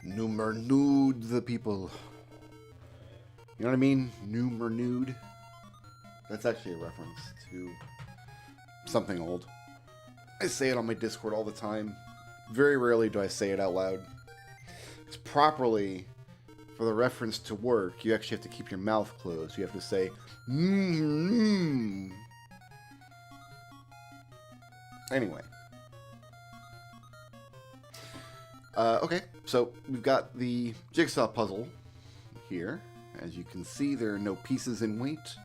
Numer nude the people. You know what I mean? Numer nude. That's actually a reference to something old. I say it on my Discord all the time. Very rarely do I say it out loud. It's properly, for the reference to work, you actually have to keep your mouth closed. You have to say, Anyway. Okay, so we've got the jigsaw puzzle here. As you can see, there are no pieces in weight.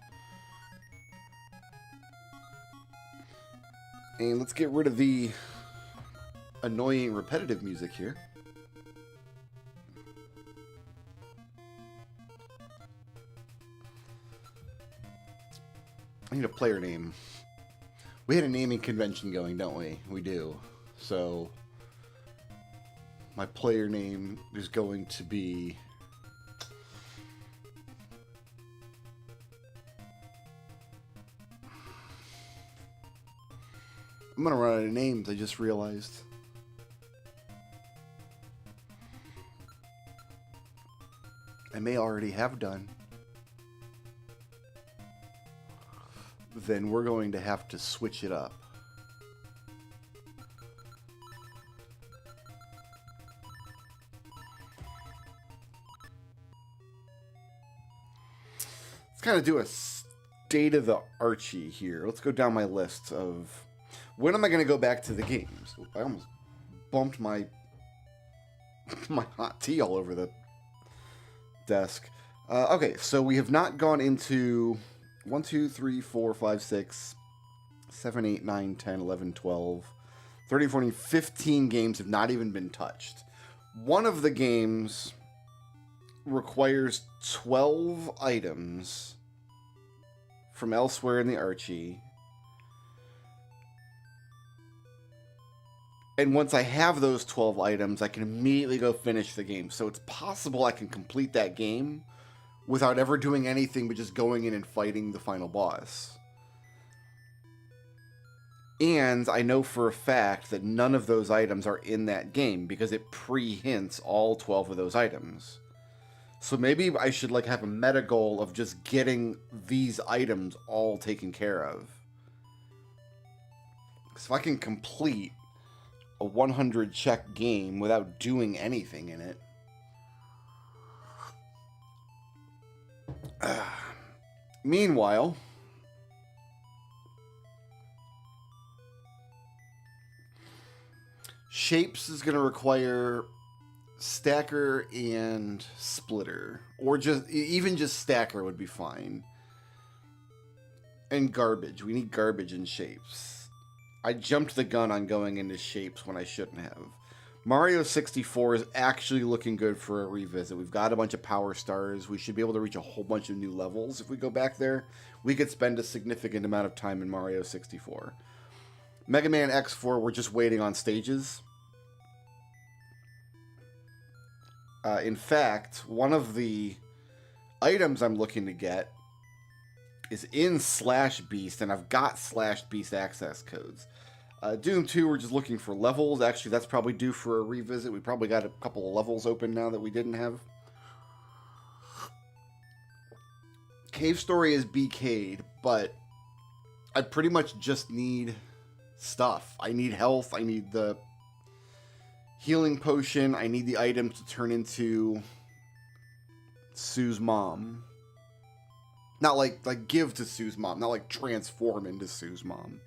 And let's get rid of the annoying repetitive music here. I need a player name. We had a naming convention going, don't we? We do. So my player name is going to be I'm gonna run out of names, I just realized. I may already have done. Then we're going to have to switch it up. Let's kind of do a state of the Archie here. Let's go down my list of when am I going to go back to the games. I almost bumped my hot tea all over the desk. Okay, so we have not gone into 1, 2, 3, 4, 5, 6, 7, 8, 9, 10, 11, 12, 13, 14, 15 games have not even been touched. One of the games requires 12 items from elsewhere in the Archie. And once I have those 12 items, I can immediately go finish the game. So it's possible I can complete that game without ever doing anything but just going in and fighting the final boss. And I know for a fact that none of those items are in that game because it pre-hints all 12 of those items. So maybe I should like have a meta goal of just getting these items all taken care of. Because if I can complete a 100 check game without doing anything in it. Meanwhile, Shapes is going to require Stacker and Splitter, or even just Stacker would be fine. And Garbage. We need Garbage and Shapes. I jumped the gun on going into Shapes when I shouldn't have. Mario 64 is actually looking good for a revisit. We've got a bunch of power stars. We should be able to reach a whole bunch of new levels if we go back there. We could spend a significant amount of time in Mario 64. Mega Man X4, we're just waiting on stages. In fact, one of the items I'm looking to get is in /Beast, and I've got /Beast access codes. Doom 2, we're just looking for levels. Actually, that's probably due for a revisit. We probably got a couple of levels open now that we didn't have. Cave Story is BK'd, but I pretty much just need stuff. I need health. I need the healing potion. I need the item to turn into Sue's mom. Not like give to Sue's mom. Not like transform into Sue's mom.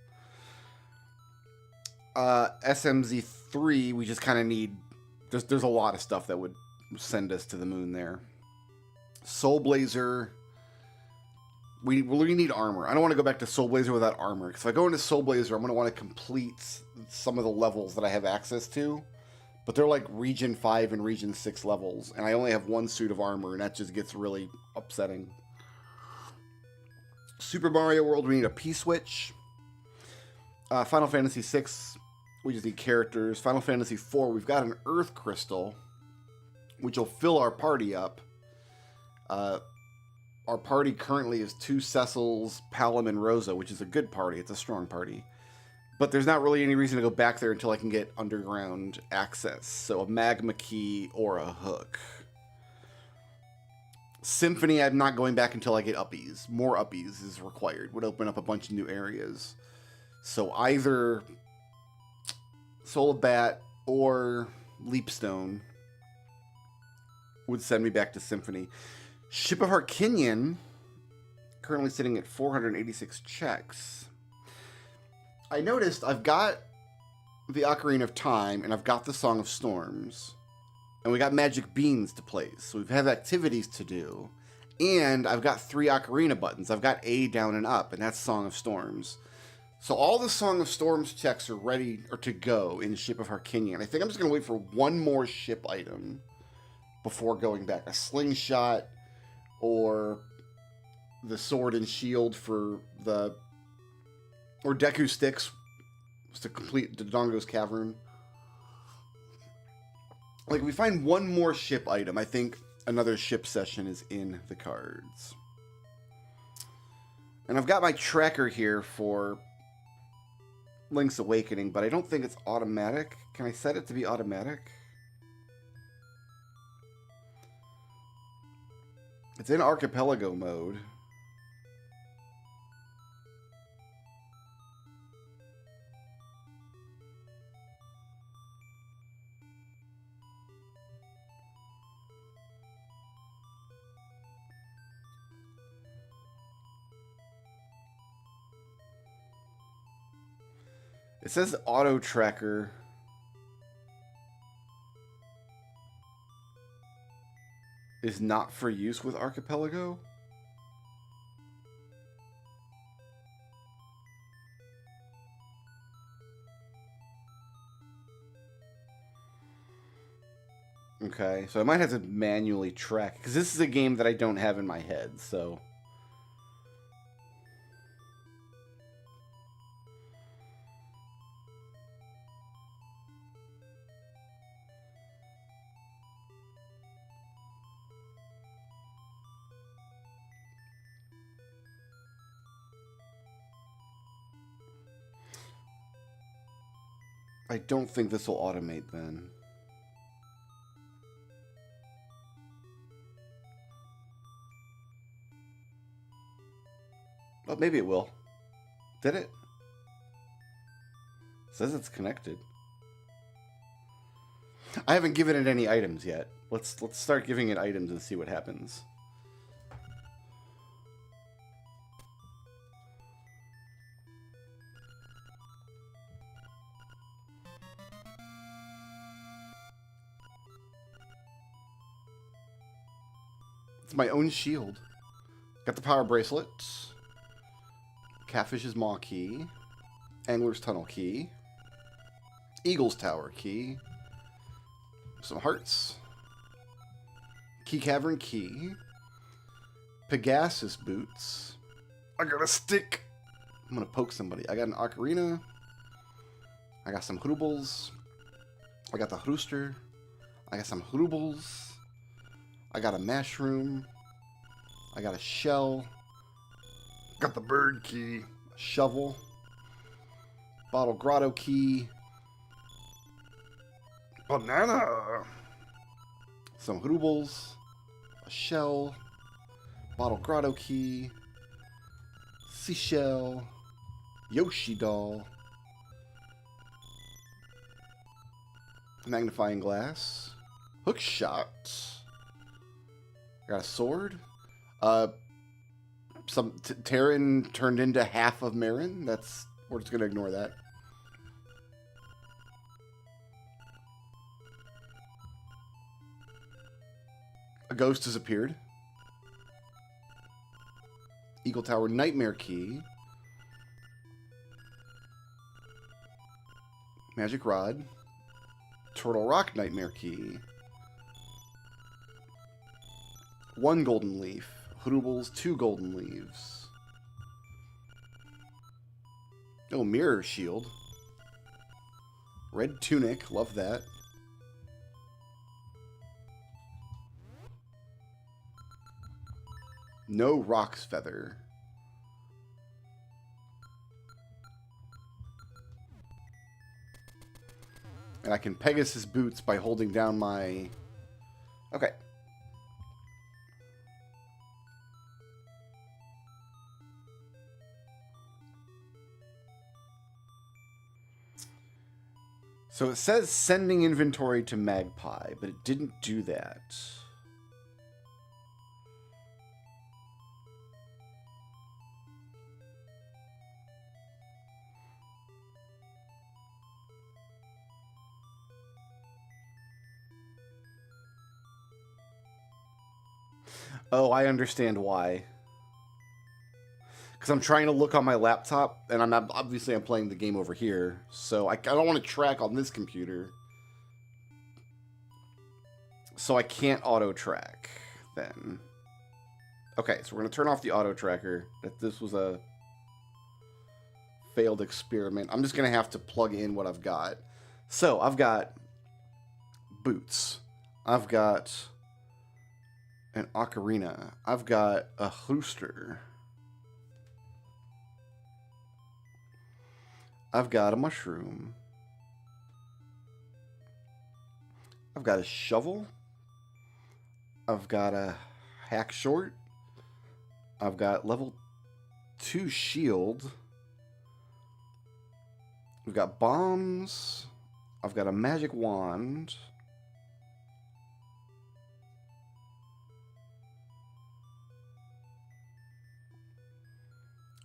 SMZ3, we just kind of need... There's a lot of stuff that would send us to the moon there. Soul Blazer... We need armor. I don't want to go back to Soul Blazer without armor. Because if I go into Soul Blazer, I'm going to want to complete some of the levels that I have access to. But they're like Region 5 and Region 6 levels. And I only have one suit of armor, and that just gets really upsetting. Super Mario World, we need a P-Switch. Final Fantasy 6, we just need characters. Final Fantasy 4, we've got an Earth Crystal, which will fill our party up. Our party currently is 2 Cecils, Palom, and Rosa, which is a good party. It's a strong party. But there's not really any reason to go back there until I can get underground access. So a magma key or a hook. Symphony, I'm not going back until I get uppies. More uppies is required. Would open up a bunch of new areas. So either Soul of Bat or Leapstone would send me back to Symphony. Ship of Harkinian, currently sitting at 486 checks. I noticed I've got the Ocarina of Time and I've got the Song of Storms. And we got Magic Beans to play. So we have activities to do. And I've got 3 Ocarina buttons. I've got A, down, and up, and that's Song of Storms. So all the Song of Storms checks are ready or to go in Ship of Harkinian. I think I'm just going to wait for one more ship item before going back. A slingshot or the sword and shield for the... Or Deku Sticks to complete Dodongo's Cavern. Like, if we find one more ship item, I think another ship session is in the cards. And I've got my tracker here for Link's Awakening, but I don't think it's automatic. Can I set it to be automatic? It's in archipelago mode. It says auto tracker. Is not for use with archipelago. Okay, so I might have to manually track, because this is a game that I don't have in my head, so... I don't think this will automate then. Oh, maybe it will. Did it? It says it's connected. I haven't given it any items yet. Let's start giving it items and see what happens. It's my own shield. Got the power bracelet. Catfish's Maw key. Angler's Tunnel key. Eagle's Tower key. Some hearts. Key Cavern key. Pegasus boots. I got a stick. I'm gonna poke somebody. I got an ocarina. I got some hrubles. I got the rooster. I got some hrubles. I got a mushroom. I got a shell. Got the bird key. A shovel. Bottle grotto key. Banana. Some hrubles. A shell. Bottle grotto key. Seashell. Yoshi doll. Magnifying glass. Hook shot. Got a sword. Some Terran turned into half of Marin. We're just gonna ignore that. A ghost has appeared. Eagle Tower Nightmare key. Magic rod. Turtle Rock Nightmare key. 1 golden leaf. Hrubles, 2 golden leaves. Oh, mirror shield. Red tunic, love that. No Rock's feather. And I can Pegasus boots by holding down my... Okay. So it says sending inventory to Magpie, but it didn't do that. Oh, I understand why. Because I'm trying to look on my laptop, and I'm playing the game over here, so I don't want to track on this computer. So I can't auto-track, then. Okay, so we're going to turn off the auto-tracker. This was a failed experiment. I'm just going to have to plug in what I've got. So, I've got boots. I've got an ocarina. I've got a rooster. I've got a mushroom. I've got a shovel. I've got a hack short. I've got level 2 shield. We've got bombs. I've got a magic wand.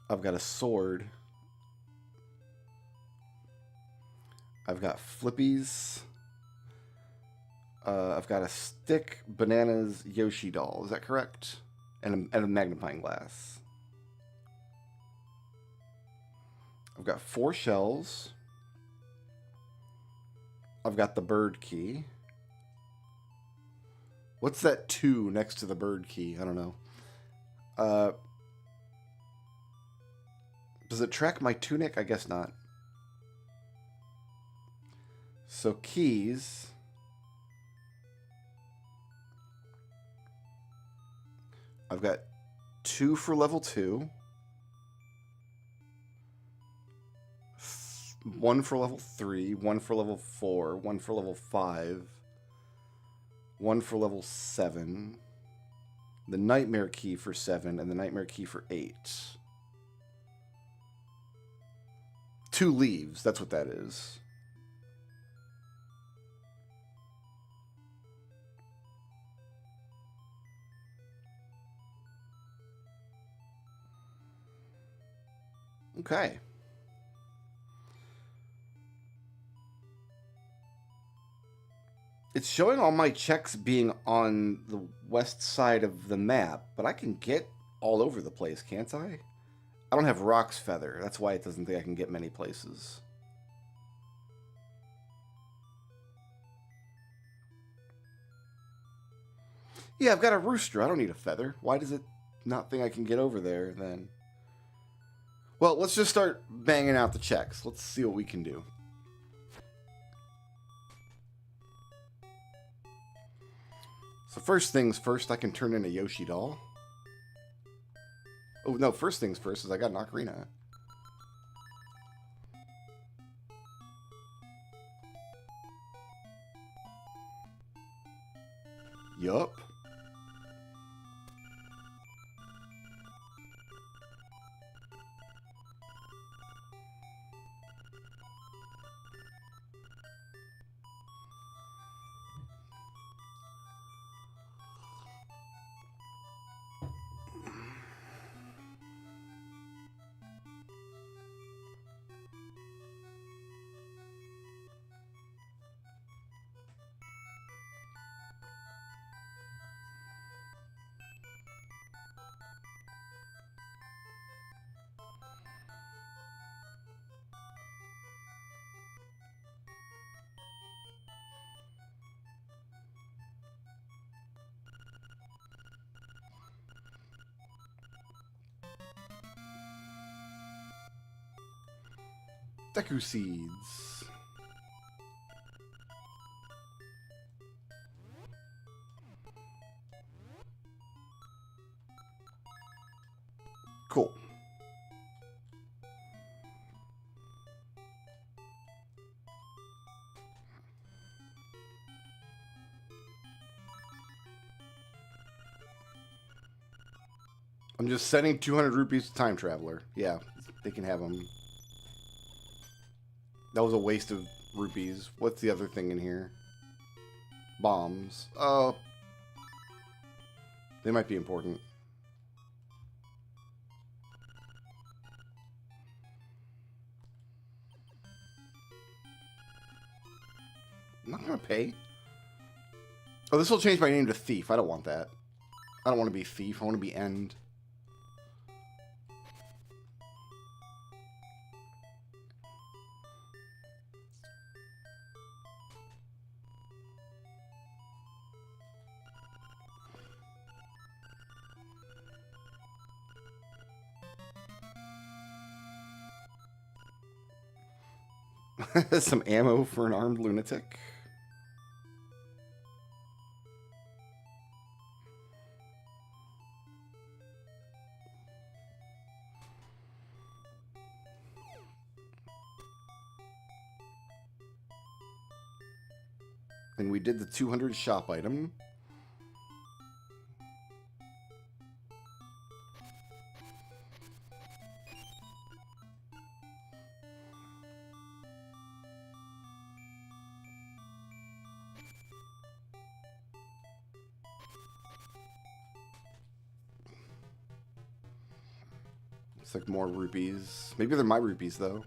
I've got a sword. I've got flippies. I've got a stick, bananas, Yoshi doll. Is that correct? And a magnifying glass. I've got 4 shells. I've got the bird key. What's that 2 next to the bird key? I don't know. Does it track my tunic? I guess not. So keys. I've got 2 for level 2. 1 for level 3. 1 for level 4. 1 for level 5. 1 for level 7. The nightmare key for 7 and the nightmare key for 8. 2 leaves. That's what that is. Okay. It's showing all my checks being on the west side of the map, but I can get all over the place, can't I? I don't have Rock's Feather. That's why it doesn't think I can get many places. Yeah, I've got a rooster. I don't need a feather. Why does it not think I can get over there then? Well, let's just start banging out the checks. Let's see what we can do. So first things first, I can turn in a Yoshi doll. Oh, no, first things first is I got an ocarina. Yup. Deku seeds. Cool. I'm just sending 200 rupees to Time Traveler. Yeah, they can have them. That was a waste of rupees. What's the other thing in here? Bombs. Oh. They might be important. I'm not going to pay. Oh, this will change my name to Thief. I don't want that. I don't want to be Thief. I want to be End. Some ammo for an armed lunatic. And we did the 200 shop item. It's like more rupees. Maybe they're my rupees, though.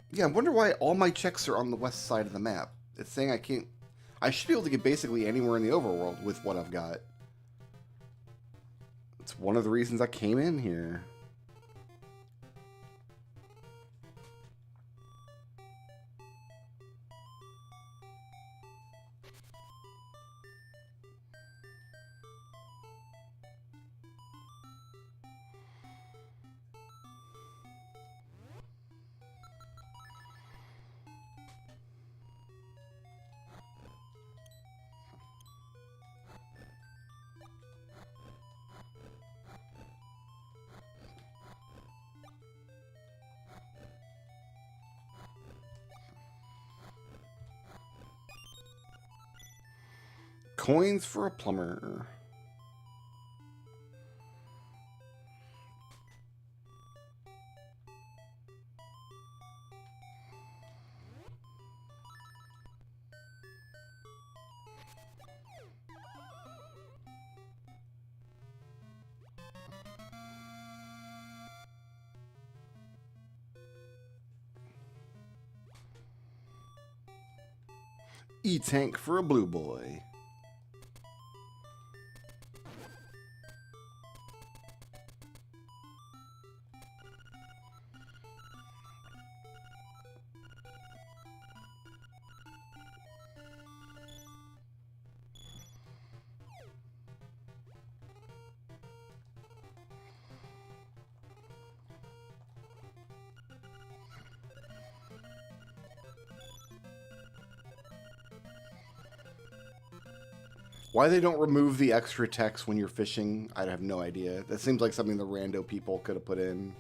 Yeah, I wonder why all my checks are on the west side of the map. It's saying I can't... I should be able to get basically anywhere in the overworld with what I've got. It's one of the reasons I came in here. Coins for a plumber. E-tank for a blue boy. Why they don't remove the extra text when you're fishing, I have no idea. That seems like something the rando people could have put in.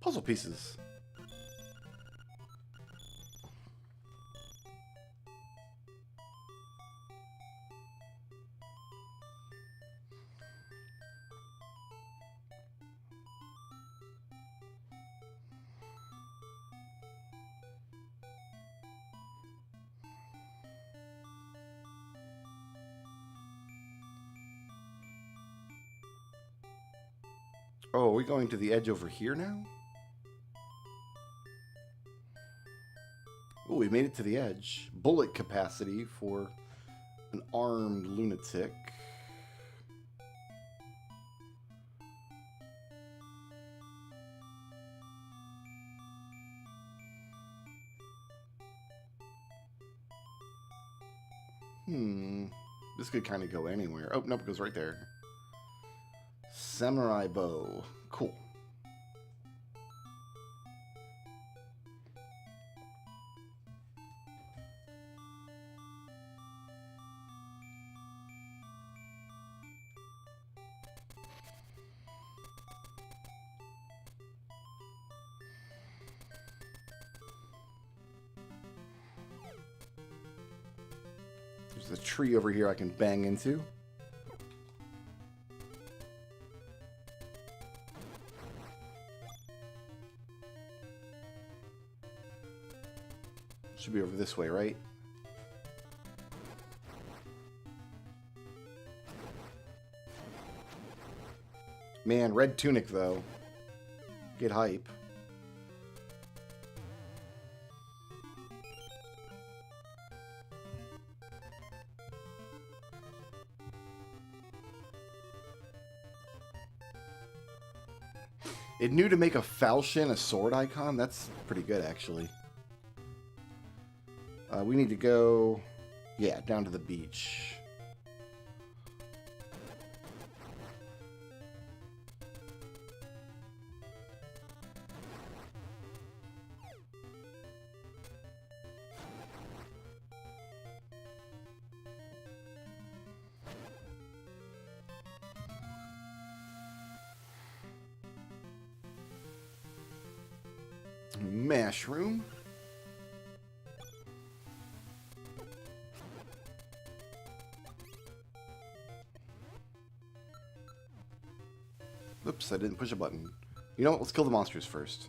Puzzle pieces. Oh, are we going to the edge over here now? Oh, we made it to the edge. Bullet capacity for an armed lunatic. This could kind of go anywhere. Oh, nope, it goes right there. Samurai bow. Cool. There's a tree over here I can bang into. Should be over this way, right? Man, red tunic, though. Get hype. It knew to make a falchion a sword icon. That's pretty good, actually. We need to go Yeah, down to the beach. Mushroom. Oops, I didn't push a button. You know what? Let's kill the monsters first.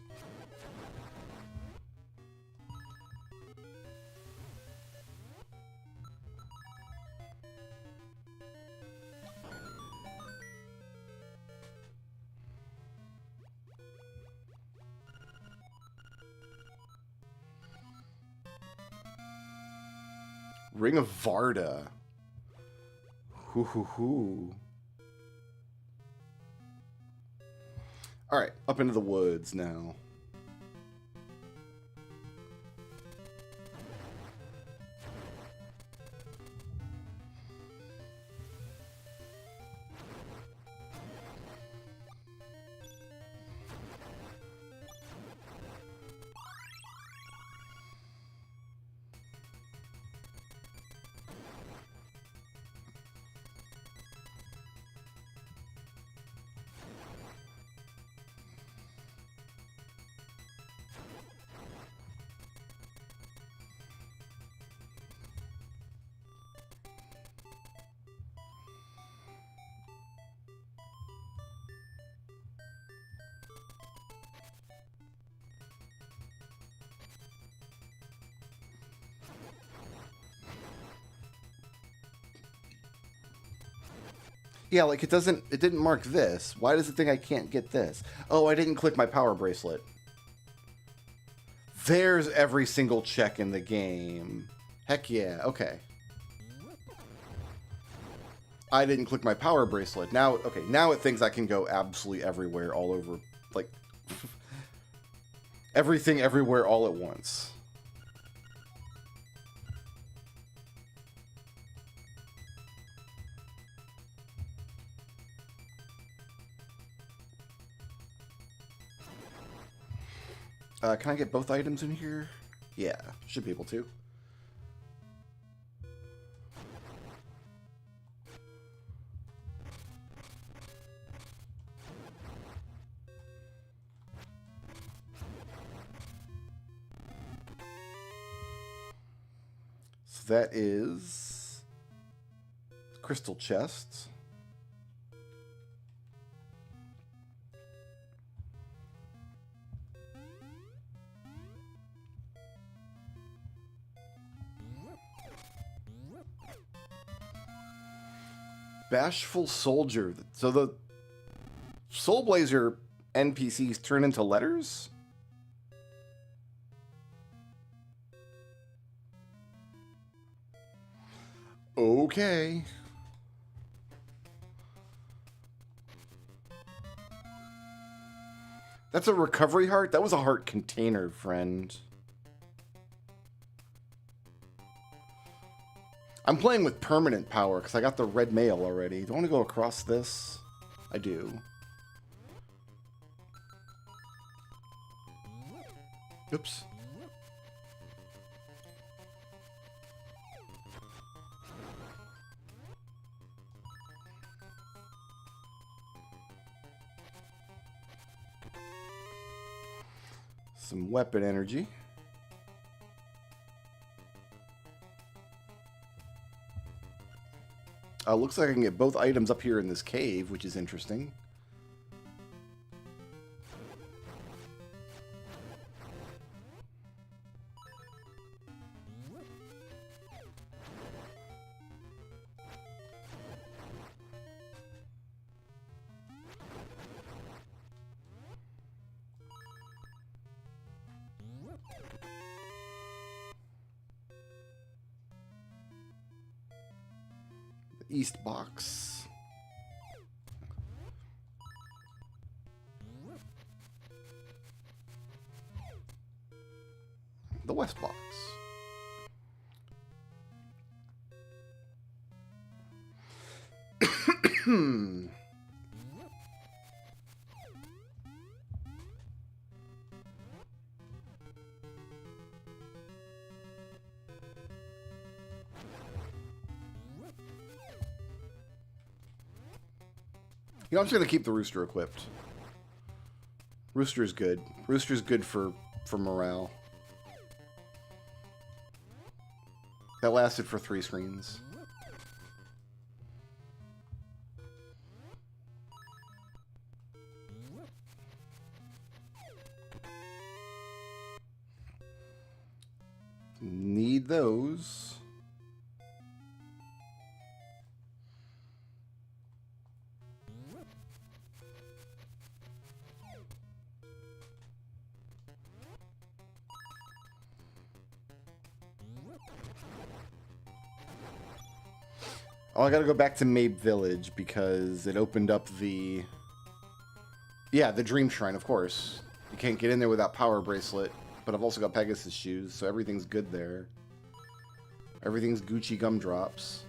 Ring of Varda. Hoo hoo hoo. Alright, up into the woods now. Yeah, like it didn't mark this. Why does it think I can't get this? Oh, I didn't click my power bracelet. There's every single check in the game. Heck yeah, okay. I didn't click my power bracelet. Now, okay, now it thinks I can go absolutely everywhere, all over, like, everything everywhere all at once. Can I get both items in here? Yeah, should be able to. So that is crystal chests. Bashful Soldier. So the Soul Blazer NPCs turn into letters? Okay. That's a recovery heart? That was a heart container, friend. I'm playing with permanent power because I got the red mail already. Do I want to go across this? I do. Oops. Some weapon energy. Looks like I can get both items up here in this cave, which is interesting. East box. The west box. You know, I'm just going to keep the rooster equipped. Rooster's good. Rooster's good for morale. That lasted for 3 screens. Need those. Oh, I gotta go back to Mabe Village because it opened up the... Yeah, the Dream Shrine, of course. You can't get in there without Power Bracelet, but I've also got Pegasus Shoes, so everything's good there. Everything's Gucci Gumdrops.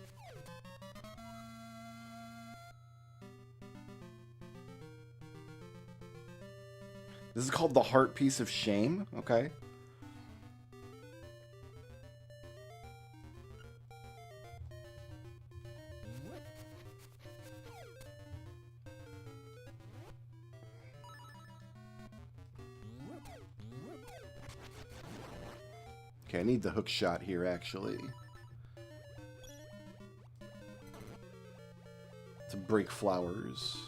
This is called the Heart Piece of Shame, okay. Okay, I need the hook shot here, actually. To break flowers.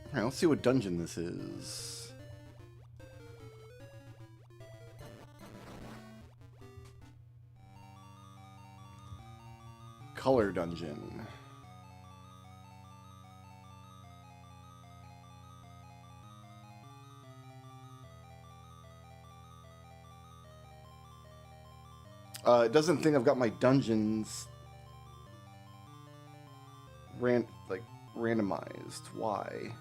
Alright, let's see what dungeon this is. Color dungeon. It doesn't think I've got my dungeons randomized. Why?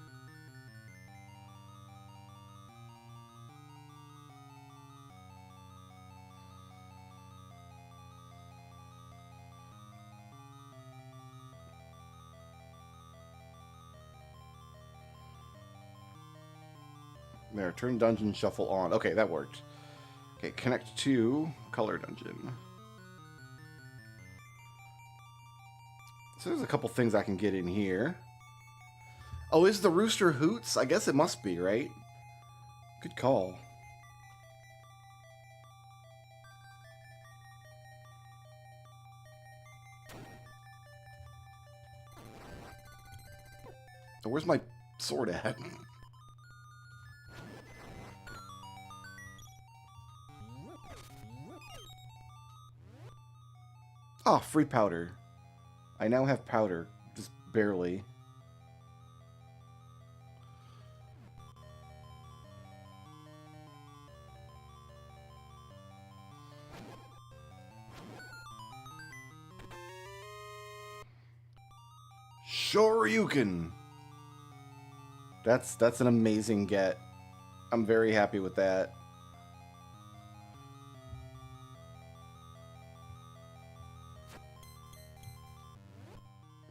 There, turn dungeon shuffle on. Okay, that worked. Okay, connect to color dungeon. So there's a couple things I can get in here. Oh, is the rooster hoots? I guess it must be, right? Good call. Oh, where's my sword at? Oh, free powder. I now have powder. Just barely. Shoryuken! That's an amazing get. I'm very happy with that.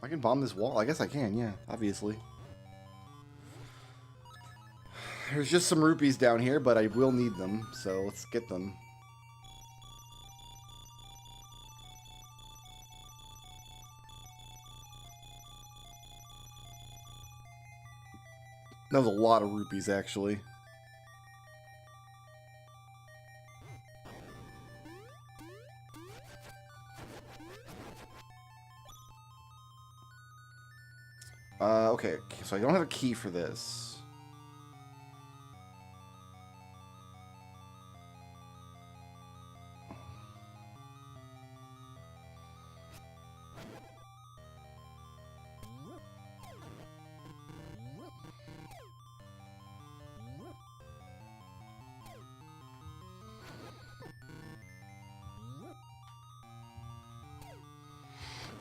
I can bomb this wall. I guess I can, yeah, obviously. There's just some rupees down here, but I will need them, so let's get them. That was a lot of rupees, actually. Okay, so I don't have a key for this.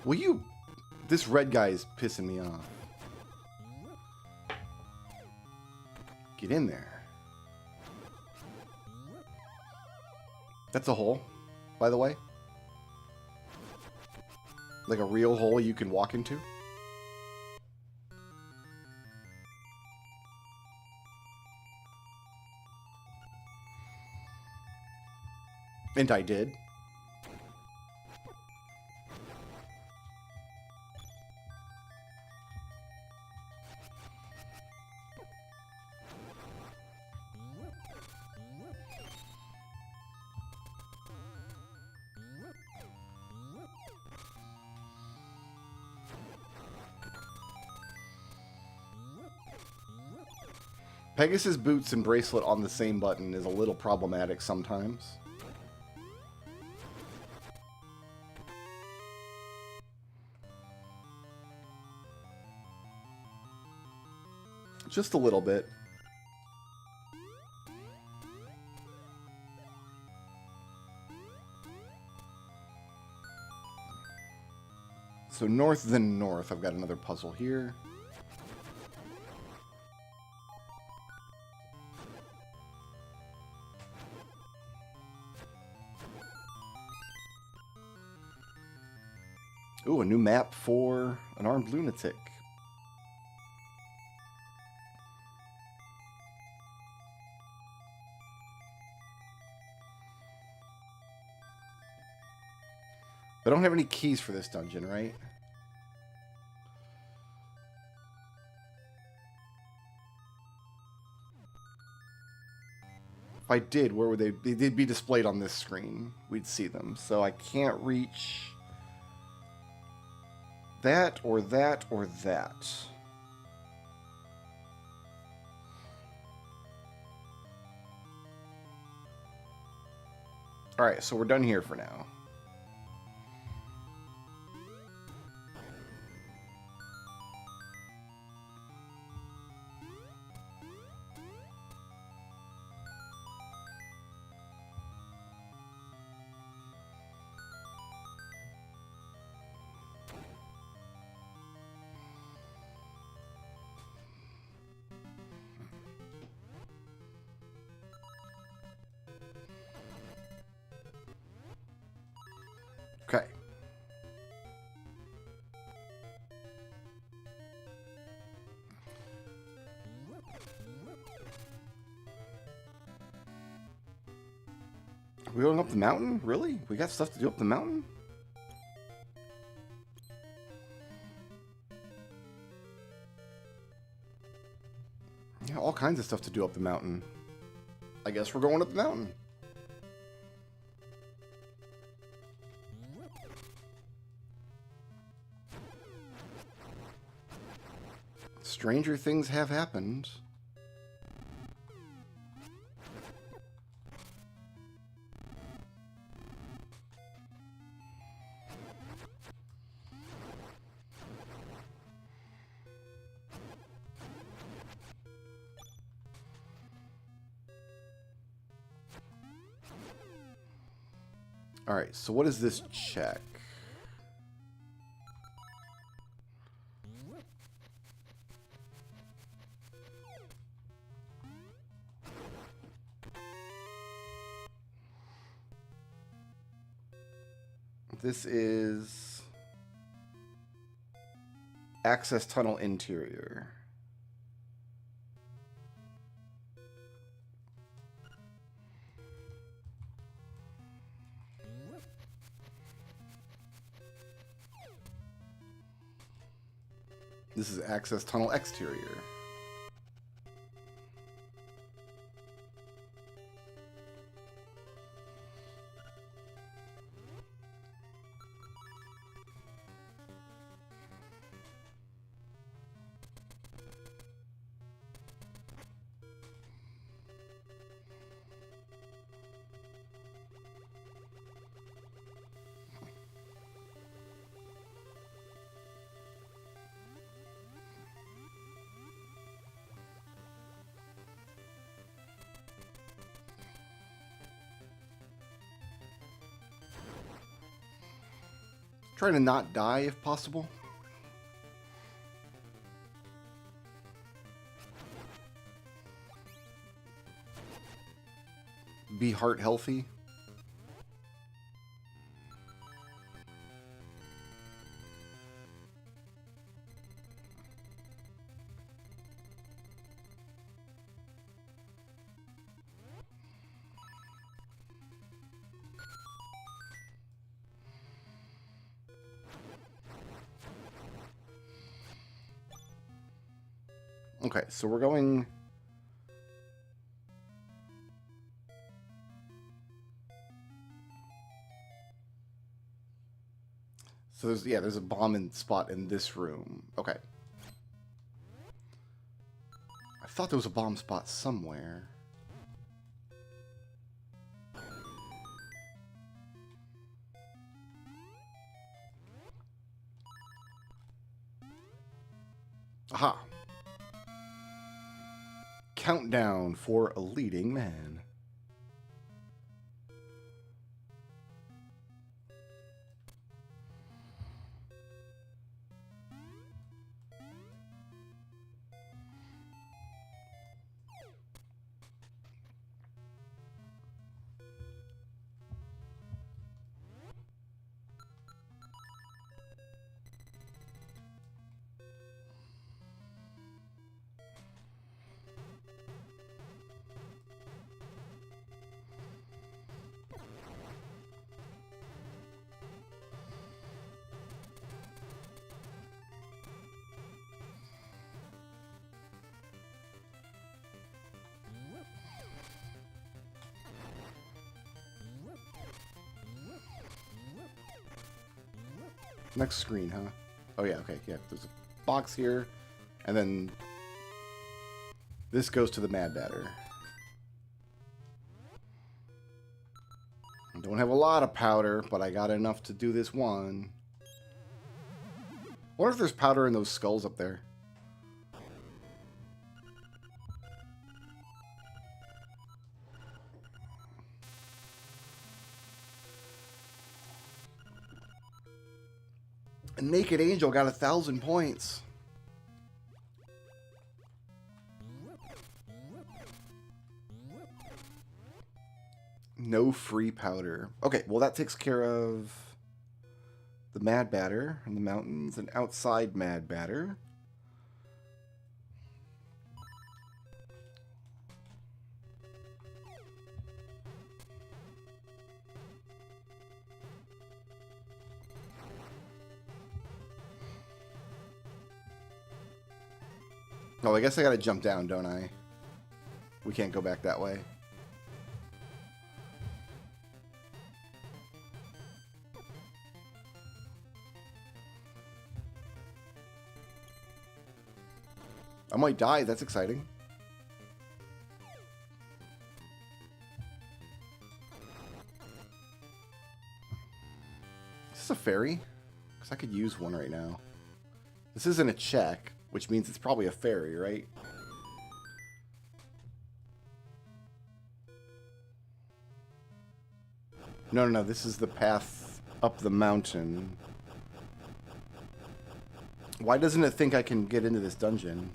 Will you... This red guy is pissing me off. Get in there. That's a hole, by the way. Like a real hole you can walk into. And I did. Pegasus boots and bracelet on the same button is a little problematic sometimes. Just a little bit. So north then north. I've got another puzzle here. Ooh, a new map for an armed lunatic. I don't have any keys for this dungeon, right? If I did, where would they? They'd be displayed on this screen. We'd see them. So I can't reach that or that or that. All right, so we're done here for now. Okay. Are we going up the mountain? Really? We got stuff to do up the mountain? Yeah, all kinds of stuff to do up the mountain. I guess we're going up the mountain. Stranger things have happened. All right, so what is this check? This is access tunnel interior. This is access tunnel exterior. Trying to not die if possible. Be heart healthy. Okay, so we're going... So there's a bomb spot in this room. Okay. I thought there was a bomb spot somewhere. Aha. Countdown for a leading man. Next screen, huh? Oh yeah, okay, yeah. There's a box here, and then this goes to the Mad Batter. I don't have a lot of powder, but I got enough to do this one. I wonder if there's powder in those skulls up there. A Naked Angel got 1,000 points. No free powder. Okay, well that takes care of the Mad Batter in the mountains and outside Mad Batter. Oh, I guess I gotta jump down, don't I? We can't go back that way. I might die, that's exciting. Is this a fairy? Because I could use one right now. This isn't a check, which means it's probably a fairy, right? No, this is the path up the mountain. Why doesn't it think I can get into this dungeon?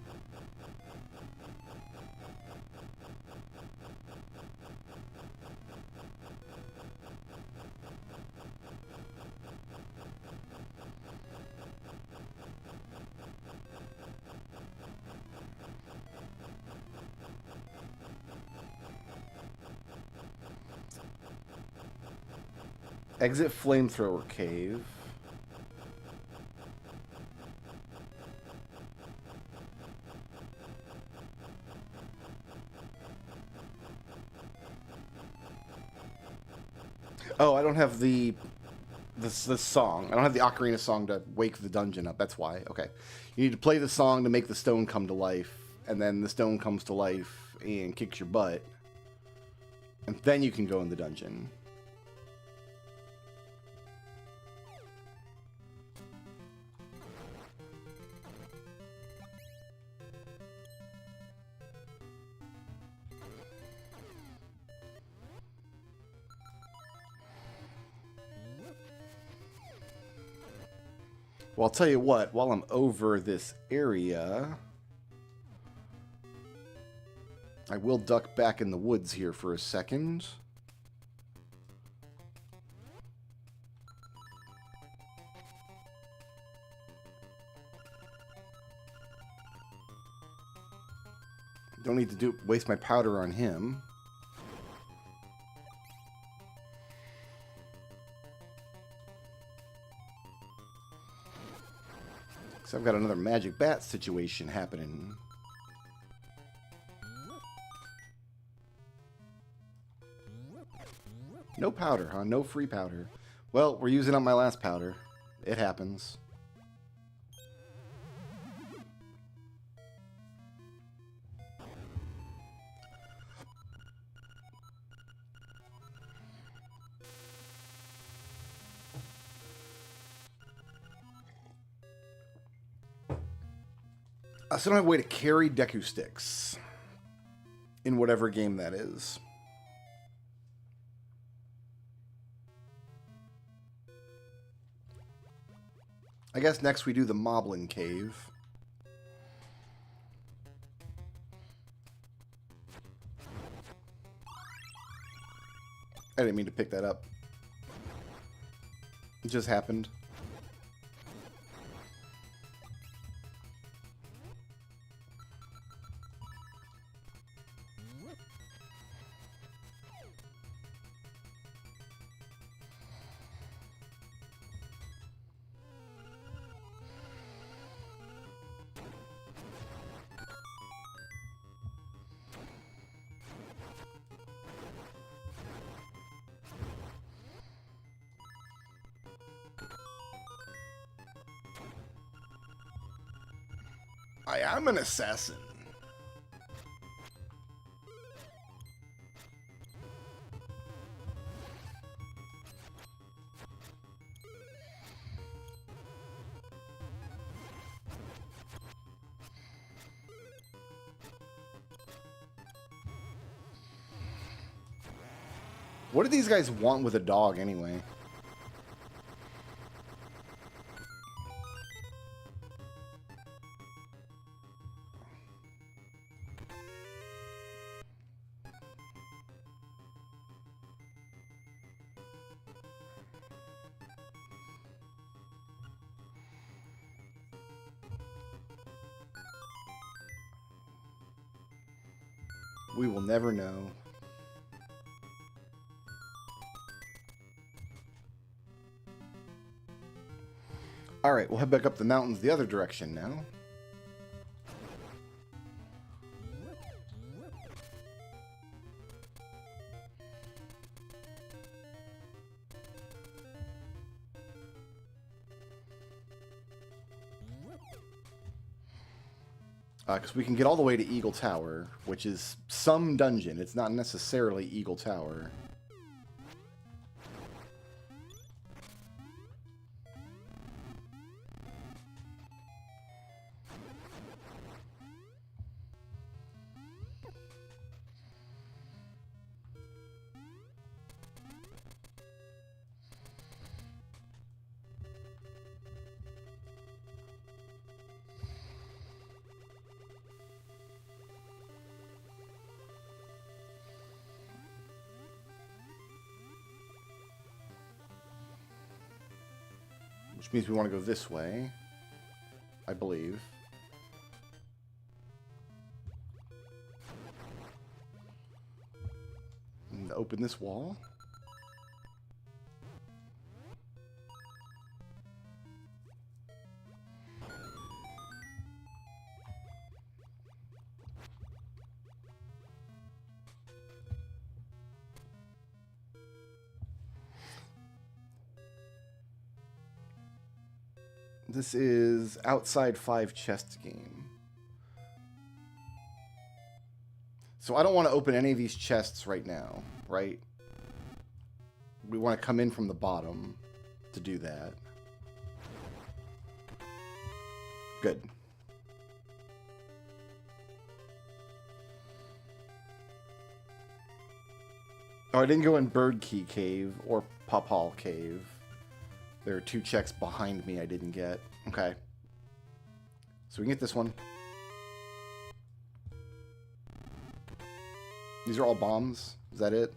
Exit Flamethrower Cave. Oh, I don't have the song. I don't have the ocarina song to wake the dungeon up. That's why. Okay. You need to play the song to make the stone come to life, and then the stone comes to life and kicks your butt. And then you can go in the dungeon. Well, I'll tell you what, while I'm over this area, I will duck back in the woods here for a second. Don't need to waste my powder on him. So I've got another magic bat situation happening. No powder, huh? No free powder. Well, we're using up my last powder. It happens. I still don't have a way to carry Deku Sticks in whatever game that is. I guess next we do the Moblin Cave. I didn't mean to pick that up. It just happened. I am an assassin. What do these guys want with a dog anyway? We will never know. Alright, we'll head back up the mountains the other direction now. Because we can get all the way to Eagle Tower, which is some dungeon. It's not necessarily Eagle Tower. Which means we want to go this way, I believe. And open this wall. This is outside 5 chests game. So I don't want to open any of these chests right now, right? We want to come in from the bottom to do that. Good. Oh, I didn't go in Bird Key Cave or Pop Hall Cave. There are 2 checks behind me I didn't get. Okay. So we can get this one. These are all bombs. Is that it?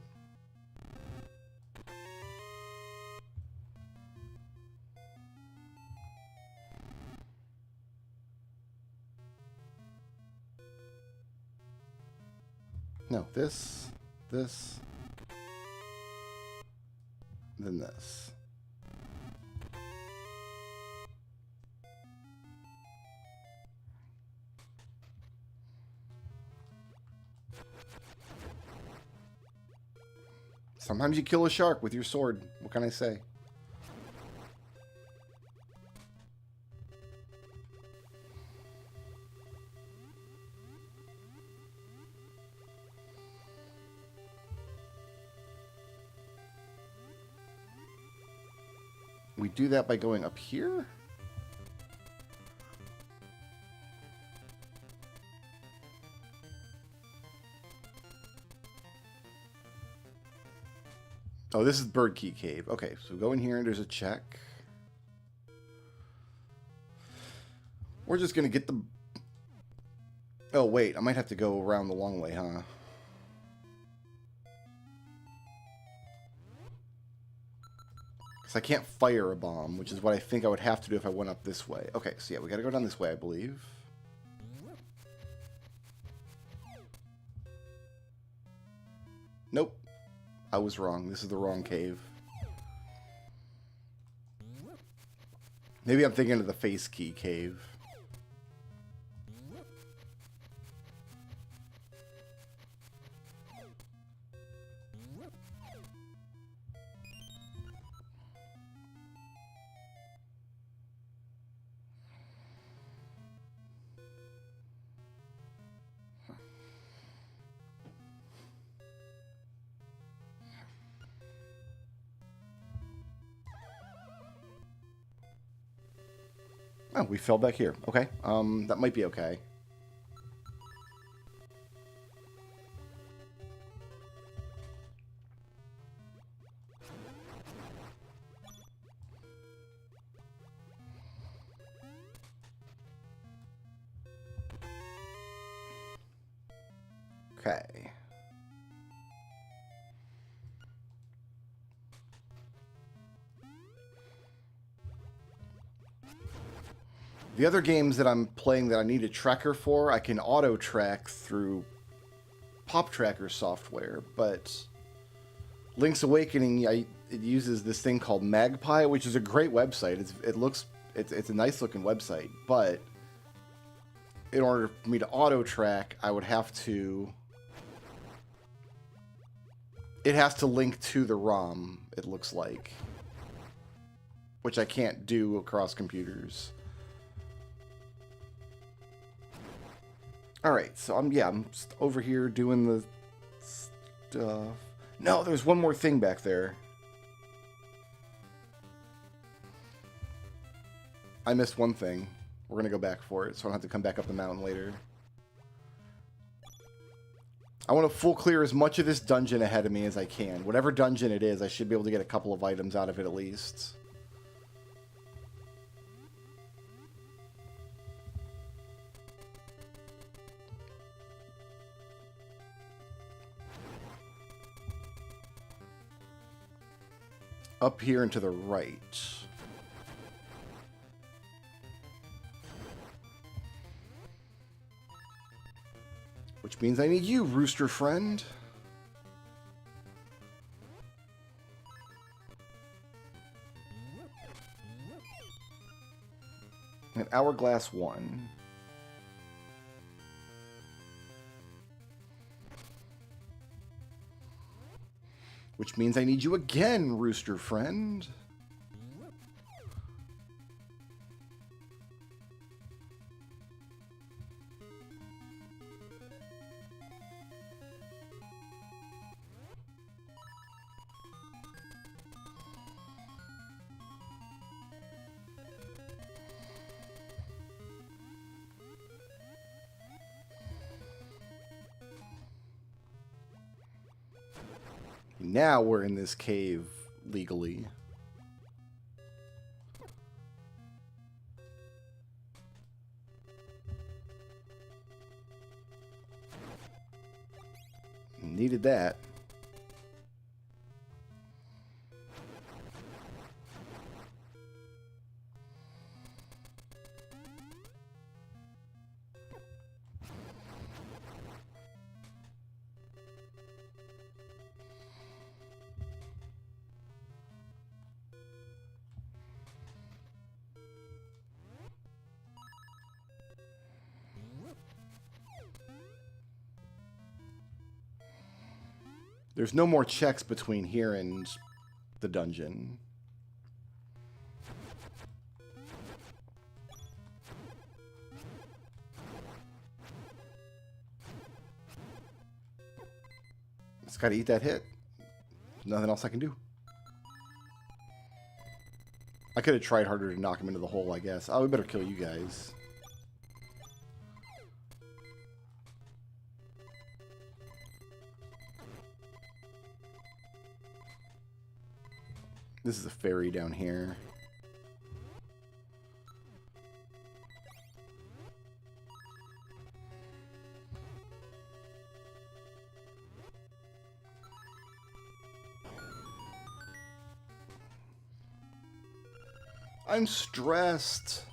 No, this, then this. Sometimes you kill a shark with your sword. What can I say? We do that by going up here? Oh, this is Bird Key Cave. Okay, so go in here and there's a check. We're just going to get the... Oh, wait. I might have to go around the long way, huh? Because I can't fire a bomb, which is what I think I would have to do if I went up this way. Okay, so yeah, we got to go down this way, I believe. Nope. I was wrong. This is the wrong cave. Maybe I'm thinking of the Face Key Cave. Oh, we fell back here. Okay. That might be okay. Okay. The other games that I'm playing that I need a tracker for, I can auto-track through Pop Tracker software, but Link's Awakening, it uses this thing called Magpie, which is a great website. It's a nice-looking website, but in order for me to auto-track, I would have to... It has to link to the ROM, it looks like, which I can't do across computers. Alright, so I'm just over here doing the stuff. No, there's one more thing back there. I missed one thing. We're going to go back for it, so I don't have to come back up the mountain later. I want to full clear as much of this dungeon ahead of me as I can. Whatever dungeon it is, I should be able to get a couple of items out of it at least. Up here and to the right. Which means I need you, rooster friend. And Hourglass 1. Which means I need you again, rooster friend. Now we're in this cave legally. Needed that. There's no more checks between here and the dungeon. Just gotta eat that hit. Nothing else I can do. I could have tried harder to knock him into the hole, I guess. Oh, we better kill you guys. This is a ferry down here. I'm stressed.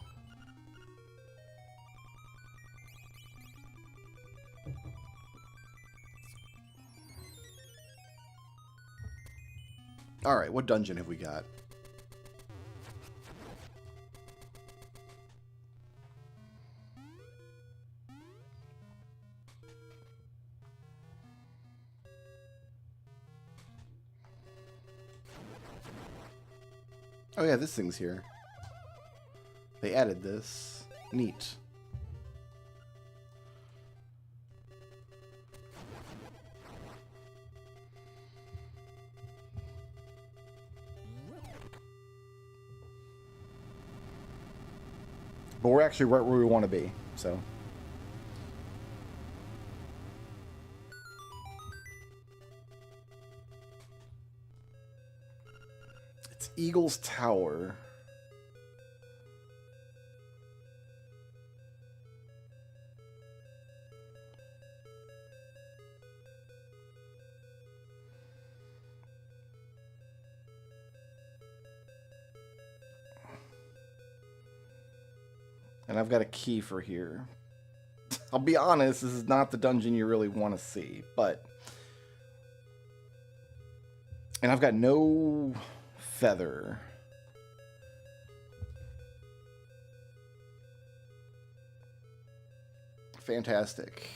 All right, what dungeon have we got? Oh yeah, this thing's here. They added this. Neat. But we're actually right where we want to be, so. It's Eagle's Tower. And I've got a key for here. I'll be honest, this is not the dungeon you really want to see, but... And I've got no feather. Fantastic.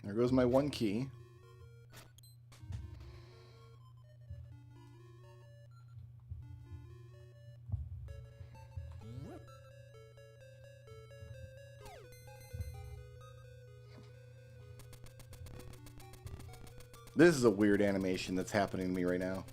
There goes my one key. This is a weird animation that's happening to me right now.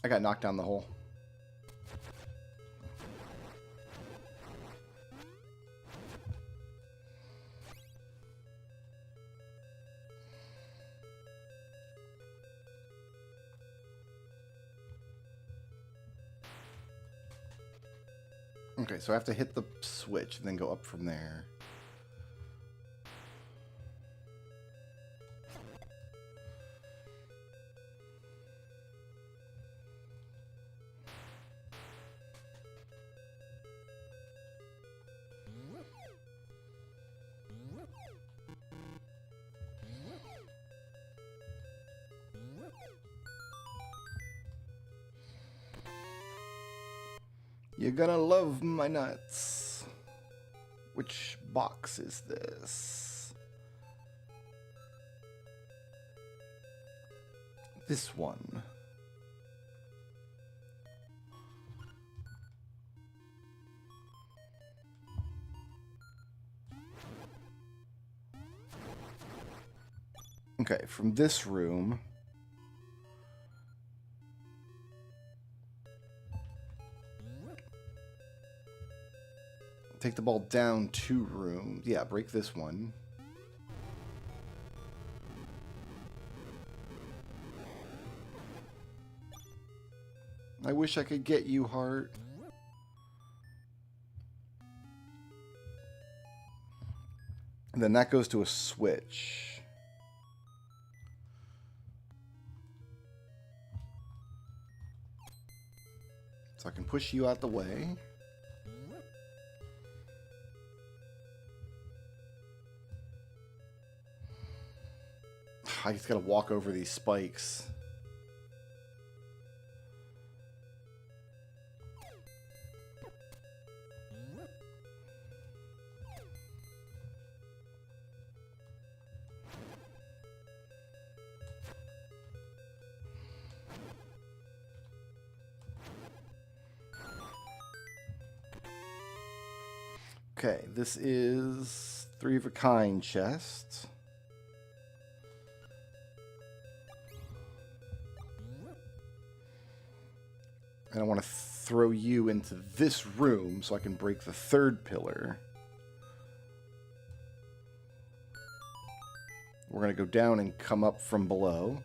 I got knocked down the hole. Okay, so I have to hit the switch and then go up from there. You're gonna love my nuts. Which box is this? This one. Okay, from this room... Take the ball down 2 rooms. Yeah, break this one. I wish I could get you, Heart. And then that goes to a switch. So I can push you out the way. I just gotta walk over these spikes. Okay, this is 3 of a kind chest. And I want to throw you into this room so I can break the 3rd pillar. We're going to go down and come up from below.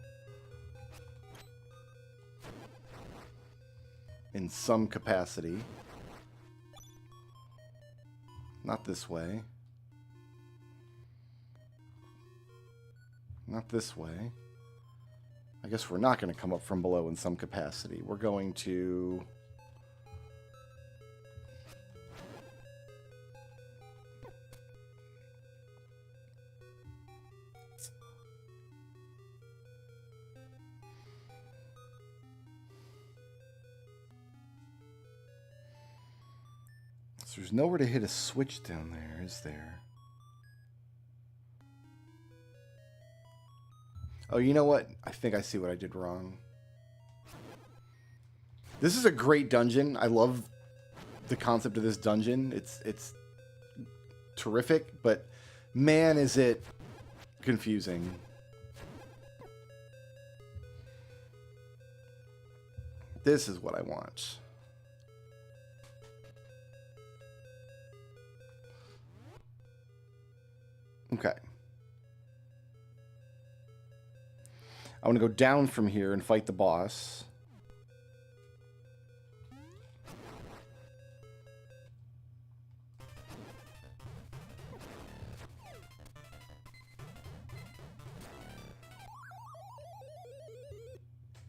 In some capacity. Not this way. Not this way. I guess we're not going to come up from below in some capacity. We're going to... So there's nowhere to hit a switch down there, is there? Oh, you know what? I think I see what I did wrong. This is a great dungeon. I love the concept of this dungeon. It's terrific, but man, is it confusing. This is what I want. Okay. I want to go down from here and fight the boss.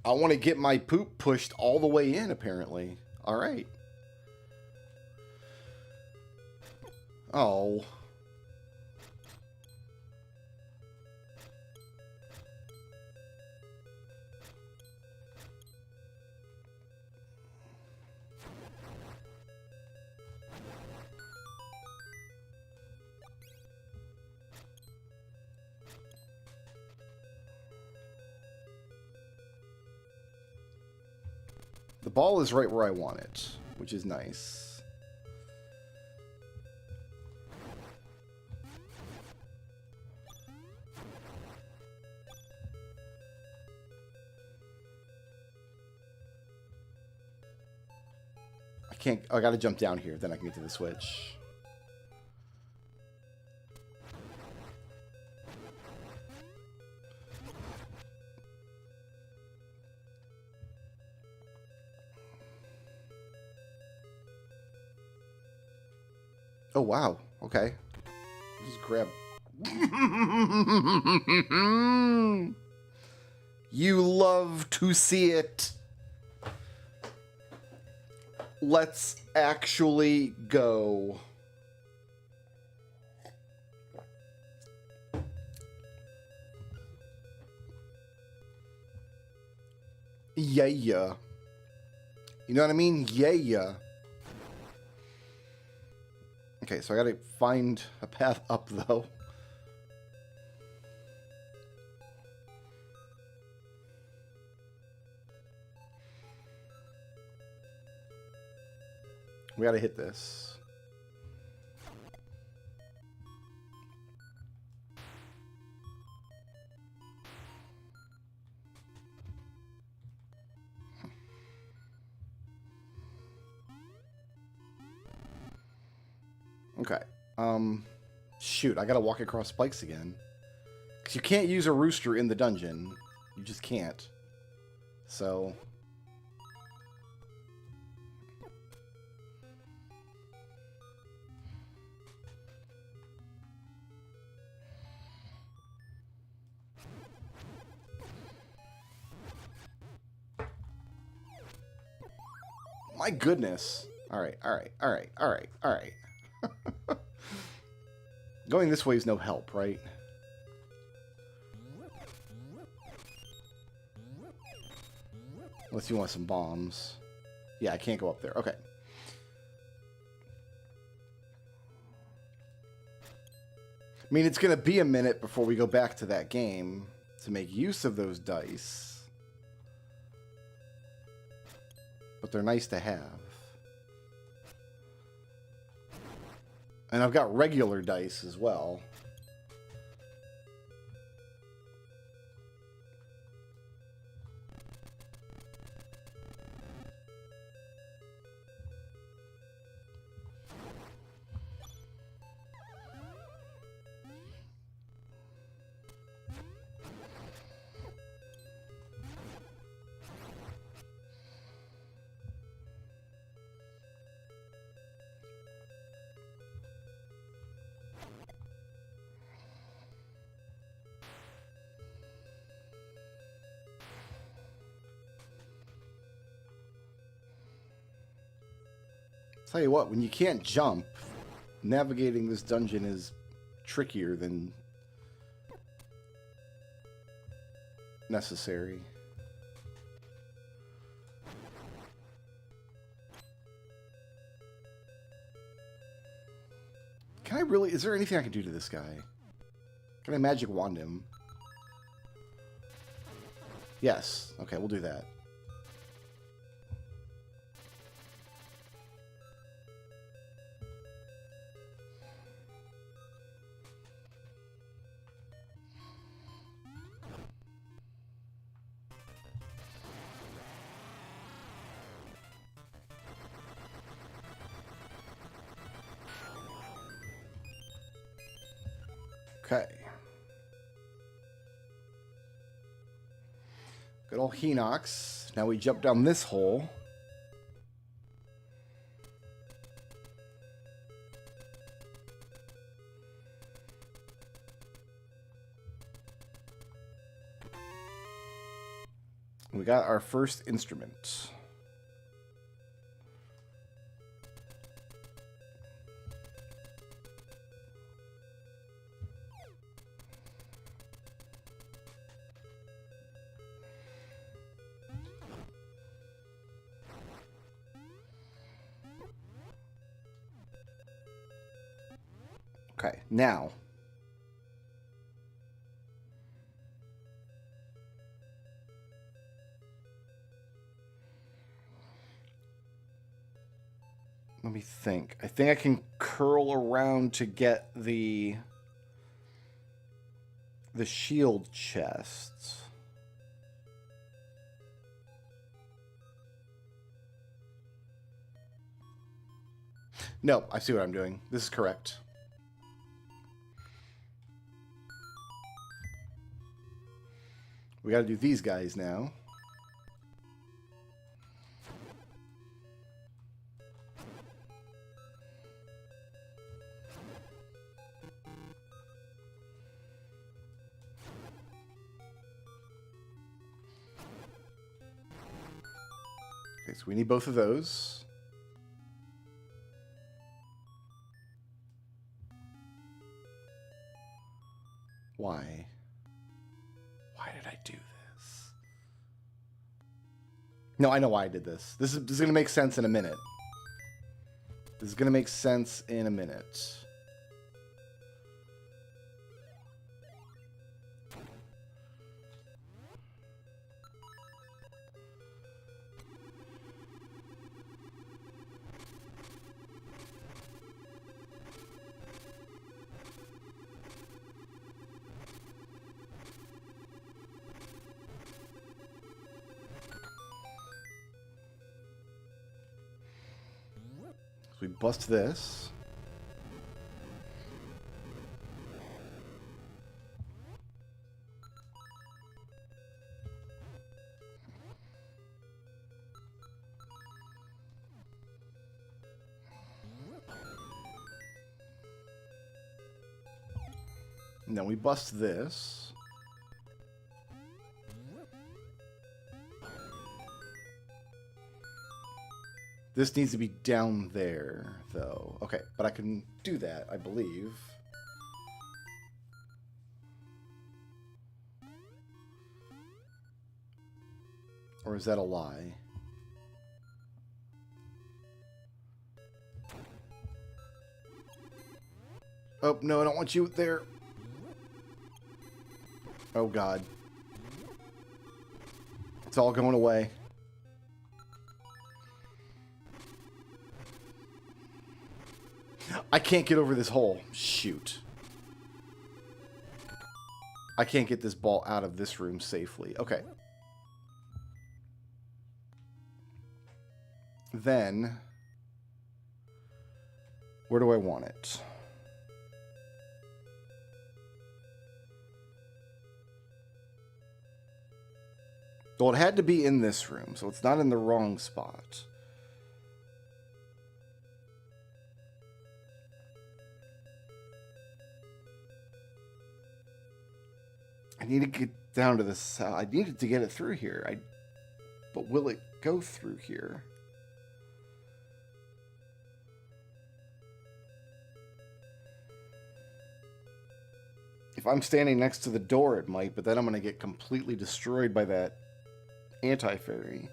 I want to get my poop pushed all the way in, apparently. All right. Oh. The ball is right where I want it, which is nice. I can't... I gotta jump down here, then I can get to the switch. Oh, wow. Okay. Just grab... You love to see it. Let's actually go. Yeah. You know what I mean? Yeah. Okay, so I gotta find a path up, though. We gotta hit this. Okay. Shoot, I gotta walk across spikes again. Because you can't use a rooster in the dungeon. You just can't. So... My goodness. Alright, alright, alright, alright, alright. Going this way is no help, right? Unless you want some bombs. Yeah, I can't go up there. Okay. I mean, it's going to be a minute before we go back to that game to make use of those dice. But they're nice to have. And I've got regular dice as well. Tell you what, when you can't jump, navigating this dungeon is trickier than necessary. Can I really... Is there anything I can do to this guy? Can I magic wand him? Yes. Okay, we'll do that. Okay. Good old Hinox. Now we jump down this hole. We got our first instrument. Okay, now. Let me think. I think I can curl around to get the shield chests. No, I see what I'm doing. This is correct. We got to do these guys now. Okay, so we need both of those. Why? Why did I do this? No, I know why I did this. This is going to make sense in a minute. This is going to make sense in a minute. We bust this. And then we bust this. This needs to be down there, though. Okay, but I can do that, I believe. Or is that a lie? Oh, no, I don't want you there. Oh, God. It's all going away. I can't get over this hole. Shoot. I can't get this ball out of this room safely. Okay. Then, where do I want it? Well, it had to be in this room, so it's not in the wrong spot. I need to get down to the side. I needed to get it through here. But will it go through here? If I'm standing next to the door, it might, but then I'm going to get completely destroyed by that anti-fairy.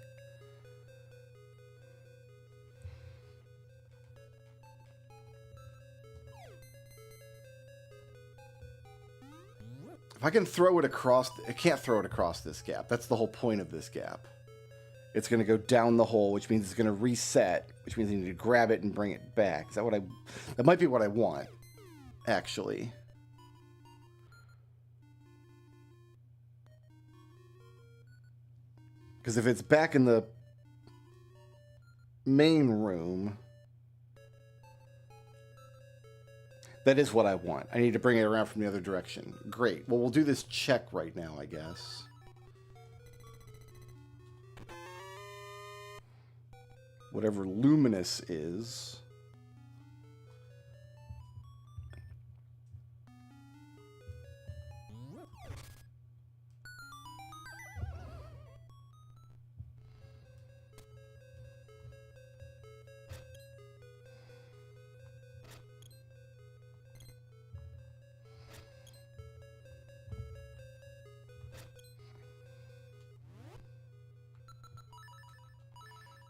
If I can throw it across... I can't throw it across this gap. That's the whole point of this gap. It's going to go down the hole, which means it's going to reset, which means I need to grab it and bring it back. Is that what I... That might be what I want, actually. Because if it's back in the main room, that is what I want. I need to bring it around from the other direction. Great. Well, we'll do this check right now, I guess. Whatever luminous is.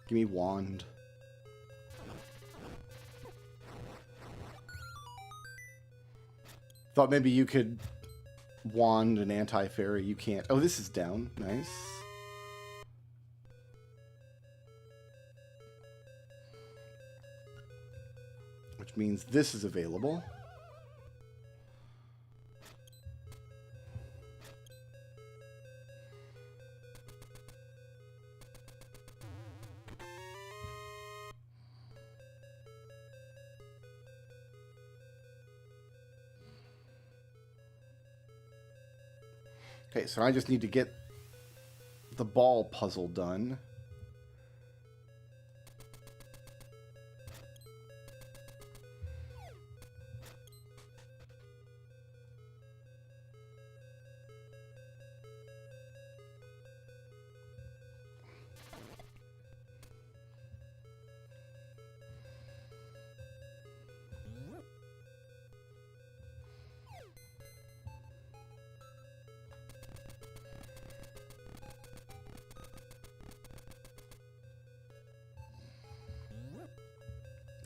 Give me wand. Thought maybe you could wand an anti-fairy. You can't. Oh, this is down. Nice. Which means this is available. Okay, so I just need to get the ball puzzle done.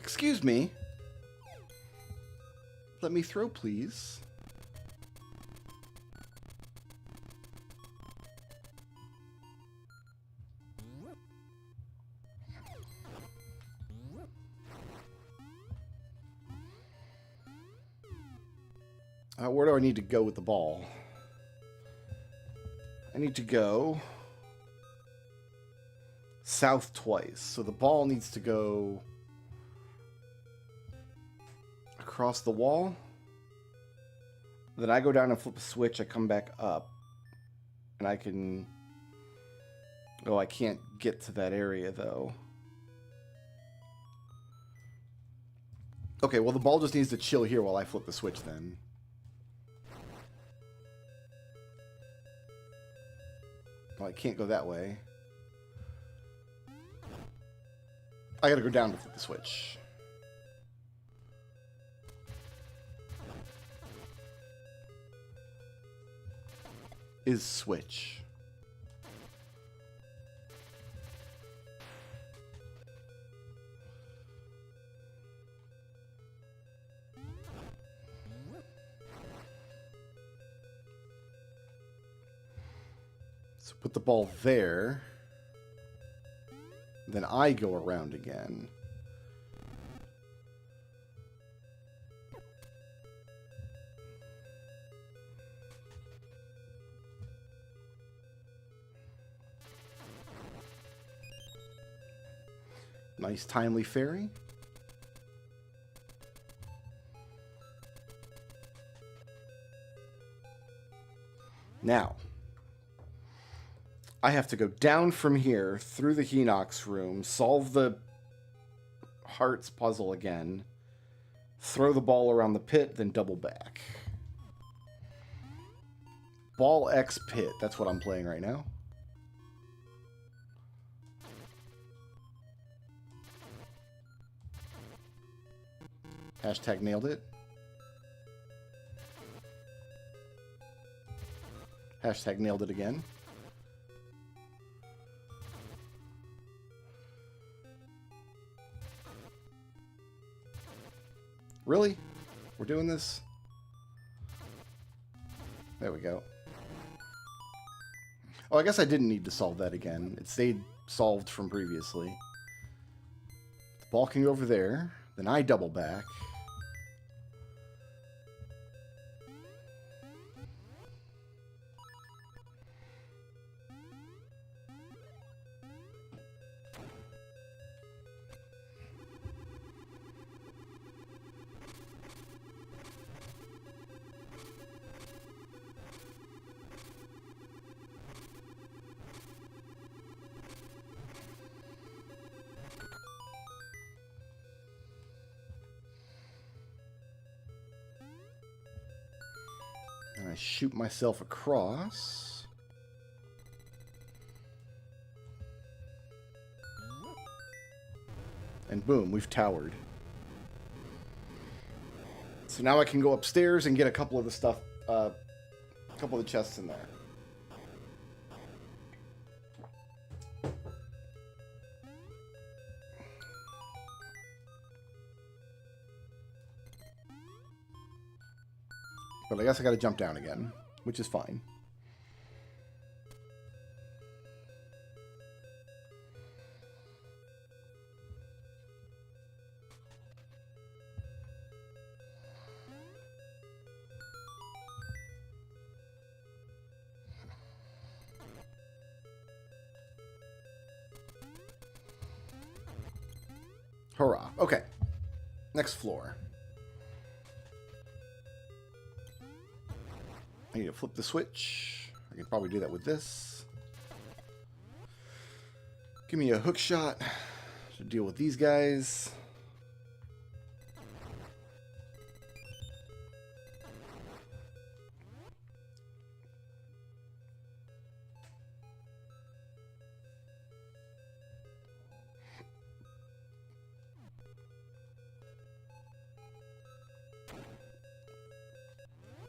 Excuse me. Let me throw, please. Where do I need to go with the ball? I need to go south twice. So the ball needs to go across the wall. Then I go down and flip a switch. I come back up. And I can... Oh, I can't get to that area, though. Okay, well, the ball just needs to chill here while I flip the switch, then. Well, I can't go that way. I gotta go down to flip the switch. Is switch. So put the ball there. Then I go around again. Nice timely fairy. Now, I have to go down from here through the Hinox room, solve the hearts puzzle again, throw the ball around the pit, then double back. Ball X pit, that's what I'm playing right now. Hashtag nailed it. Hashtag nailed it again. Really? We're doing this? There we go. Oh, I guess I didn't need to solve that again. It stayed solved from previously. The ball can go over there. Then I double back. And I shoot myself across. And boom, we've towered. So now I can go upstairs and get a couple of the stuff, a couple of the chests in there. But I guess I gotta jump down again, which is fine. Hurrah. Okay. Next floor. I need to flip the switch. I can probably do that with this. Give me a hook shot to deal with these guys.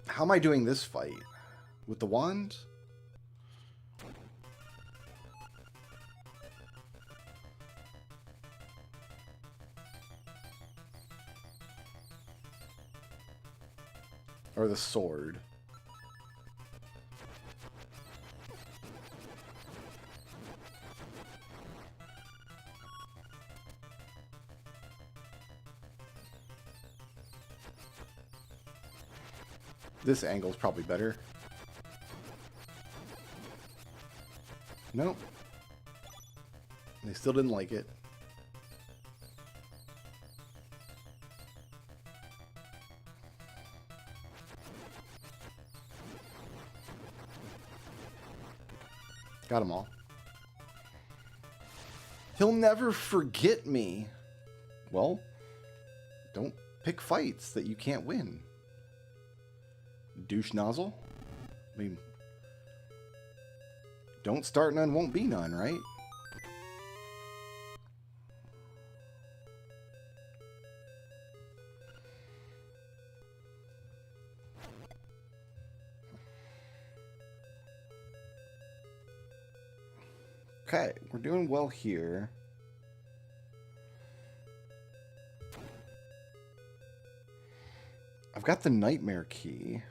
How am I doing this fight? With the wand? Or the sword? This angle's probably better. Nope. They still didn't like it. Got them all. He'll never forget me. Well, don't pick fights that you can't win. Douche nozzle? I mean, Don't start none, won't be none, right? Okay, we're doing well here. I've got the nightmare key.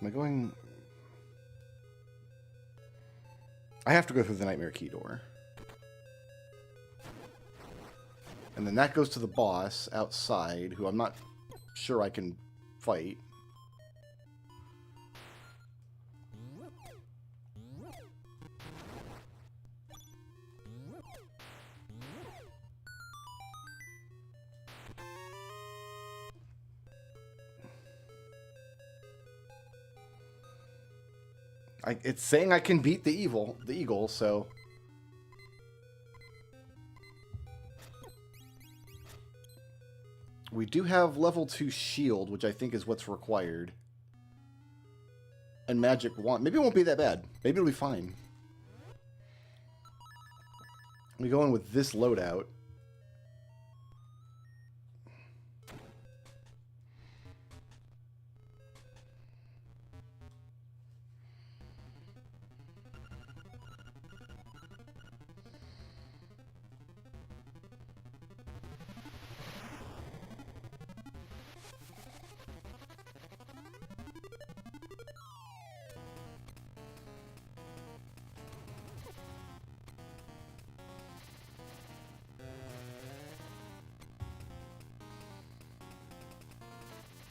Am I going... I have to go through the nightmare key door. And then that goes to the boss outside, who I'm not sure I can fight. It's saying I can beat the eagle, so... We do have level 2 shield, which I think is what's required. And magic wand. Maybe it won't be that bad. Maybe it'll be fine. We go in with this loadout.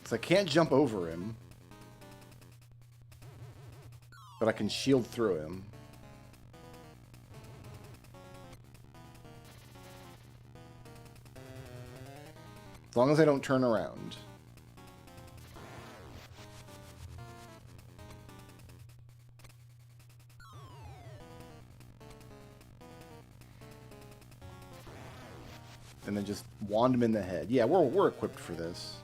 So I can't jump over him. But I can shield through him. As long as I don't turn around. And then just wand him in the head. Yeah, we're equipped for this.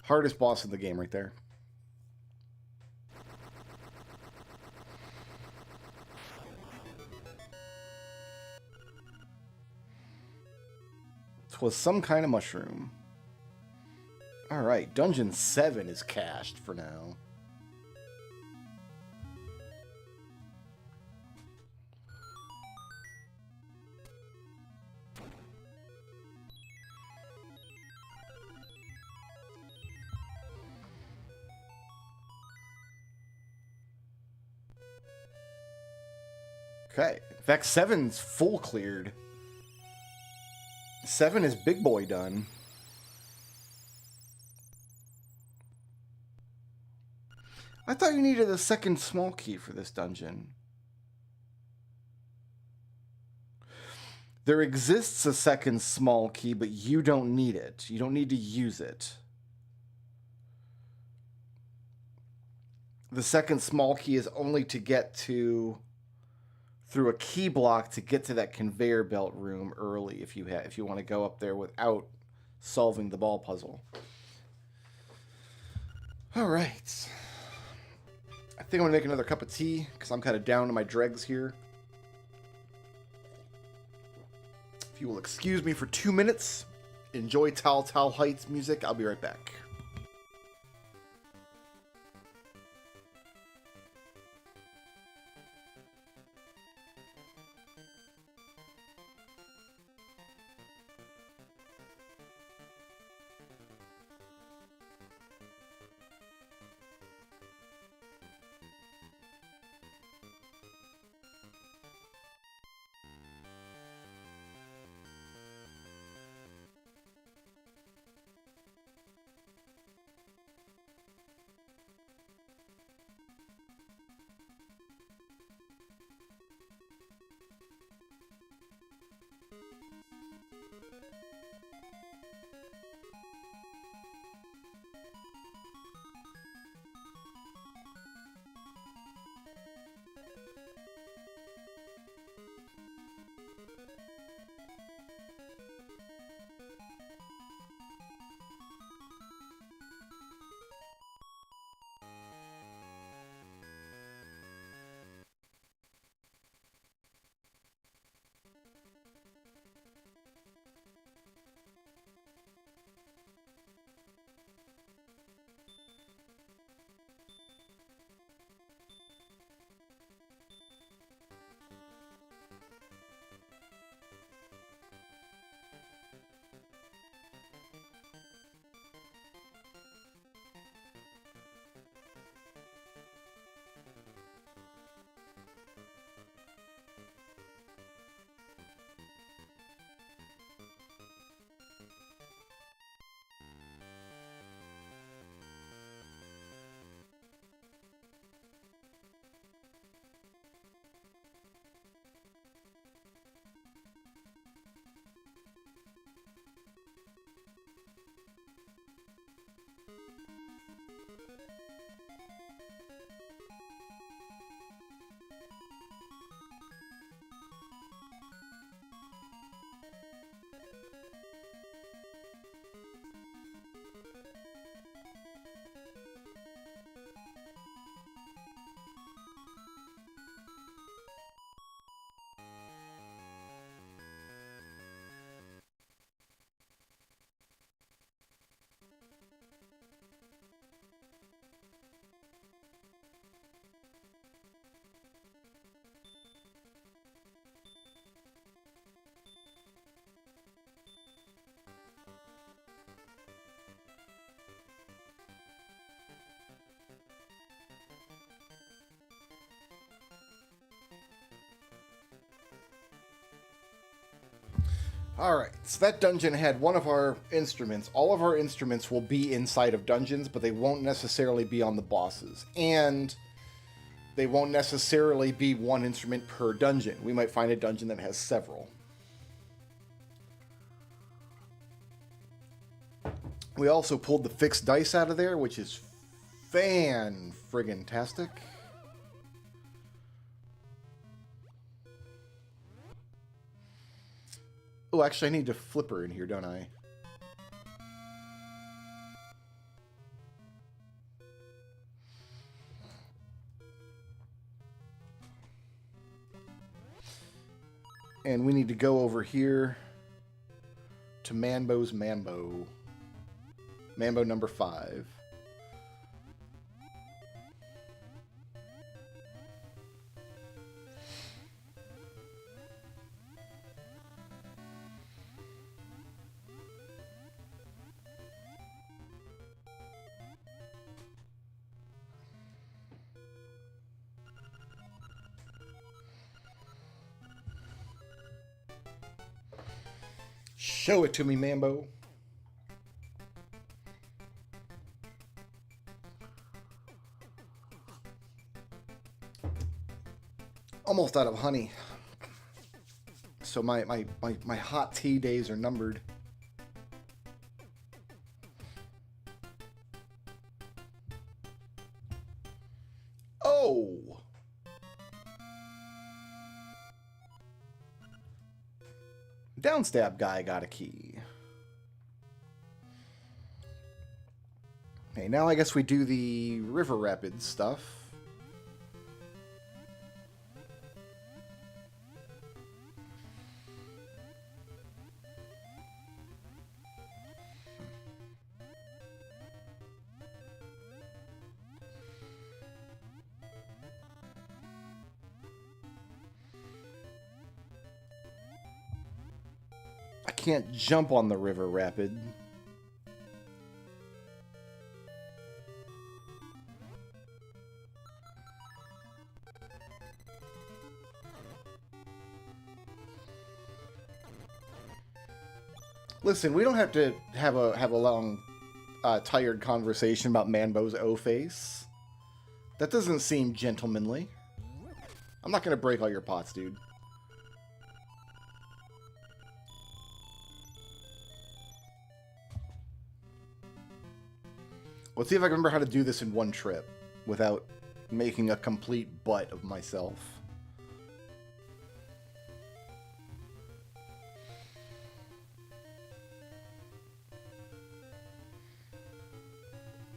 Hardest boss in the game right there. Was some kind of mushroom. Alright, Dungeon 7 is cached for now. Okay, in fact, 7's full cleared. 7 is big boy done. I thought you needed a second small key for this dungeon. There exists a second small key, but you don't need it. You don't need to use it. The second small key is only to get to... through a key block to get to that conveyor belt room early if you want to go up there without solving the ball puzzle. All right. I think I'm going to make another cup of tea because I'm kind of down to my dregs here. If you will excuse me for 2 minutes, enjoy Tal Tal Heights music. I'll be right back. Alright, so that dungeon had one of our instruments. All of our instruments will be inside of dungeons, but they won't necessarily be on the bosses. And they won't necessarily be one instrument per dungeon. We might find a dungeon that has several. We also pulled the fixed dice out of there, which is fan-friggin-tastic. Oh, actually, I need to flip her in here, don't I? And we need to go over here to Mambo's Mambo. Mambo number 5. Show it to me, Mambo. Almost out of honey. So my hot tea days are numbered. Oh! Downstab guy got a key. Okay, now I guess we do the River Rapids stuff. I can't jump on the river rapid. Listen, we don't have to have a long, tired conversation about Mambo's O-face. That doesn't seem gentlemanly. I'm not gonna break all your pots, dude. Let's see if I can remember how to do this in one trip without making a complete butt of myself.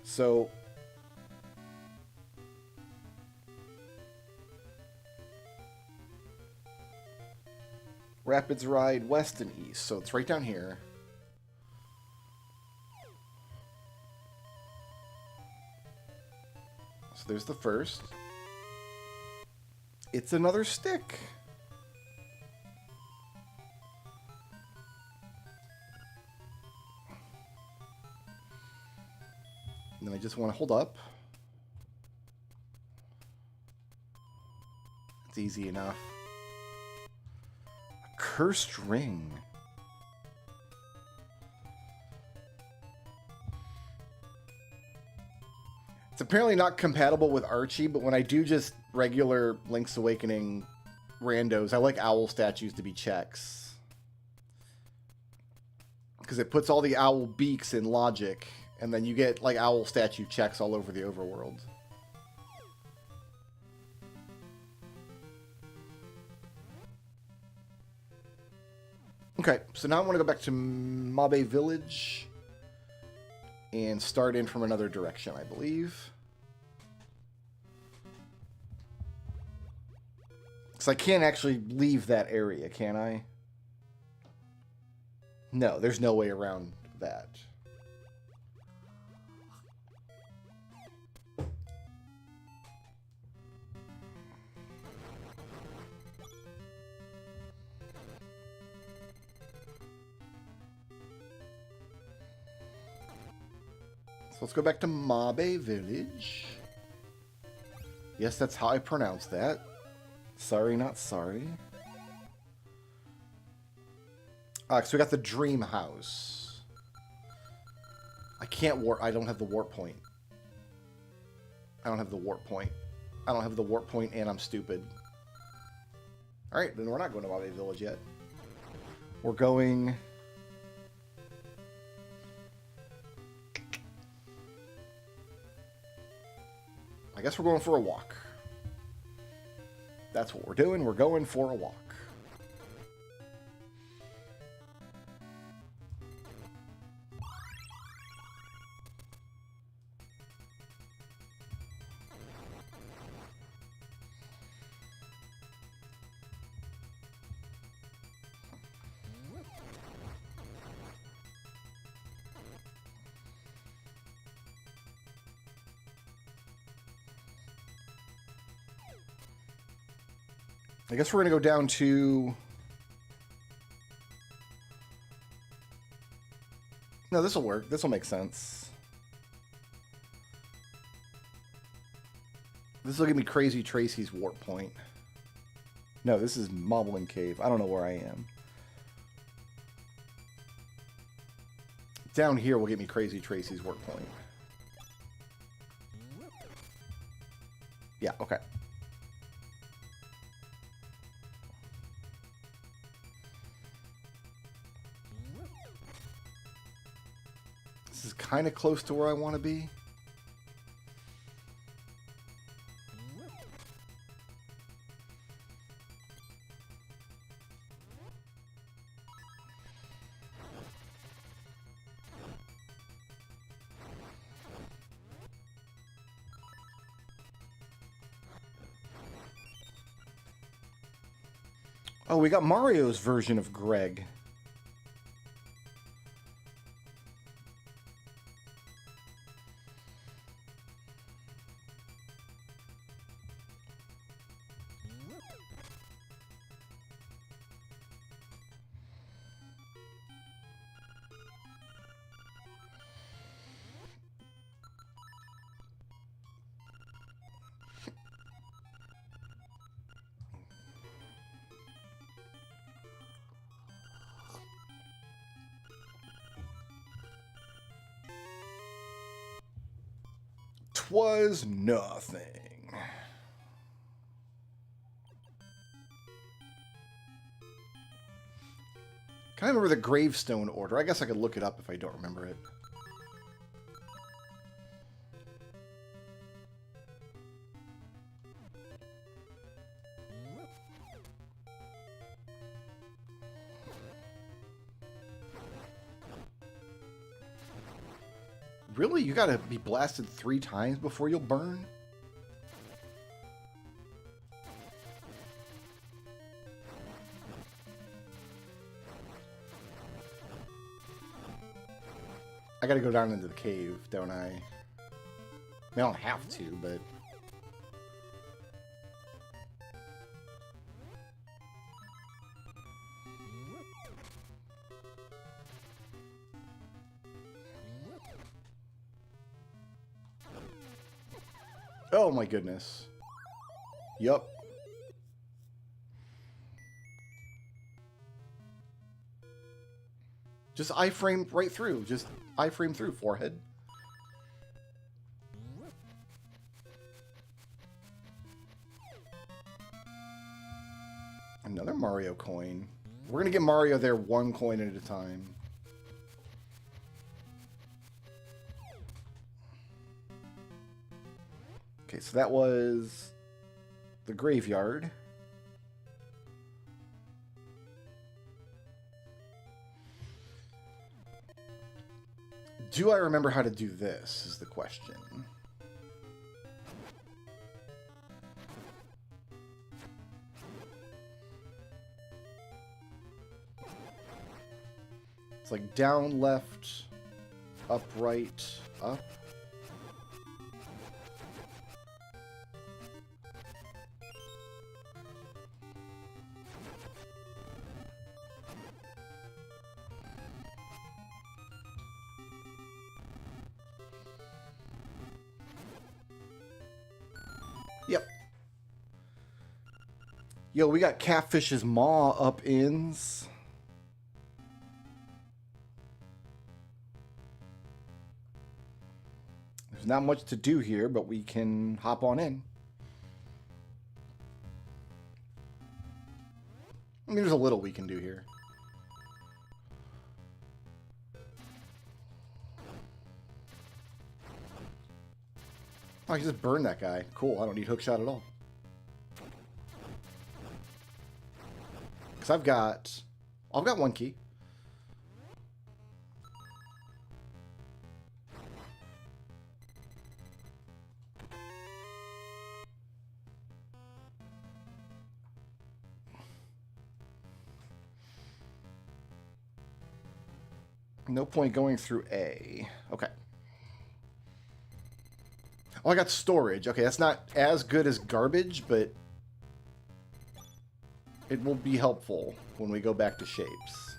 So Rapids ride west and east, so it's right down here. So there's the first. It's another stick. And then I just want to hold up. It's easy enough. A cursed ring. It's apparently not compatible with Archie, but when I do just regular Link's Awakening randos, I like owl statues to be checks. Because it puts all the owl beaks in logic, and then you get like owl statue checks all over the overworld. Okay, so now I want to go back to Mabe Village and start in from another direction, I believe. Because I can't actually leave that area, can I? No, there's no way around that. Let's go back to Mabe Village. Yes, that's how I pronounce that. Sorry, not sorry. So we got the dream house. I can't warp. I don't have the warp point. I don't have the warp point. I don't have the warp point, and I'm stupid. Alright, then we're not going to Wabe Village yet. We're going... I guess we're going for a walk. That's what we're doing. We're going for a walk. I guess we're going to go down to... No, this will work. This will make sense. This will give me Crazy Tracy's warp point. No, this is Moblin Cave. I don't know where I am. Down here will get me Crazy Tracy's warp point. Yeah, okay. This is kind of close to where I want to be. Oh, we got Mario's version of Greg. Was nothing. Can I remember the gravestone order? I guess I could look it up if I don't remember it. Really? You gotta be blasted 3 times before you'll burn? I gotta go down into the cave, don't I? I mean, I don't have to, but... Oh my goodness. Yup. Just iframe right through. Just iframe through, forehead. Another Mario coin. We're gonna get Mario there 1 coin at a time. Okay, so that was the graveyard. Do I remember how to do this, is the question. It's like down, left, up, right, up. Yep. Yo, we got Catfish's maw up ins. There's not much to do here, but we can hop on in. I mean, there's a little we can do here. Oh, I can just burn that guy. Cool, I don't need hookshot at all. Because I've got one key. No point going through A. Okay. Oh, I got storage. Okay, that's not as good as garbage, but it will be helpful when we go back to shapes.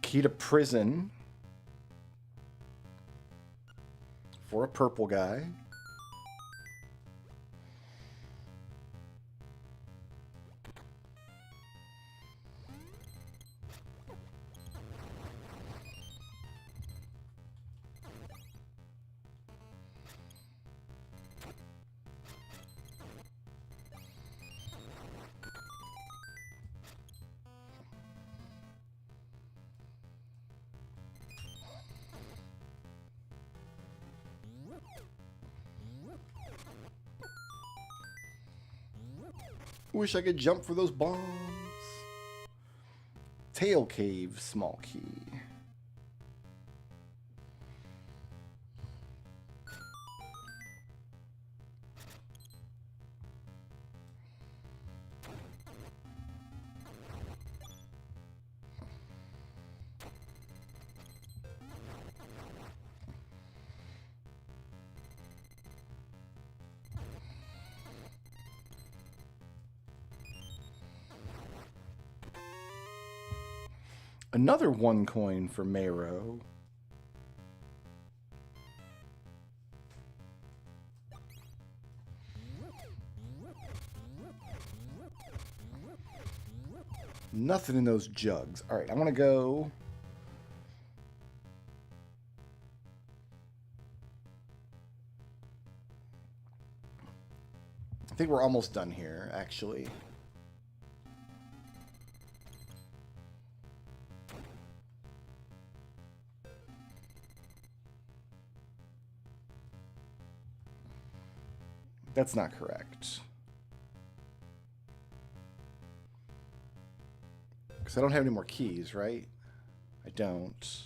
Key to prison for a purple guy. Wish I could jump for those bombs. Tail cave, small key. Another 1 coin for Mero. Nothing in those jugs. All right, I'm going to go... I think we're almost done here, actually. That's not correct. Because I don't have any more keys, right? I don't.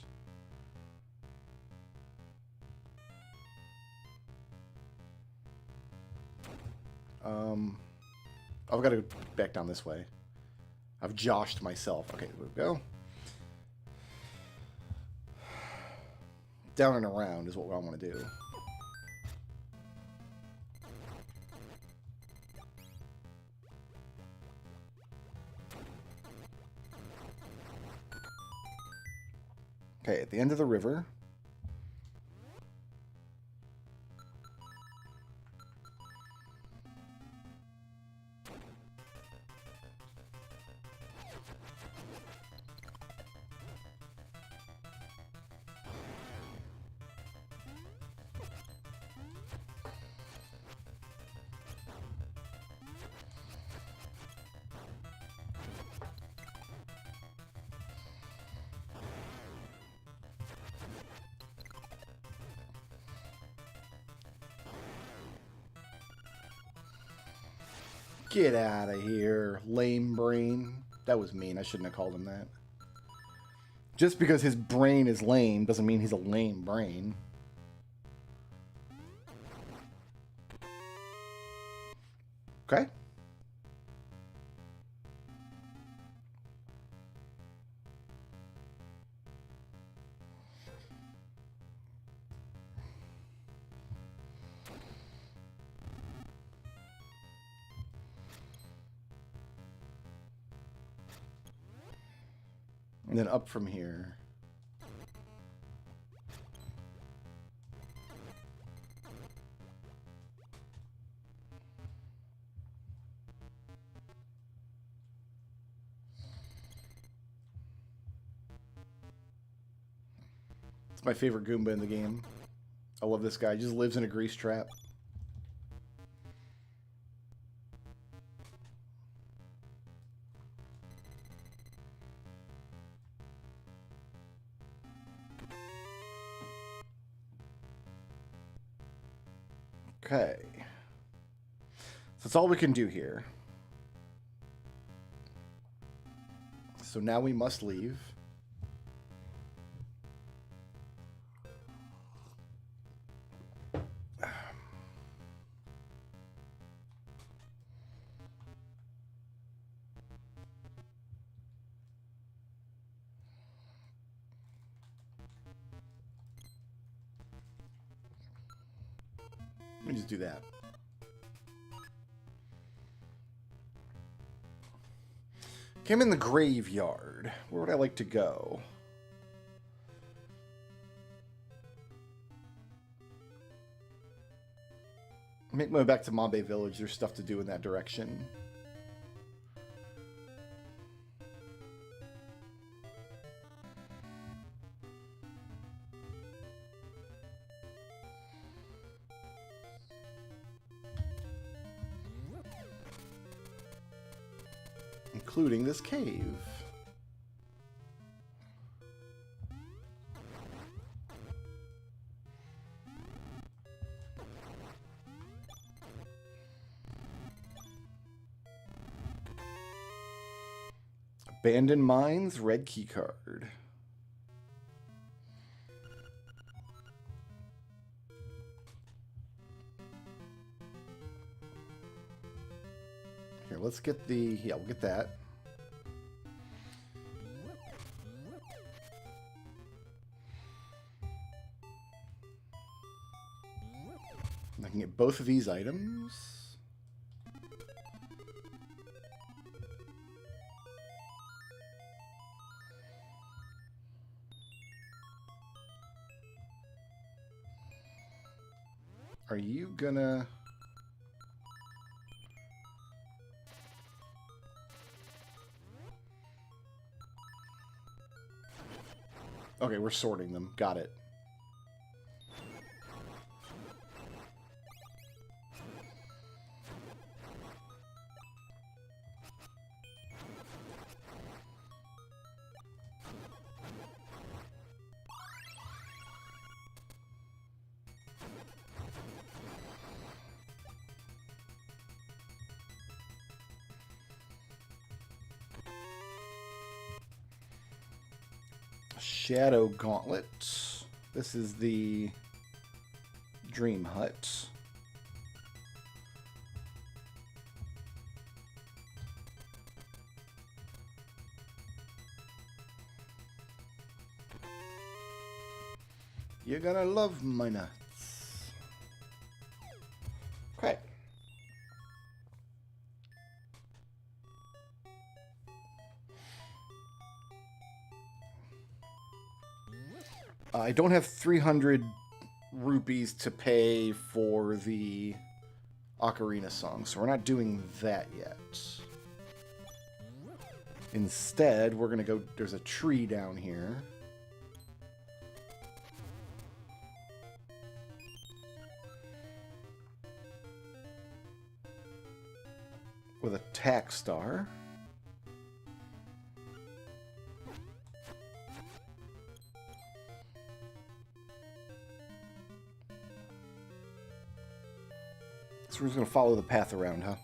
I've got to go back down this way. I've joshed myself. Okay, there we go. Down and around is what I want to do. Okay, at the end of the river. Get out of here, lame brain. That was mean. I shouldn't have called him that. Just because his brain is lame doesn't mean he's a lame brain. Okay. And then up from here. It's my favorite Goomba in the game. I love this guy. He just lives in a grease trap. Okay. So that's all we can do here. So now we must leave. Let me just do that. Okay, I'm in the graveyard. Where would I like to go? Make my way back to Mambe Village. There's stuff to do in that direction. Including this cave. Abandoned Mines, red key card. Here, let's get the... Yeah, we'll get that. I can get both of these items. Are you gonna... Okay, we're sorting them. Got it. Shadow Gauntlet. This is the Dream Hut. You're gonna love my nuts. Okay. I don't have 300 rupees to pay for the Ocarina song, so we're not doing that yet. Instead, we're going to go... There's a tree down here. With a tack star. So we're just going to follow the path around, huh?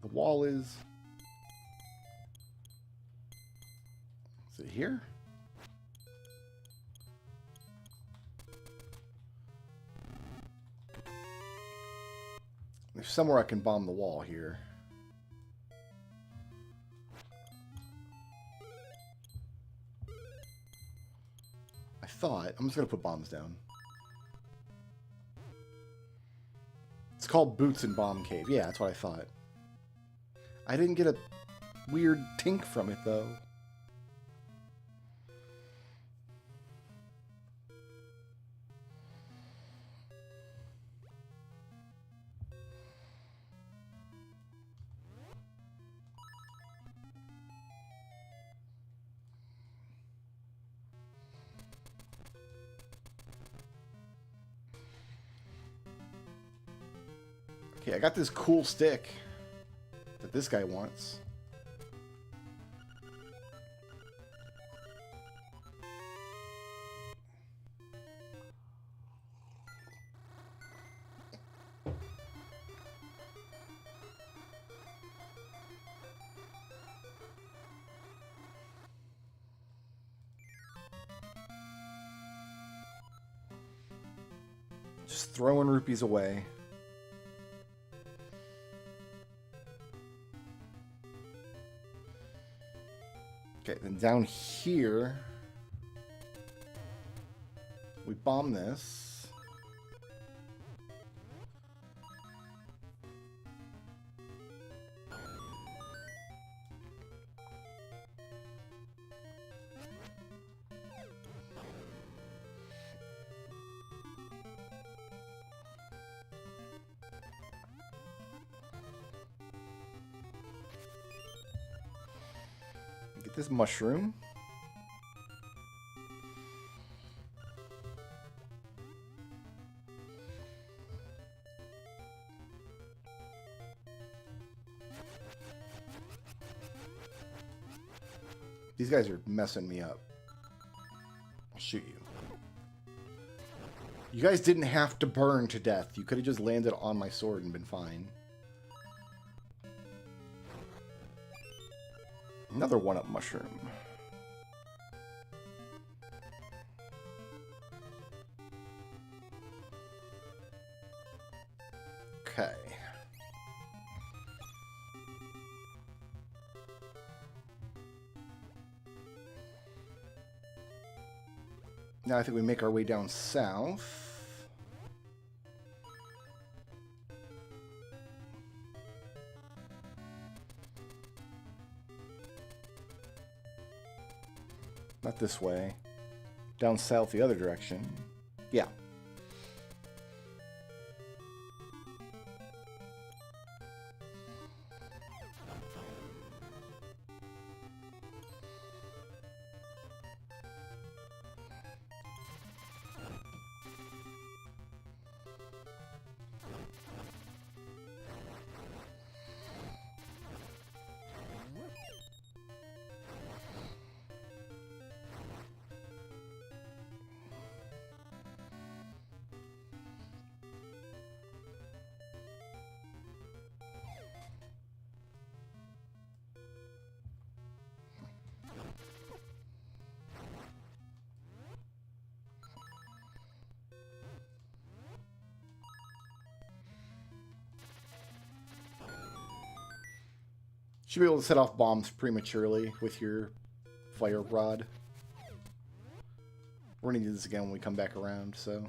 The wall is it here? There's somewhere I can bomb the wall here. thought. I'm just going to put bombs down. It's called Boots and Bomb Cave. Yeah, that's what I thought. I didn't get a weird tink from it, though. Okay, I got this cool stick that this guy wants. Just throwing rupees away. Okay, then down here, we bomb this. Get this mushroom. These guys are messing me up. I'll shoot you. You guys didn't have to burn to death. You could have just landed on my sword and been fine. Another one-up mushroom. Okay. Now I think we make our way down south. Not this way. Down south the other direction. Yeah. Should be able to set off bombs prematurely with your fire rod. We're going to do this again when we come back around, so...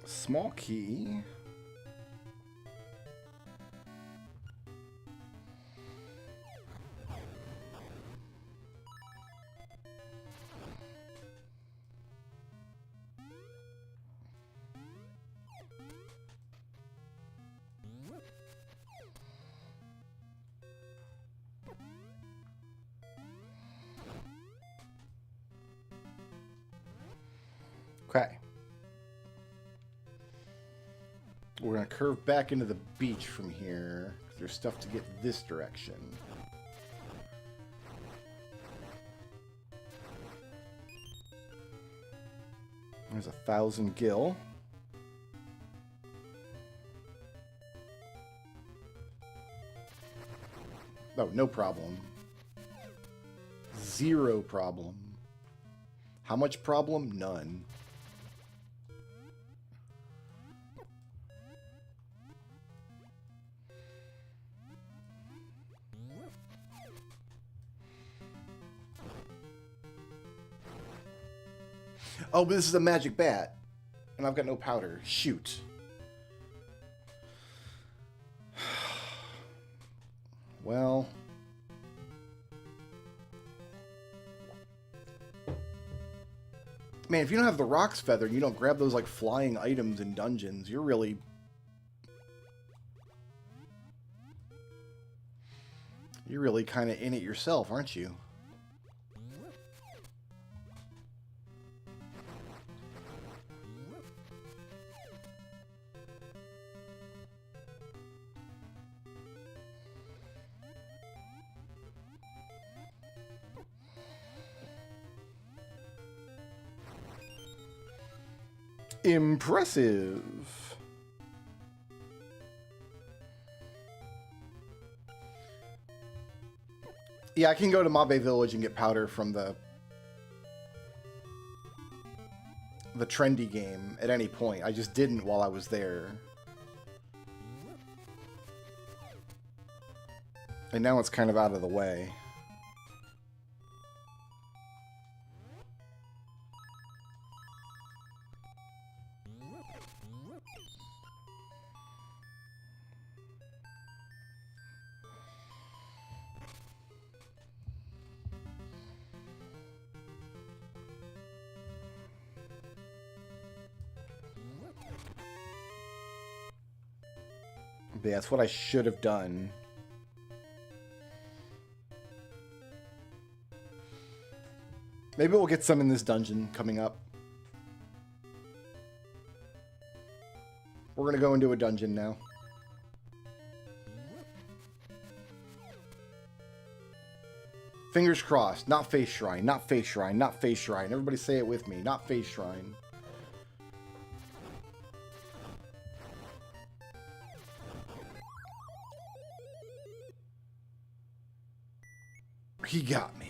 Small key. Okay. We're going to curve back into the beach from here. There's stuff to get this direction. There's 1,000 gil. Oh, no problem. Zero problem. How much problem? None. Oh, but this is a magic bat. And I've got no powder. Shoot. Well. Man, if you don't have the Rock's Feather and you don't grab those like flying items in dungeons, you're really... kind of in it yourself, aren't you? Impressive. Yeah, I can go to Mabe Village and get powder from the trendy game at any point. I just didn't while I was there. And now it's kind of out of the way. But yeah, that's what I should have done. Maybe we'll get some in this dungeon coming up. We're going to go into a dungeon now. Fingers crossed. Not face shrine, not face shrine, not face shrine. Everybody say it with me. Not face shrine. He got me.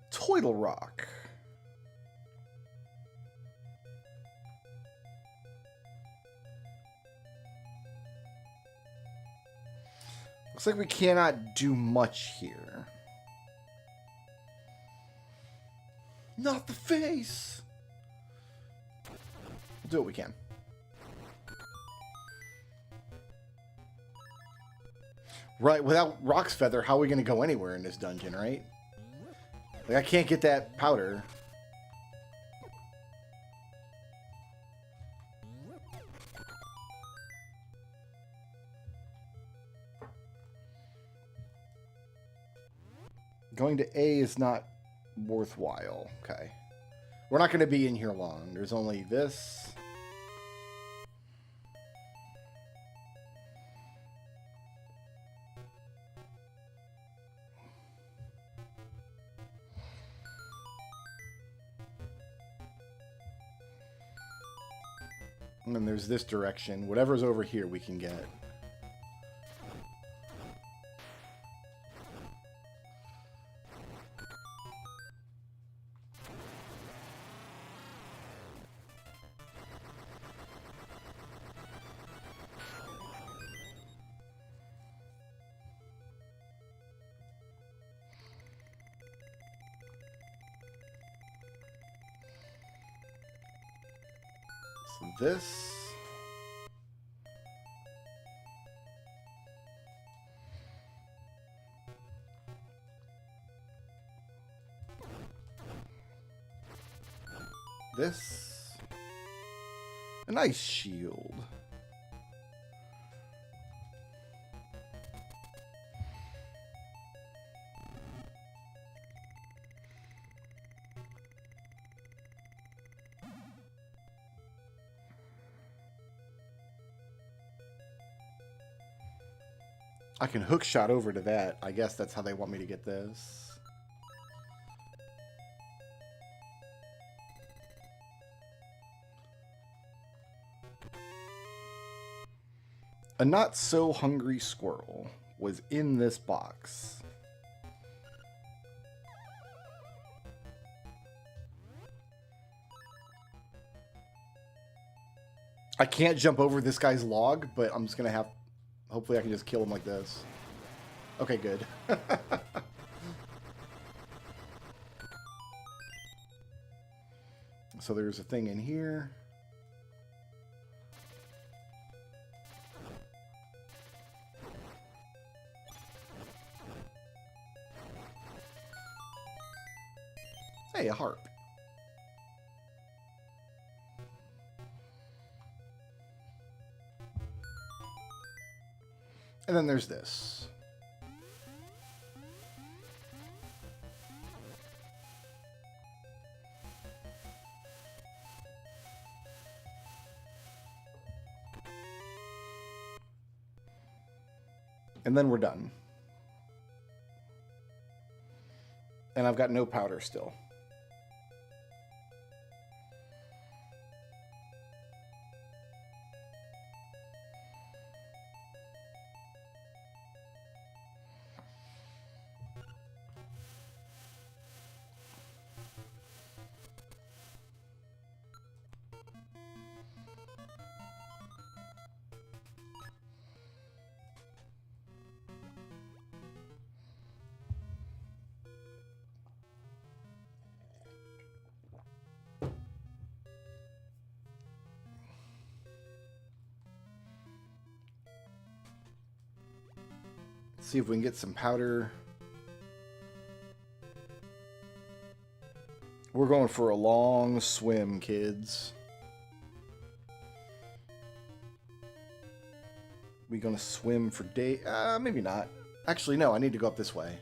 Toidle Rock. Looks like we cannot do much here. Not the face! We'll do what we can. Right, without Rock's Feather, how are we going to go anywhere in this dungeon, right? Like, I can't get that powder. Going to A is not worthwhile. Okay. We're not going to be in here long. There's only this. And then there's this direction. Whatever's over here we can get. This. this. A nice shield. I can hook shot over to that. I guess that's how they want me to get this. A not so hungry squirrel was in this box. I can't jump over this guy's log, but I'm just gonna have... Hopefully I can just kill him like this. Okay, good. So there's a thing in here. Hey, a harp. And then there's this. And then we're done. And I've got no powder still. See if we can get some powder. We're going for a long swim, kids. We gonna swim for day? Maybe not. Actually, no, I need to go up this way.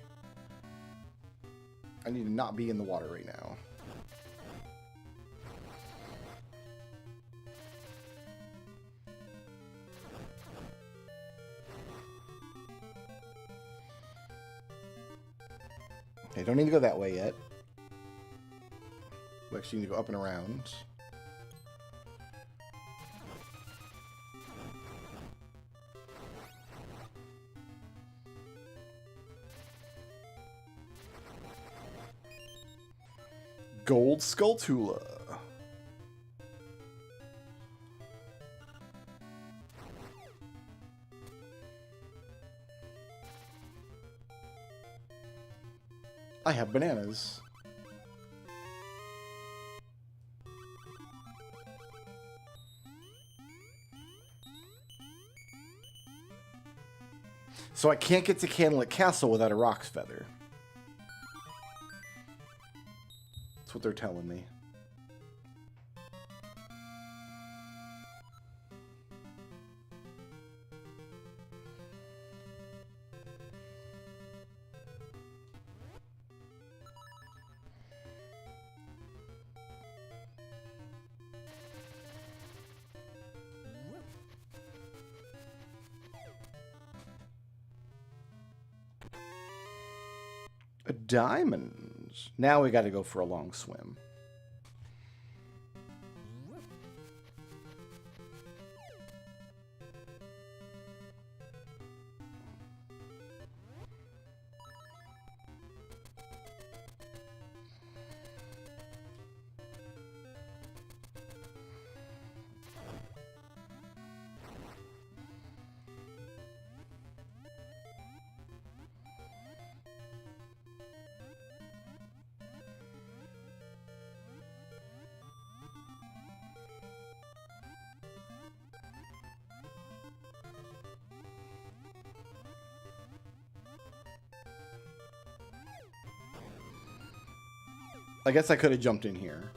I need to not be in the water right now. Okay, don't need to go that way yet. We actually need to go up and around. Gold Skulltula. I have bananas. So I can't get to Candlelit Castle without a Rock's Feather. That's what they're telling me. A diamond. Now we got to go for a long swim. I guess I could have jumped in here.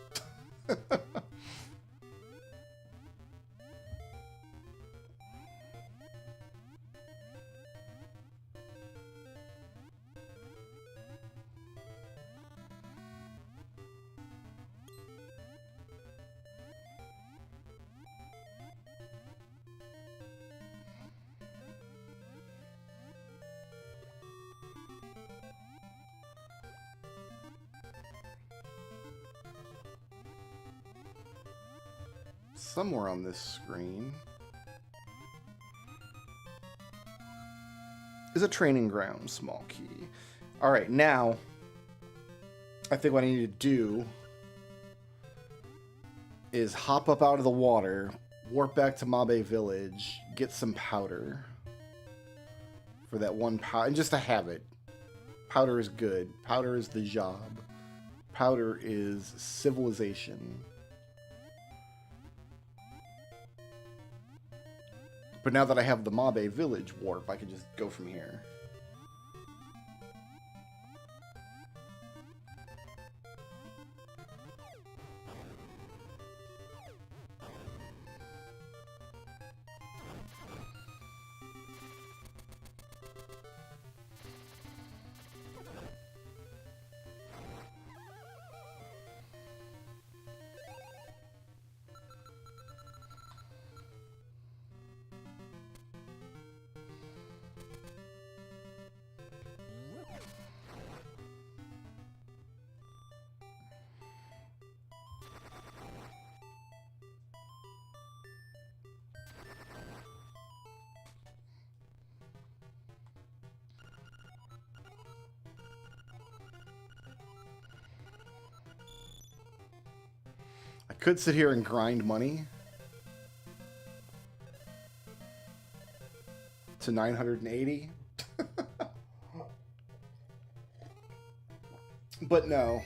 Somewhere on this screen is a training ground small key. All right, now I think what I need to do is hop up out of the water, warp back to Mabe Village, get some powder for that one powder, and just to have it. Powder is good. Powder is the job. Powder is civilization. But now that I have the Mabe Village warp, I can just go from here. I could sit here and grind money to 980. But no,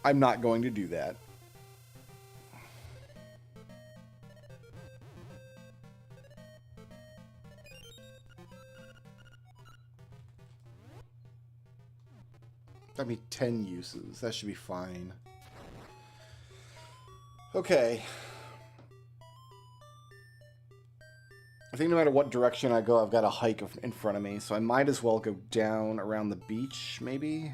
I'm not going to do that. That'd be 10 uses. That should be fine. Okay. I think no matter what direction I go, I've got a hike in front of me, so I might as well go down around the beach, maybe?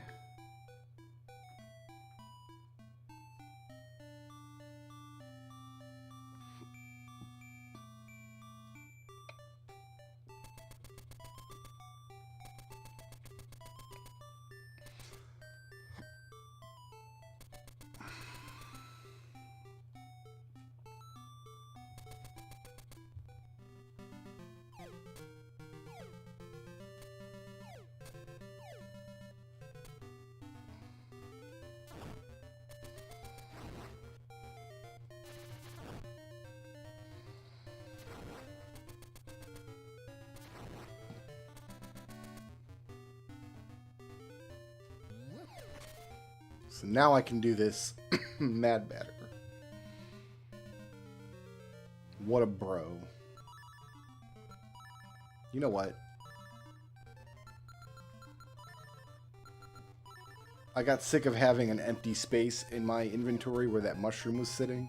So now I can do this mad better. What a bro. You know what? I got sick of having an empty space in my inventory where that mushroom was sitting.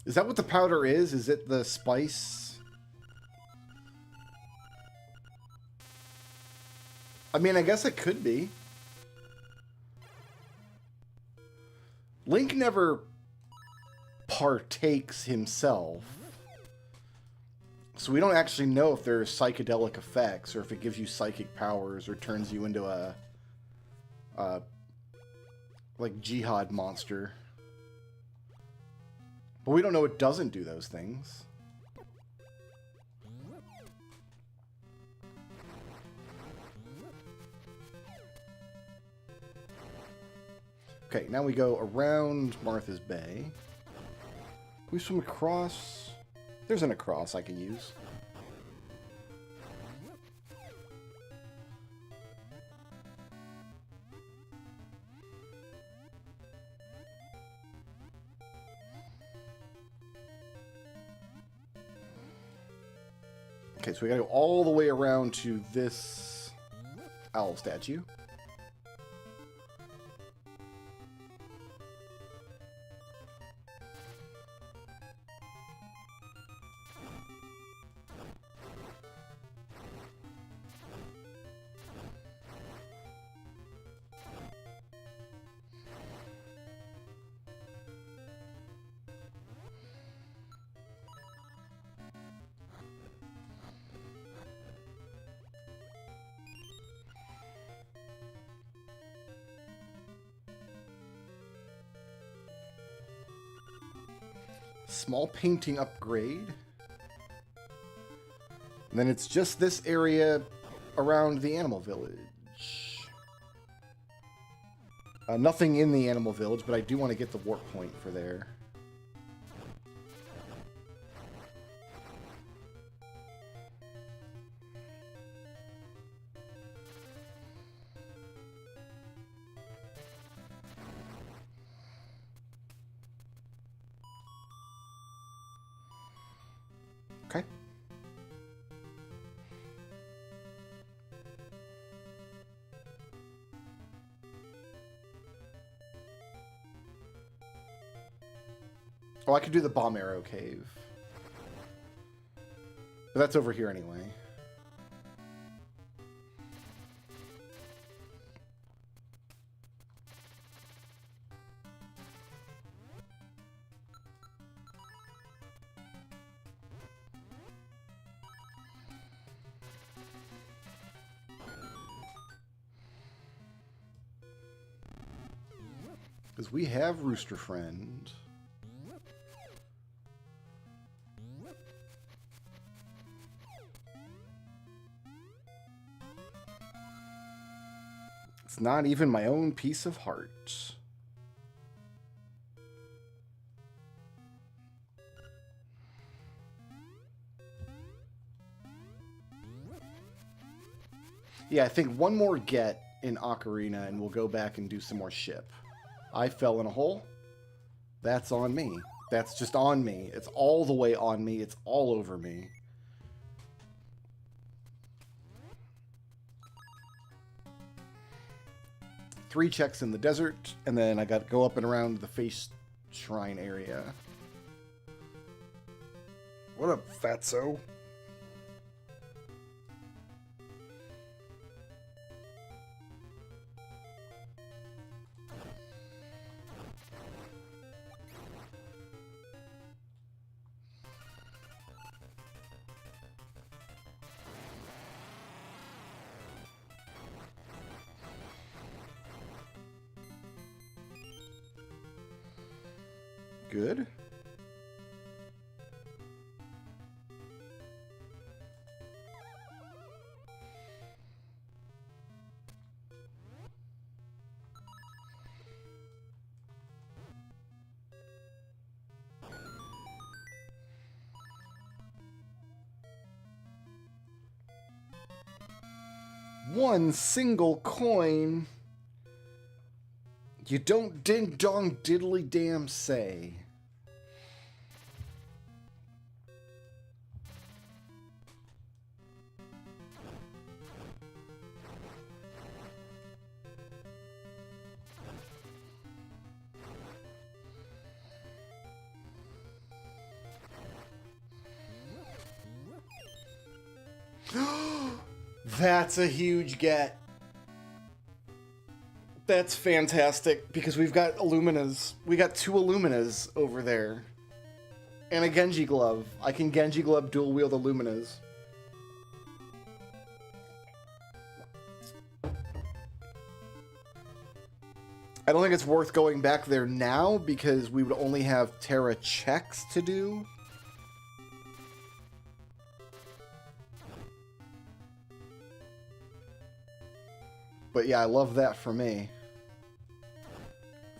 Is that what the powder is? Is it the spice? I mean, I guess it could be. Link never partakes himself. So we don't actually know if there's psychedelic effects or if it gives you psychic powers or turns you into a like jihad monster. But we don't know it doesn't do those things. Okay, now we go around Martha's Bay. We swim across. There's an across I can use. Okay, so we gotta go all the way around to this owl statue. Small painting upgrade. And then it's just this area around the animal village. Nothing in the animal village, but I do want to get the warp point for there. Okay. Oh, I could do the bomb arrow cave. But that's over here anyway. Because we have Rooster Friend. It's not even my own piece of heart. Yeah, I think one more get in Ocarina and we'll go back and do some more ship. I fell in a hole. That's on me. That's just on me. It's all the way on me. It's all over me. Three checks in the desert, and then I got to go up and around the face shrine area. What up, fatso? Good. One single coin. You don't ding dong diddly damn say. That's a huge get. That's fantastic, because we've got Illuminas. We got 2 Illuminas over there. And a Genji Glove. I can Genji Glove dual wield Illuminas. I don't think it's worth going back there now, because we would only have Terra checks to do. But yeah, I love that for me.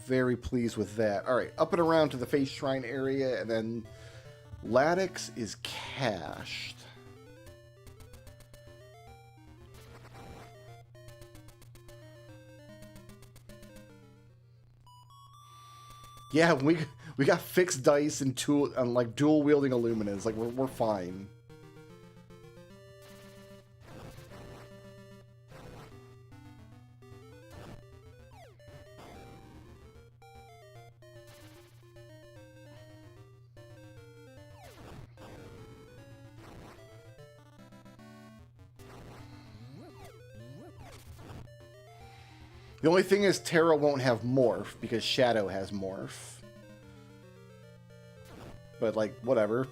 Very pleased with that. All right, up and around to the face shrine area, and then Ladix is cached. Yeah, we got fixed dice and like dual wielding Illuminas. Like we're fine. The only thing is Terra won't have Morph because Shadow has Morph. But, like, whatever.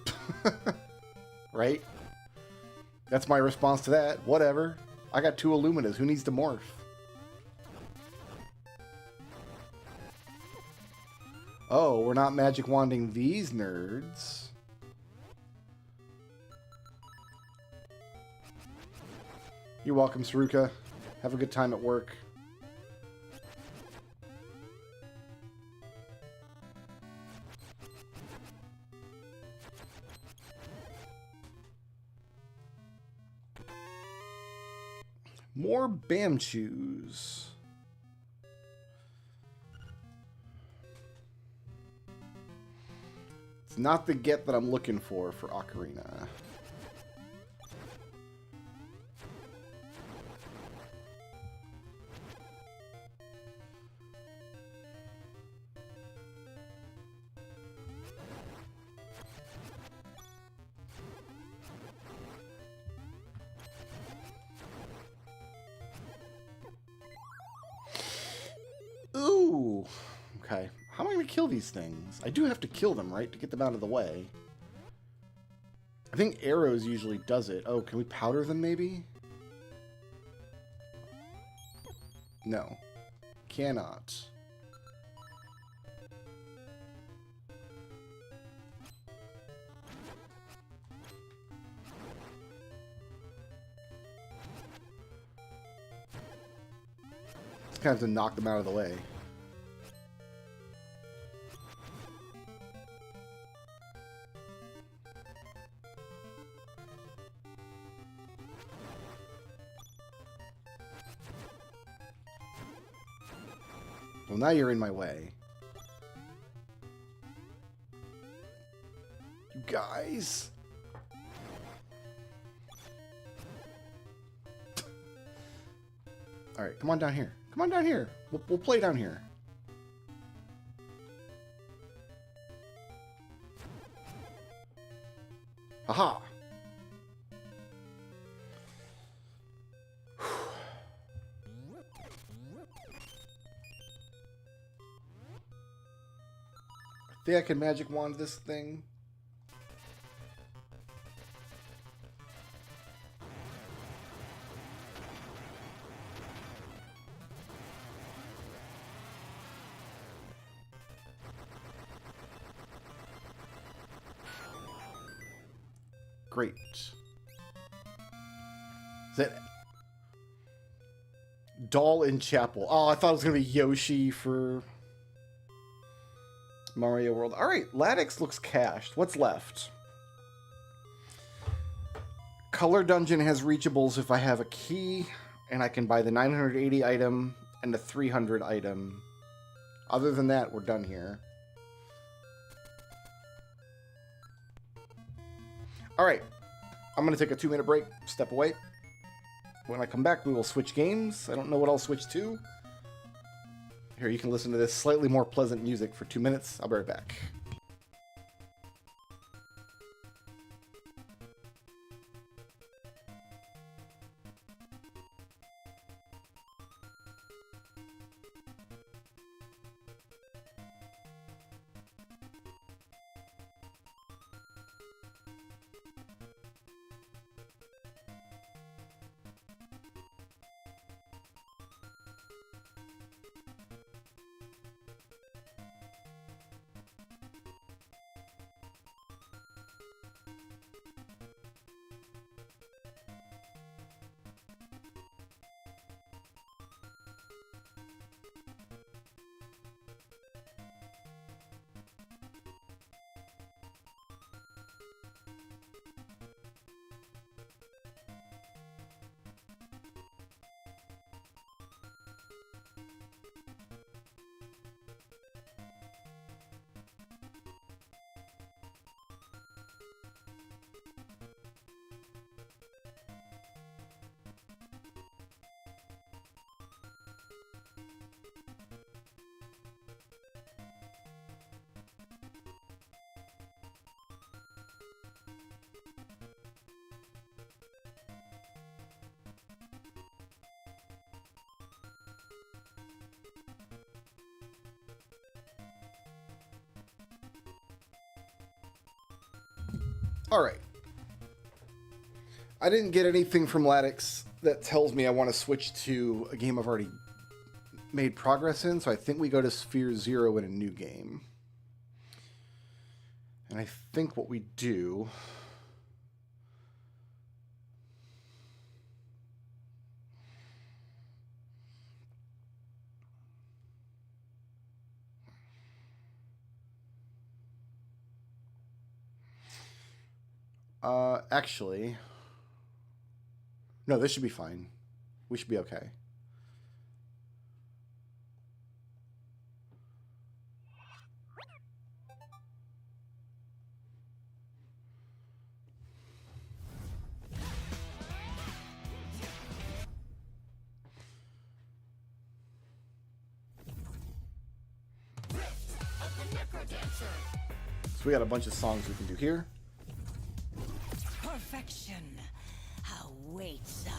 Right? That's my response to that. Whatever. I got 2 Illuminas. Who needs to Morph? Oh, we're not magic wanding these nerds. You're welcome, Saruka. Have a good time at work. More Bamchus. It's not the get that I'm looking for Ocarina. Ooh. Okay. How am I going to kill these things? I do have to kill them, right? To get them out of the way. I think arrows usually does it. Oh, can we powder them maybe? No. Cannot. Just kind of have to knock them out of the way. Well, now you're in my way. You guys. All right, come on down here. Come on down here. We'll play down here. Aha. I think I can magic wand this thing. Great. Is that Doll in Chapel? Oh, I thought it was gonna be Yoshi for Mario World. All right, Ladix looks cached. What's left? Color Dungeon has reachables if I have a key, and I can buy the 980 item and the 300 item. Other than that, we're done here. All right, I'm going to take a 2-minute break, step away. When I come back, we will switch games. I don't know what I'll switch to. Here, you can listen to this slightly more pleasant music for 2 minutes. I'll be right back. All right. I didn't get anything from Latix that tells me I want to switch to a game I've already made progress in, so I think we go to Sphere 0 in a new game. And I think what we do... actually... No, this should be fine. We should be okay. So we got a bunch of songs we can do here. Perfection awaits us.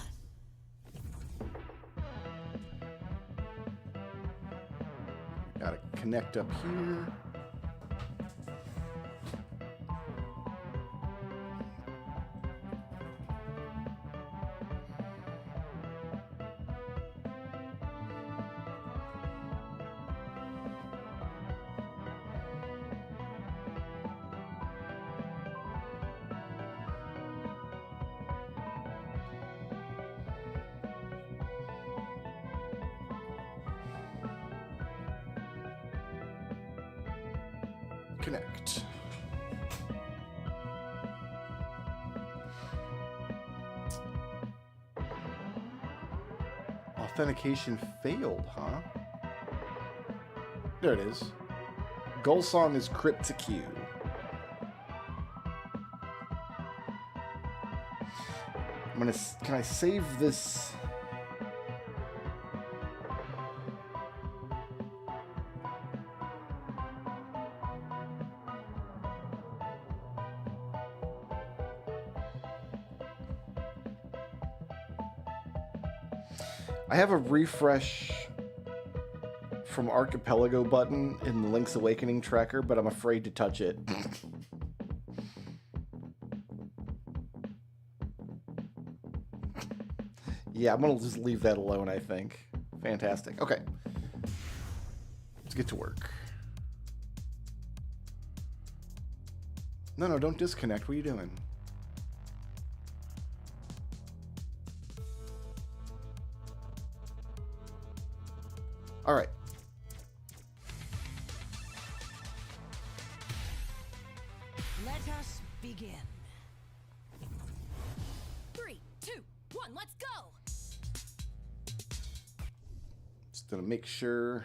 Gotta connect up here. Connect. Authentication failed, huh? There it is. Goal song is Cryptic Q. Can I save this? I have a refresh from Archipelago button in the Link's Awakening tracker, but I'm afraid to touch it. Yeah, I'm gonna just leave that alone, I think. Fantastic. Okay. Let's get to work. No, don't disconnect. What are you doing? All right. Let us begin. 3, 2, 1, let's go! Just gonna make sure.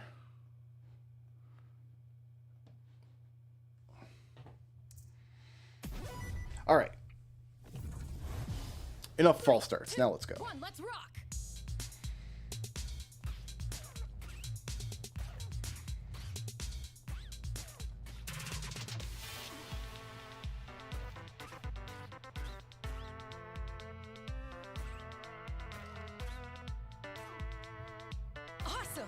All right. Enough false starts. Now let's go. 1, let's rock! Awesome!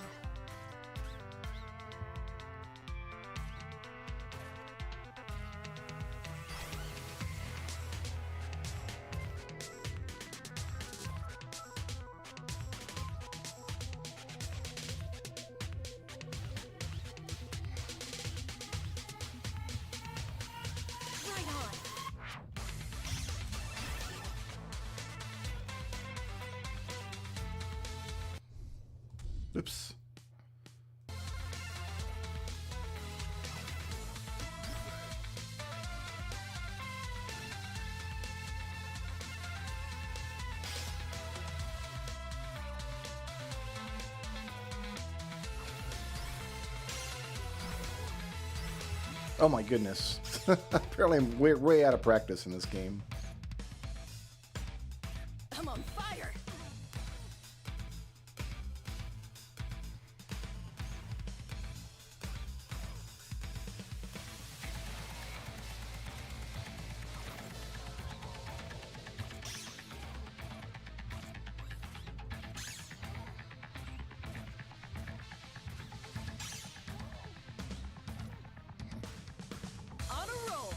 Right on! Oops. Oh my goodness. Apparently I'm way out of practice in this game. I'm on fire! On a roll!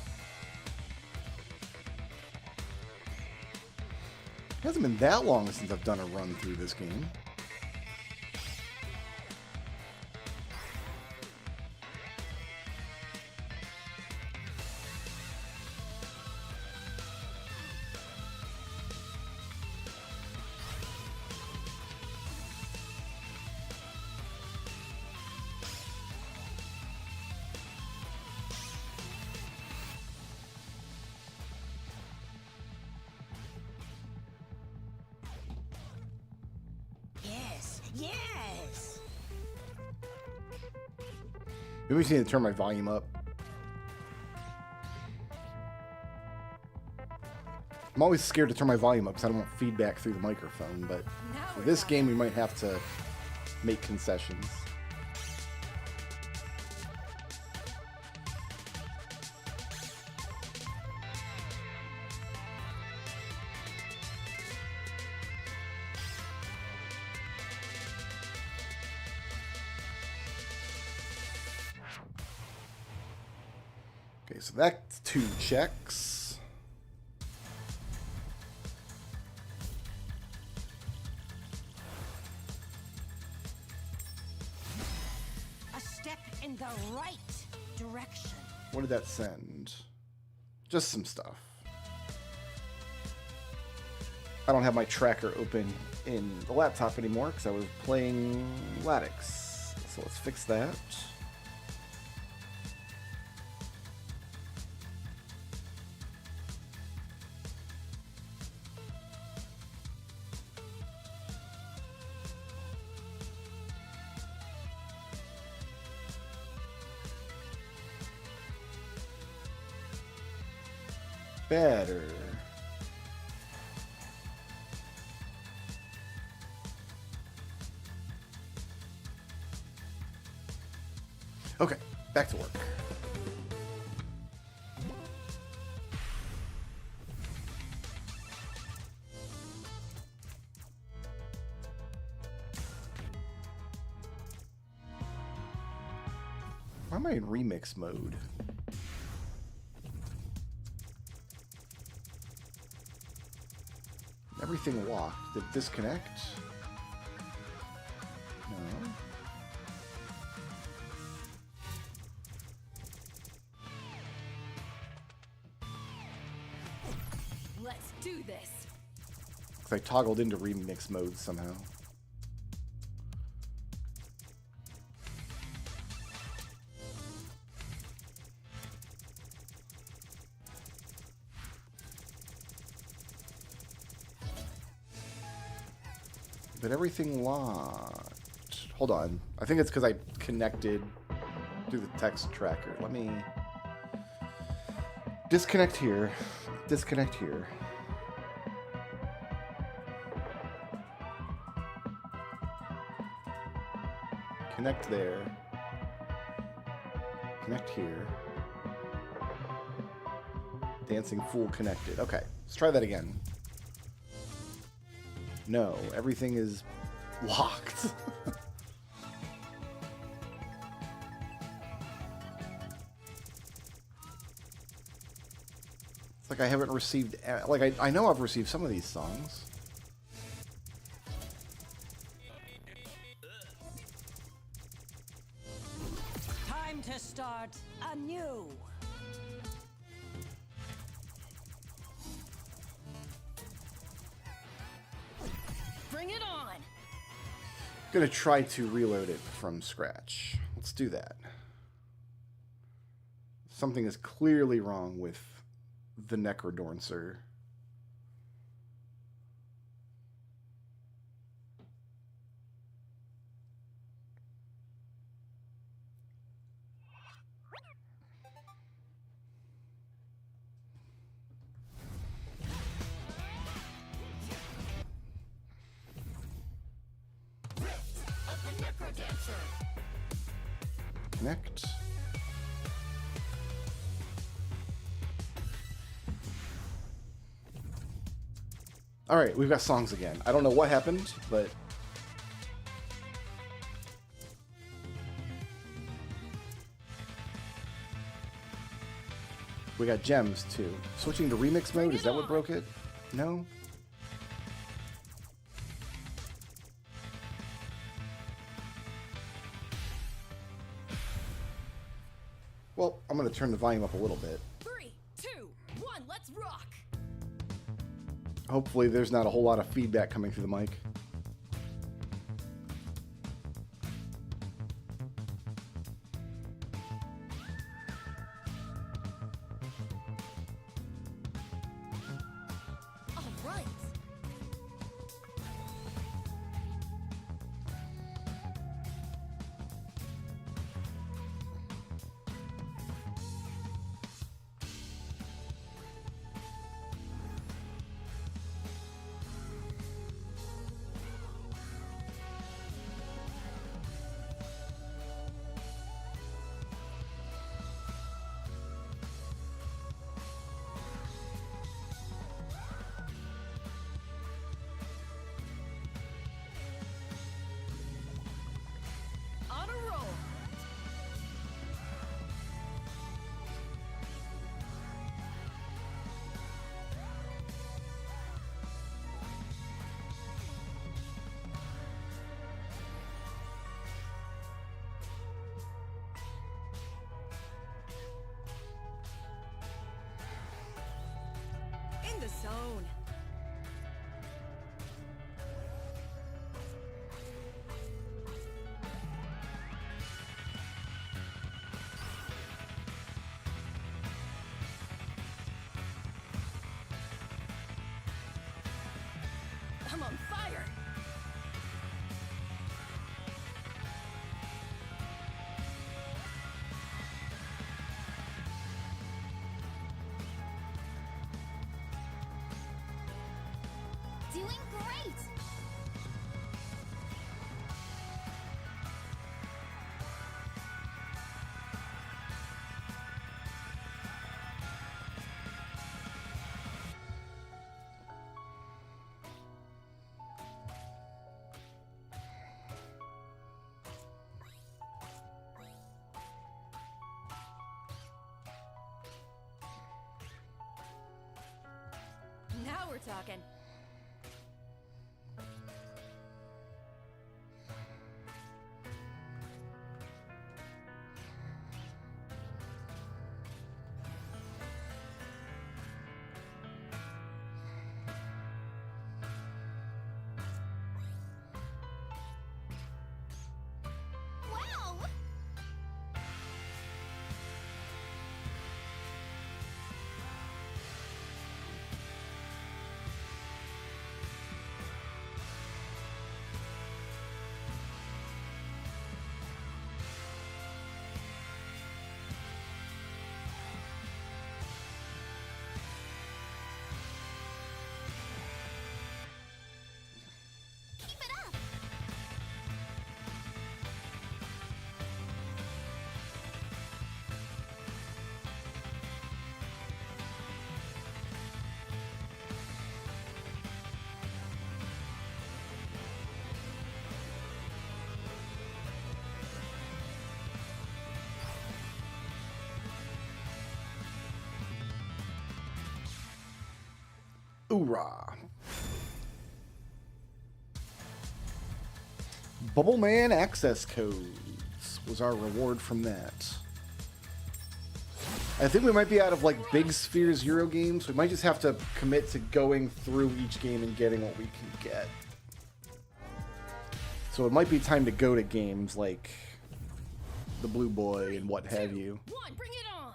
hasn't been that long since I've done a run through this game. Yes! Maybe we just need to turn my volume up. I'm always scared to turn my volume up because I don't want feedback through the microphone, but for this game we might have to make concessions. Okay, so that's 2 checks. A step in the right direction. What did that send? Just some stuff. I don't have my tracker open in the laptop anymore because I was playing Lattice. So let's fix that. Better. Okay, back to work. Why am I in remix mode? Everything locked. Did it disconnect? No. Let's do this. Because I toggled into remix mode somehow. But everything locked. Hold on. I think it's because I connected through the text tracker. Let me disconnect here. Disconnect here. Connect there. Connect here. Dancing Fool connected. Okay, let's try that again. No, everything is locked. It's like I haven't received... Like, I know I've received some of these songs. Time to start anew. Bring it on. Gonna try to reload it from scratch. Let's do that. Something is clearly wrong with the Necrodorncer. Connect. All right, we've got songs again. I don't know what happened, but we got gems too. Switching to remix mode, is that what broke it? No? Well, I'm going to turn the volume up a little bit. 3, 2, 1, let's rock! Hopefully there's not a whole lot of feedback coming through the mic. All right. On a roll. In the zone. I'm on fire. Doing great. Now we're talking. Wow! Keep it up. Hoorah! Bubbleman access codes was our reward from that. I think we might be out of like Big Spheres Euro games. We might just have to commit to going through each game and getting what we can get. So it might be time to go to games like the Blue Boy and what have you. 1, bring it on.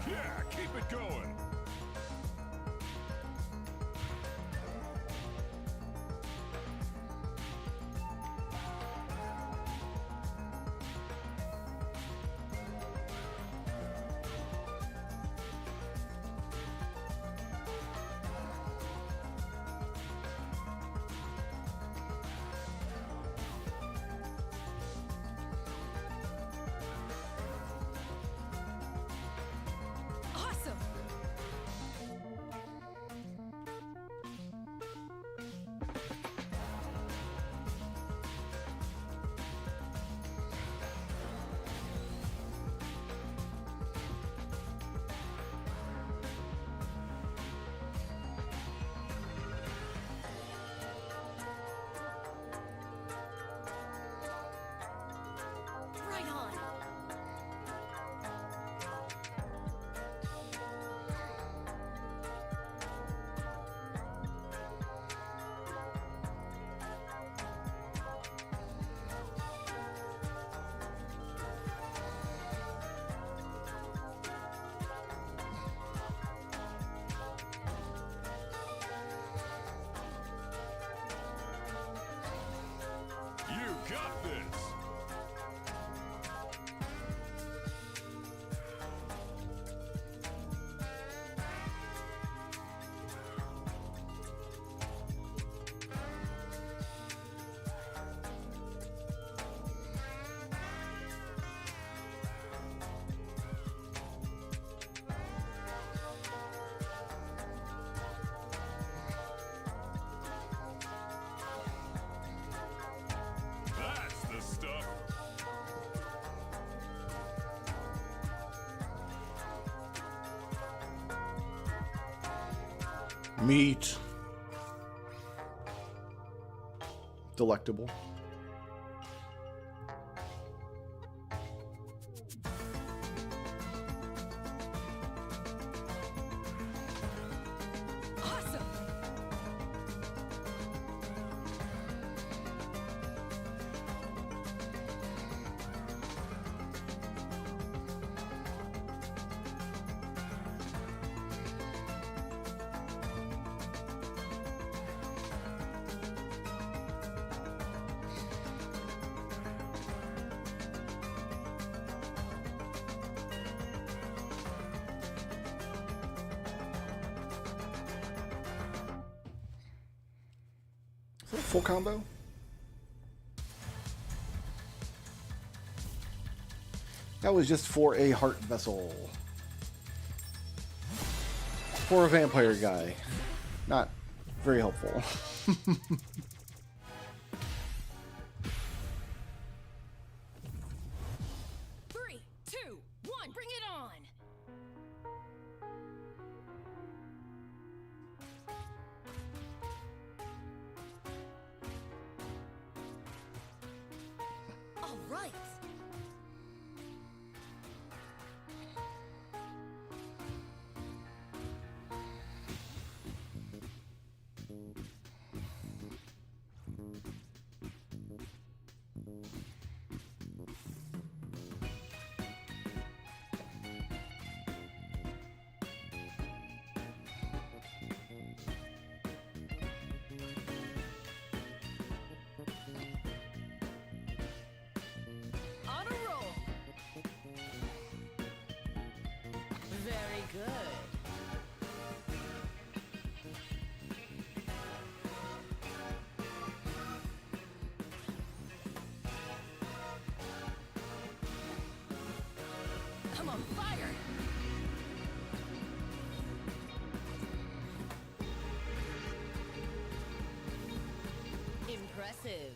Yeah, keep it going. got this! That's the stuff! Meat. Delectable. Awesome. Is that a full combo? That was just for a heart vessel. For a vampire guy. Not very helpful. Three, two, one, bring it on. All right. On a roll. Very good. I'm on fire. Impressive.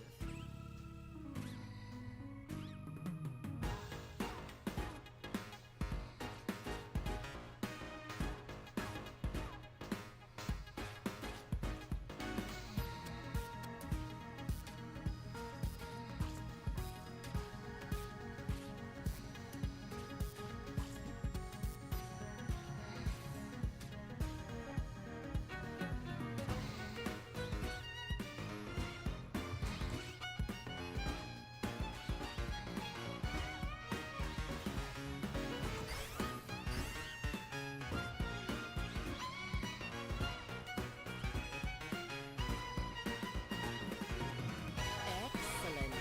Excellent.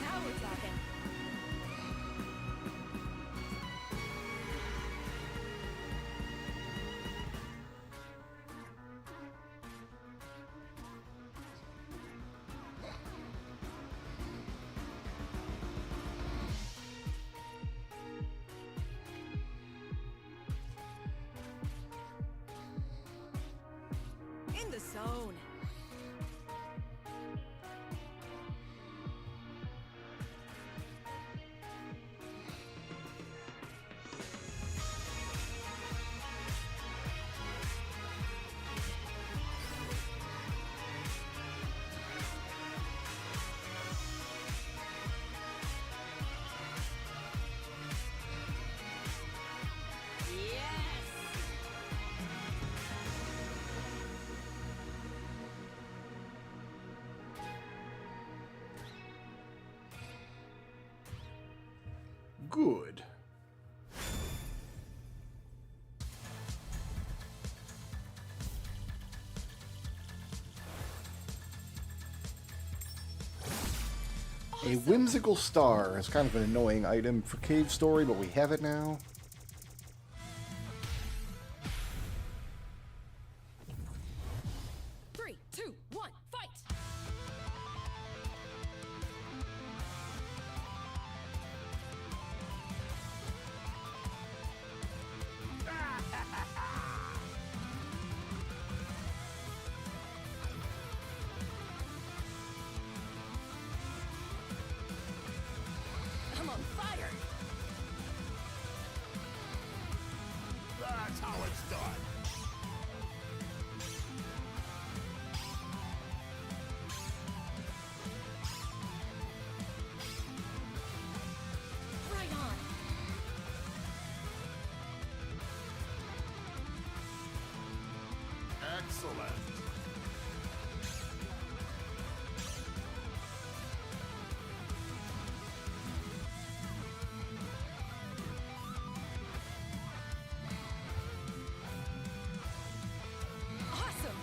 Now we're talking. In the zone. Yes. Good. A whimsical star is kind of an annoying item for Cave Story, but we have it now. Three, two, one, fight! I'm on fire! That's how it's done. Right on! Excellent. Awesome!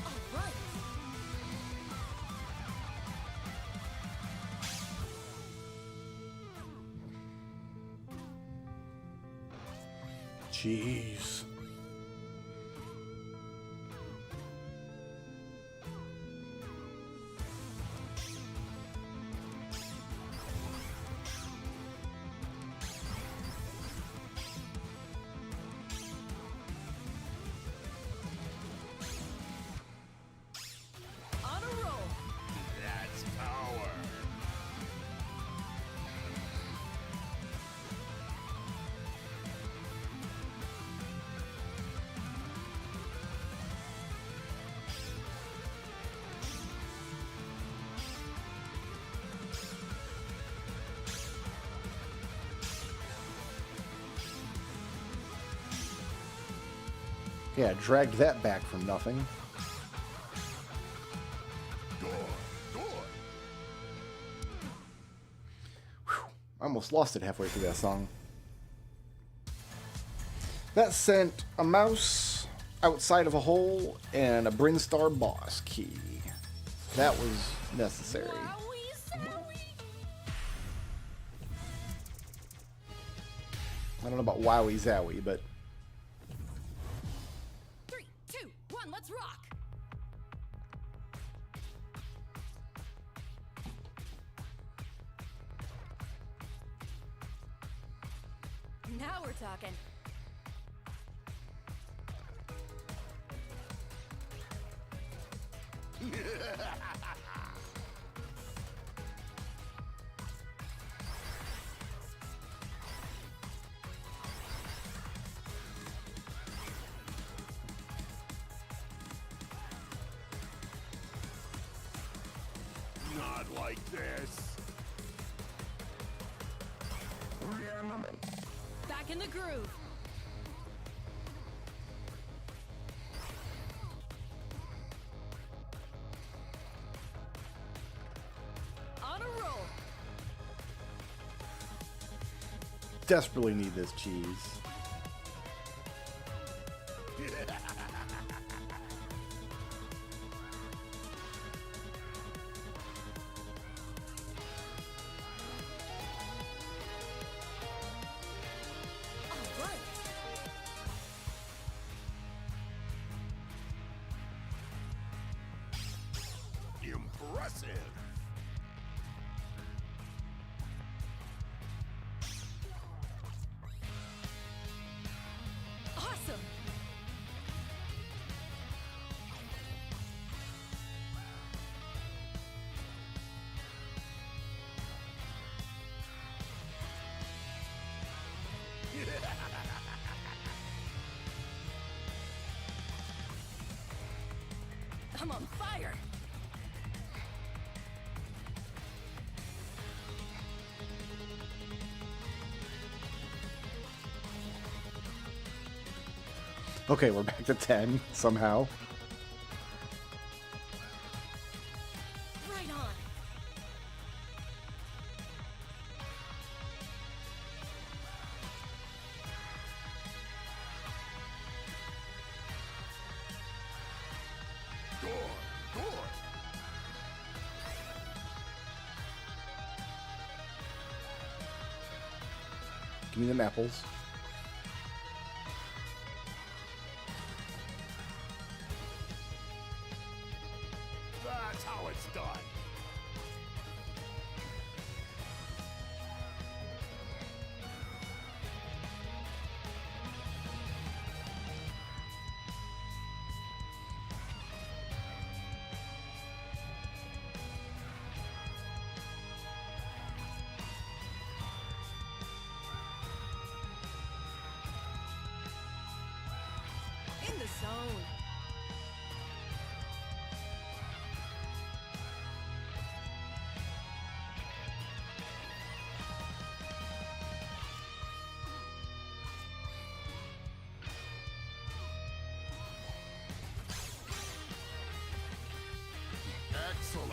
All right! Jeez. On a roll! That's power. Yeah, dragged that back from nothing. Good. Good. I almost lost it halfway through that song. That sent a mouse outside of a hole and a Brinstar boss key. That was necessary. Wowie zowie! I don't know about wowie zowie, but 3, 2, 1, let's rock! Now we're talking. Not like this. Back in the groove. On a roll. desperately need this cheese. All right. Impressive. I'm on fire. Okay, we're back to 10 somehow. Right on. Good, good. Give me them apples. That's how it's done. In the zone. Excellent.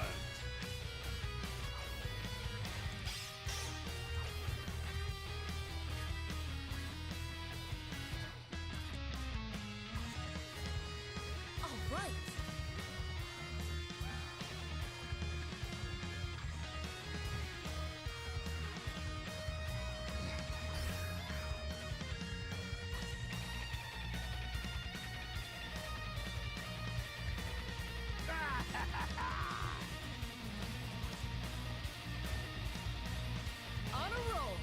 All right. On a roll.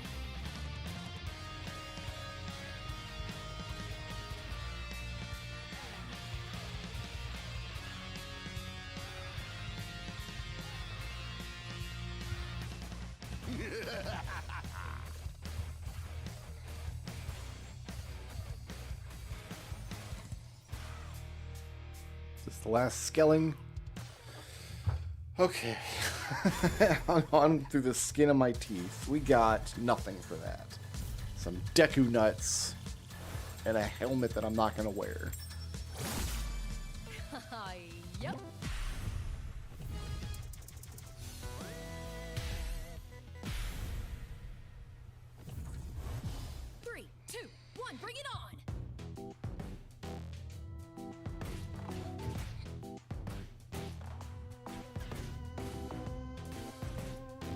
Is this the last skelling? Okay. on through the skin of my teeth. We got nothing for that. Some Deku nuts and a helmet that I'm not going to wear. Yep. Three, two, one, bring it on.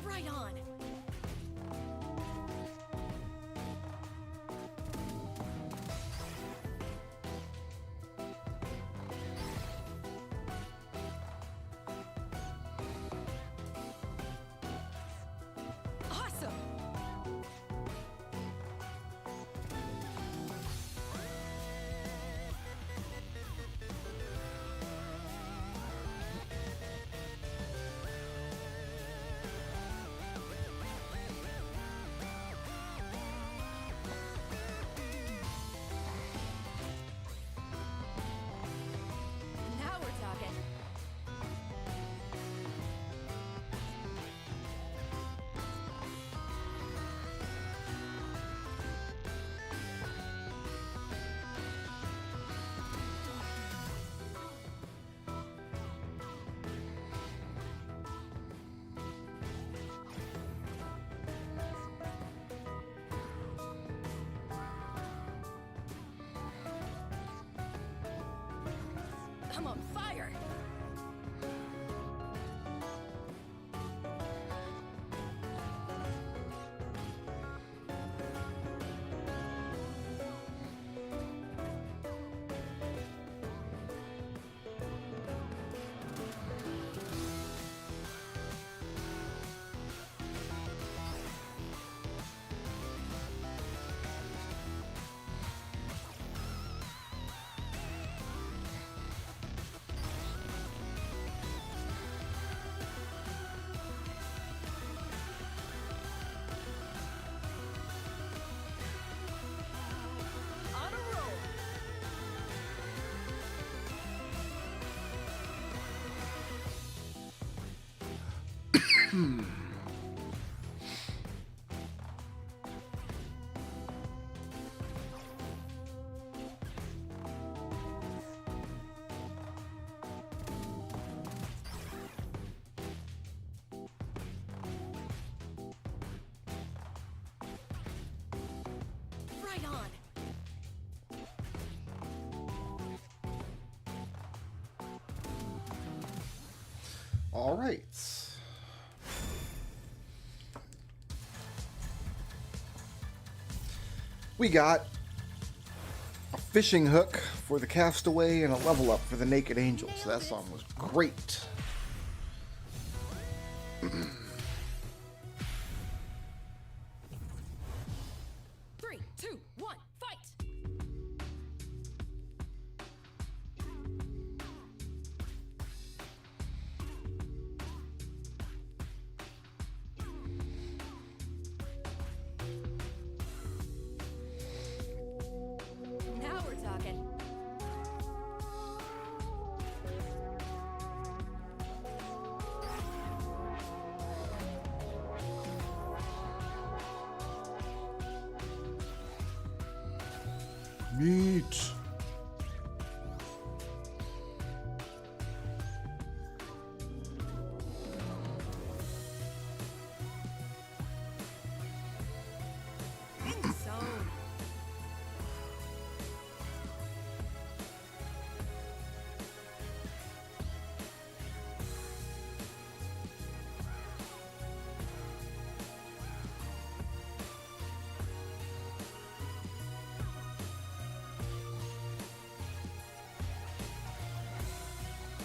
Right on. Right on. All right. We got a fishing hook for the castaway and a level up for the naked angel. So that song was great. Three, two, one, fight! Now we're talking. Meat. In the zone.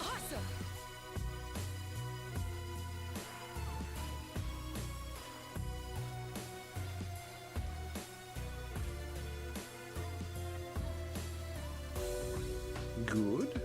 Awesome. Good.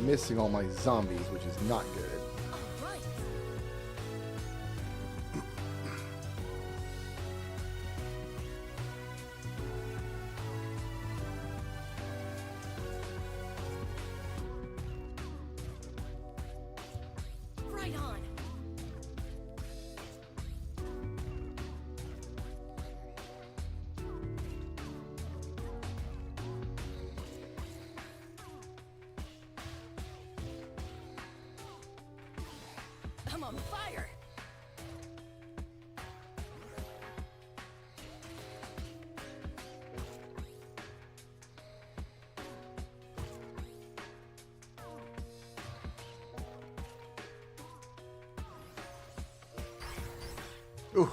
Missing all my zombies, which is not good. All right. Right on. I'm on fire. Ooh.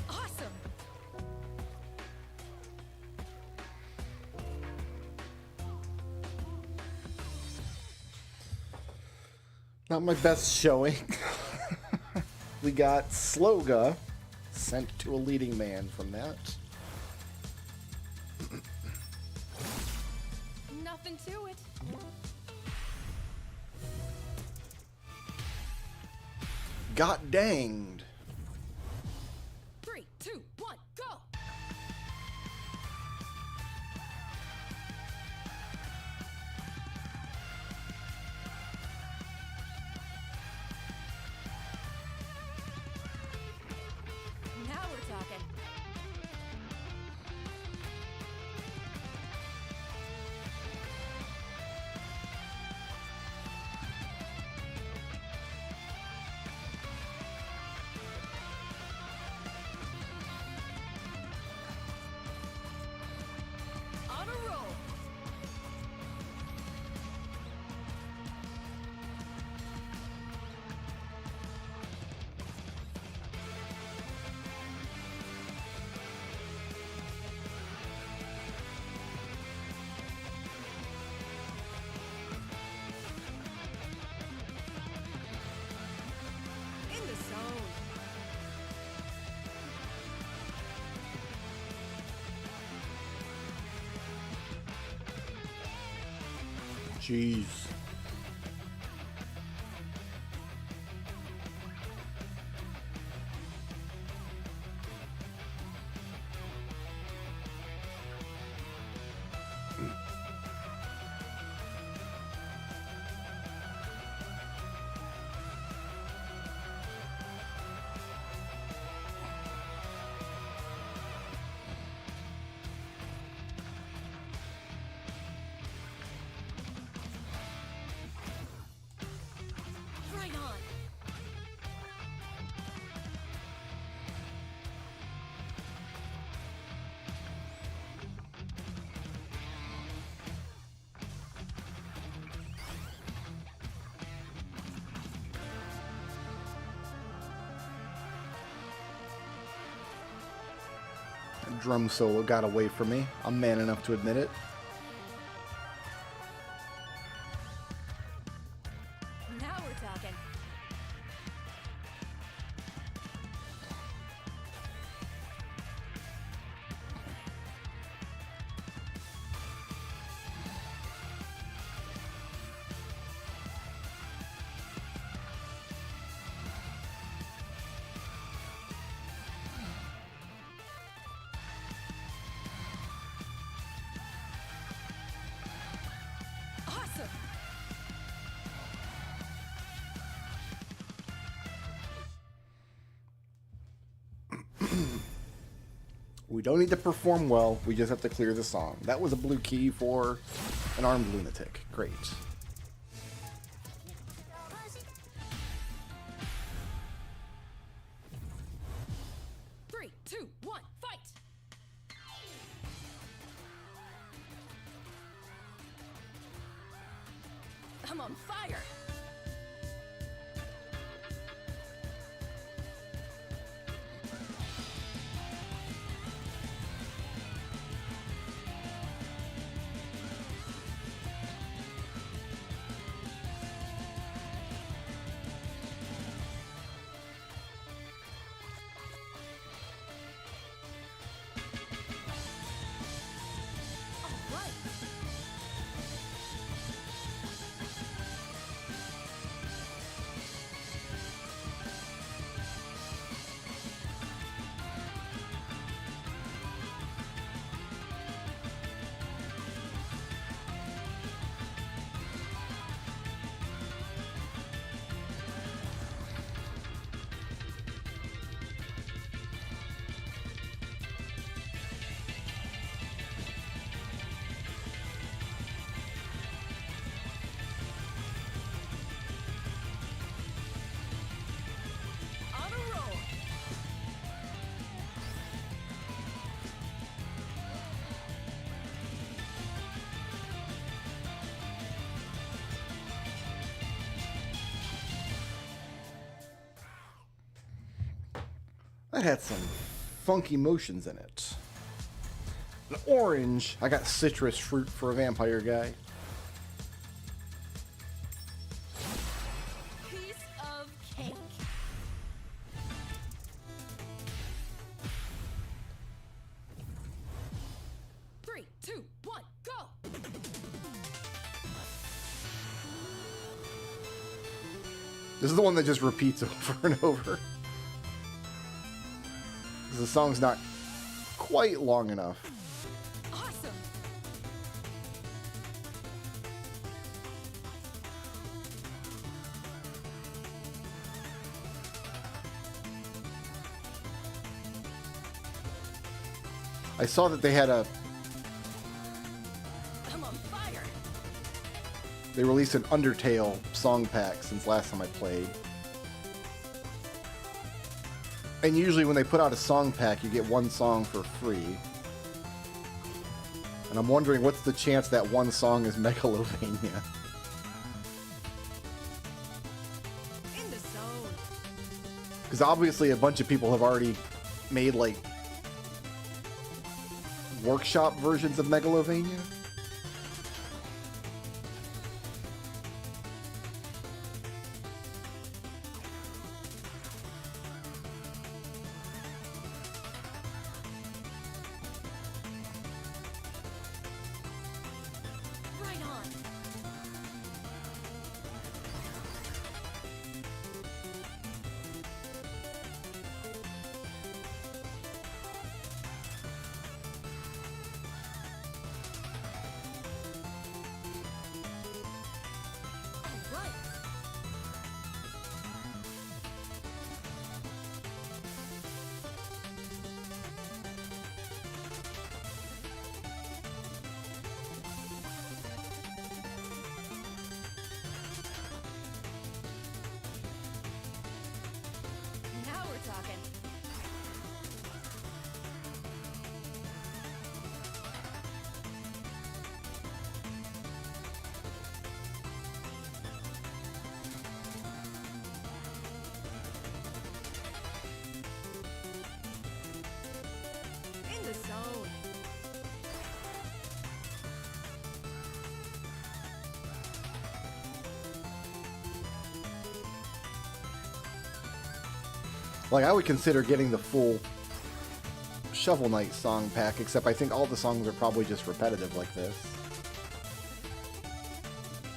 Awesome. Not my best showing. We got Sloga sent to a leading man from that. Nothing to it. Got danged. 3, 2, 1, go. Now we're talking. Jeez. Right on. That drum solo got away from me. I'm man enough to admit it. Now we're talking. Awesome. We don't need to perform well. We just have to clear the song. That was a blue key for an armed lunatic. Great. Three, two, one, fight! I'm on fire! All right. On a roll. That had some funky motions in it. An orange. I got citrus fruit for a vampire guy. Piece of cake. Three, two, one, go! This is the one that just repeats over and over. 'Cause the song's not quite long enough. Awesome! I saw that they had a... I'm on fire! They released an Undertale song pack since last time I played. And usually when they put out a song pack, you get one song for free. And I'm wondering what's the chance that one song is Megalovania? In the zone. Because obviously a bunch of people have already made like workshop versions of Megalovania. Right on. talking. In the zone. Like, I would consider getting the full Shovel Knight song pack, except I think all the songs are probably just repetitive like this.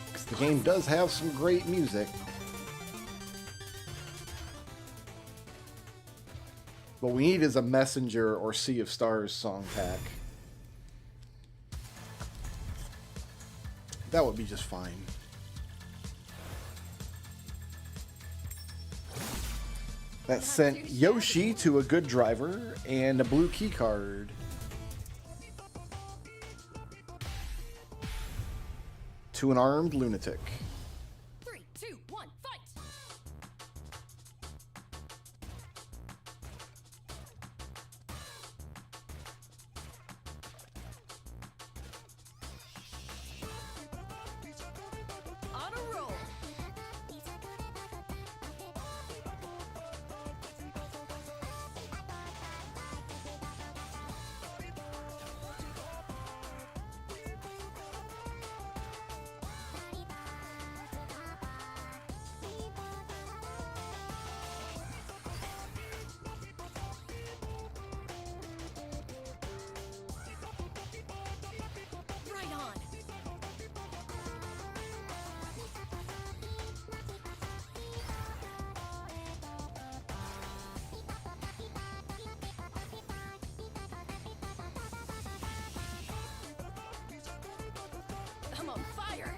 Because the game does have some great music. What we need is a Messenger or Sea of Stars song pack. That would be just fine. That sent Yoshi to a good driver and a blue key card. To an armed lunatic. 3, 2, 1, fight! On a roll. Right on. I'm on fire.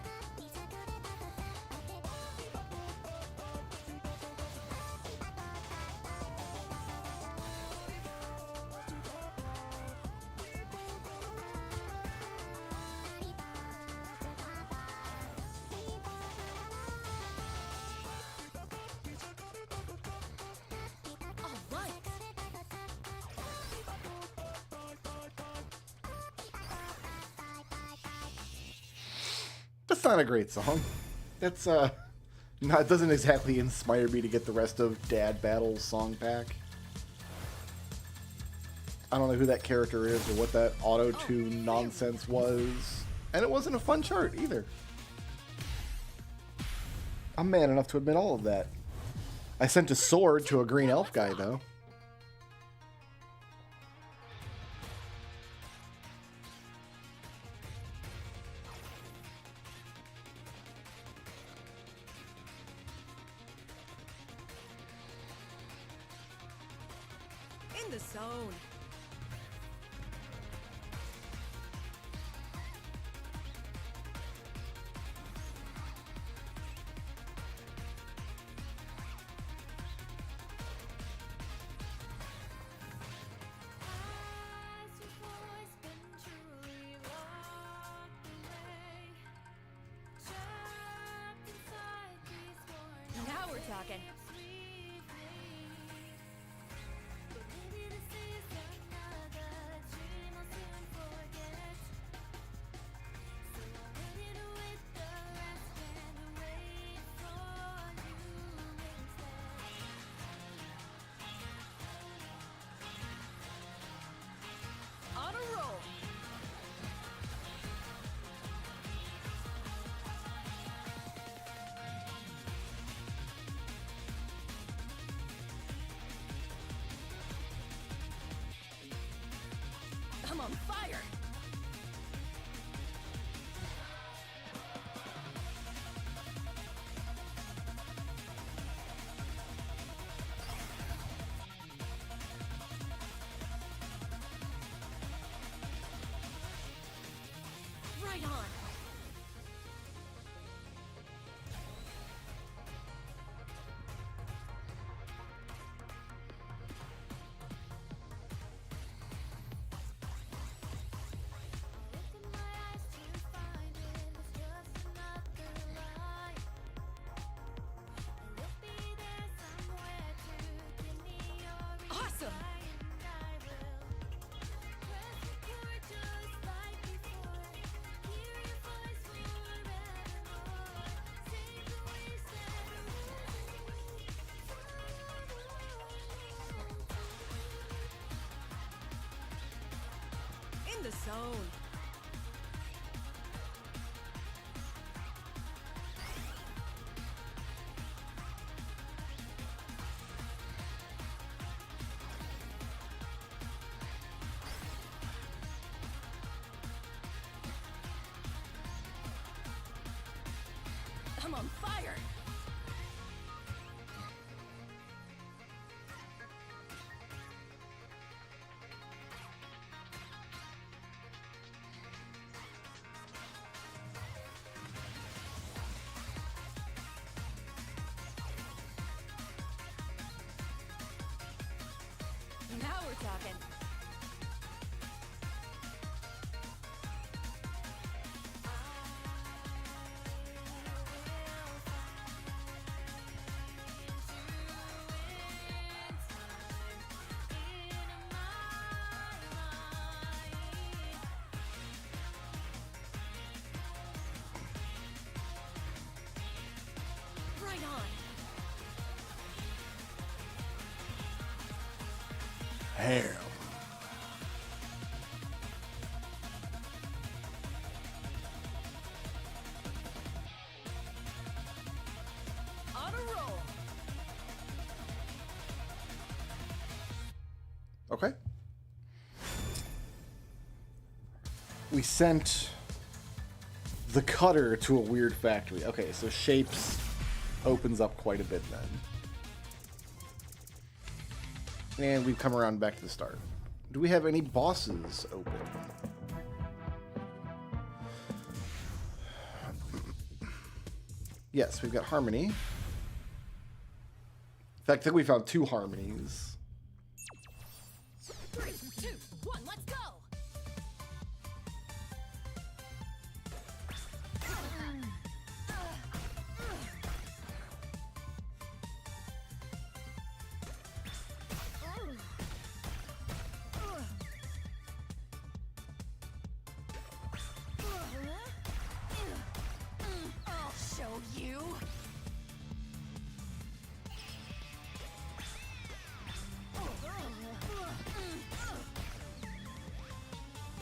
All right. That's not a great song. That's, no, it doesn't exactly inspire me to get the rest of Dad Battle's song pack. I don't know who that character is or what that auto-tune nonsense was. And it wasn't a fun chart either. I'm man enough to admit all of that. I sent a sword to a green elf guy, though. In the zone. Now we're talking. On a roll. I'm on fire. Right on. in the zone. I'm on fire. Now we're talking. Right on. Ham. On a roll. Okay. We sent the cutter to a weird factory. Okay, so shapes opens up quite a bit then. And we've come around back to the start. Do we have any bosses open? Yes, we've got Harmony. In fact, I think we found 2 Harmonies. 3, 2, 1, let's go. I'll show you.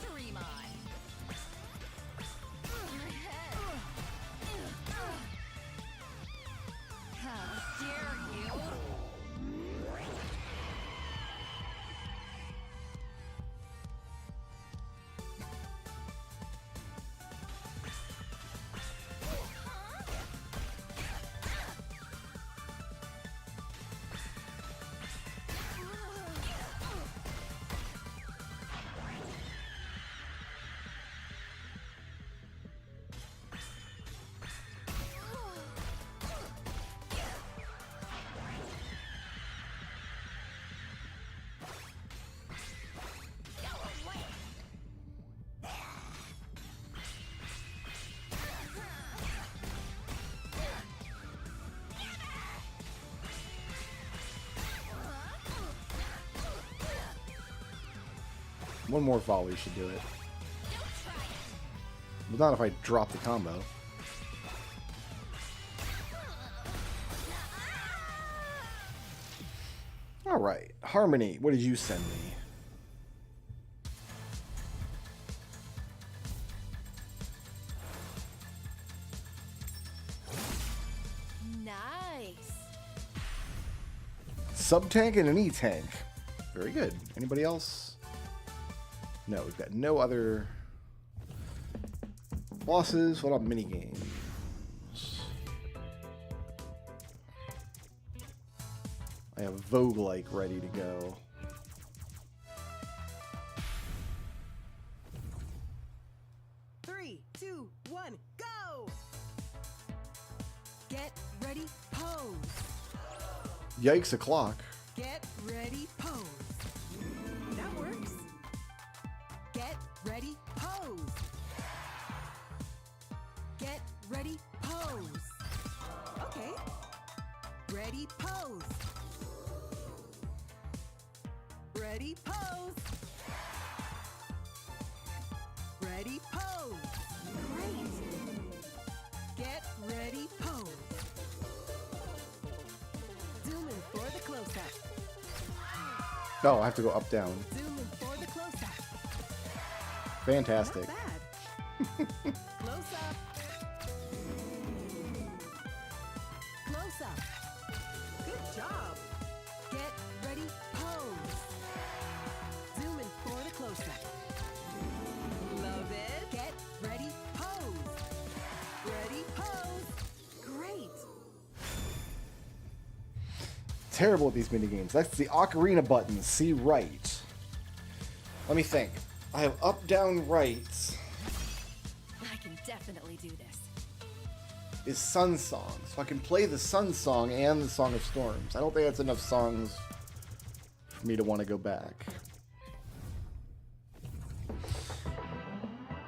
Dream on. How dare you? One more volley should do it. But not if I drop the combo. Alright, Harmony, what did you send me? Nice. Sub-tank and an E-tank. Very good. Anybody else? No, we've got no other bosses. What about minigames? I have Vogue-like ready to go. Three, two, one, go! Get ready, pose. Yikes o'clock. Get ready, pose. That works. Get ready, pose. Get ready, pose. Okay. Ready, pose. Ready, pose. Ready, pose. Great. Get ready, pose. Zoom in for the close-up. Oh, I have to go up, down. Zoom in for the close-up. Fantastic. Not bad. Close up. Close up. Good job. Get ready, pose. Zoom in for the close up. Love it. Get ready, pose. Ready, pose. Great. Terrible at these mini games. That's the ocarina button. See right. Let me think. I have up, down, right. I can definitely do this. Is Sun Song. So I can play the Sun Song and the Song of Storms. I don't think that's enough songs for me to want to go back.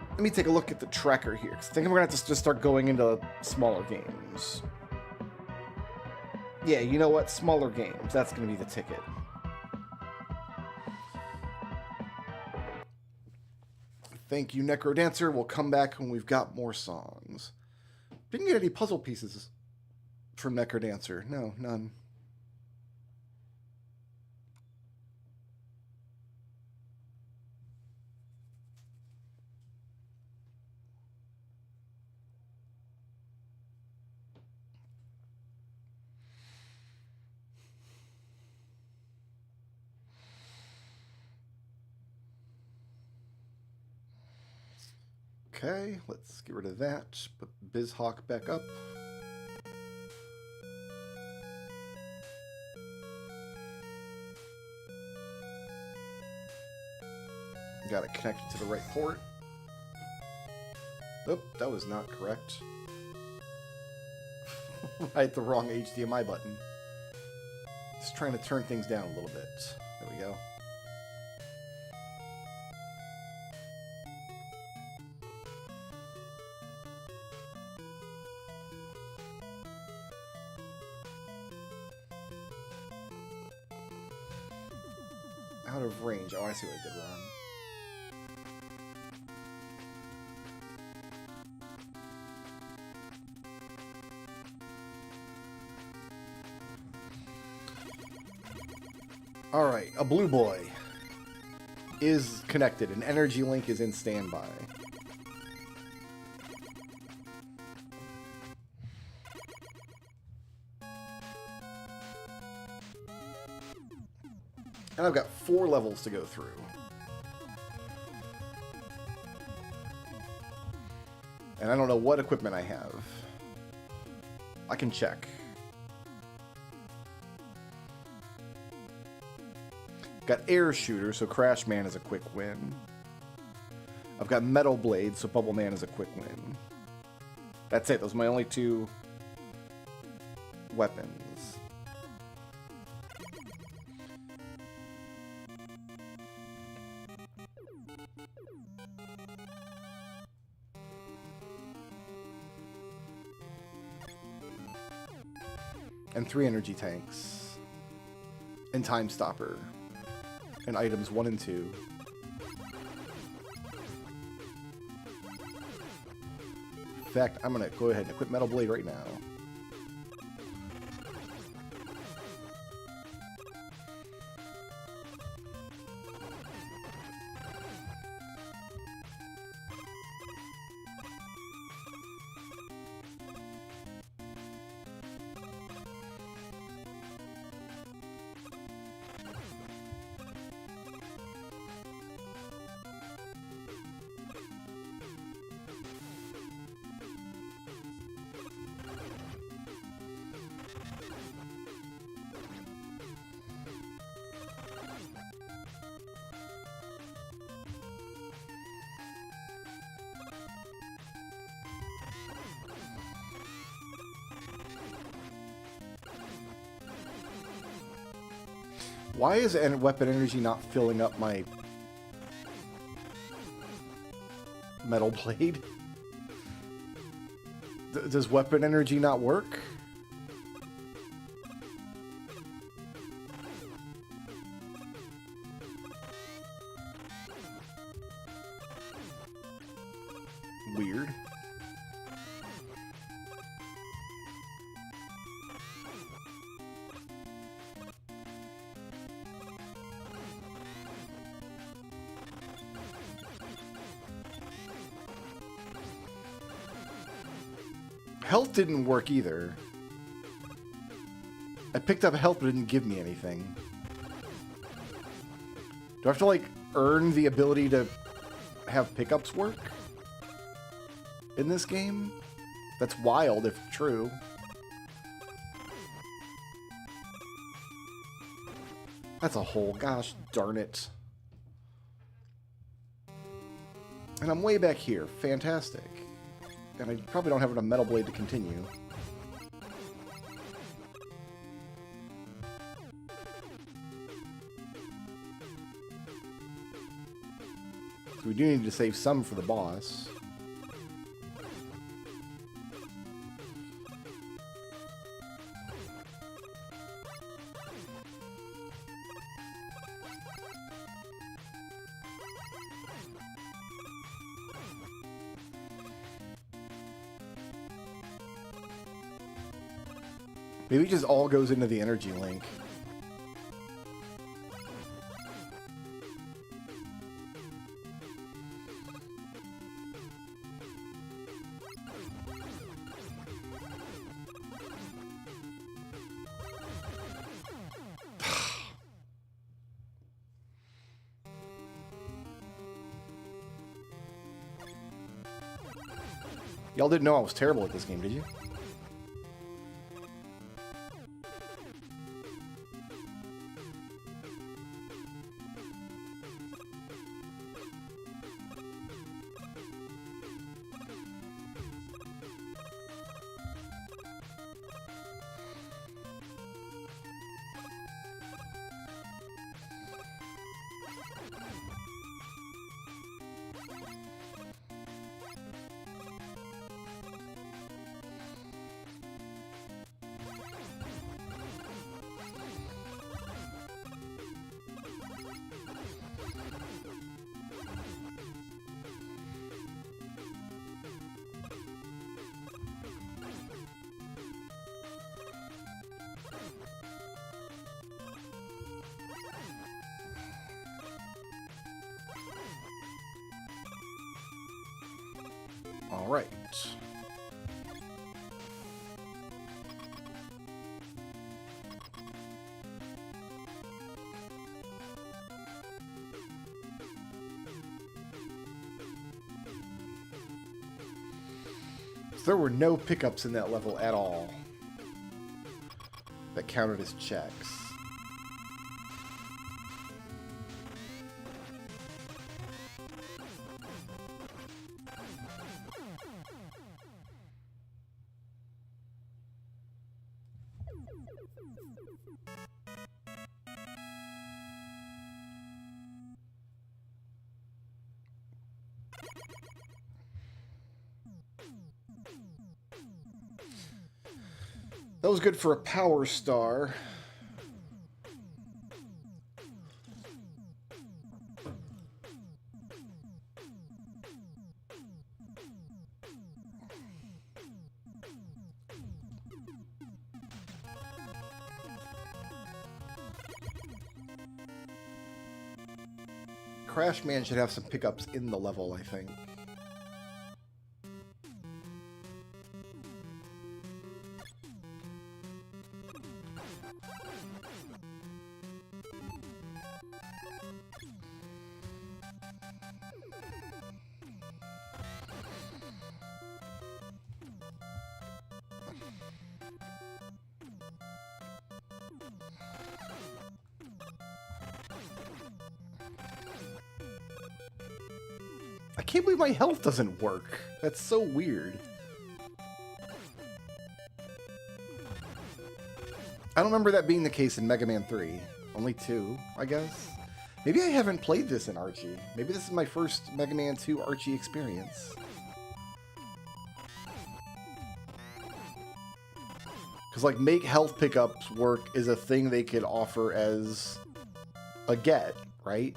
Let me take a look at the tracker here, 'cause I think we're going to have to just start going into smaller games. Yeah, you know what? Smaller games. That's going to be the ticket. Thank you, Necrodancer. We'll come back when we've got more songs. Didn't get any puzzle pieces from Necrodancer. No, none. Okay, let's get rid of that. Put BizHawk back up. Got it connected to the right port. Oop, that was not correct. I hit the wrong HDMI button. Just trying to turn things down a little bit. There we go. Out of range. Oh, I see what I did wrong. Alright, a blue boy is connected. An energy link is in standby. And I've got 4 levels to go through. And I don't know what equipment I have. I can check. Got Air Shooter, so Crash Man is a quick win. I've got Metal Blade, so Bubble Man is a quick win. That's it. Those are my only 2 weapons. And 3 energy tanks. And Time Stopper. And items 1 and 2. In fact, I'm going to go ahead and equip Metal Blade right now. Why is weapon energy not filling up my Metal Blade? Does weapon energy not work? Weird. Health didn't work either. I picked up health, but it didn't give me anything. Do I have to, like, earn the ability to have pickups work in this game? That's wild if true. That's a hole. Gosh darn it. And I'm way back here. Fantastic. And I probably don't have enough metal blade to continue. So we do need to save some for the boss. Maybe it just all goes into the energy link. Y'all didn't know I was terrible at this game, did you? All right. So there were no pickups in that level at all that counted as checks. That was good for a power star. Crash Man should have some pickups in the level, I think. I can't believe my health doesn't work. That's so weird. I don't remember that being the case in Mega Man 3. Only 2, I guess. Maybe I haven't played this in Archie. Maybe this is my first Mega Man 2 Archie experience. Because, like, make health pickups work is a thing they could offer as a get, right?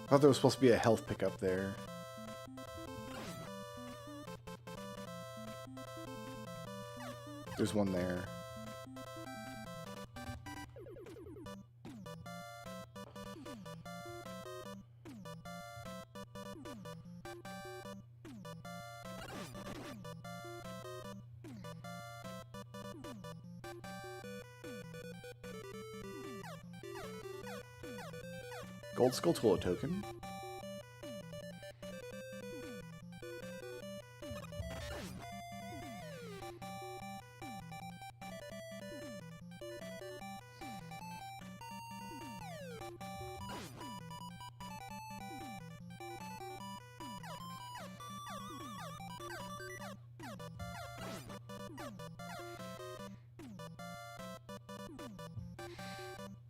I thought there was supposed to be a health pickup there. There's one there. Gold Skulltula token.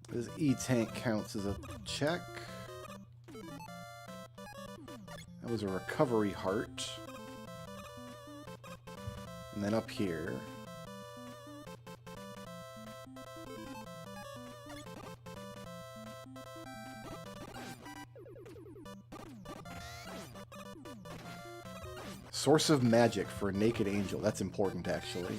This E-Tank counts as a check. That was a recovery heart. And then up here. Source of magic for a naked angel. That's important, actually.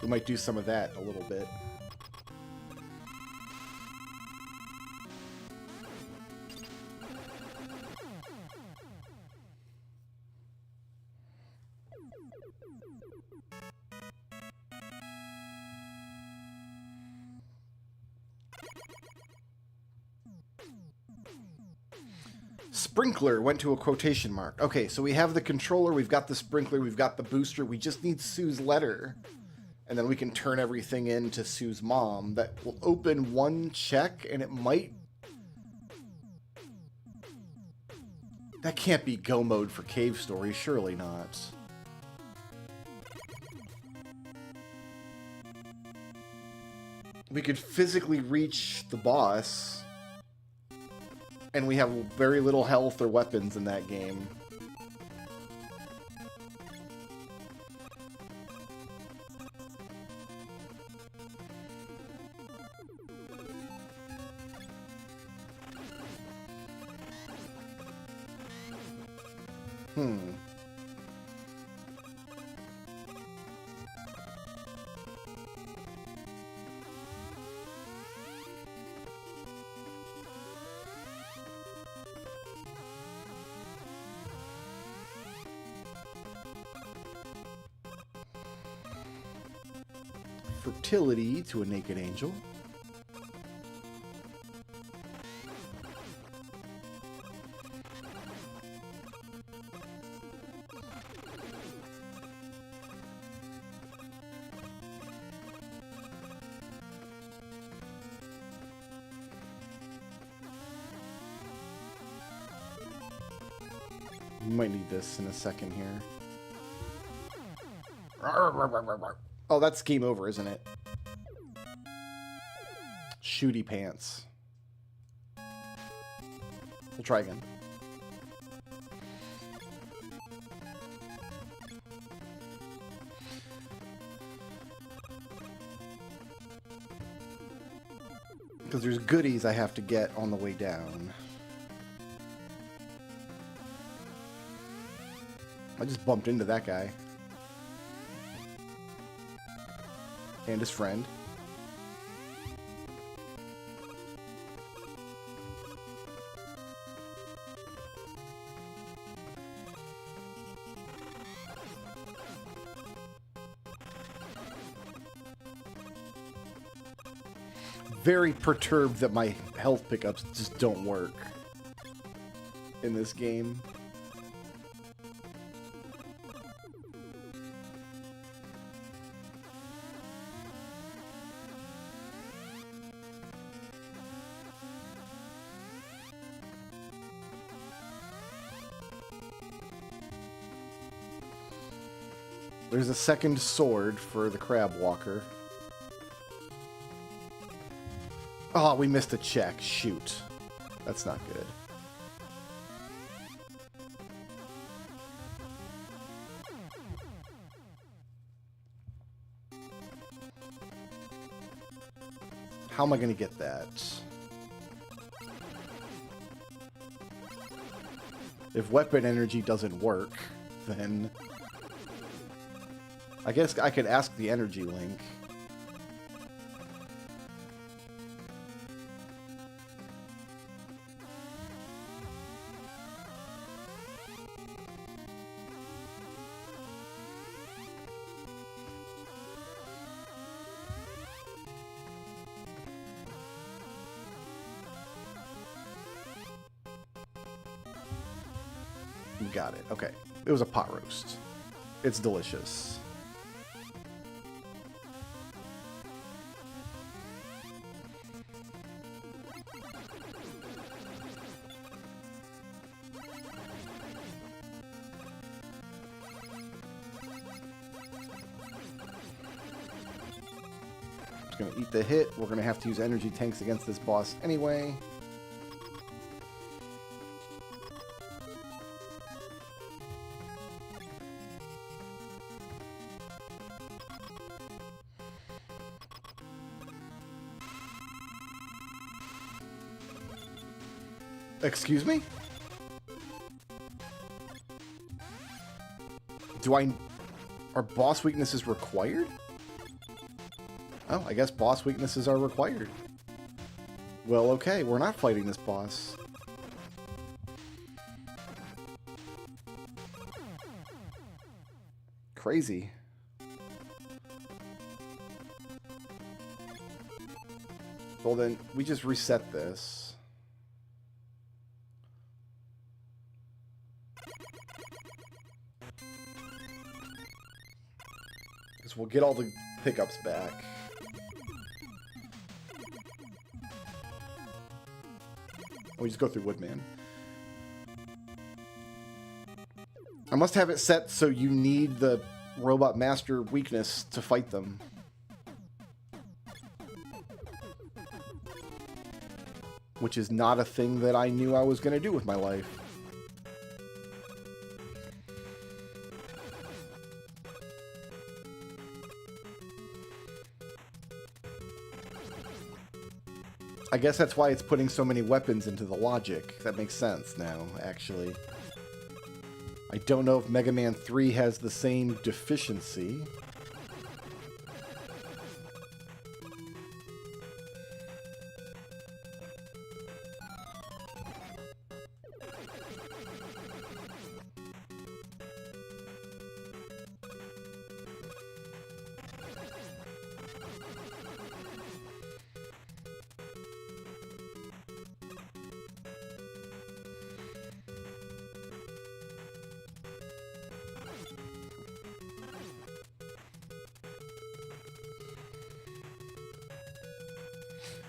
We might do some of that a little bit. Sprinkler went to a quotation mark. Okay, so we have the controller, we've got the sprinkler, we've got the booster. We just need Sue's letter. And then we can turn everything into Sue's mom. That will open one check, and it might... That can't be go mode for Cave Story, surely not. We could physically reach the boss, and we have very little health or weapons in that game. Fertility to a naked angel. We might need this in a second here. Oh, that's game over, isn't it? Shooty pants. We'll try again. Because there's goodies I have to get on the way down. I just bumped into that guy. And his friend. Very perturbed that my health pickups just don't work in this game. There's a second sword for the crab walker. Oh, we missed a check. Shoot. That's not good. How am I going to get that? If weapon energy doesn't work, then I guess I could ask the energy link. Got it. Okay. It was a pot roast. It's delicious. Just gonna eat the hit. We're gonna have to use energy tanks against this boss anyway. Excuse me? Are boss weaknesses required? Oh, I guess boss weaknesses are required. Well, okay, we're not fighting this boss. Crazy. Well then, we just reset this. We'll get all the pickups back. We just go through Woodman. I must have it set so you need the Robot Master weakness to fight them. Which is not a thing that I knew I was going to do with my life. I guess that's why it's putting so many weapons into the logic. That makes sense now, actually. I don't know if Mega Man 3 has the same deficiency.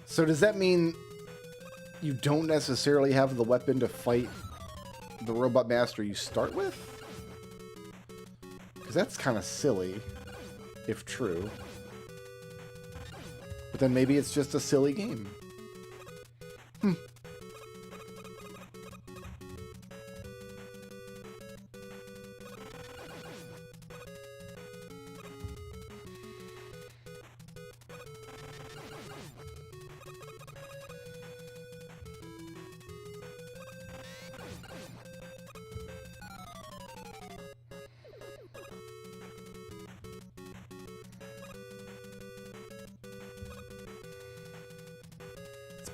So does that mean you don't necessarily have the weapon to fight the Robot Master you start with? Because that's kind of silly, if true. But then maybe it's just a silly game.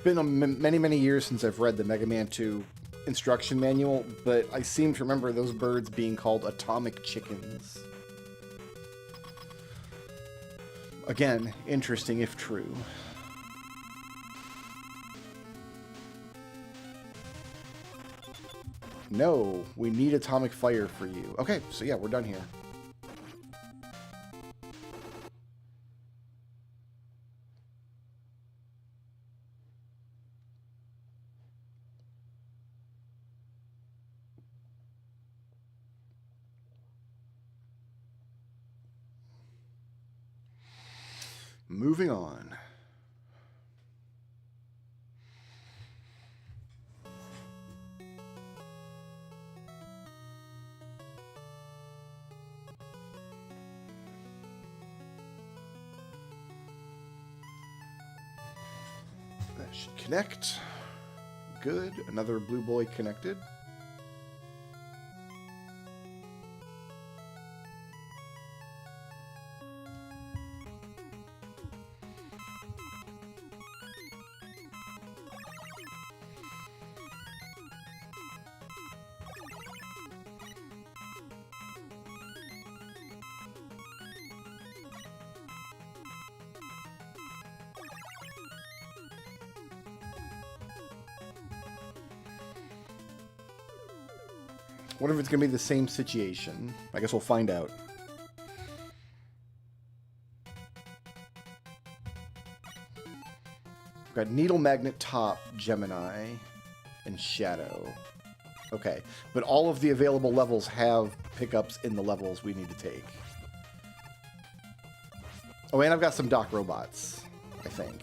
It's been many, many years since I've read the Mega Man 2 instruction manual, but I seem to remember those birds being called atomic chickens. Again, interesting if true. No, we need atomic fire for you. Okay, so yeah, we're done here. Moving on. Should connect. Good. Another blue boy connected. Wonder if it's going to be the same situation. I guess we'll find out. We've got Needle Magnet Top, Gemini, and Shadow. Okay, but all of the available levels have pickups in the levels we need to take. Oh, and I've got some Dock Robots, I think.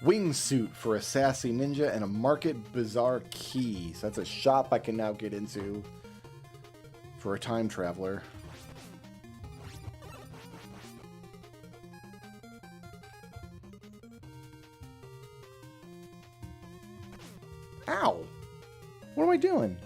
Wingsuit for a sassy ninja and a market bazaar key. So that's a shop I can now get into for a time traveler. Ow! What am I doing?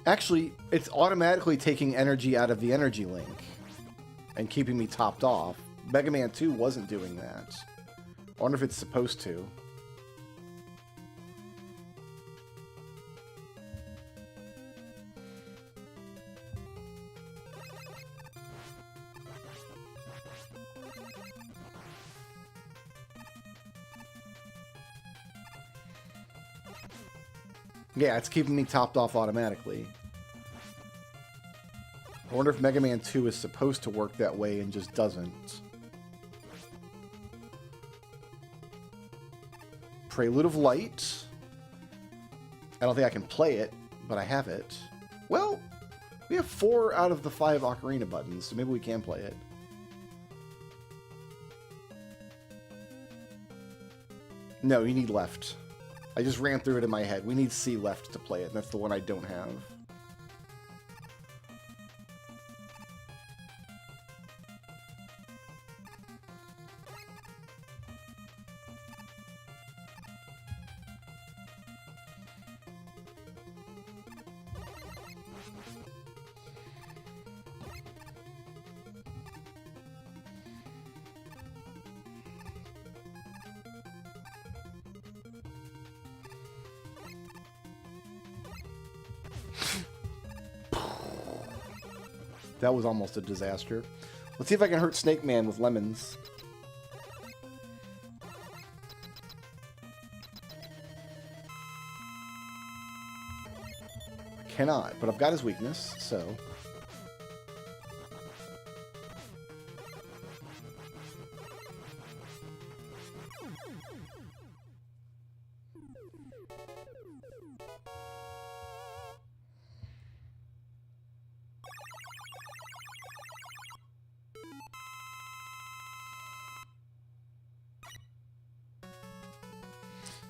Actually, it's automatically taking energy out of the energy link and keeping me topped off. Mega Man 2 wasn't doing that. I wonder if it's supposed to. Yeah, it's keeping me topped off automatically. I wonder if Mega Man 2 is supposed to work that way and just doesn't. Prelude of Light. I don't think I can play it, but I have it. Well, we have 4 out of the 5 Ocarina buttons, so maybe we can play it. No, you need left. I just ran through it in my head. We need C left to play it, and that's the one I don't have. That was almost a disaster. Let's see if I can hurt Snake Man with lemons. I cannot, but I've got his weakness, so...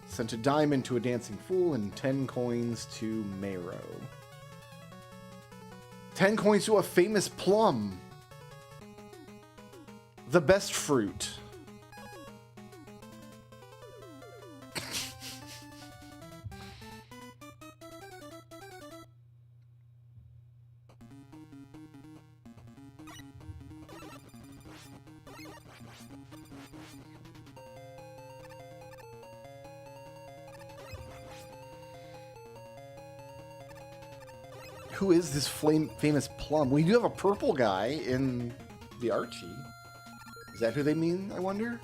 Sent a diamond to a dancing fool and 10 coins to Mero. 10 coins to a famous plum. The best fruit. Who is this famous plum? We do have a purple guy in the Archie. Is that who they mean, I wonder?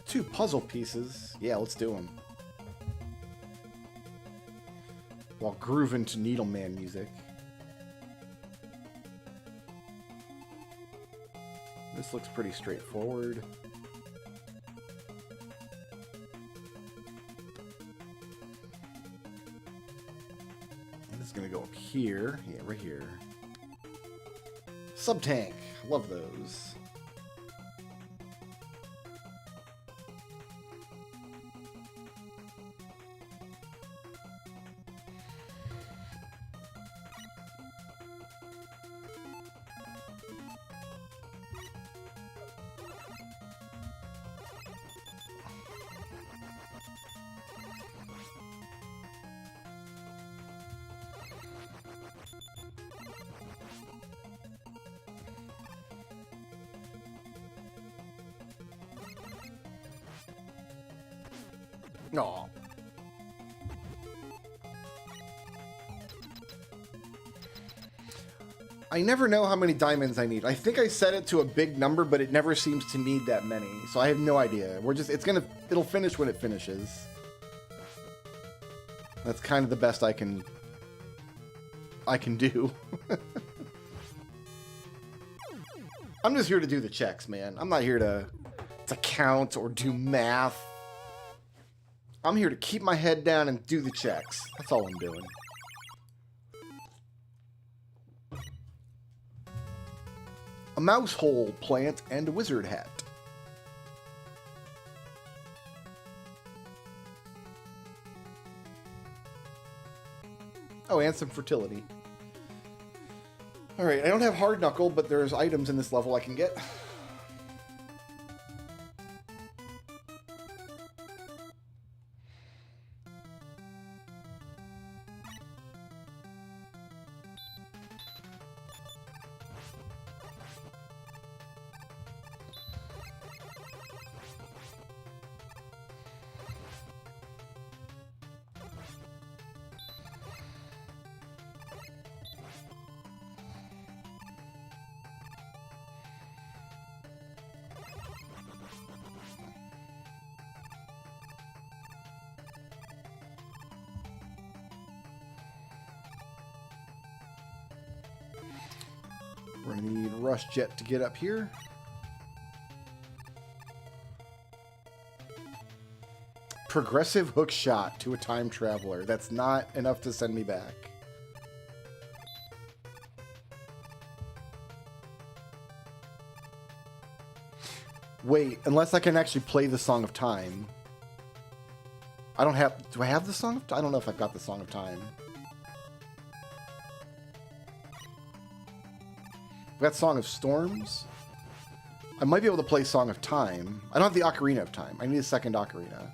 Two puzzle pieces. Yeah, let's do them. While grooving to Needleman music. This looks pretty straightforward. And this is going to go up here. Yeah, right here. Sub-tank. Love those. Aw. I never know how many diamonds I need. I think I set it to a big number, but it never seems to need that many. So I have no idea. It'll finish when it finishes. That's kind of the best I can do. I'm just here to do the checks, man. I'm not here to count or do math. I'm here to keep my head down and do the checks. That's all I'm doing. A mouse hole plant and a wizard hat. Oh, and some fertility. Alright, I don't have hard knuckle, but there's items in this level I can get. We're going to need Rush Jet to get up here. Progressive hook shot to a time traveler. That's not enough to send me back. Wait, unless I can actually play the Song of Time. I don't have... Do I have the Song of Time? I don't know if I've got the Song of Time. I've got Song of Storms. I might be able to play Song of Time. I don't have the Ocarina of Time. I need a second Ocarina.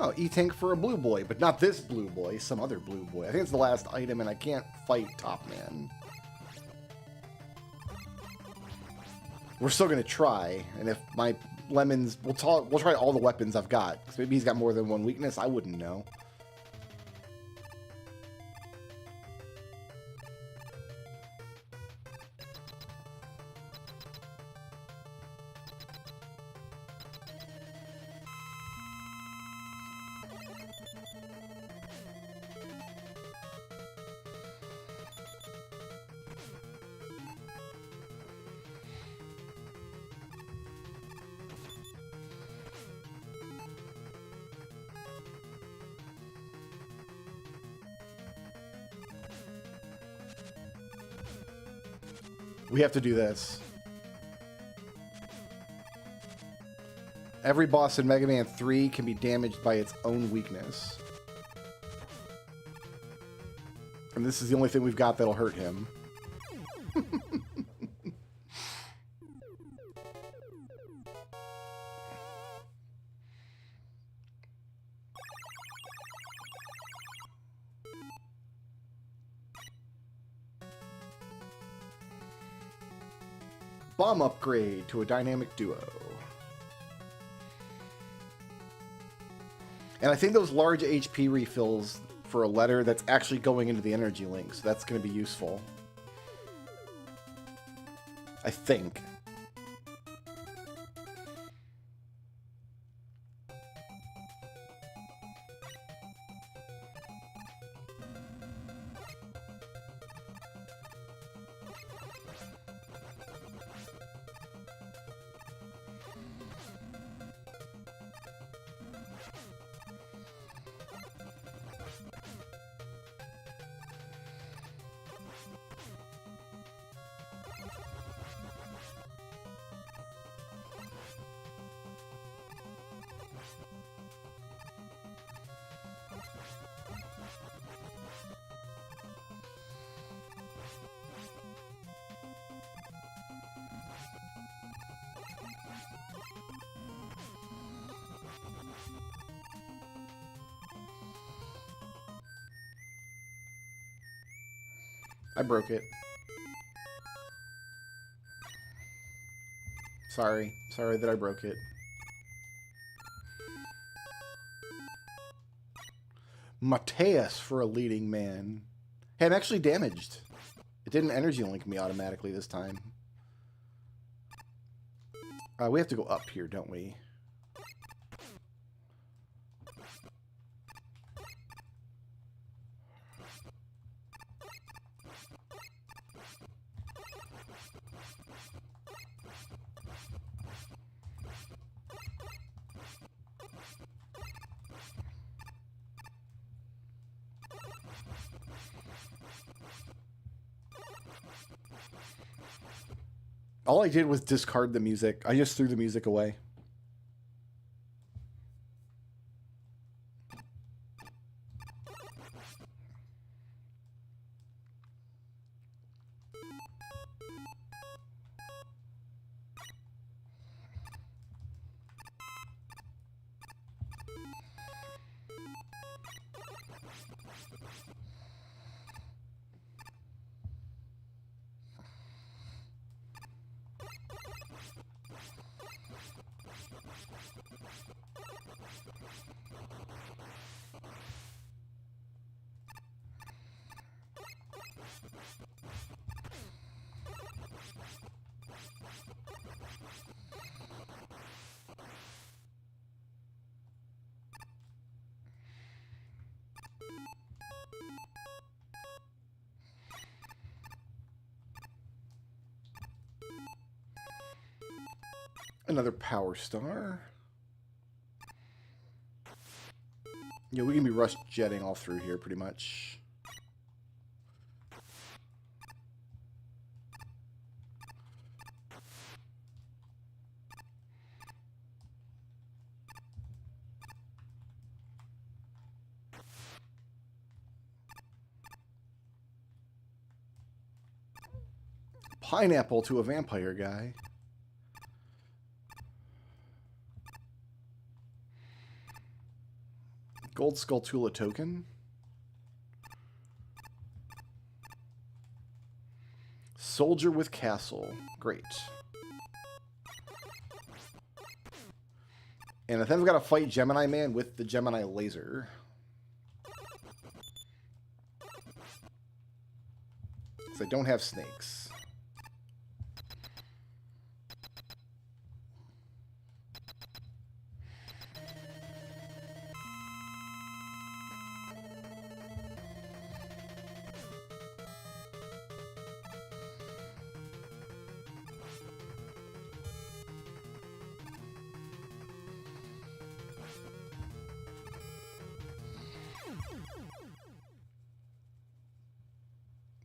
Oh, E-Tank for a blue boy, but not this blue boy, some other blue boy. I think it's the last item, and I can't fight Top Man. We're still gonna try, and if my lemons, we'll try all the weapons I've got. 'Cause maybe he's got more than one weakness. I wouldn't know. We have to do this. Every boss in Mega Man 3 can be damaged by its own weakness. And this is the only thing we've got that'll hurt him. Bomb upgrade to a dynamic duo. And I think those large HP refills for a letter that's actually going into the energy link, so that's going to be useful. I think. I broke it. Sorry. Sorry that I broke it. Mateus for a leading man. Hey, I'm actually damaged. It didn't energy link me automatically this time. We have to go up here, don't we? All I did was discard the music. I just threw the music away. Another power star. Yeah, we can be rush jetting all through here pretty much. Pineapple to a vampire guy. Gold Skulltula token. Soldier with Castle. Great. And I think I've got to fight Gemini Man with the Gemini Laser. Because I don't have snakes.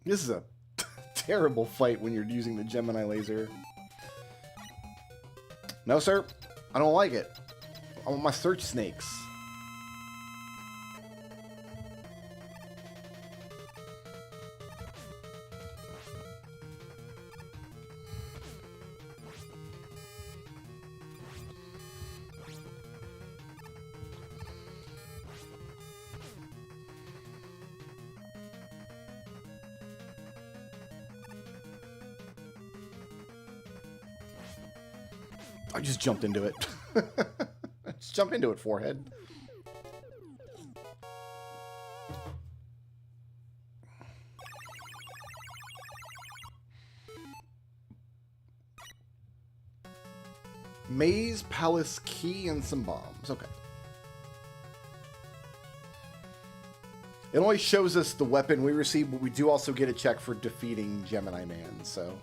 This is a terrible fight when you're using the Gemini Laser. No, sir. I don't like it. I want my search snakes. I just jumped into it. Just jump into it, forehead. Maze, Palace Key, and some bombs. Okay. It only shows us the weapon we receive, but we do also get a check for defeating Gemini Man, so...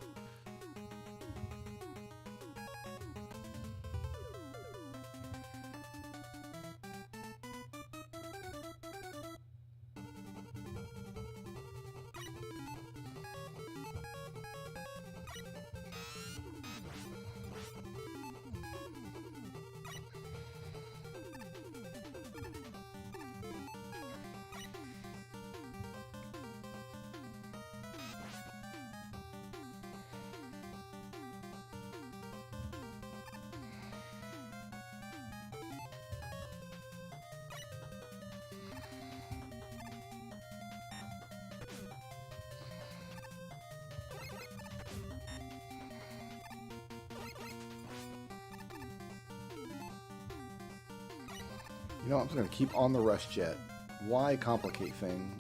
You know, I'm just going to keep on the rush jet. Why complicate things?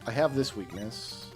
I have this weakness.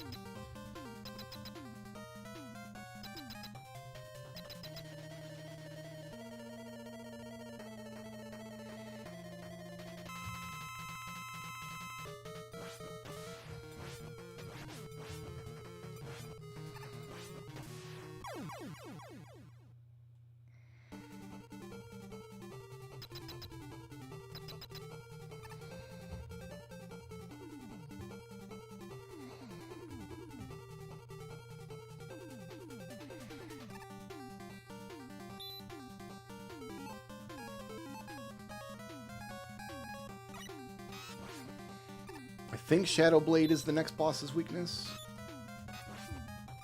I think Shadow Blade is the next boss's weakness.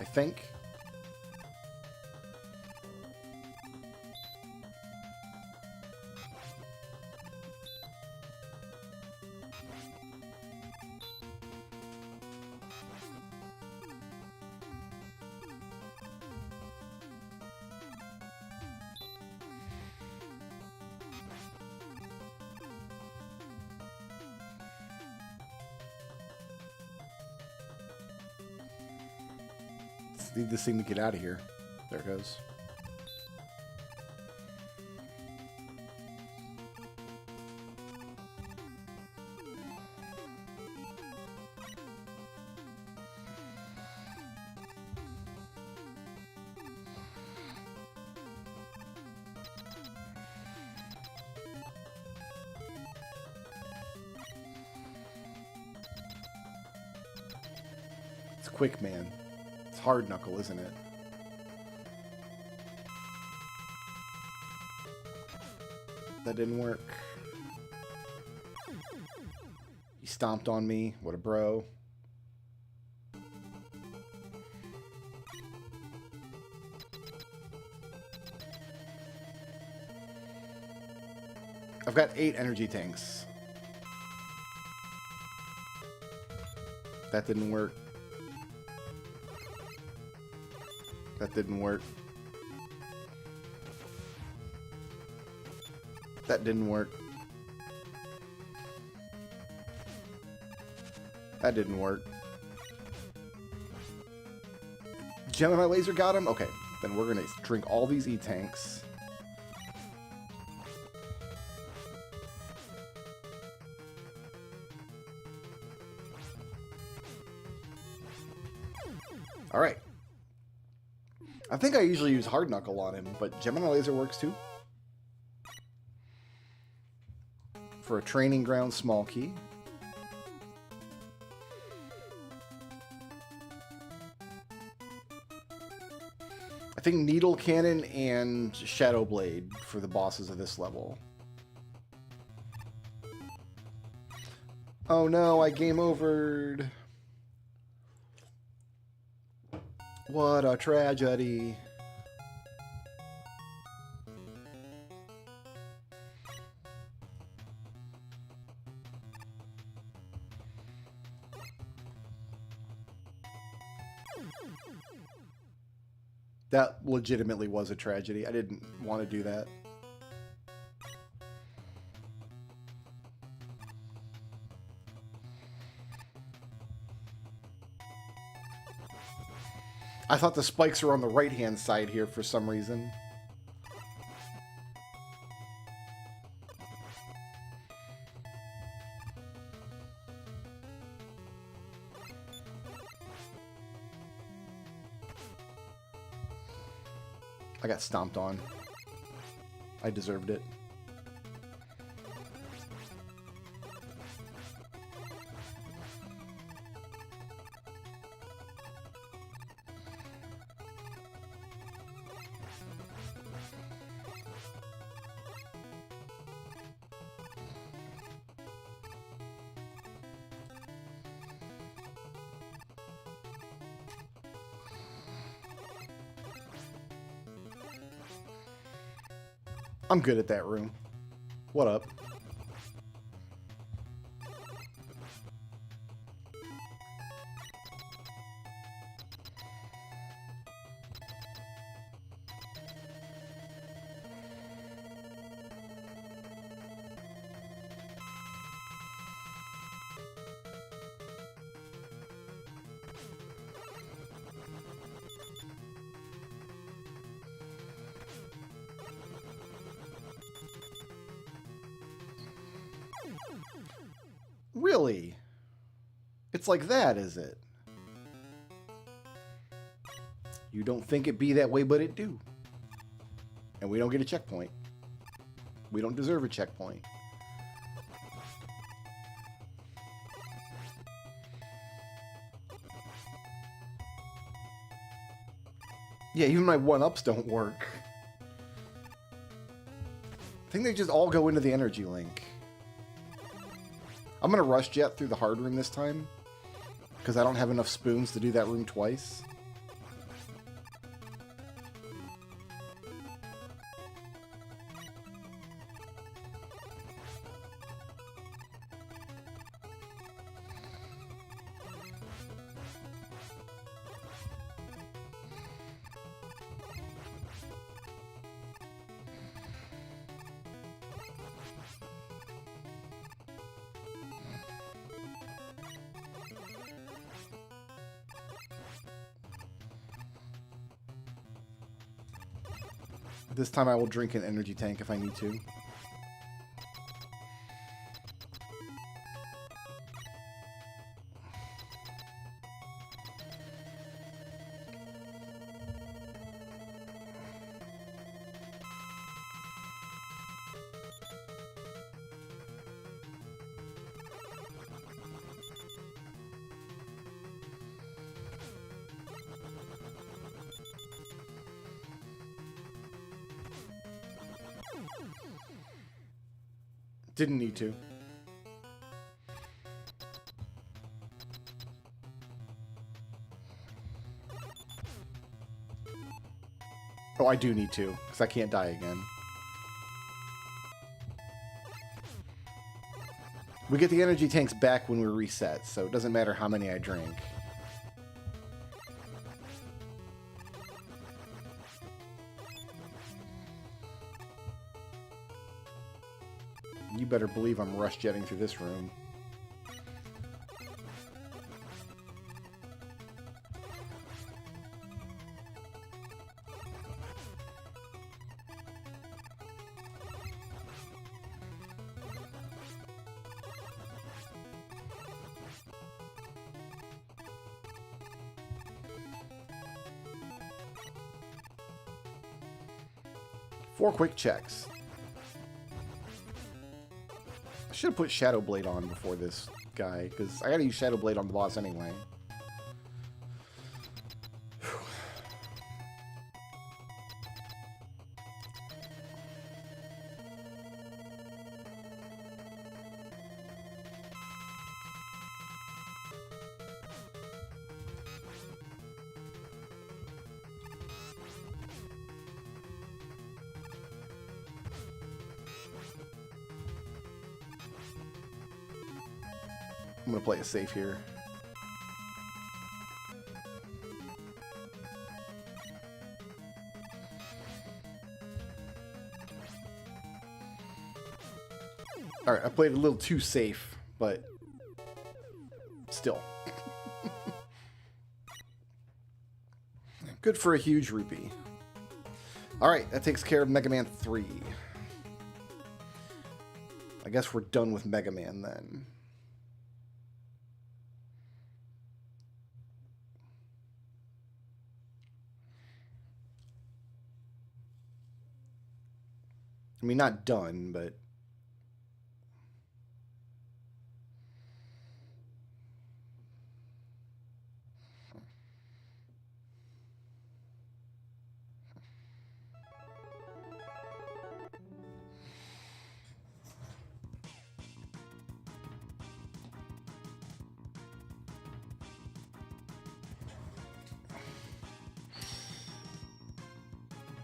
I think. Need this thing to get out of here. There it goes. quick, man. It's hard knuckle, isn't it? That didn't work. He stomped on me. What a bro. I've got 8 energy tanks. That didn't work. That didn't work. That didn't work. That didn't work. Gemini laser got him? Okay, then we're gonna drink all these E-tanks. Alright. I think I usually use hard knuckle on him, but Gemini laser works too. For a training ground small key. I think Needle Cannon and Shadow Blade for the bosses of this level. Oh no, I game overed. What a tragedy. That legitimately was a tragedy. I didn't want to do that. I thought the spikes were on the right-hand side here for some reason. I got stomped on. I deserved it. I'm good at that room. What up? Really? It's like that, is it? You don't think it be that way, but it do. And we don't get a checkpoint. We don't deserve a checkpoint. Yeah, even my one-ups don't work. I think they just all go into the energy link. I'm going to rush jet through the hard room this time, because I don't have enough spoons to do that room twice. This time I will drink an energy tank if I need to. Didn't need to. Oh, I do need to, because I can't die again. We get the energy tanks back when we reset, so it doesn't matter how many I drink. You better believe I'm rush jetting through this room. Four quick checks. I should have put Shadow Blade on before this guy, because I gotta use Shadow Blade on the boss anyway. I'm gonna play it safe here. Alright, I played a little too safe, but still. Good for a huge rupee. Alright, that takes care of Mega Man 3. I guess we're done with Mega Man then. I mean, not done, but...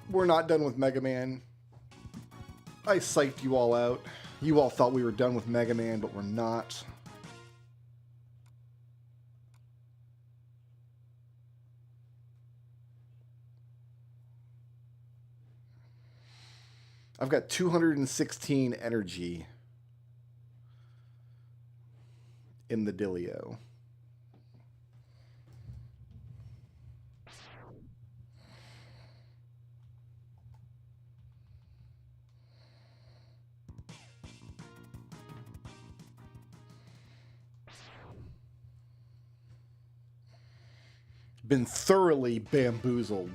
we're not done with Mega Man. I psyched you all out. You all thought we were done with Mega Man, but we're not. I've got 216 energy in the Dilio. Been thoroughly bamboozled.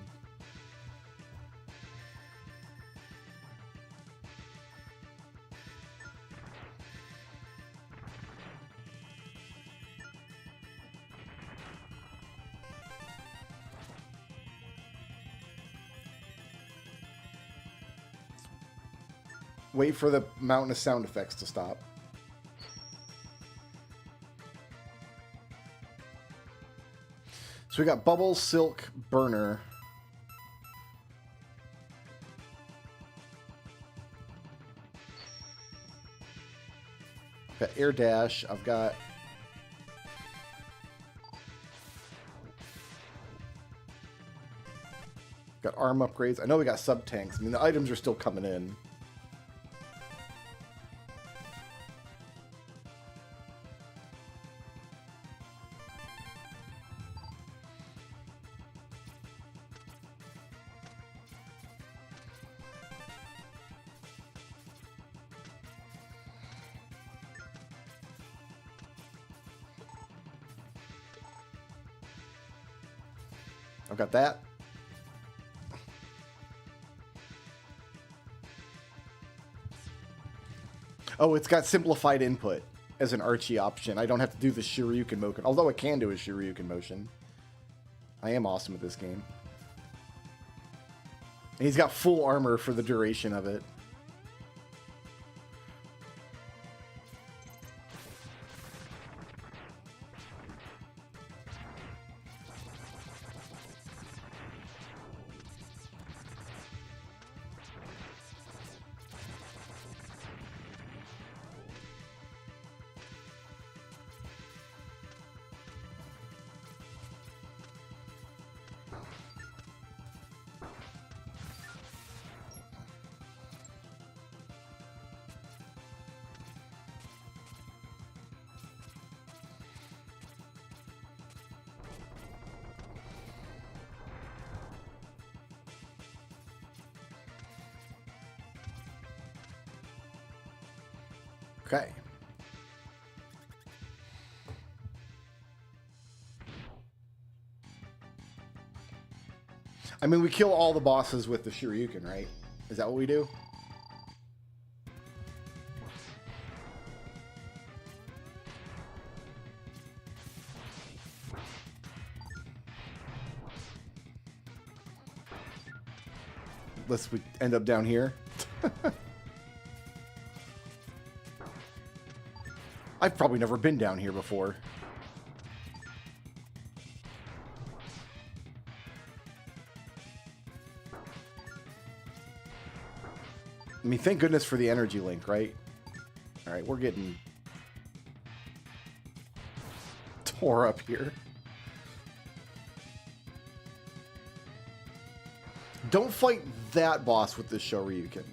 Wait for the mountain of sound effects to stop. So we got Bubble, Silk, Burner. I've got Air Dash. I've got... got arm upgrades. I know we got sub-tanks. I mean, the items are still coming in. I've got that. Oh, it's got simplified input as an Archie option. I don't have to do the Shoryuken motion, although I can do a Shoryuken motion. I am awesome at this game. And he's got full armor for the duration of it. Okay. I mean, we kill all the bosses with the Shoryuken, right? Is that what we do? Unless we end up down here. I've probably never been down here before. I mean, thank goodness for the energy link, right? Alright, we're getting tore up here. Don't fight that boss with the Shoryuken.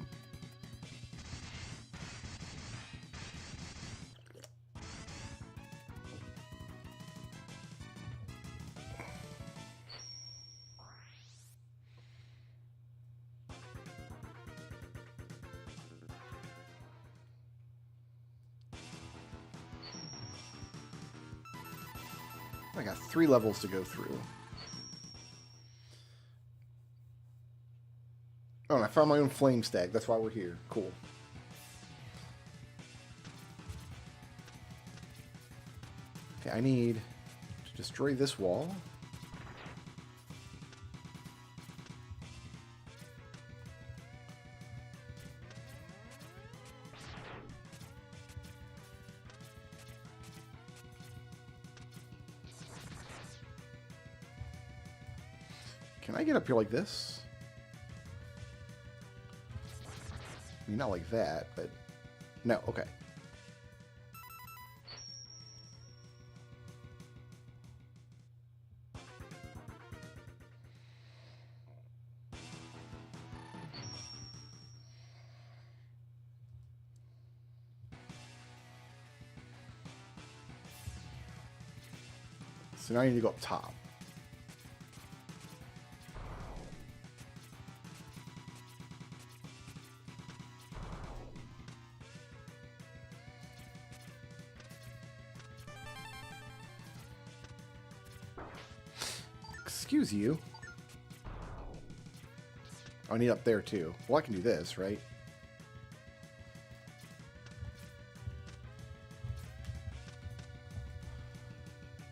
I got 3 levels to go through. Oh, and I found my own flame stag. That's why we're here. Cool. Okay, I need to destroy this wall. Can I get up here like this? I mean, not like that, but... No, okay. So now I need to go up top. Excuse you. I need up there too. Well, I can do this, right?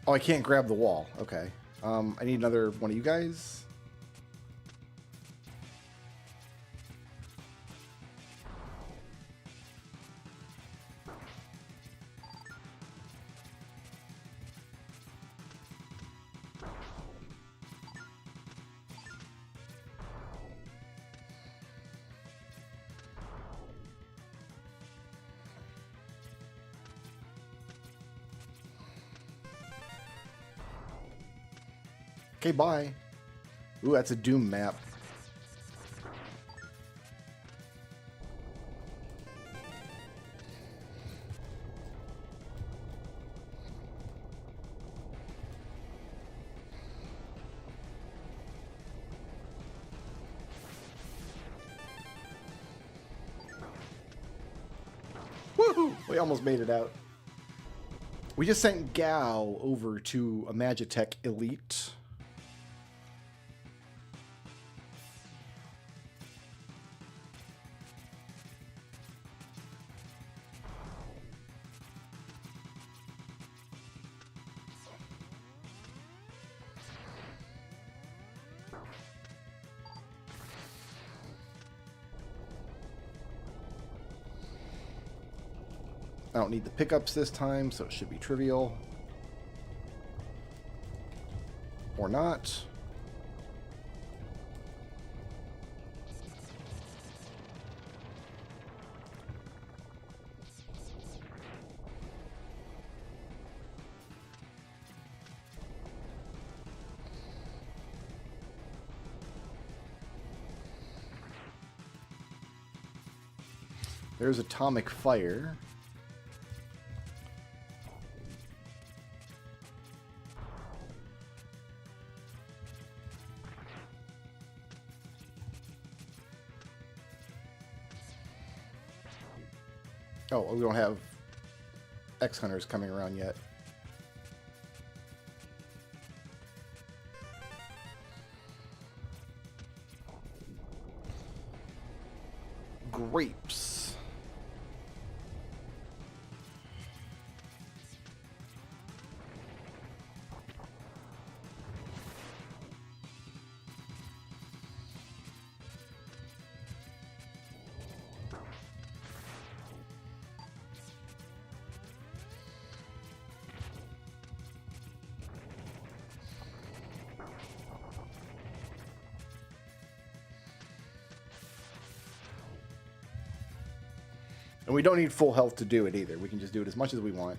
Oh, I can't grab the wall. Okay. I need another one of you guys. Okay, bye. Ooh, that's a Doom map. Woohoo! We almost made it out. We just sent Gao over to a Magitech Elite. I don't need the pickups this time, so it should be trivial. Or not. There's Atomic Fire. Oh, we don't have X-Hunters coming around yet. Grapes. And we don't need full health to do it either. We can just do it as much as we want.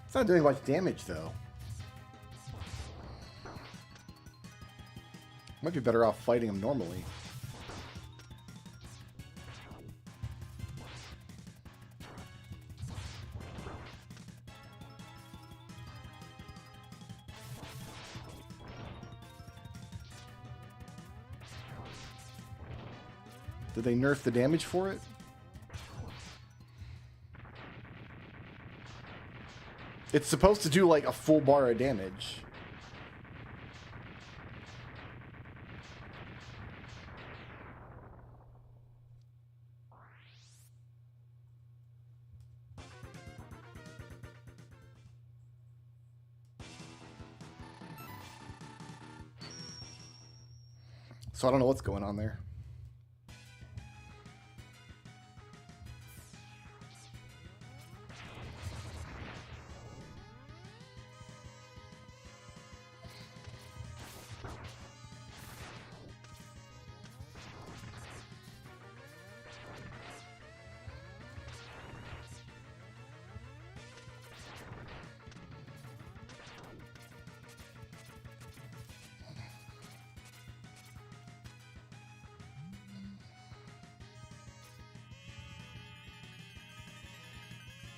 It's not doing much damage, though. Might be better off fighting him normally. Did they nerf the damage for it? It's supposed to do like a full bar of damage. So I don't know what's going on there.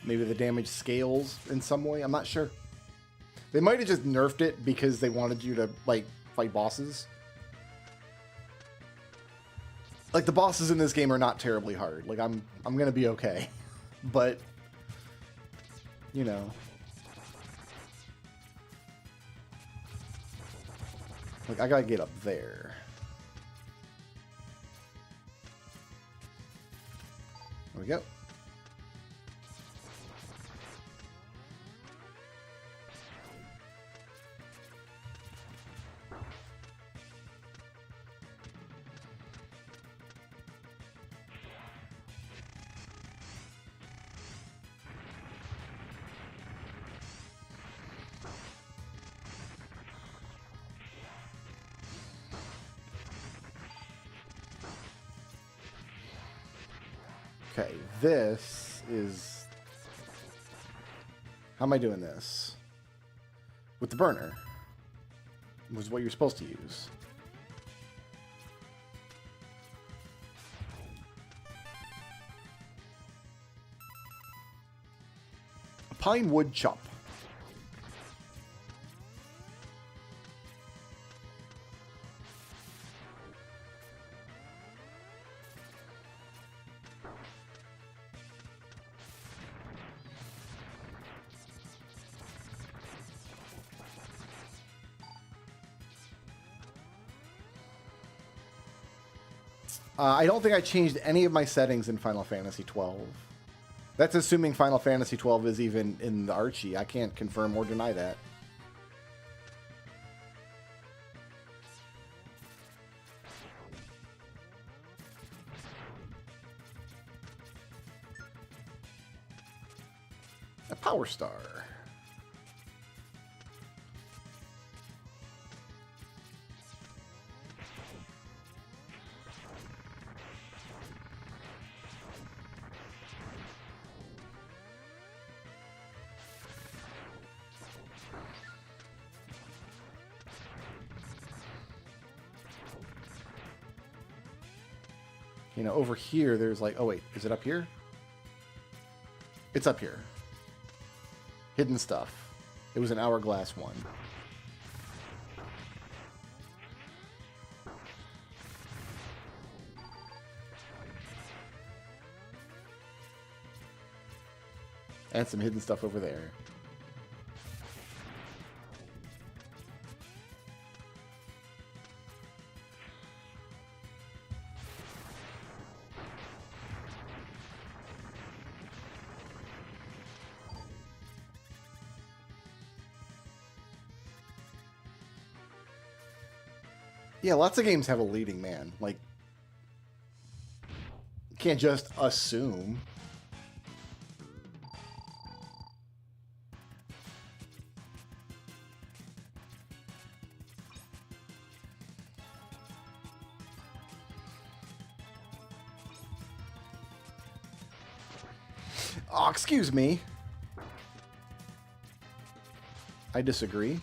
Maybe the damage scales in some way. I'm not sure. They might have just nerfed it because they wanted you to, like, fight bosses. Like, the bosses in this game are not terribly hard. Like, I'm gonna be okay. But, you know. Like, I gotta get up there. There we go. Okay, this is... How am I doing this? With the burner. Was what you're supposed to use. A pine wood chop. I don't think I changed any of my settings in Final Fantasy XII. That's assuming Final Fantasy XII is even in the Archie. I can't confirm or deny that. A Power Star. You know, over here, there's like... Oh, wait. Is it up here? It's up here. Hidden stuff. It was an hourglass one. And some hidden stuff over there. Yeah, lots of games have a leading man. Like, you can't just assume. Oh, excuse me. I disagree.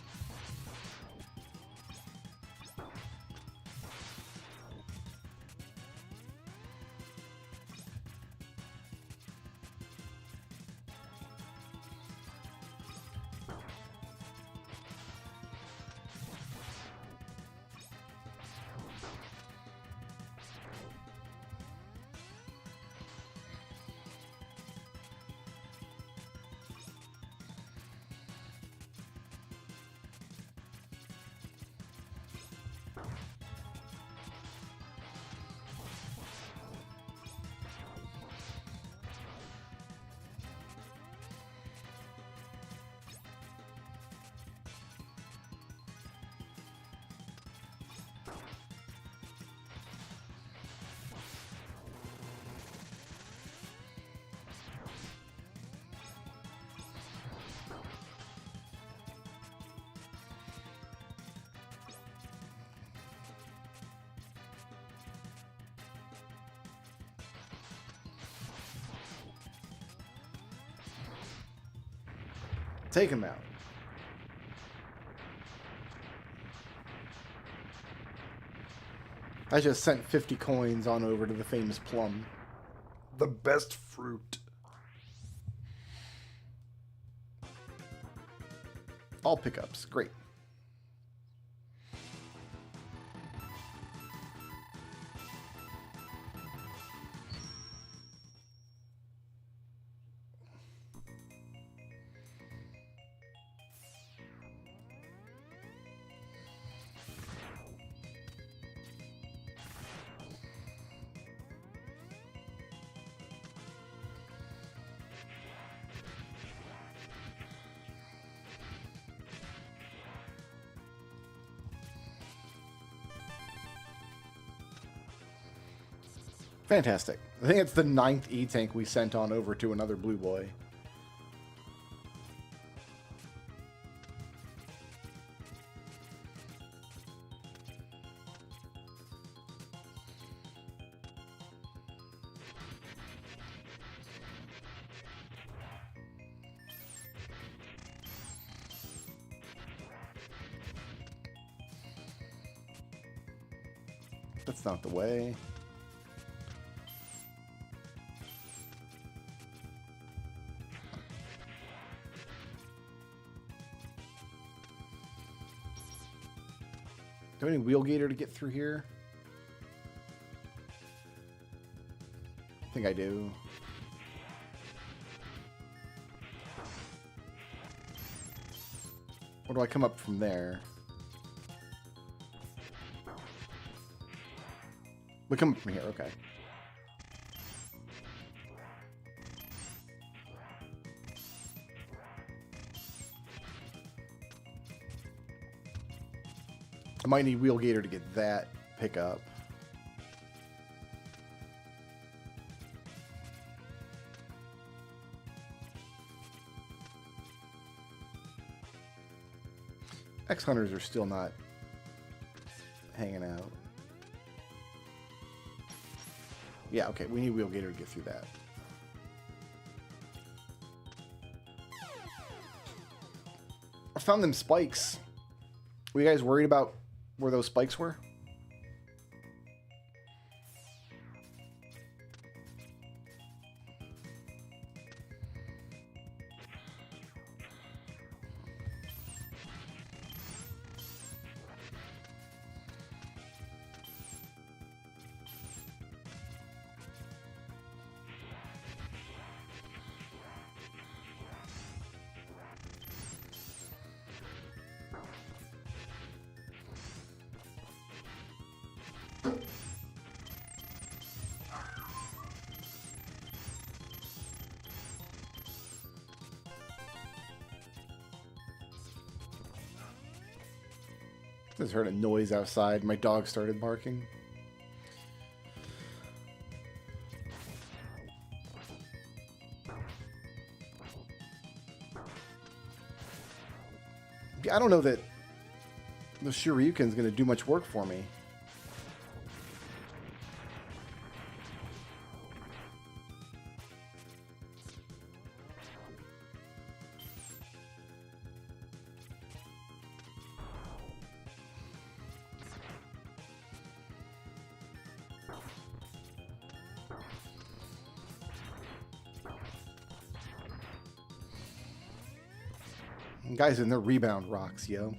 Take him out. I just sent 50 coins on over to the famous plum. The best fruit. All pickups. Great. Fantastic. I think it's the 9th E-Tank we sent on over to another blue boy. That's not the way. Do I need wheel gator to get through here? I think I do. Or do I come up from there? We come up from here, okay. I might need wheel gator to get that pickup. X-Hunters are still not hanging out. Yeah, okay, we need wheel gator to get through that. I found them spikes. Were you guys worried about where those spikes were? Just heard a noise outside. My dog started barking. I don't know that the Shoryuken's going to do much work for me. Guys in their rebound rocks, yo.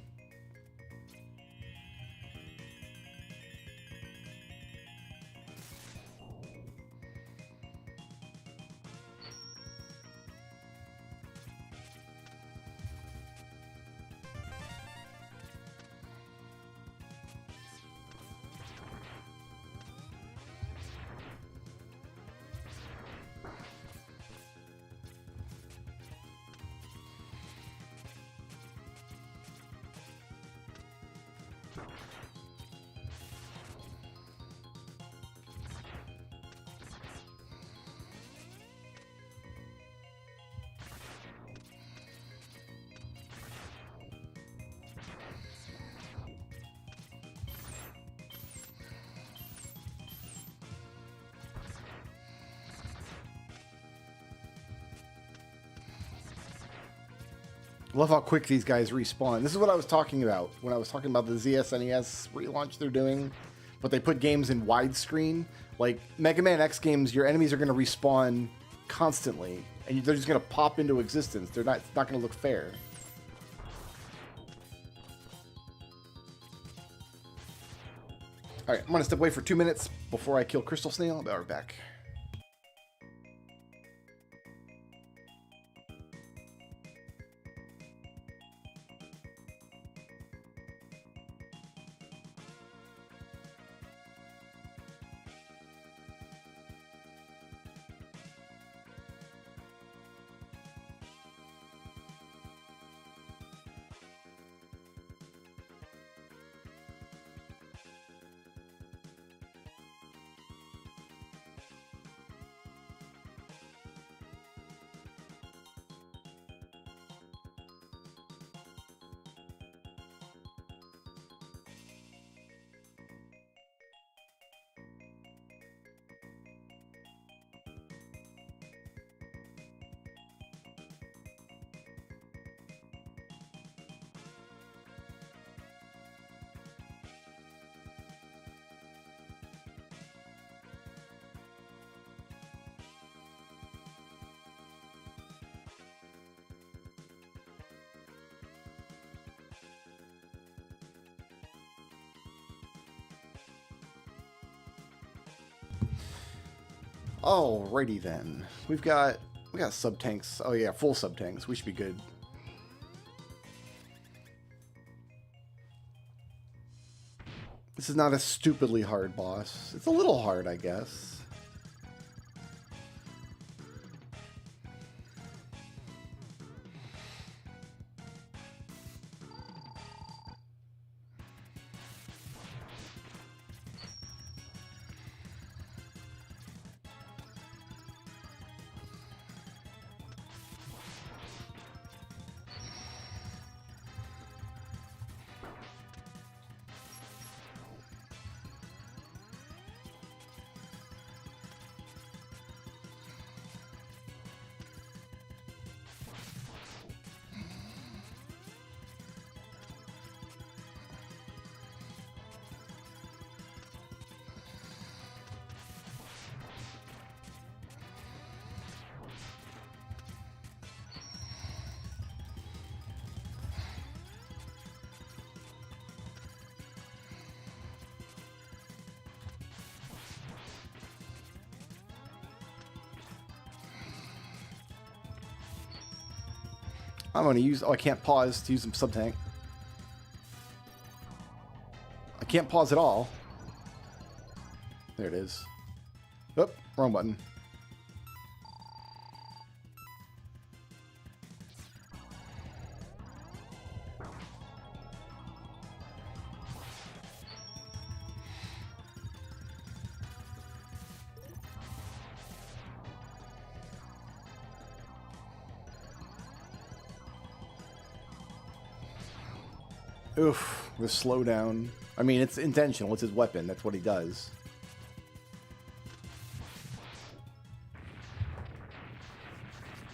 Love how quick these guys respawn. This is what I was talking about when I was talking about the ZSNES relaunch they're doing. But they put games in widescreen. Like Mega Man X games, your enemies are going to respawn constantly. And they're just going to pop into existence. It's not going to look fair. Alright, I'm going to step away for 2 minutes before I kill Crystal Snail. I'll be right back. Alrighty then. We got sub tanks. Oh yeah, full sub tanks. We should be good. This is not a stupidly hard boss. It's a little hard, I guess. I'm going to use... Oh, I can't pause to use some sub-tank. I can't pause at all. There it is. Oh, wrong button. Oof, the slowdown. I mean, it's intentional. It's his weapon. That's what he does.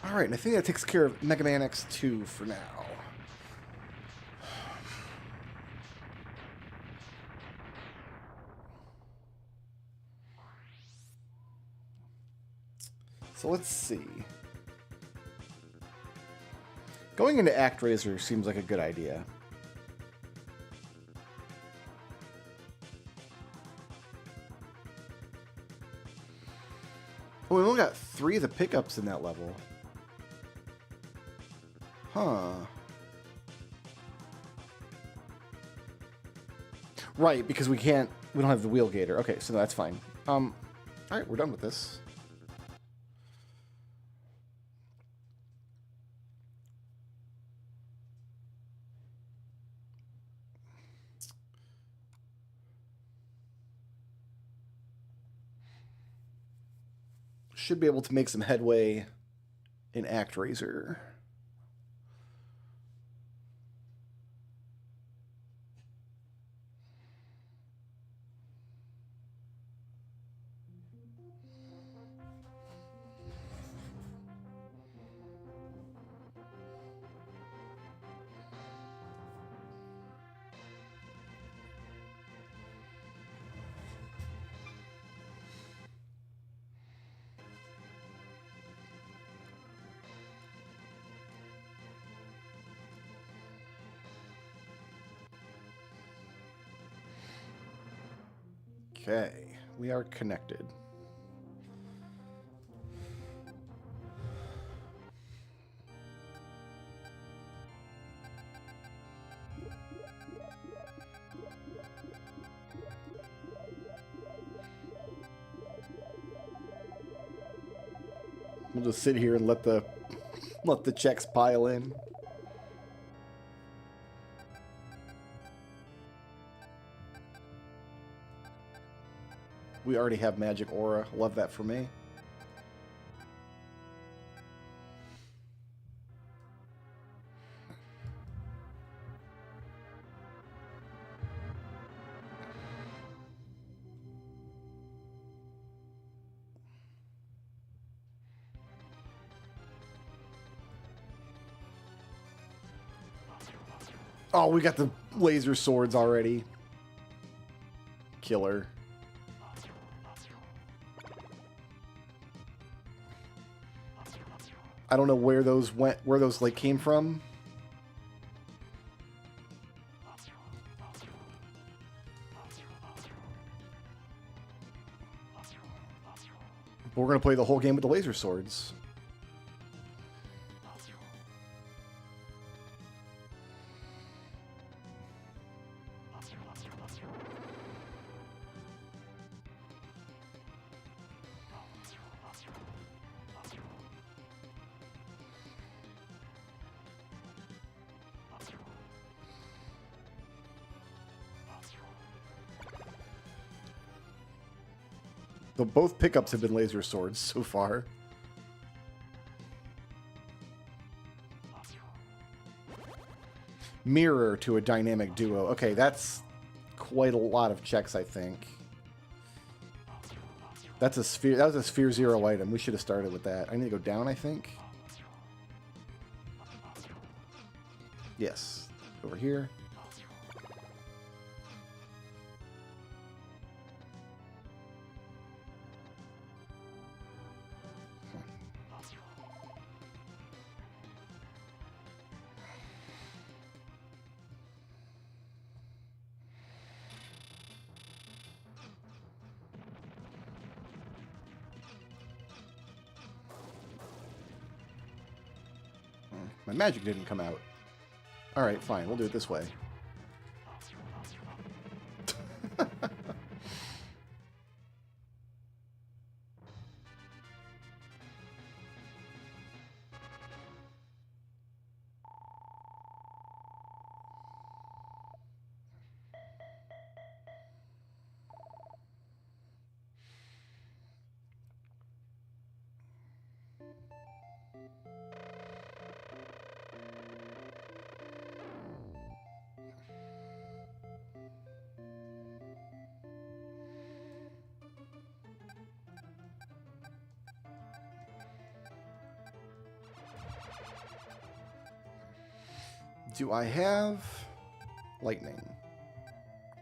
Alright, and I think that takes care of Mega Man X2 for now. So let's see. Going into ActRaiser seems like a good idea. Oh, we only got 3 of the pickups in that level. Huh. Right, because we don't have the wheel gator. Okay, so that's fine. Alright, we're done with this. Should be able to make some headway in ActRaiser. Okay, we are connected. We'll just sit here and let the checks pile in. We already have Magic Aura. Love that for me. Oh, we got the laser swords already. Killer. I don't know where those went, where those like came from. But we're gonna play the whole game with the laser swords. Though both pickups have been laser swords so far. Mirror to a dynamic duo. Okay, that's quite a lot of checks, I think. That's a sphere. That was a Sphere 0 item. We should have started with that. I need to go down, I think. Yes. Over here. My magic didn't come out. Alright, fine. We'll do it this way. Do I have lightning?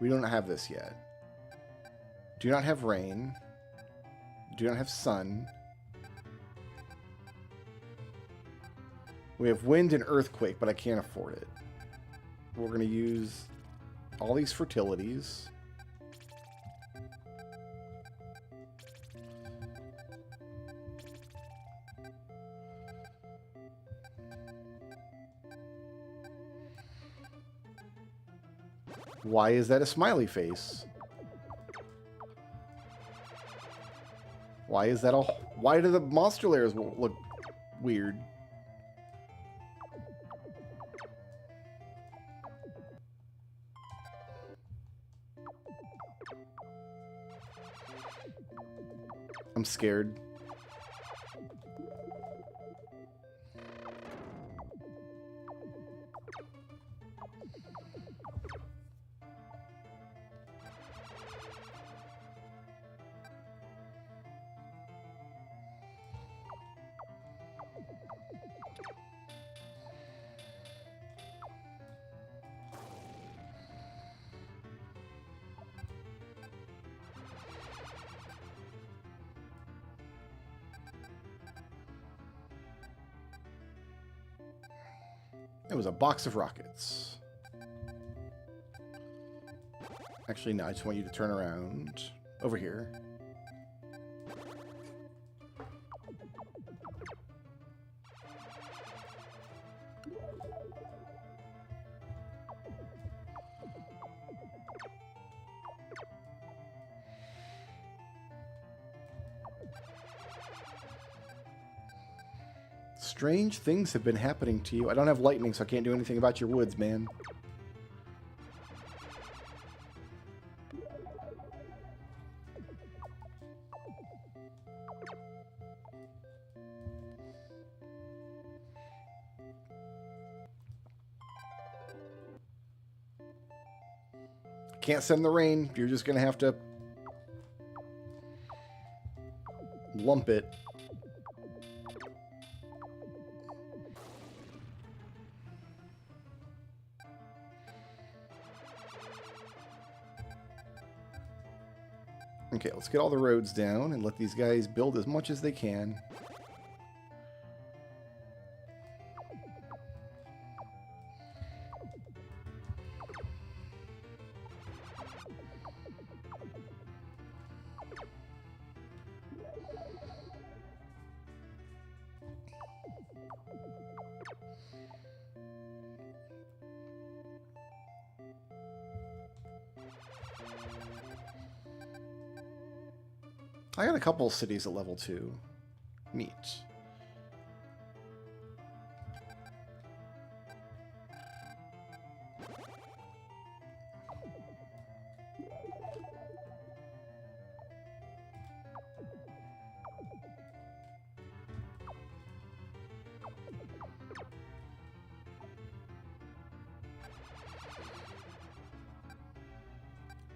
We don't have this yet. Do not have rain. Do not have sun. We have wind and earthquake, but I can't afford it. We're going to use all these fertilities. Why is that a smiley face? Why is that a... Why do the monster layers look weird? I'm scared. It was a box of rockets. Actually, no, I just want you to turn around over here. Strange things have been happening to you. I don't have lightning, so I can't do anything about your woods, man. Can't send the rain. You're just going to have to lump it. Okay, let's get all the roads down and let these guys build as much as they can. I got a couple cities at level 2. Neat.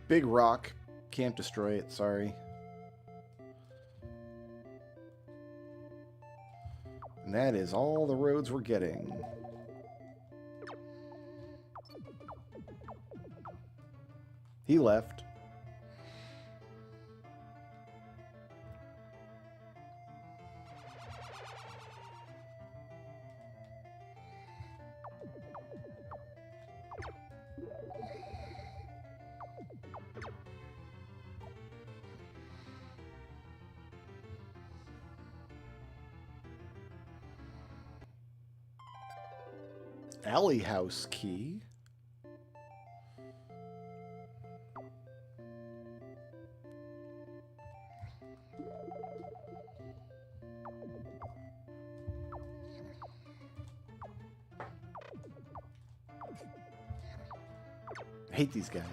Big rock. Can't destroy it, sorry. And that is all the roads we're getting. He left. Alley house key. I hate these guys.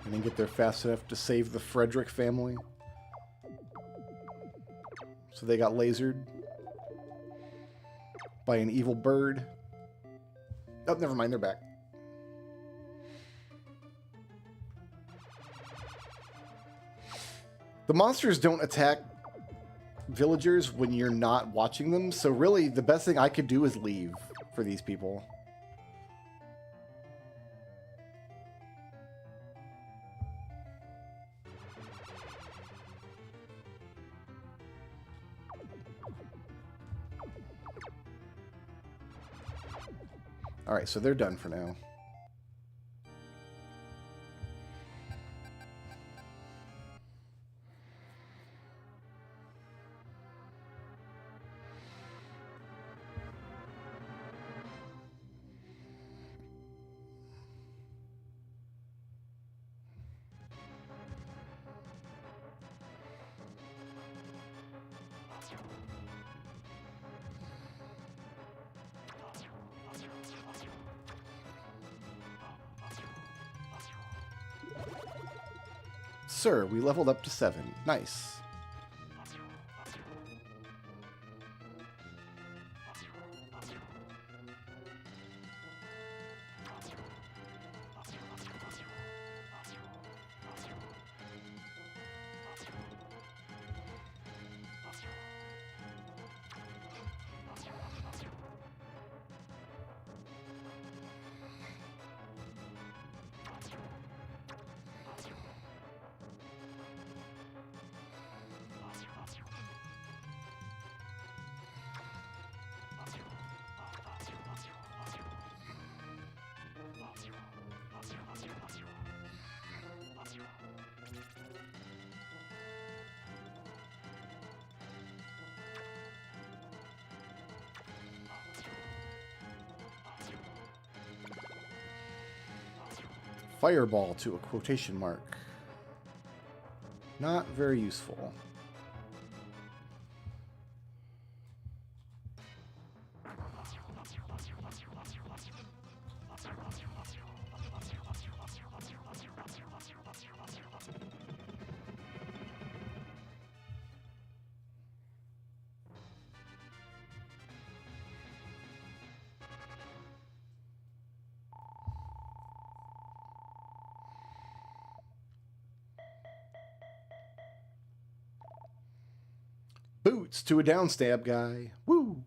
I didn't get there fast enough to save the Frederick family. So they got lasered by an evil bird. Oh, never mind, they're back. The monsters don't attack villagers when you're not watching them, so really the best thing I could do is leave for these people. Alright, so they're done for now. Sir, we leveled up to 7. Nice. Fireball to a quotation mark. Not very useful. Boots to a downstab guy. Woo!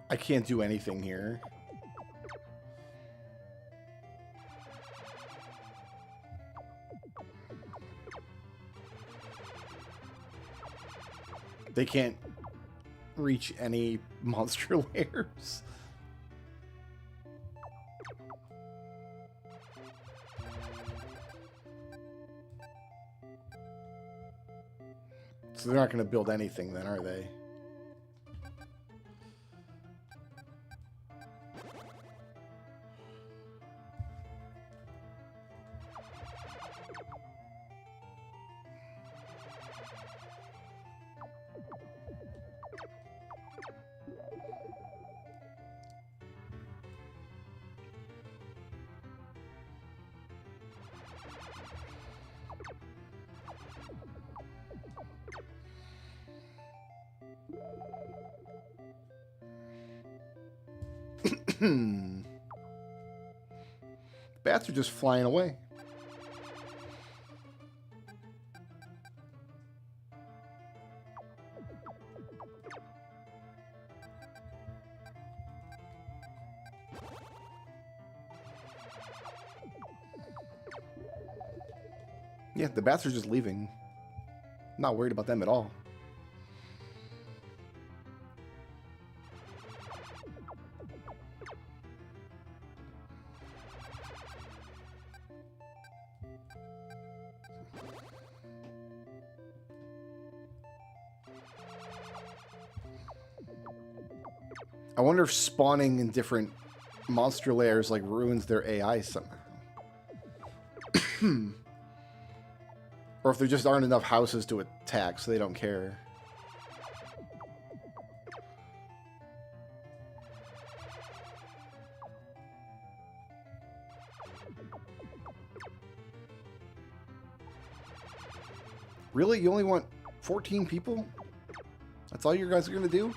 I can't do anything here. They can't reach any monster lairs. So they're not going to build anything then, are they? Bats are just flying away. Yeah, the bats are just leaving. Not worried about them at all. I wonder if spawning in different monster layers like ruins their AI somehow. Or if there just aren't enough houses to attack, so they don't care. Really? You only want 14 people? That's all you guys are gonna do?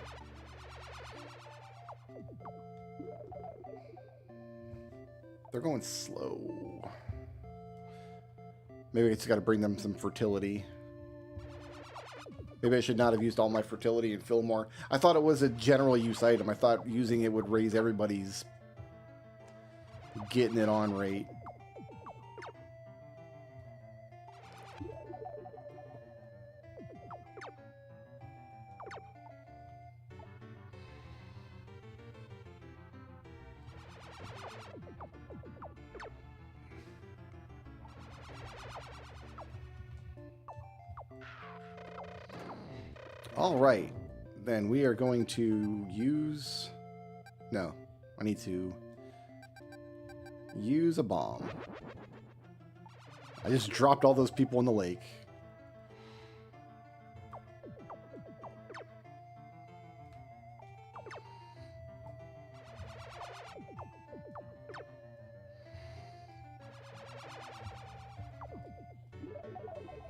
They're going slow. Maybe I just gotta bring them some fertility. Maybe I should not have used all my fertility and fill more. I thought it was a general use item. I thought using it would raise everybody's getting it on rate. All right, then we are going to use... No, I need to use a bomb. I just dropped all those people in the lake.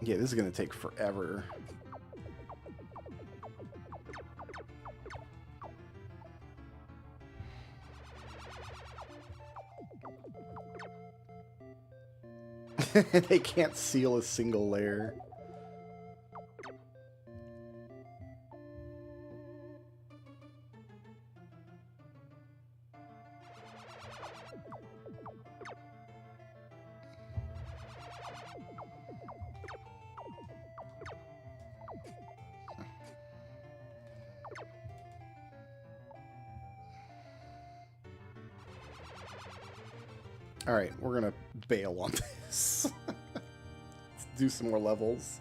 Yeah, this is going to take forever. They can't seal a single layer. All right, we're gonna bail on this. Let's do some more levels.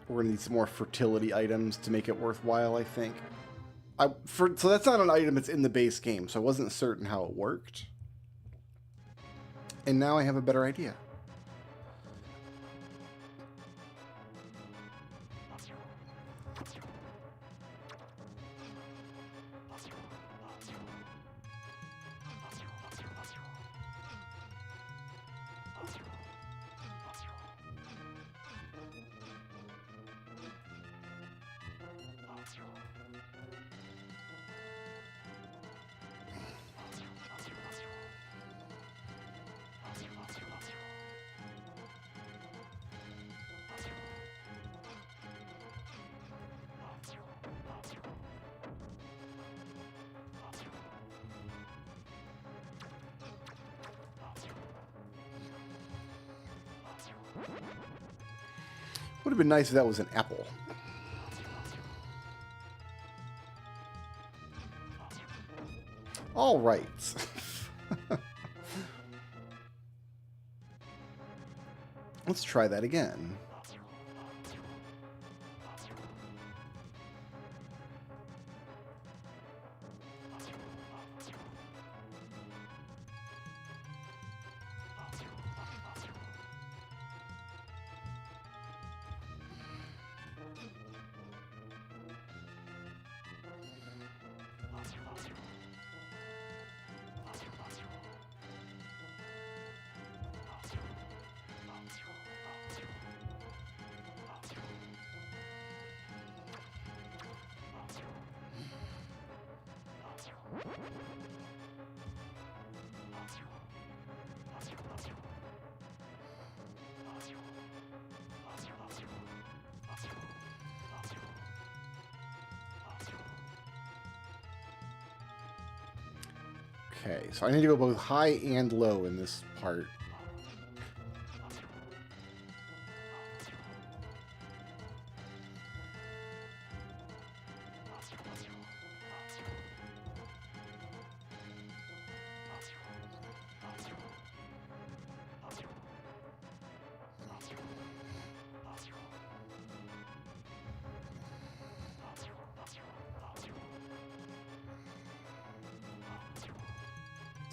We're gonna need some more fertility items to make it worthwhile, I think. So that's not an item that's in the base game, so I wasn't certain how it worked. And now I have a better idea. Would have been nice if that was an apple. All right. Let's try that again. Okay, so I need to go both high and low in this part.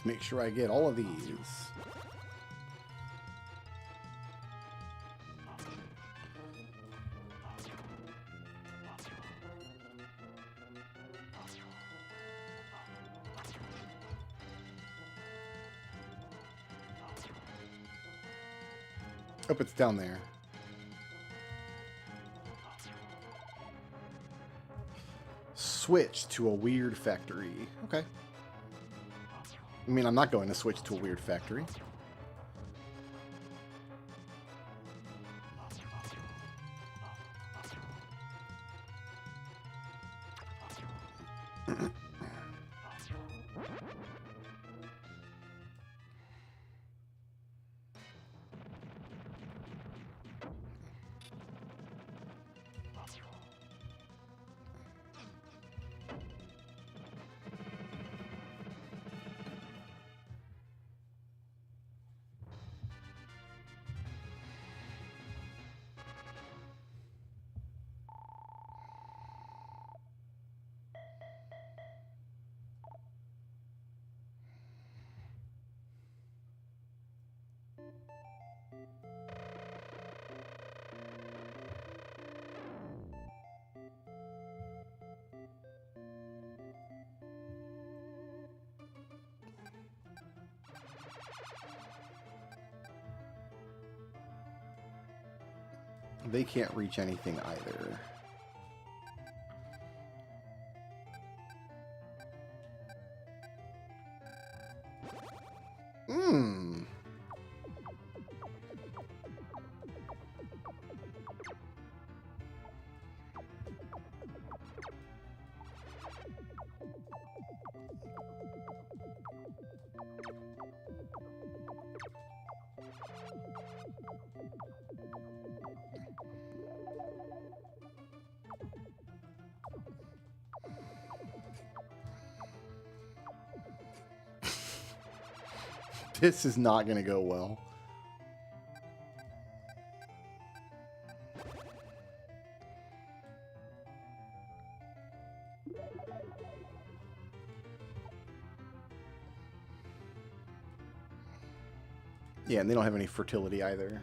make sure I get all of these. Oh, it's down there. Switch to a weird factory. Okay. I mean, I'm not going to switch to a weird factory. They can't reach anything either. This is not going to go well. Yeah, and they don't have any fertility either.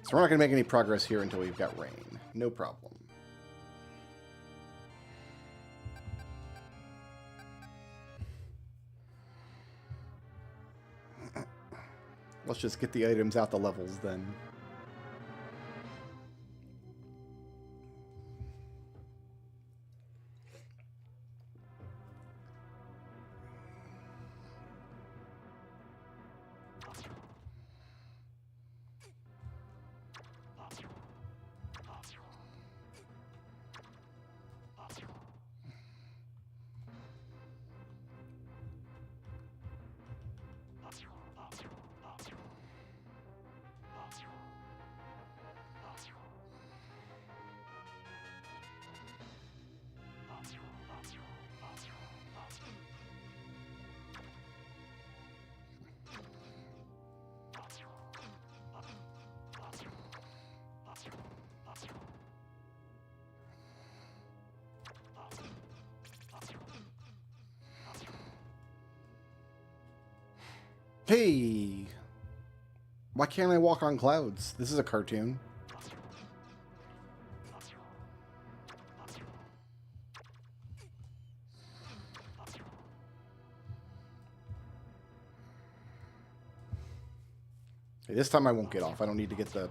So we're not going to make any progress here until we've got rain. No problem. Let's just get the items out the levels then. Hey! Why can't I walk on clouds? This is a cartoon. Hey, this time I won't get off. I don't need to get the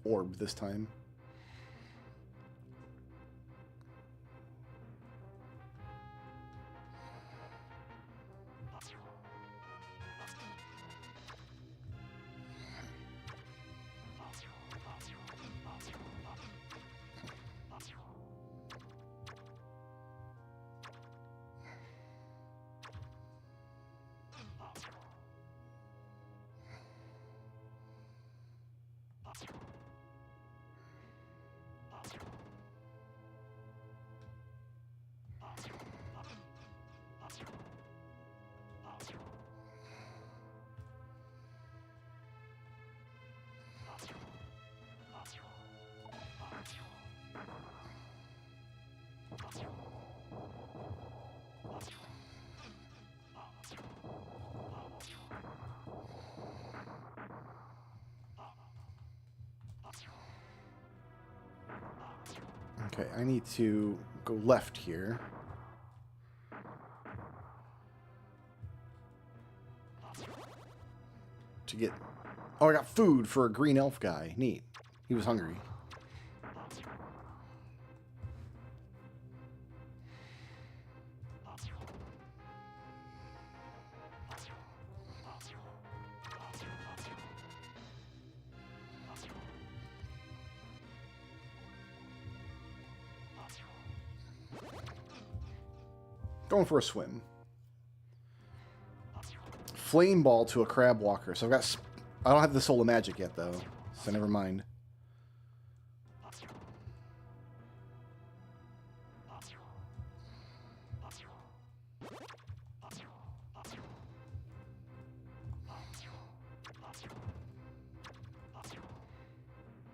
orb this time. Okay, I need to go left here. To get... Oh, I got food for a green elf guy. Neat. He was hungry. Going for a swim. Flame ball to a crab walker. So I've got... I don't have the soul of magic yet, though. So never mind.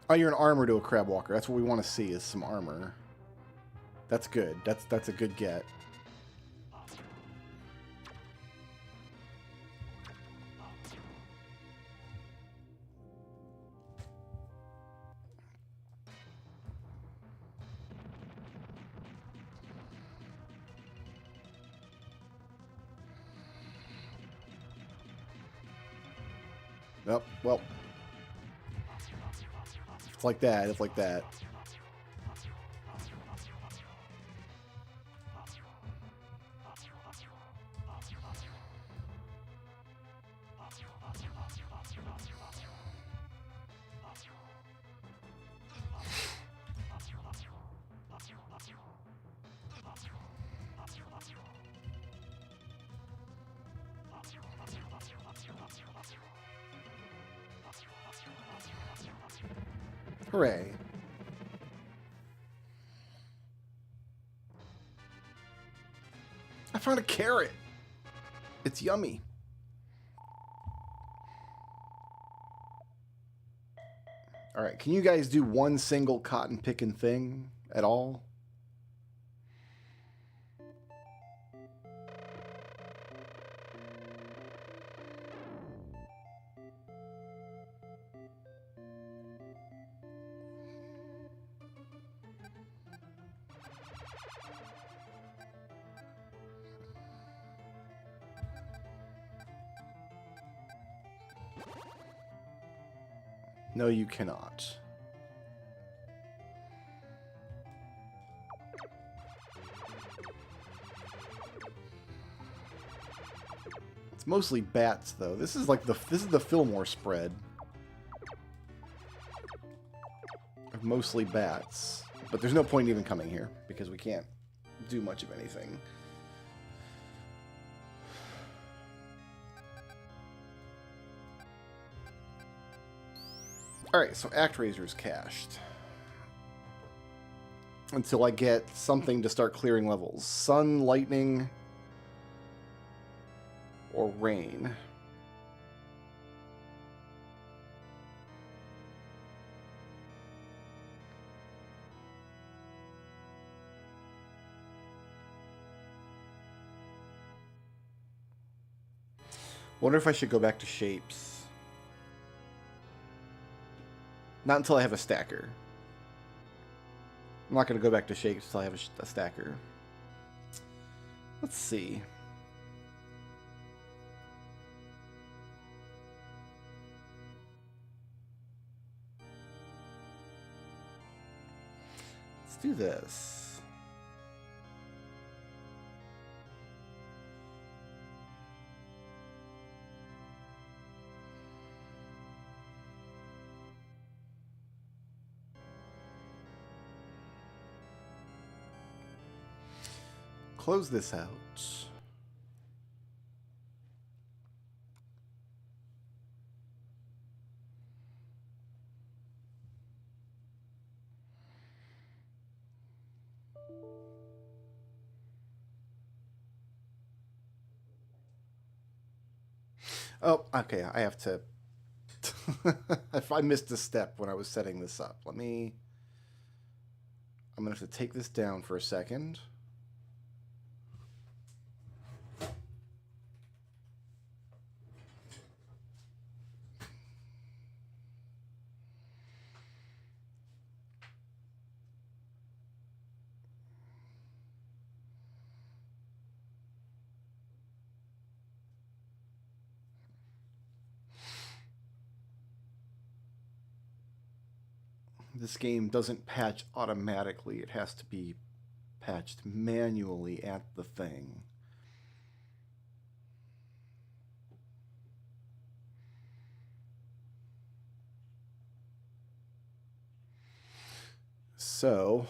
Oh, you're an armor to a crab walker. That's what we want to see, is some armor. That's good. That's a good get. Yep, well. It's like that, it's like that. Hooray. I found a carrot. It's yummy. All right, can you guys do one single cotton picking thing at all? No, you cannot. It's mostly bats, though. This is like this is the Fillmore spread. Mostly bats, but there's no point even coming here because we can't do much of anything. Alright, so ActRaiser's cached. Until I get something to start clearing levels. Sun, lightning, or rain. Wonder if I should go back to shapes. Not until I have a stacker. I'm not going to go back to shapes until I have a stacker. Let's see. Let's do this. Close this out. Oh, okay, I have to... If I missed a step when I was setting this up, I'm going to have to take this down for a second. This game doesn't patch automatically. It has to be patched manually at the thing. So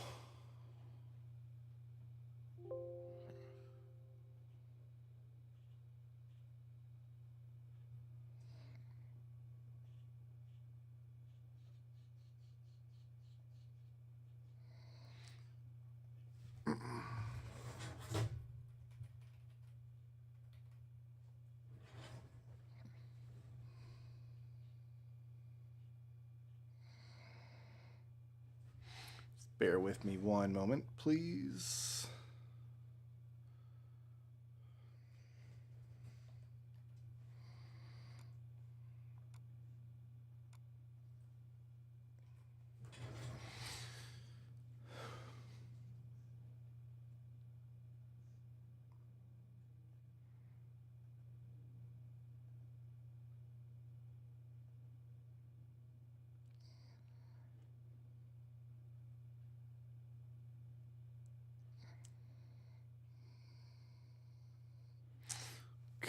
bear with me one moment, please.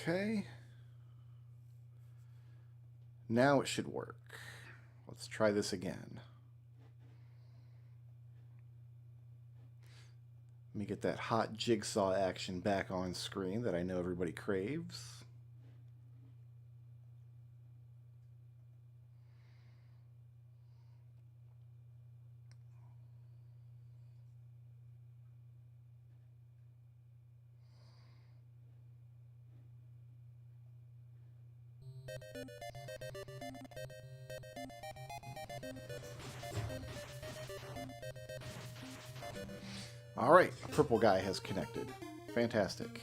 Okay. Now it should work. Let's try this again. Let me get that hot jigsaw action back on screen that I know everybody craves. All right, a purple guy has connected. Fantastic.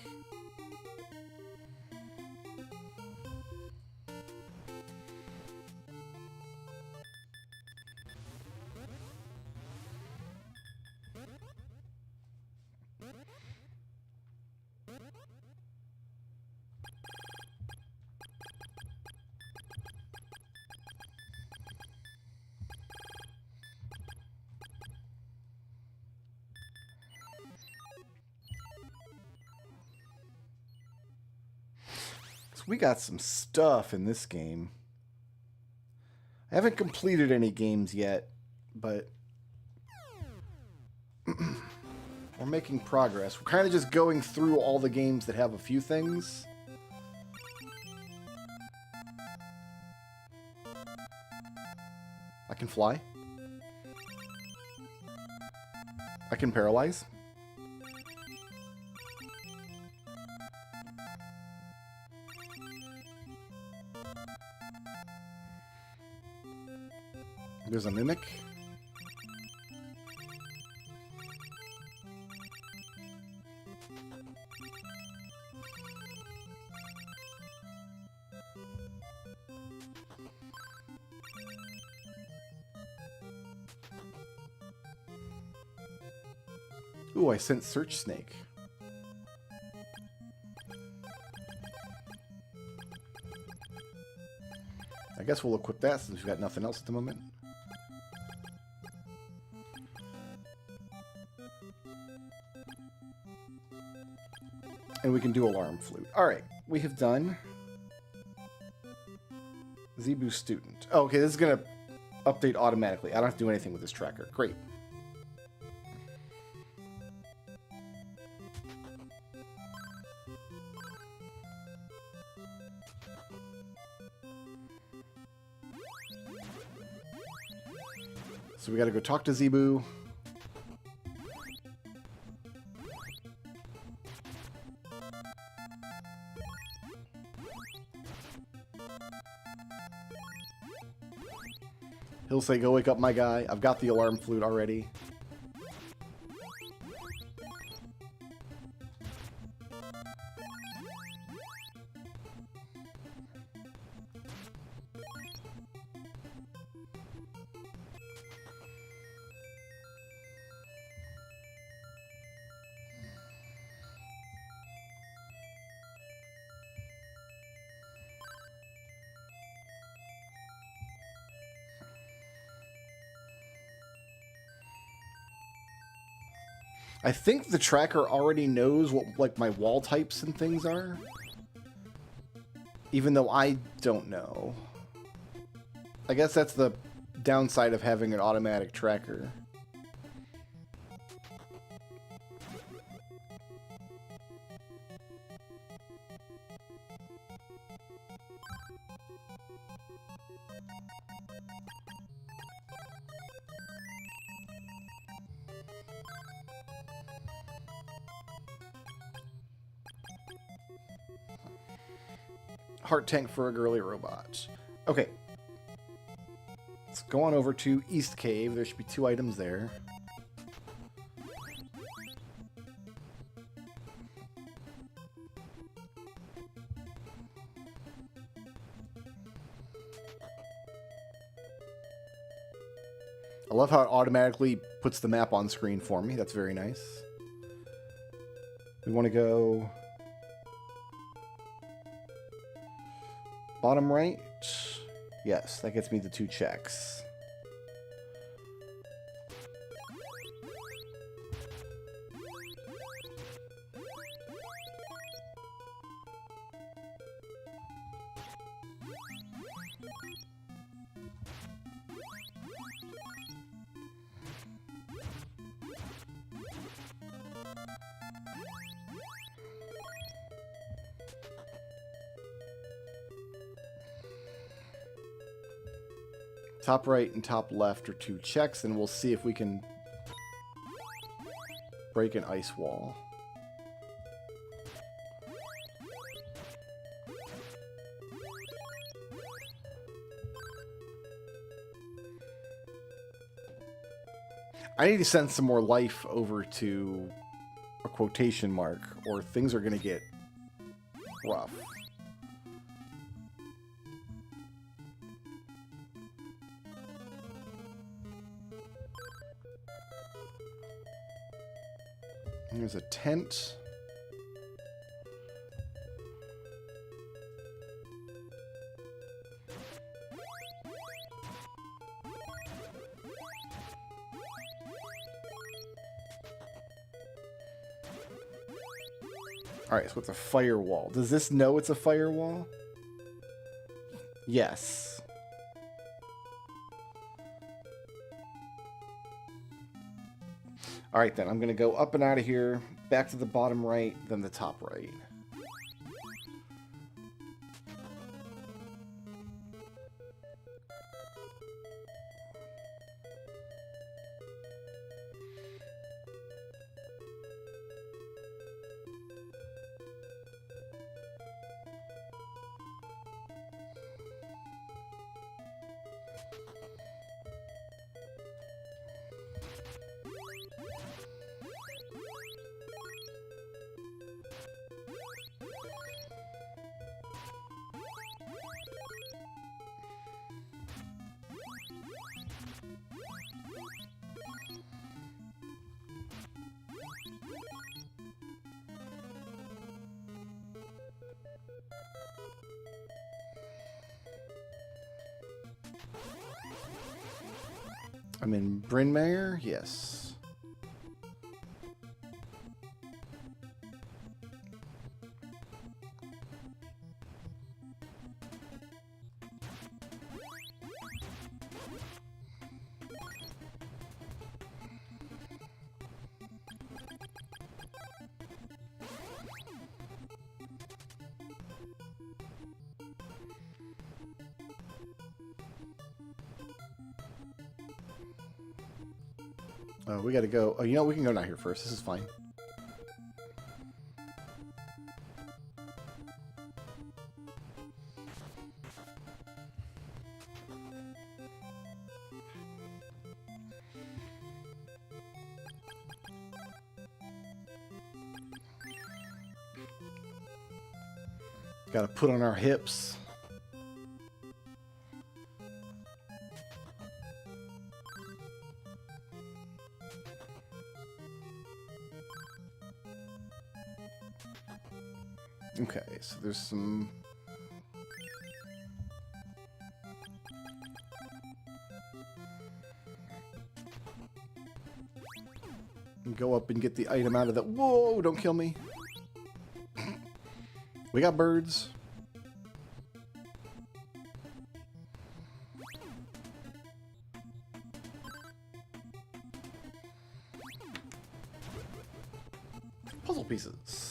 We got some stuff in this game. I haven't completed any games yet, but we're making progress. We're kind of just going through all the games that have a few things. I can fly. I can paralyze. There's a mimic. Ooh, I sent Search Snake. I guess we'll equip that since we've got nothing else at the moment. And we can do Alarm Flute. Alright, we have done Zebu Student. Oh, okay, this is going to update automatically. I don't have to do anything with this tracker. Great. So we got to go talk to Zebu. He'll say, go wake up my guy. I've got the alarm flute already. I think the tracker already knows what like my wall types and things are. Even though I don't know. I guess that's the downside of having an automatic tracker. Heart tank for a girly robot. Okay. Let's go on over to East Cave. There should be 2 items there. I love how it automatically puts the map on screen for me. That's very nice. We want to go bottom right. Yes, that gets me the 2 checks. Top right and top left are 2 checks, and we'll see if we can break an ice wall. I need to send some more life over to a quotation mark, or things are going to get rough. There's a tent. Alright, so it's a firewall. Does this know it's a firewall? Yes. Alright then, I'm going to go up and out of here, back to the bottom right, then the top right. I'm in Bryn Mawr? Yes. Oh, we gotta go. Oh, you know, we can go down here first. This is fine. Gotta put on our hips. Okay, so there's some... go up and get the item out of the... Whoa, don't kill me. We got birds. Puzzle pieces.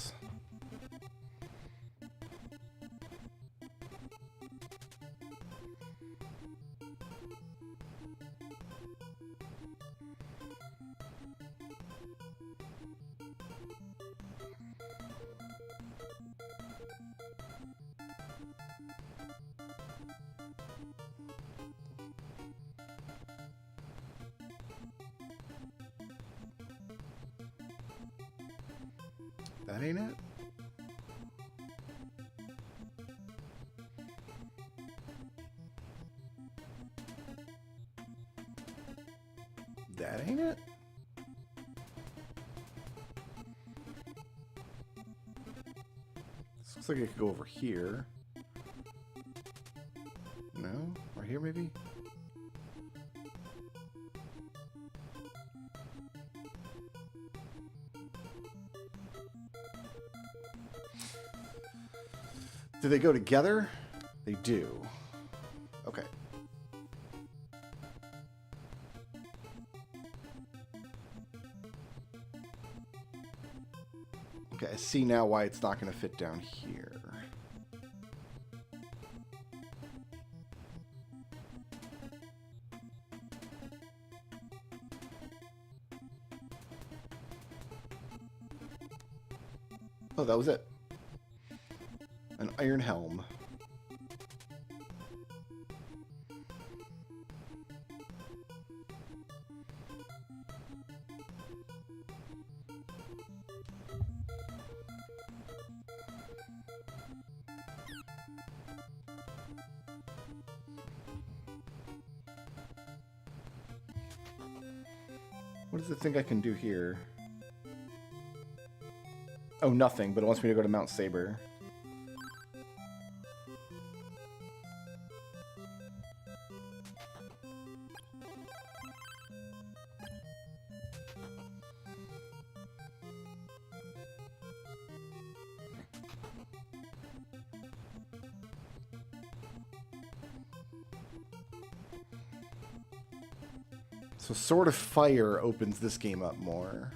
That ain't it? That ain't it? This looks like it could go over here. No? Right here, maybe? Do they go together? They do. Okay. Okay, I see now why it's not going to fit down here. Oh, that was it. An iron helm. What does it think I can do here? Oh, nothing, but it wants me to go to Mount Saber. So Sword of Fire opens this game up more.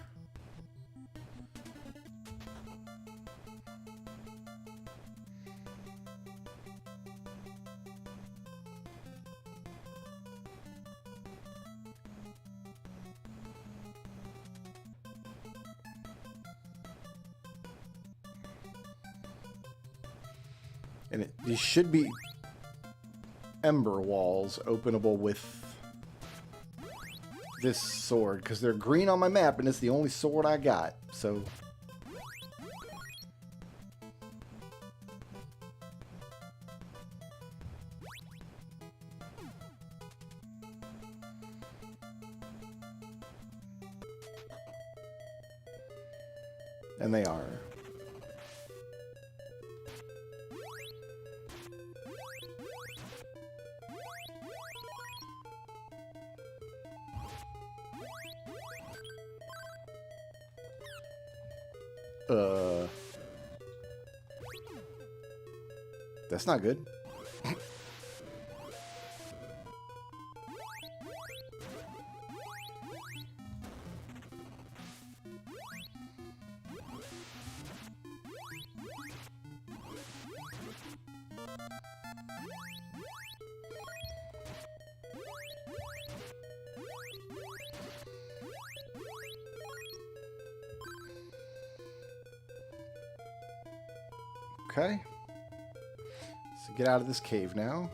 And these should be ember walls openable with this sword, because they're green on my map and it's the only sword I got, so... And they are. That's not good. Okay. So get out of this cave now.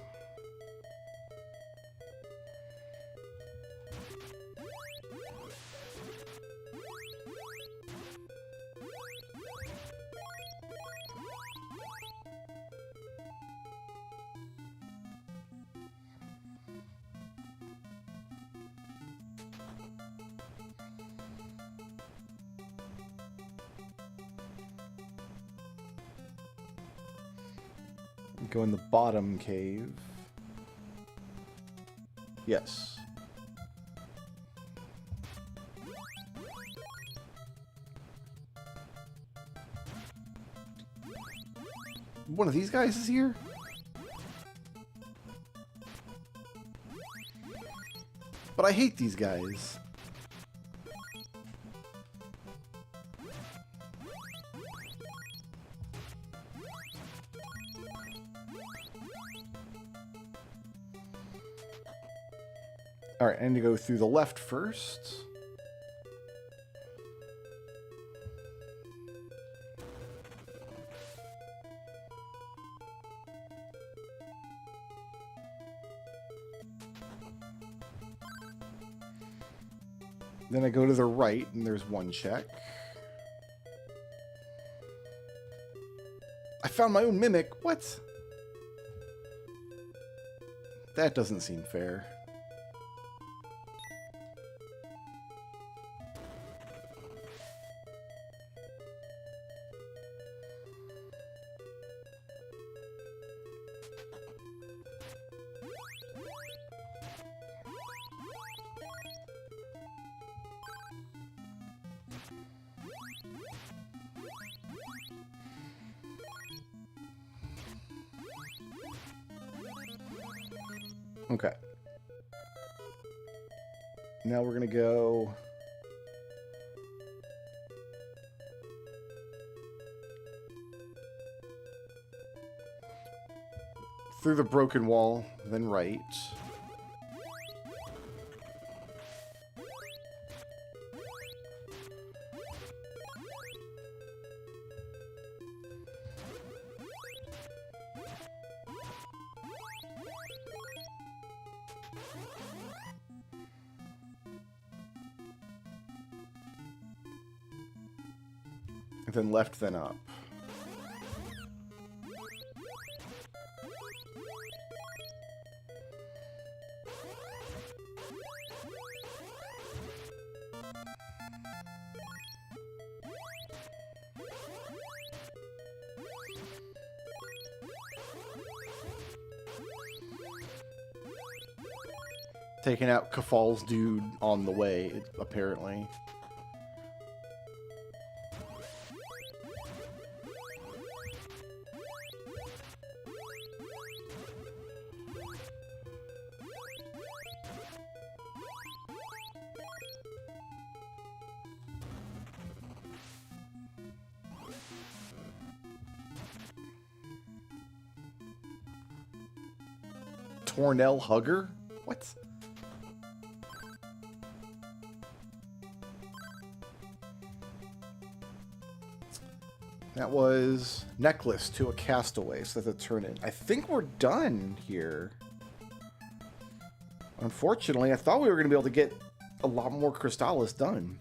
Go in the bottom cave. Yes. One of these guys is here? But I hate these guys. Alright, I need to go through the left first. Then I go to the right, and there's one check. I found my own mimic. What? That doesn't seem fair. Okay. Now we're going to go... through the broken wall, then right. And then left, then up. Taking out Kafal's dude on the way, apparently. Tornell Hugger? What? That was necklace to a castaway, so that's a turn in. I think we're done here. Unfortunately, I thought we were going to be able to get a lot more Crystallis done.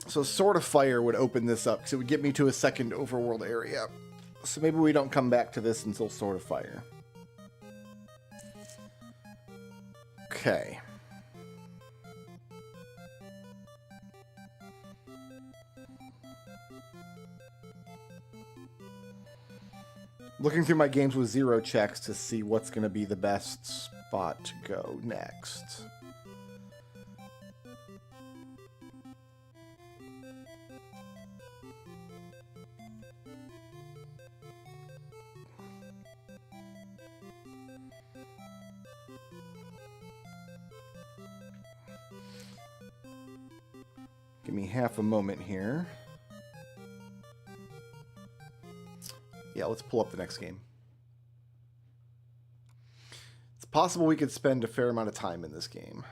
So Sword of Fire would open this up, because it would get me to a second overworld area. So maybe we don't come back to this until Sword of Fire. Okay. Looking through my games with 0 checks to see what's going to be the best spot to go next. Give me half a moment here. Yeah, let's pull up the next game. It's possible we could spend a fair amount of time in this game.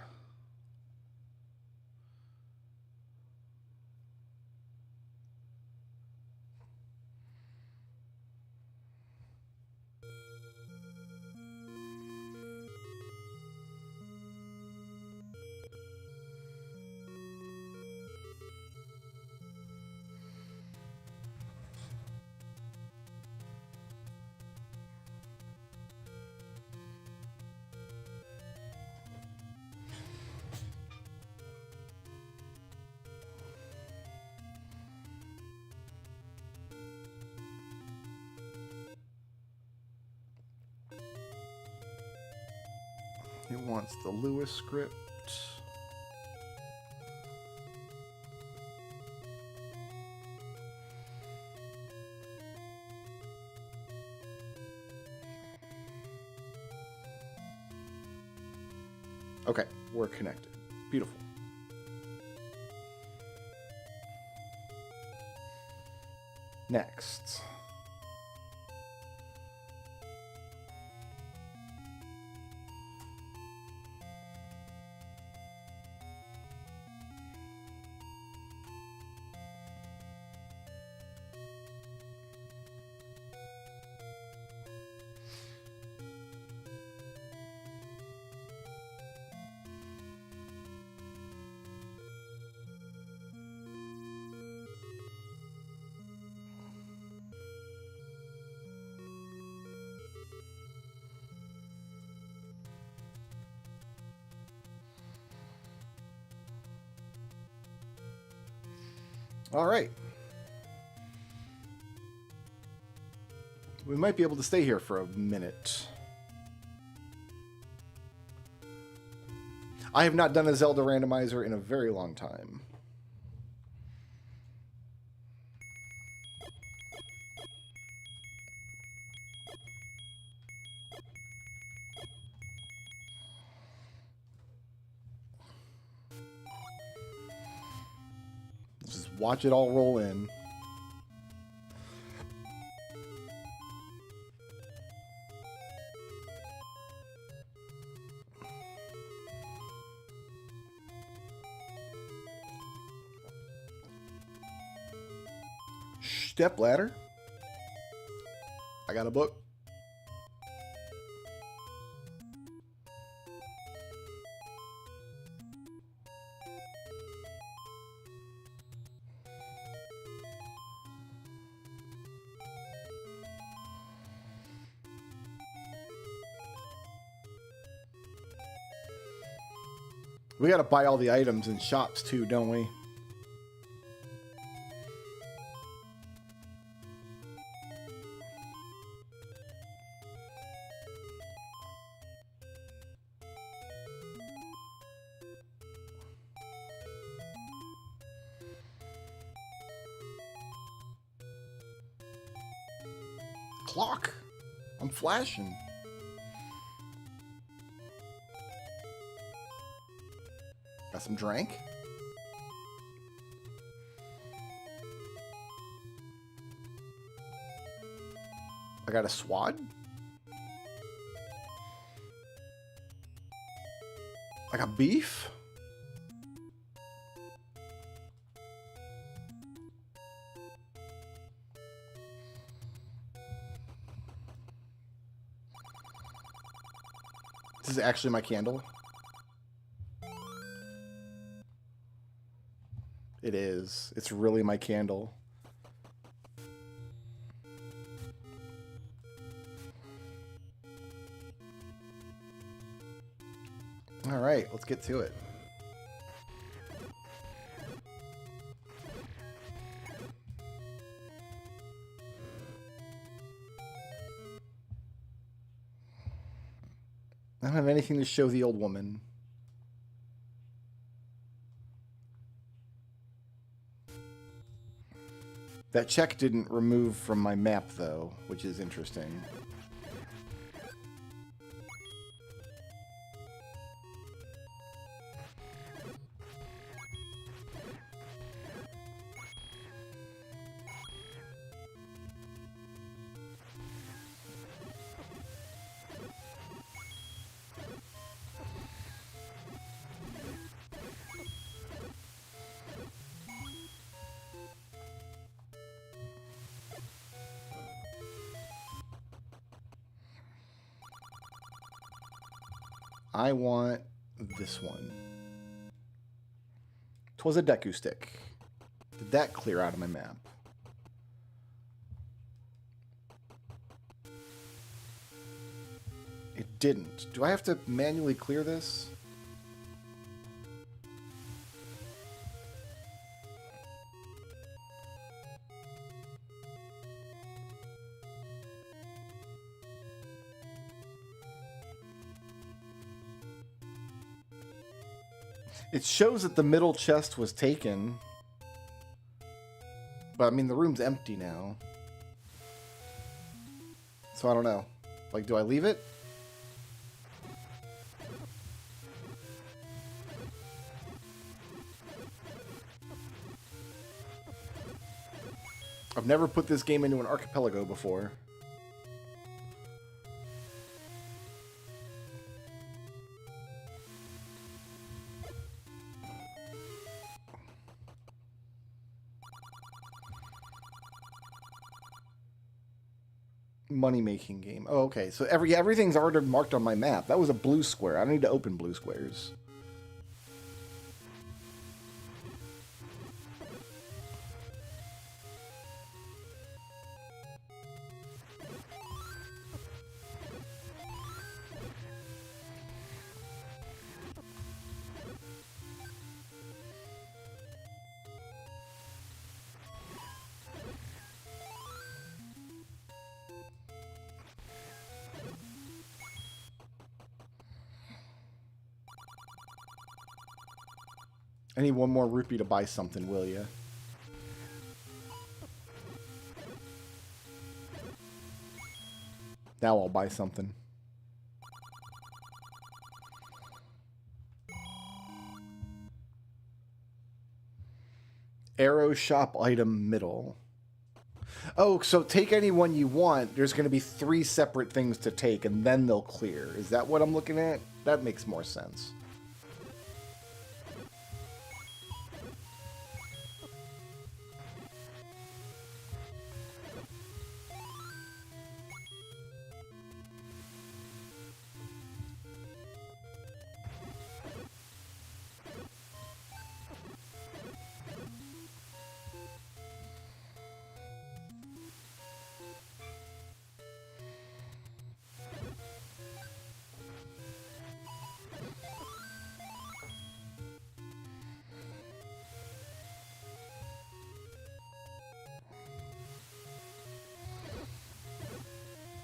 It wants the Lewis script. Okay, we're connected. Beautiful. Next. All right. We might be able to stay here for a minute. I have not done a Zelda randomizer in a very long time. Just watch it all roll in. Step ladder. I got a book. We gotta buy all the items in shops too, don't we? Clock. I'm flashing. Got some drink. I got a swad. I got beef. This is actually my candle. It is. It's really my candle. All right, let's get to it. I don't have anything to show the old woman. That check didn't remove from my map, though, which is interesting. I want this one. 'Twas a Deku stick. Did that clear out of my map? It didn't. Do I have to manually clear this? It shows that the middle chest was taken. But, I mean, the room's empty now. So, I don't know. Like, do I leave it? I've never put this game into an archipelago before. Money-making game. Oh, okay. So everything's already marked on my map. That was a blue square. I don't need to open blue squares. I need one more rupee to buy something, will ya? Now I'll buy something. Arrow shop item middle. Oh, so take any one you want. There's going to be 3 separate things to take, and then they'll clear. Is that what I'm looking at? That makes more sense.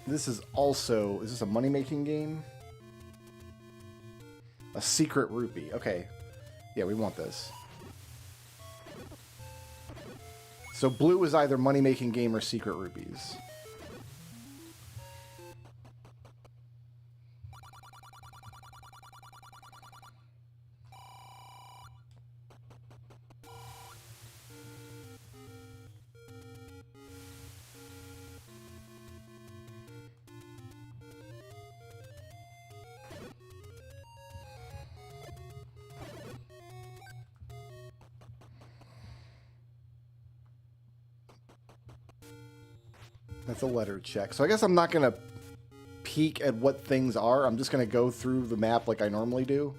This is also... Is this a money-making game? A secret rupee. Okay. Yeah, we want this. So blue is either money-making game or secret rupees. That's a letter check. So I guess I'm not going to peek at what things are. I'm just going to go through the map like I normally do.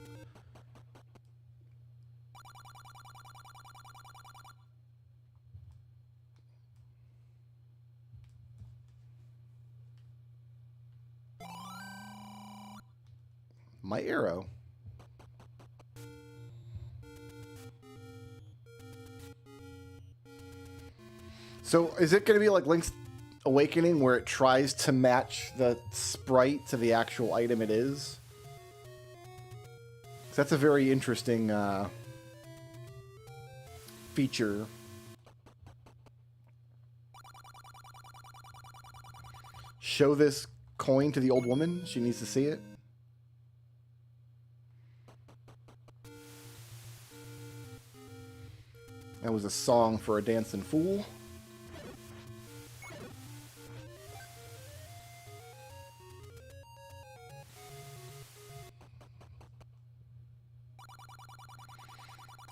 My arrow. So is it going to be like Link's Awakening, where it tries to match the sprite to the actual item it is? So that's a very interesting feature. Show this coin to the old woman. She needs to see it. That was a song for a dancing fool.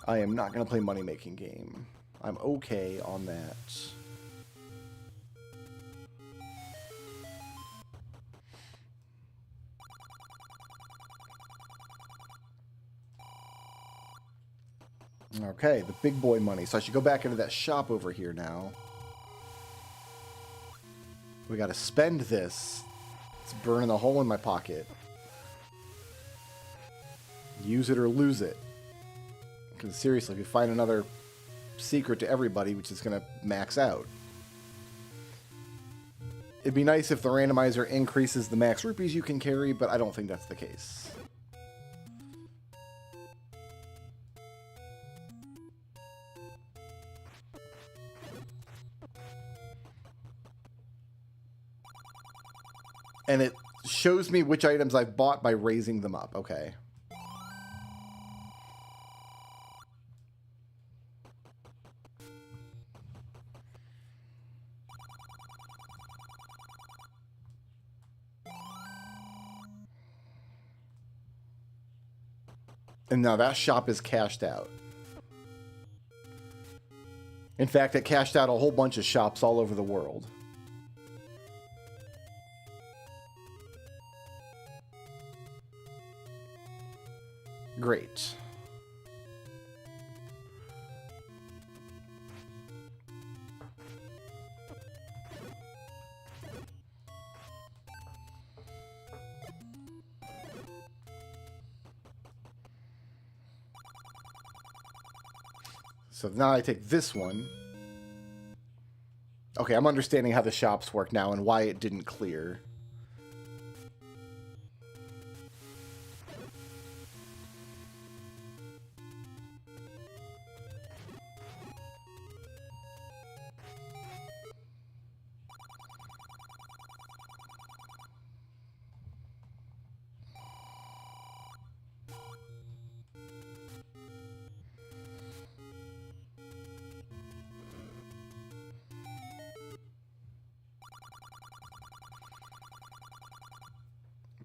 I am not going to play money-making game. I'm okay on that. Okay, the big boy money. So I should go back into that shop over here now. We got to spend this. It's burning a hole in my pocket. Use it or lose it. Because seriously, if you find another secret to everybody, which is going to max out. It'd be nice if the randomizer increases the max rupees you can carry, but I don't think that's the case. And it shows me which items I've bought by raising them up. Okay. And now that shop is cashed out. In fact, it cashed out a whole bunch of shops all over the world. Great. So now I take this one. Okay, I'm understanding how the shops work now and why it didn't clear.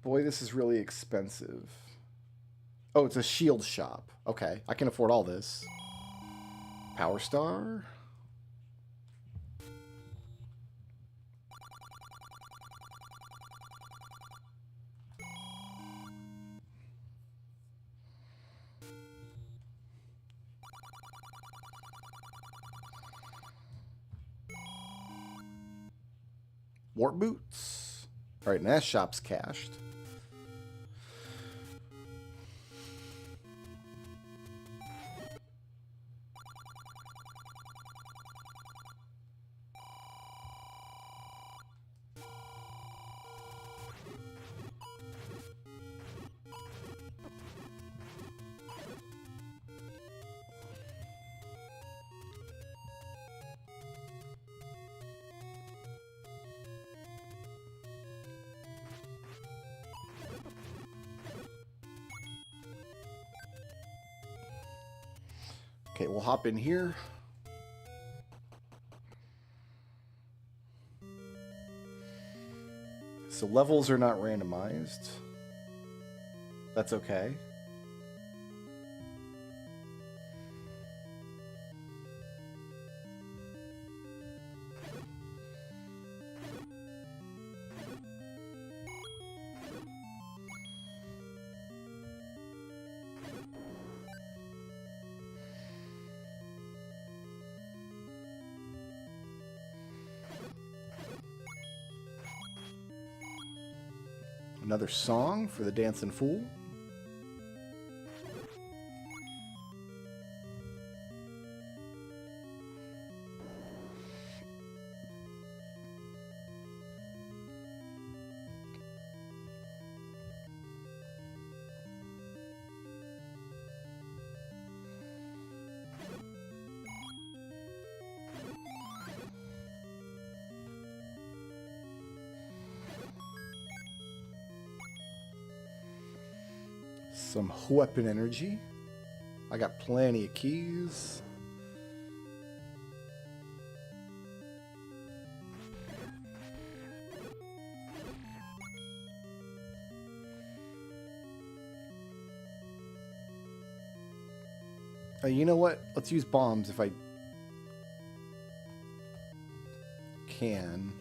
Boy, this is really expensive. Oh, it's a shield shop. Okay, I can afford all this. Power Star. Warp boots. All right, and that shop's cashed. Okay, we'll hop in here. So levels are not randomized. That's okay. Another song for the Dancing Fool. Some weapon energy. I got plenty of keys. You know what? Let's use bombs if I can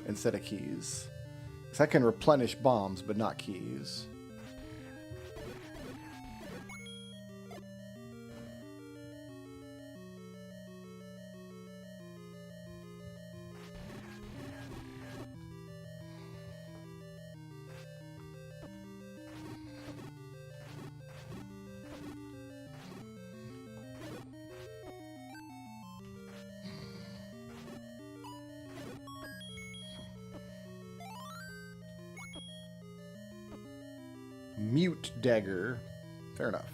instead of keys. Because I can replenish bombs, but not keys. Mute dagger. Fair enough.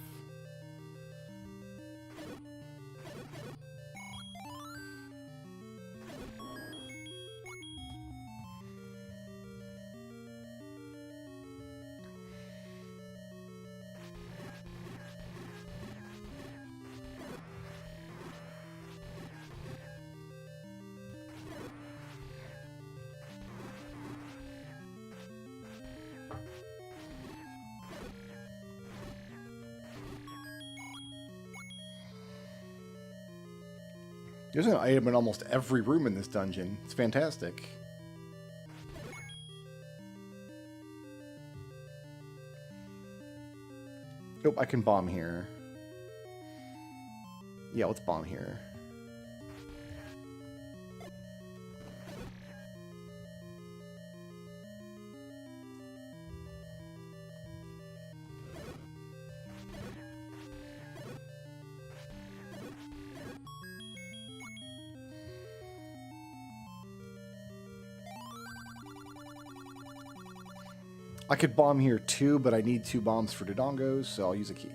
There's an item in almost every room in this dungeon. It's fantastic. Nope, I can bomb here. Yeah, let's bomb here. I could bomb here too, but I need 2 bombs for Dodongos, so I'll use a key.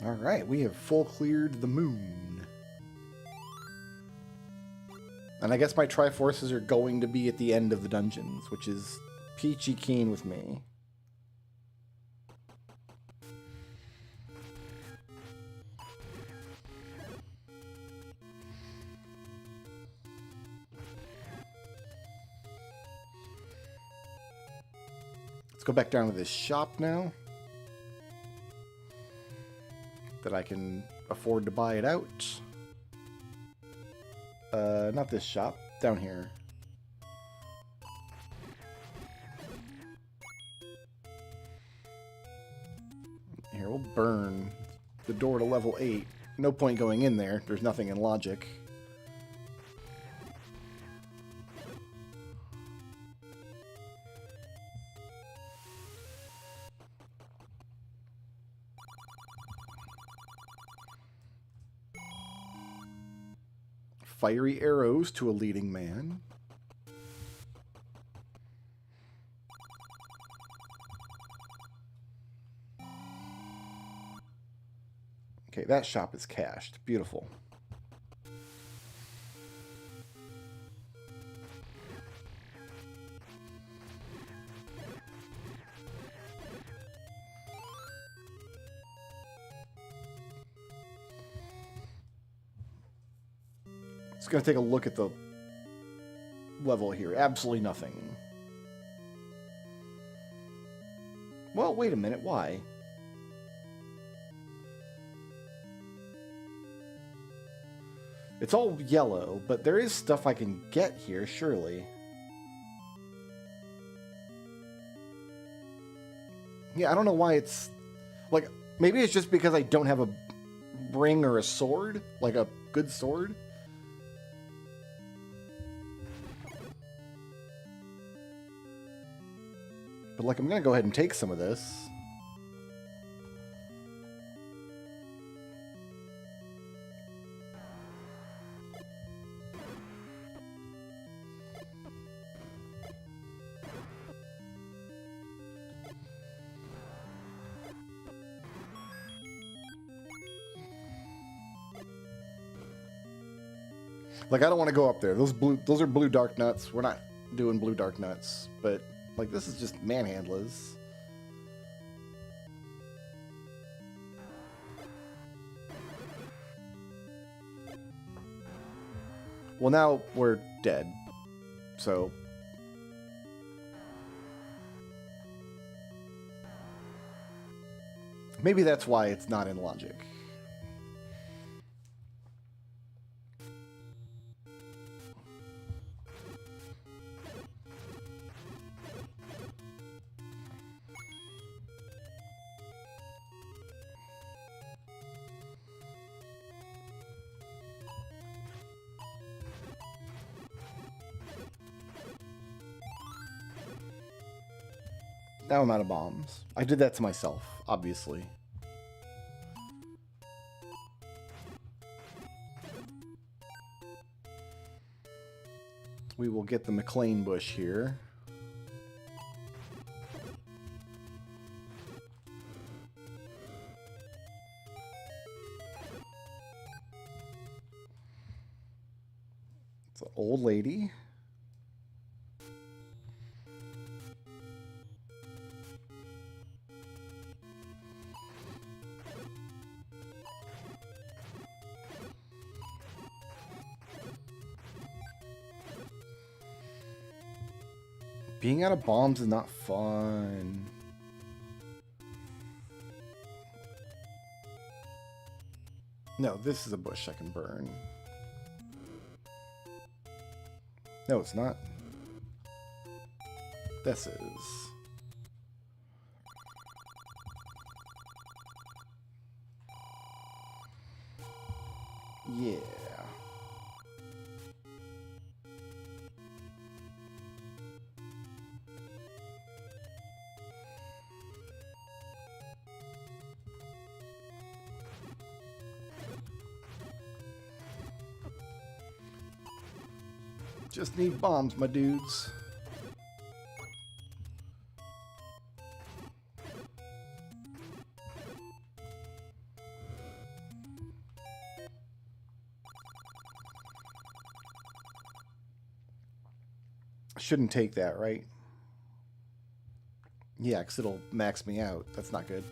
Alright, we have full cleared the moon. And I guess my Triforces are going to be at the end of the dungeons, which is peachy keen with me. Let's go back down to this shop now. That I can afford to buy it out. Not this shop. Down here. Here, we'll burn the door to level 8. No point going in there. There's nothing in logic. Fiery arrows to a leading man. Okay, that shop is cached. Beautiful. Just gonna take a look at the level here. Absolutely nothing. Well, wait a minute. Why? It's all yellow, but there is stuff I can get here, surely. Yeah, I don't know why it's... Like, maybe it's just because I don't have a ring or a sword? Like a good sword? But, like, I'm gonna go ahead and take some of this. Like, I don't want to go up there. Those are blue dark nuts. We're not doing blue dark nuts, but... Like, this is just manhandlers. Well, now we're dead. So... Maybe that's why it's not in logic. Now I'm out of bombs. I did that to myself, obviously. We will get the McLean bush here. It's an old lady. Being out of bombs is not fun. No, this is a bush I can burn. No, it's not. This is. Yeah. Just need bombs, my dudes. Shouldn't take that, right? Yeah, because it'll max me out. That's not good.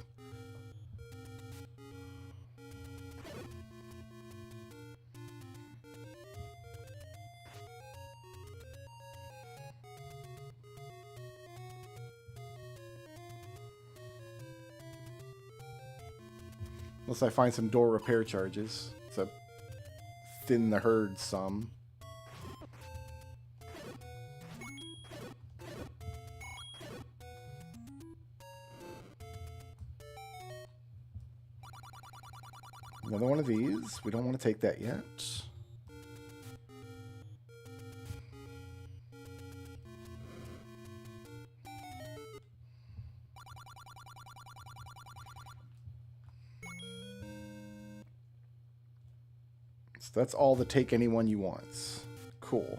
Unless I find some door repair charges to thin the herd some. Another one of these. We don't want to take that yet. So that's all the take anyone you want. Cool.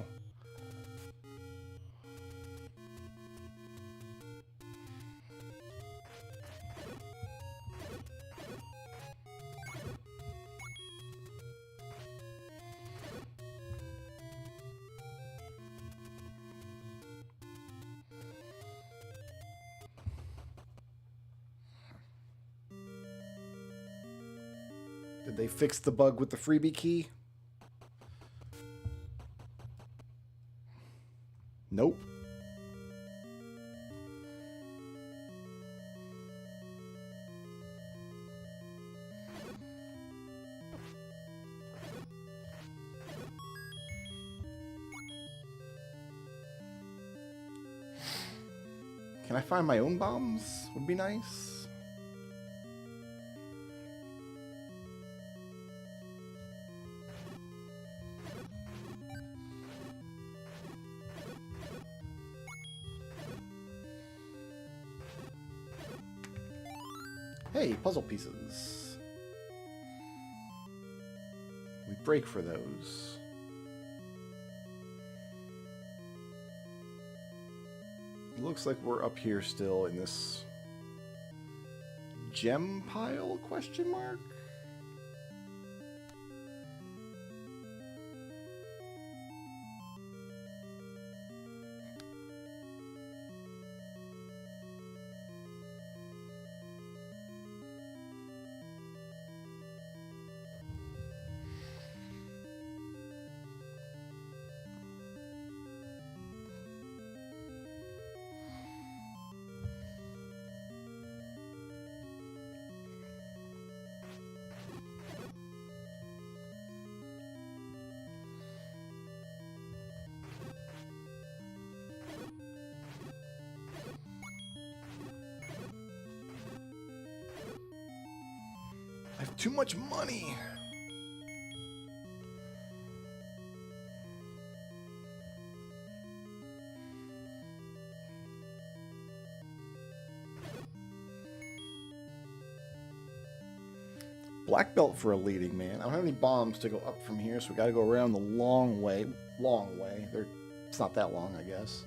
Did they fix the bug with the freebie key? Nope. Can I find my own bombs? Would be nice. Hey, puzzle pieces. We break for those. It looks like we're up here still in this gem pile, question mark? I have too much money. Black belt for a leading man. I don't have any bombs to go up from here, so we got to go around the long way. Long way. It's not that long, I guess.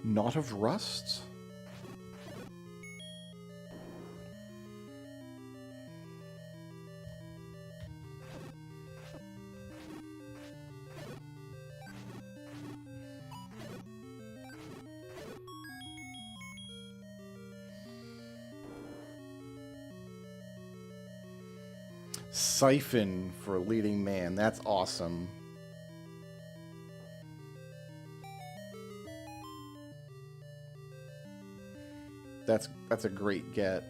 Knot of Rust? Siphon for a leading man. That's awesome. That's a great get.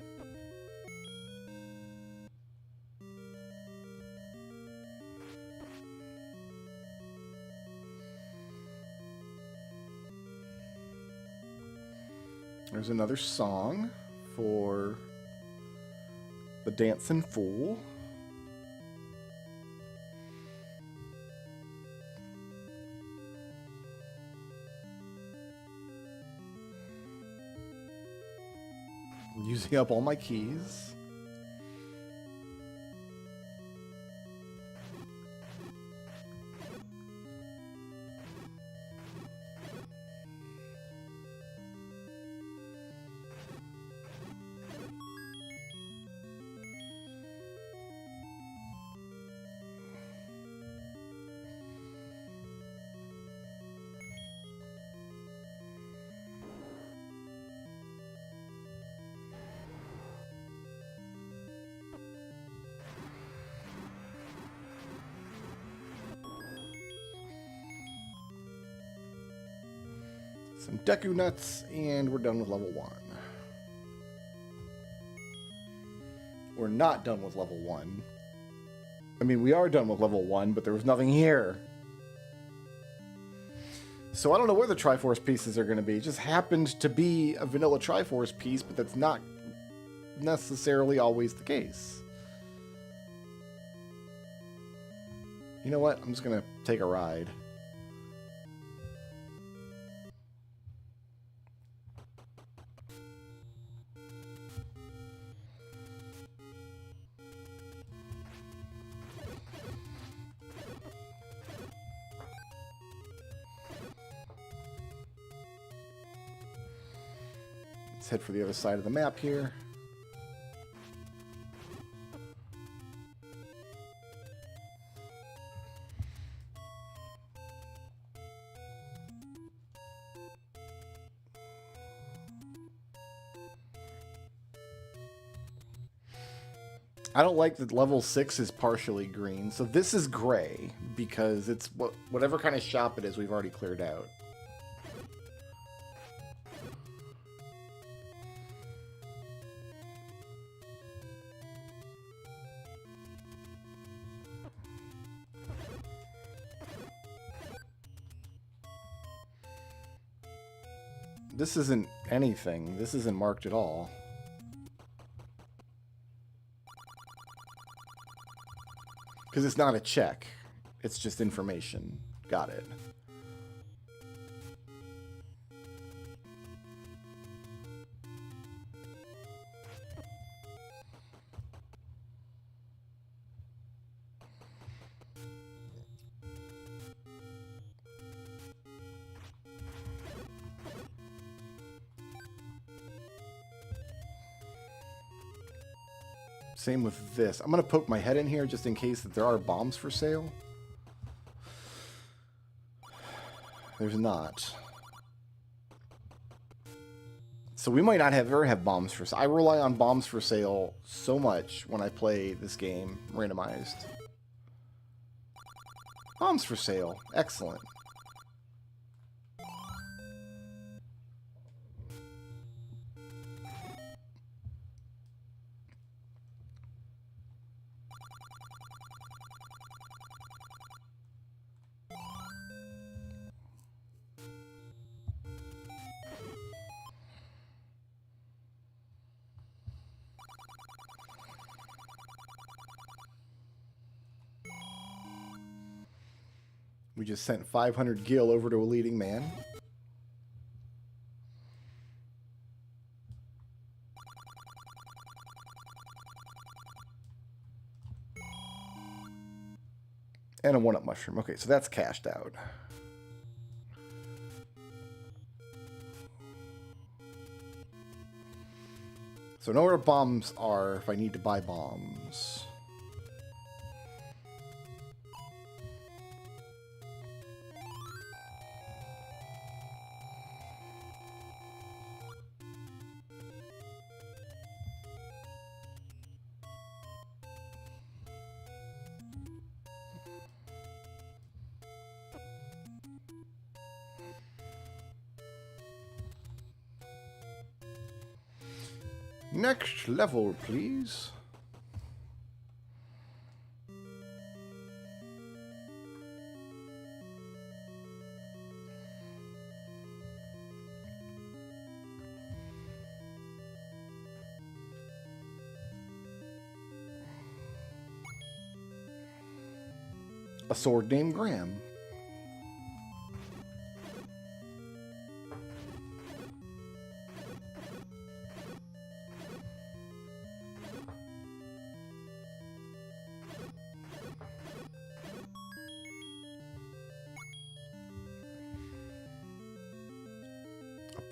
There's another song for the Dancing Fool. I'm using up all my keys. Some Deku Nuts, and we're done with level 1. We're not done with level 1. I mean, we are done with level 1, but there was nothing here. So I don't know where the Triforce pieces are going to be. It just happened to be a vanilla Triforce piece, but that's not necessarily always the case. You know what? I'm just going to take a ride. Let's head for the other side of the map here. I don't like that level 6 is partially green, so this is gray because it's whatever kind of shop it is we've already cleared out. This isn't anything. This isn't marked at all. Because it's not a check. It's just information. Got it. Same with this. I'm going to poke my head in here just in case that there are bombs for sale. There's not. So we might not ever have bombs for sale. I rely on bombs for sale so much when I play this game randomized. Bombs for sale. Excellent. We just sent 500 gil over to a leading man. And a 1-up mushroom. Okay, so that's cashed out. So I know where bombs are if I need to buy bombs. Next level, please. A sword named Graham.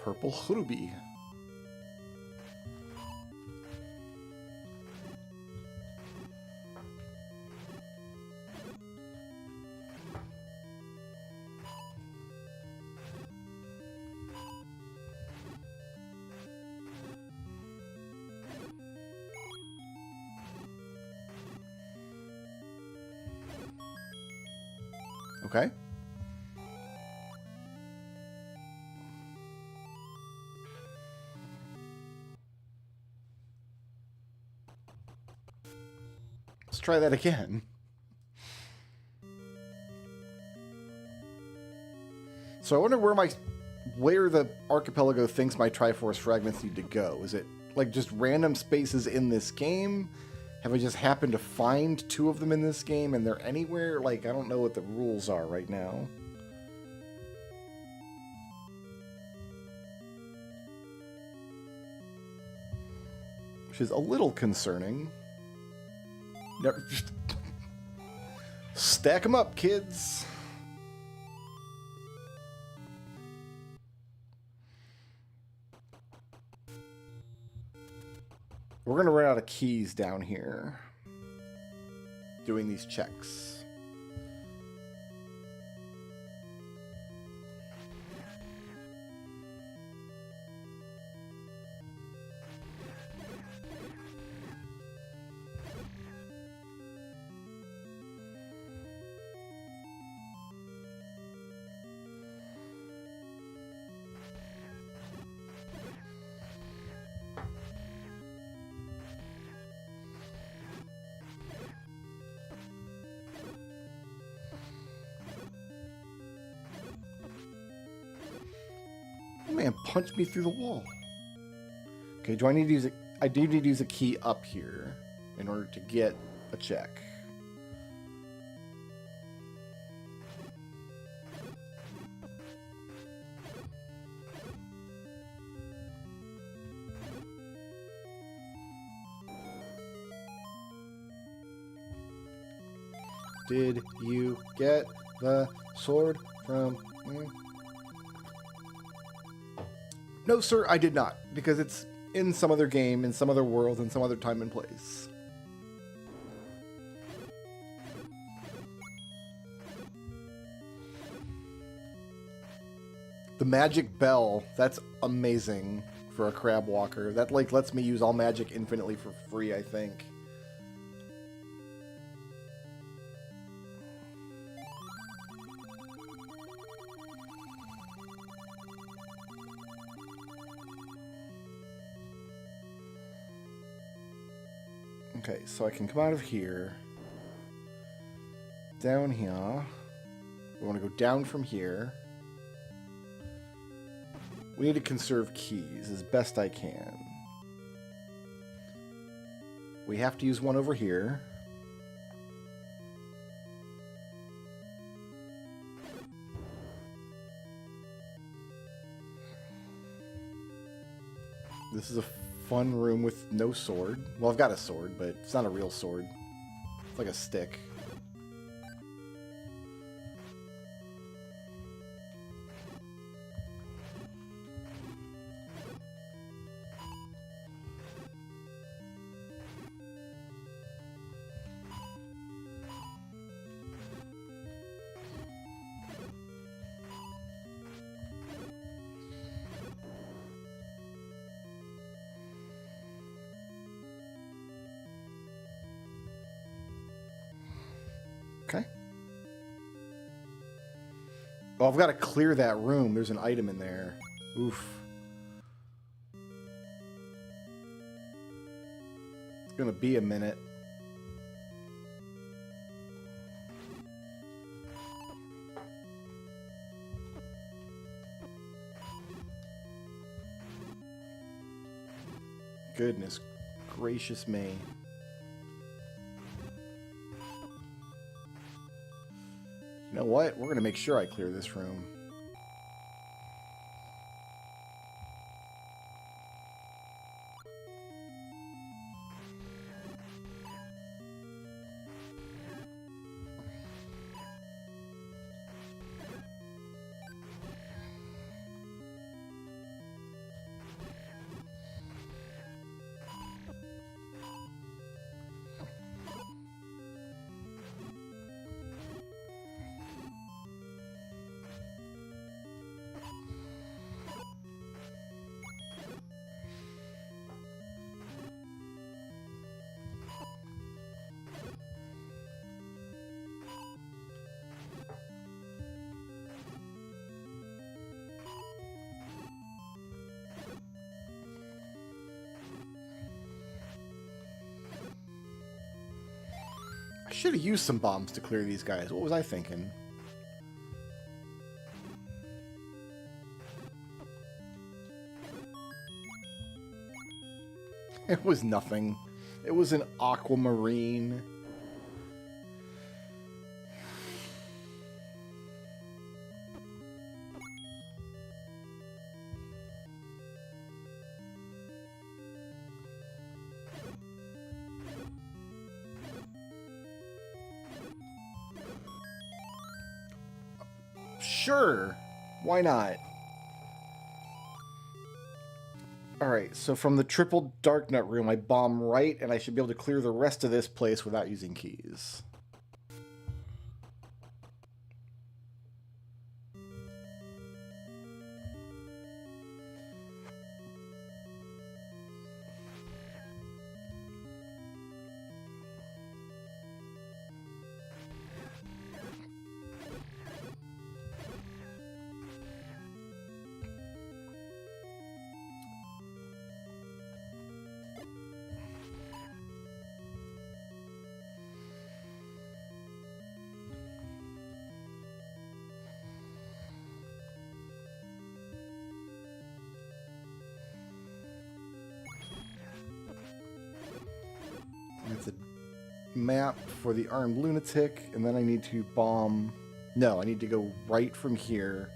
Purple ruby. Okay. Let's try that again. So I wonder where the archipelago thinks my Triforce fragments need to go. Is it like just random spaces in this game? Have I just happened to find 2 of them in this game and they're anywhere? Like, I don't know what the rules are right now. Which is a little concerning. Never, just stack them up, kids. We're going to run out of keys down here doing these checks. Man, punch me through the wall. Okay, do I need to use a... I do need to use a key up here in order to get a check. Did you get the sword from... No, sir, I did not, because it's in some other game, in some other world, in some other time and place. The magic bell, that's amazing for a crab walker. That like lets me use all magic infinitely for free, I think. Okay, so I can come out of here, down here. We want to go down from here. We need to conserve keys as best I can. We have to use one over here. This is a fun room with no sword. Well, I've got a sword, but it's not a real sword. It's like a stick. Okay. Oh, I've got to clear that room. There's an item in there. Oof. It's gonna be a minute. Goodness gracious me. You know what? We're going to make sure I clear this room. I should have used some bombs to clear these guys. What was I thinking? It was nothing. It was an aquamarine. Sure. Why not? Alright, so from the triple dark nut room, I bomb right, and I should be able to clear the rest of this place without using keys. It's a map for the armed lunatic, and then I need to bomb... No, I need to go right from here.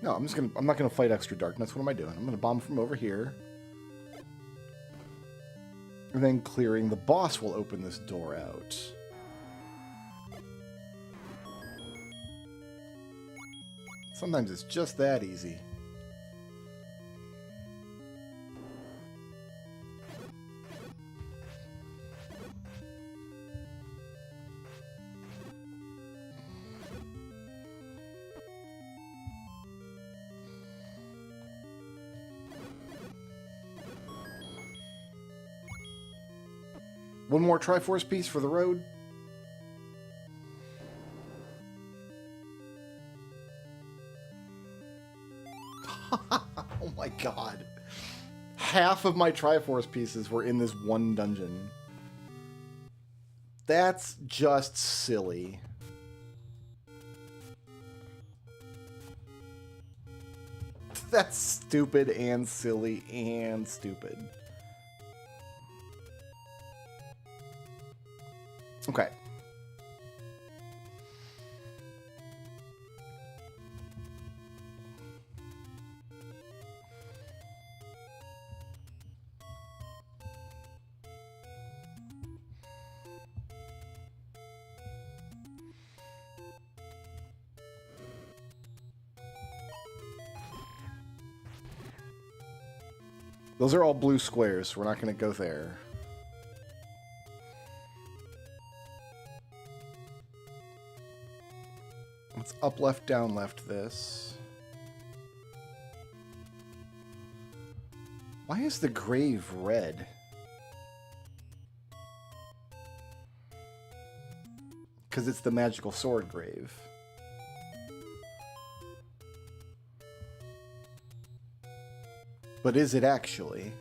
No, I'm not gonna fight extra darkness. What am I doing? I'm gonna bomb from over here. And then clearing the boss will open this door out. Sometimes it's just that easy. One more Triforce piece for the road. Oh my god. Half of my Triforce pieces were in this one dungeon. That's just silly. That's stupid and silly and stupid. Okay. Those are all blue squares. So we're not going to go there. Let's up, left, down, left this. Why is the grave red? Because it's the magical sword grave. But is it actually?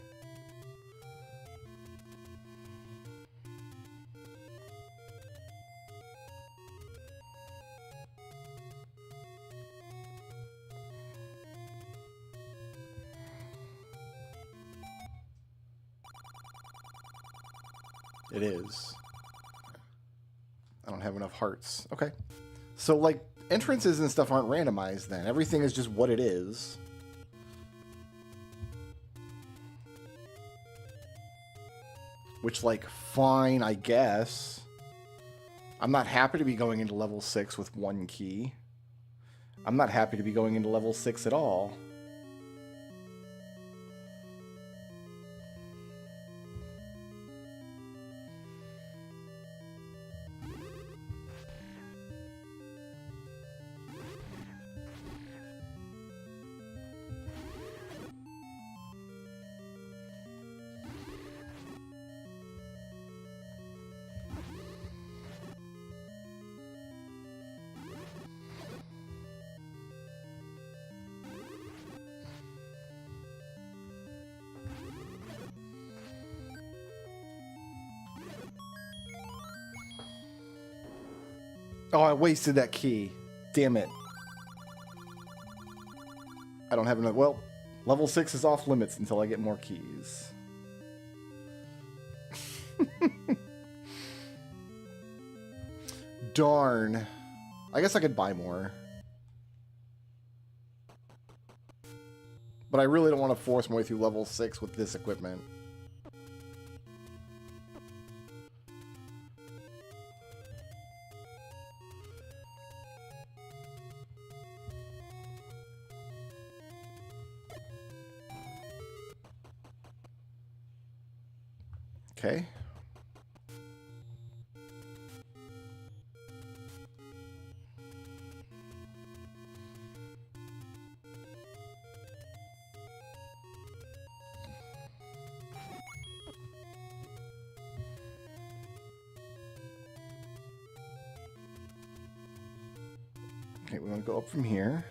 It is. I don't have enough hearts. Okay. So, like, entrances and stuff aren't randomized then. Everything is just what it is. Which, like, fine, I guess. I'm not happy to be going into level 6 with 1 key. I'm not happy to be going into level 6 at all. Oh, I wasted that key. Damn it. I don't have enough. Well, level 6 is off limits until I get more keys. Darn. I guess I could buy more. But I really don't want to force my way through level 6 with this equipment. Okay. Okay, we want to go up from here.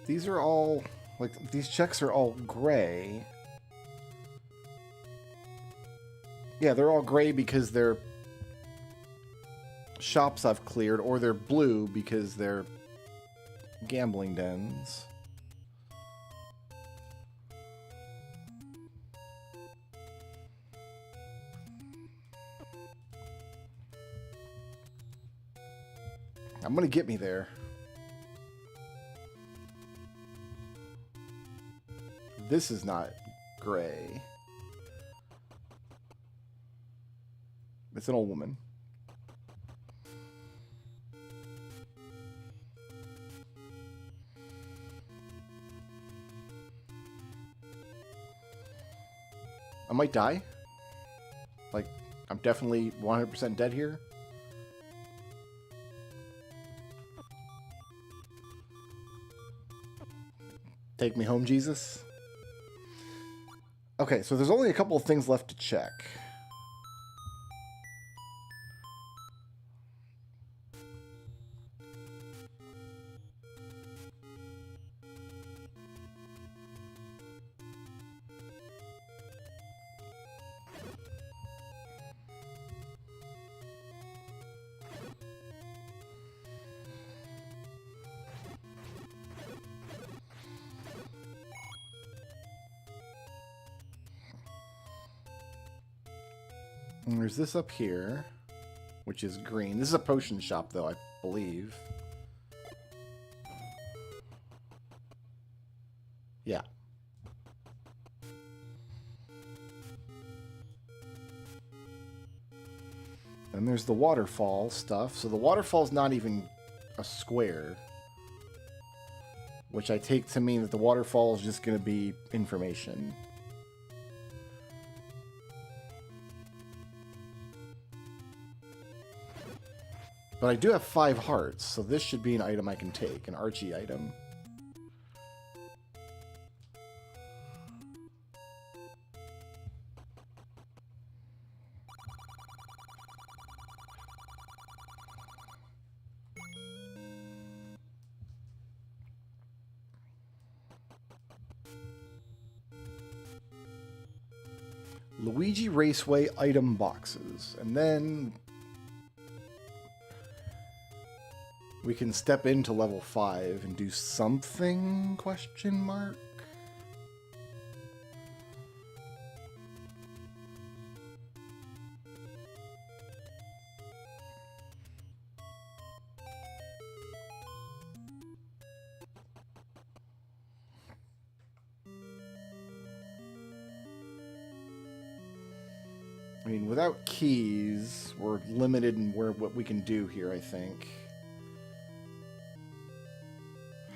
These are all, like, these checks are all gray. Yeah, they're all gray because they're shops I've cleared, or they're blue because they're gambling dens. I'm gonna get me there. This is not gray. It's an old woman. I might die. Like, I'm definitely 100% dead here. Take me home, Jesus. Okay, so there's only a couple of things left to check. And there's this up here, which is green. This is a potion shop, though, I believe. Yeah. And there's the waterfall stuff. So the waterfall's not even a square, which I take to mean that the waterfall is just going to be information. But I do have 5 hearts, so this should be an item I can take, an Archie item. Luigi Raceway item boxes. And then we can step into level 5 and do something, question mark? I mean, without keys, we're limited in what we can do here, I think.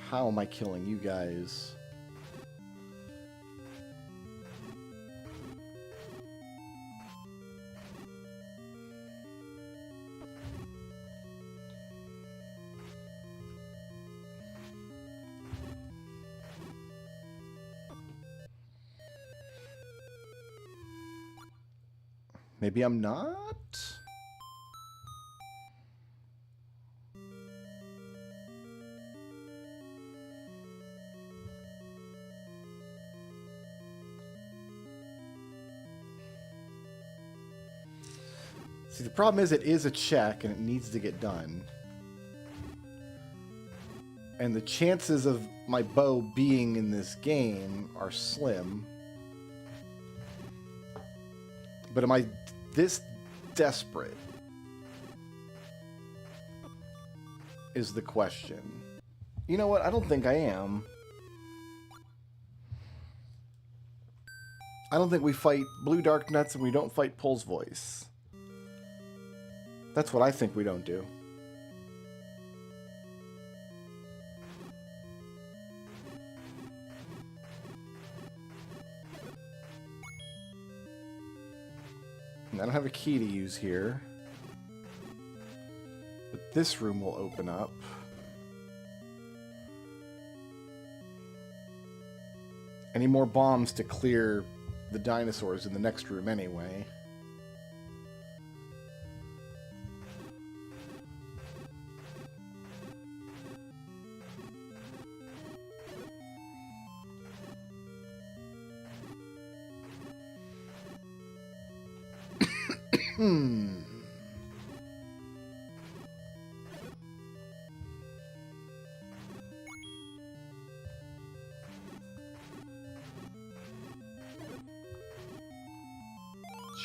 How am I killing you guys? Maybe I'm not? See, the problem is it is a check and it needs to get done. And the chances of my bow being in this game are slim. But am I this desperate? Is the question. You know what? I don't think I am. I don't think we fight Blue Dark Nuts and we don't fight Pull's Voice. That's what I think we don't do. I don't have a key to use here. But this room will open up. I need more bombs to clear the dinosaurs in the next room anyway.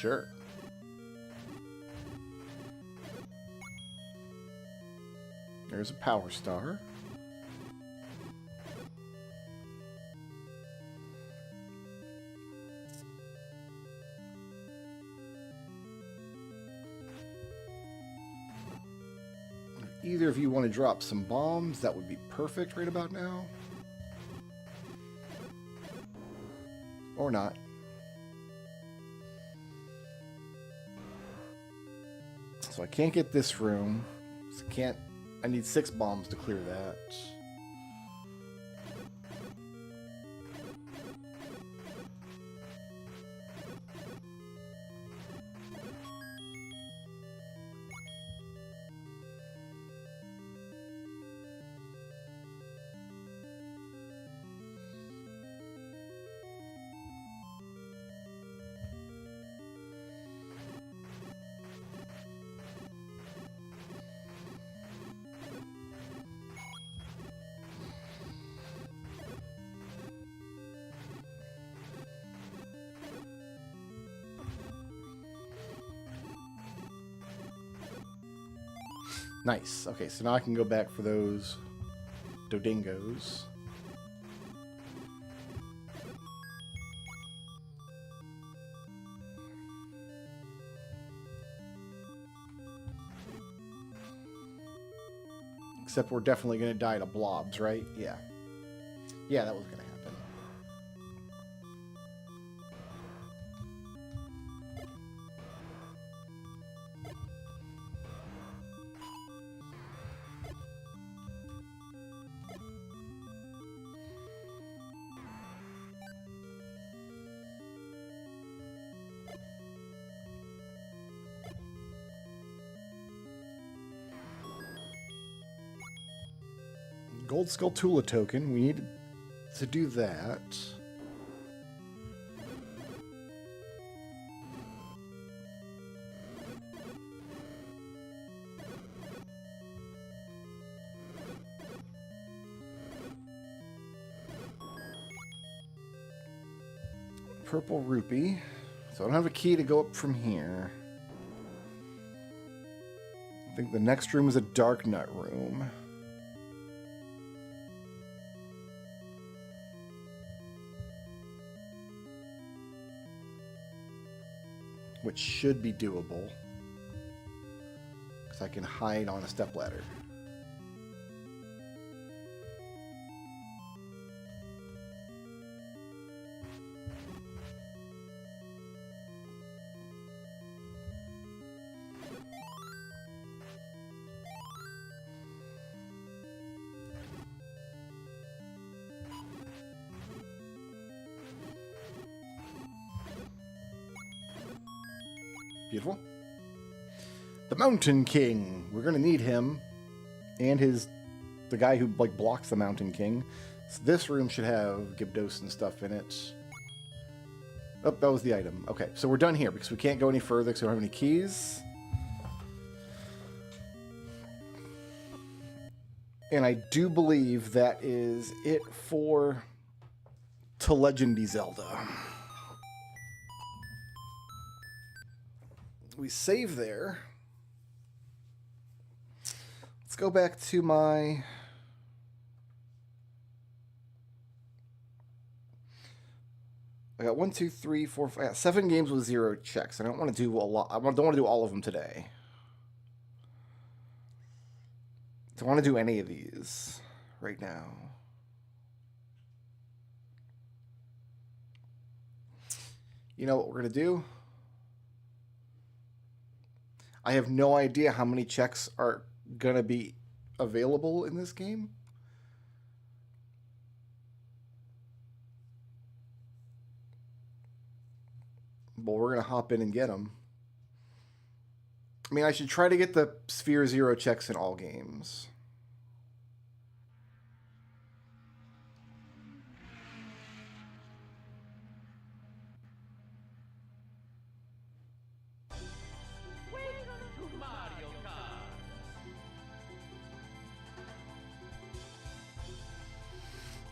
Sure. There's a power star. If either of you want to drop some bombs, that would be perfect right about now. Or not. So I can't get this room. So I need 6 bombs to clear that. Nice. Okay, so now I can go back for those Dodingos. Except we're definitely going to die to blobs, right? Yeah. Yeah, that was going to happen. Gold Skull Tula token. We need to do that. Purple rupee. So I don't have a key to go up from here. I think the next room is a dark nut room. Which should be doable. Because I can hide on a stepladder. Beautiful. The Mountain King. We're gonna need him, and the guy who like blocks the Mountain King. So this room should have Gibdos and stuff in it. Oh, that was the item. Okay, so we're done here because we can't go any further because we don't have any keys. And I do believe that is it for To Legendy Zelda. We save there. Let's go back to my... I got 1, 2, 3, 4, 5, I got 7 games with 0 checks. I don't want to do a lot. I don't want to do all of them today. Don't want to do any of these right now. You know what we're going to do? I have no idea how many checks are going to be available in this game. But we're going to hop in and get them. I mean, I should try to get the Sphere 0 checks in all games.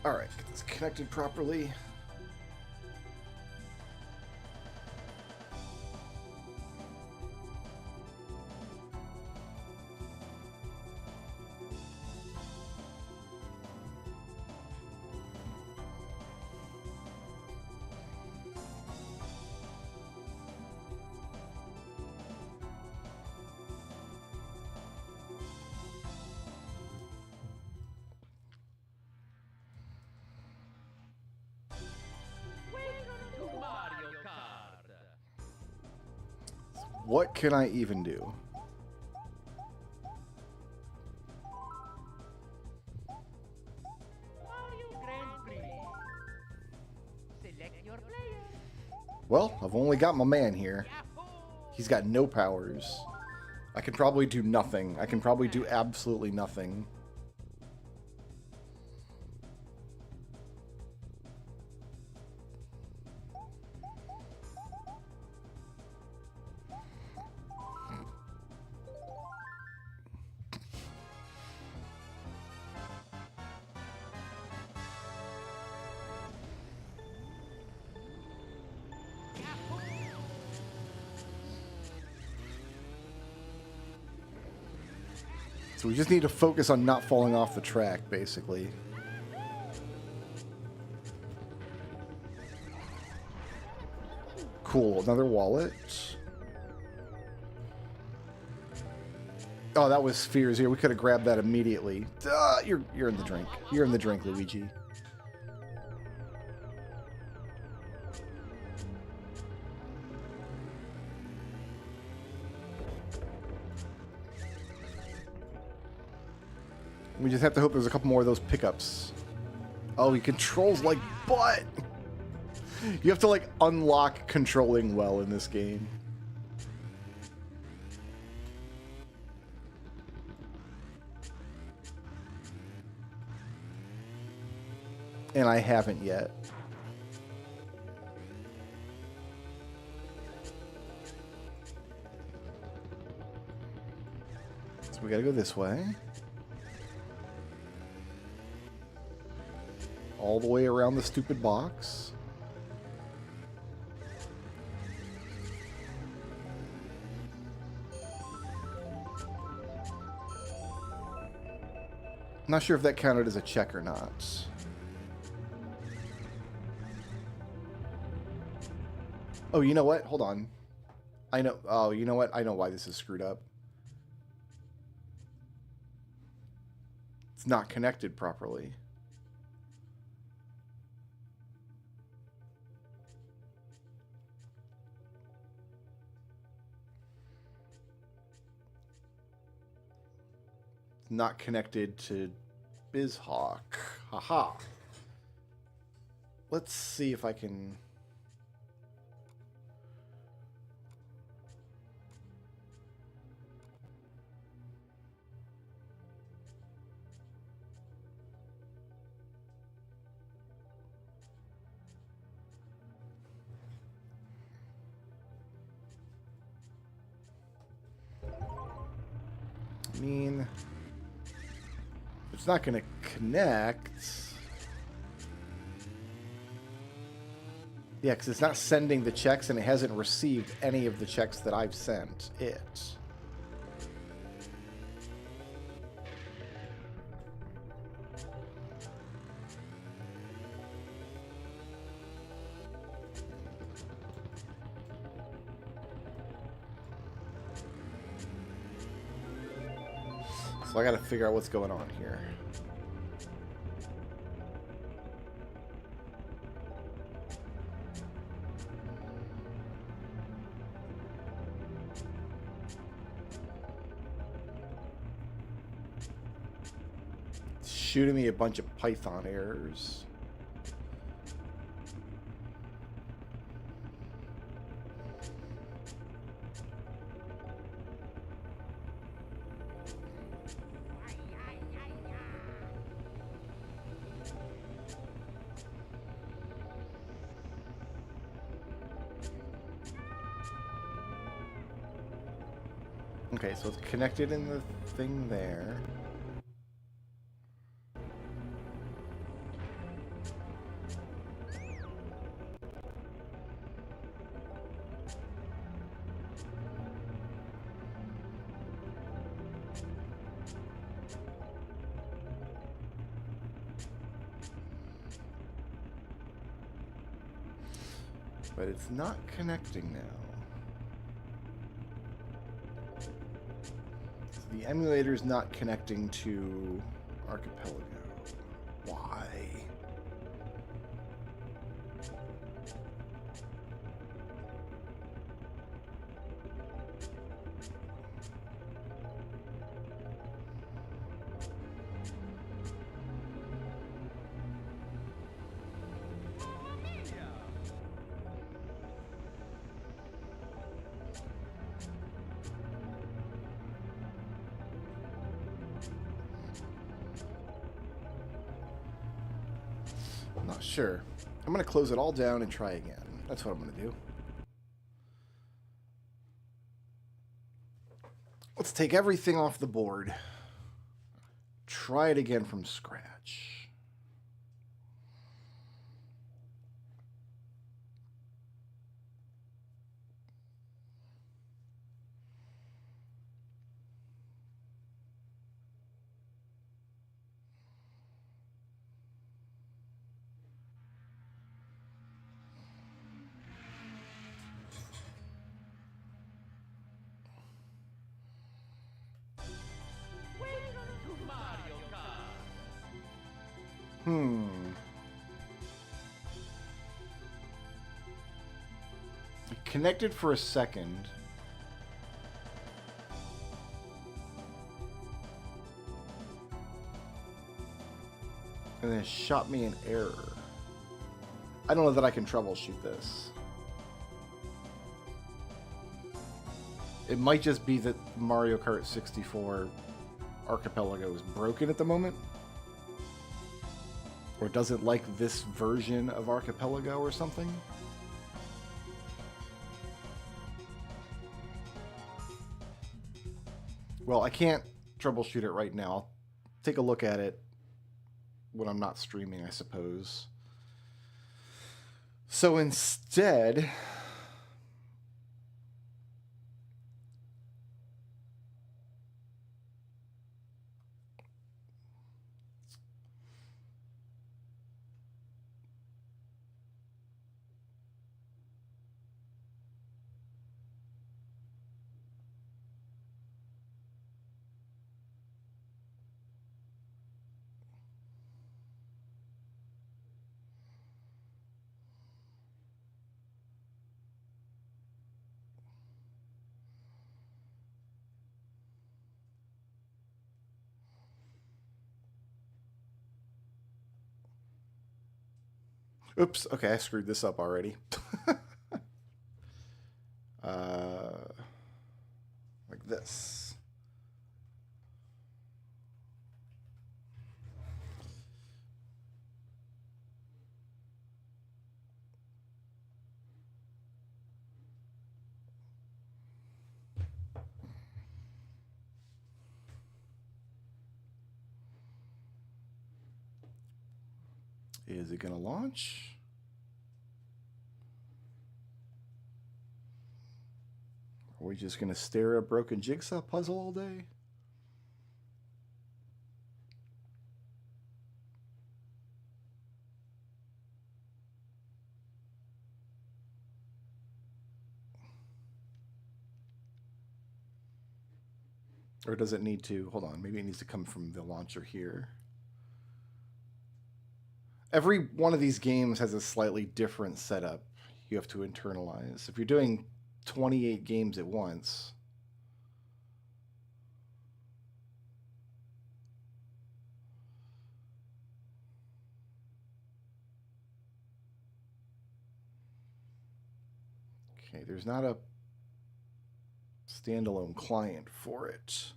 Alright, get this connected properly. What can I even do? Well, I've only got my man here. He's got no powers. I can probably do nothing. I can probably do absolutely nothing. So we just need to focus on not falling off the track, basically. Cool, another wallet. Oh, that was Spheres here. We could have grabbed that immediately. You're in the drink. You're in the drink, Luigi. We just have to hope there's a couple more of those pickups. Oh, he controls like butt. You have to like unlock controlling well in this game. And I haven't yet. So we gotta go this way. All the way around the stupid box. I'm not sure if that counted as a check or not. Oh, you know what? Hold on. I know. Oh, you know what? I know why this is screwed up. It's not connected properly. It's not connected to BizHawk. Haha. Let's see if I can... I mean, it's not going to connect. Yeah, because it's not sending the checks, and it hasn't received any of the checks that I've sent it. So I got to figure out what's going on here. It's shooting me a bunch of Python errors. Okay, so it's connected in the thing there. But it's not connecting now. The emulator is not connecting to Archipelago. Why? I'm not sure. I'm going to close it all down and try again. That's what I'm going to do. Let's take everything off the board. Try it again from scratch. It connected for a second. And then it shot me an error. I don't know that I can troubleshoot this. It might just be that Mario Kart 64 Archipelago is broken at the moment. Or doesn't like this version of Archipelago or something. Well, I can't troubleshoot it right now. I'll take a look at it when I'm not streaming, I suppose. So instead, oops, okay, I screwed this up already. Like this. Is it going to launch? Are we just going to stare at a broken jigsaw puzzle all day? Or does it need to, hold on, maybe it needs to come from the launcher here. Every one of these games has a slightly different setup you have to internalize. If you're doing 28 games at once, okay, there's not a standalone client for it.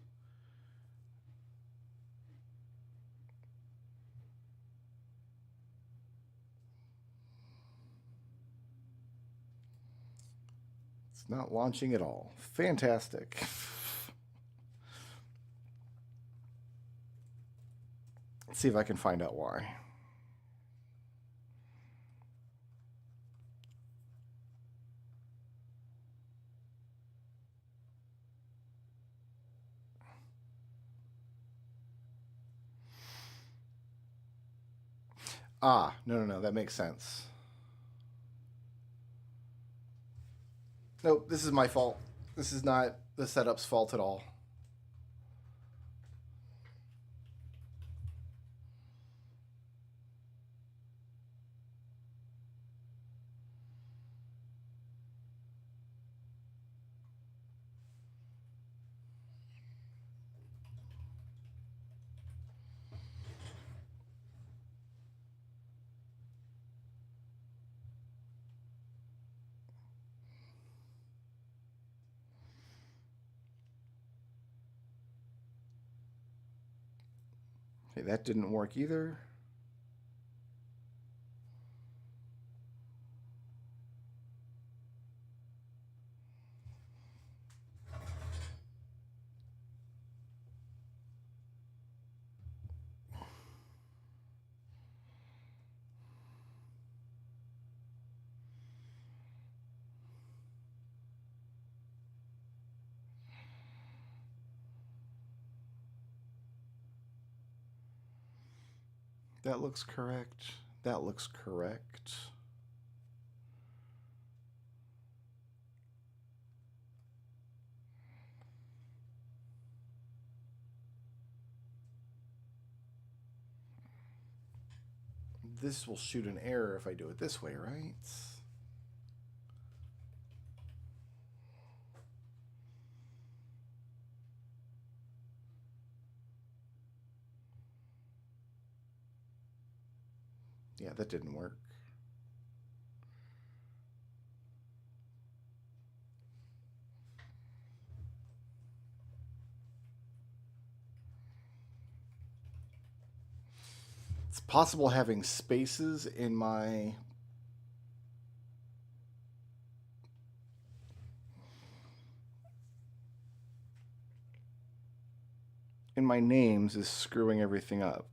It's not launching at all. Fantastic. Let's see if I can find out why. Ah, no, that makes sense. Nope, this is my fault. This is not the setup's fault at all. Okay, that didn't work either. That looks correct. That looks correct. this will shoot an error if I do it this way, right? Yeah, that didn't work. It's possible having spaces in my names is screwing everything up.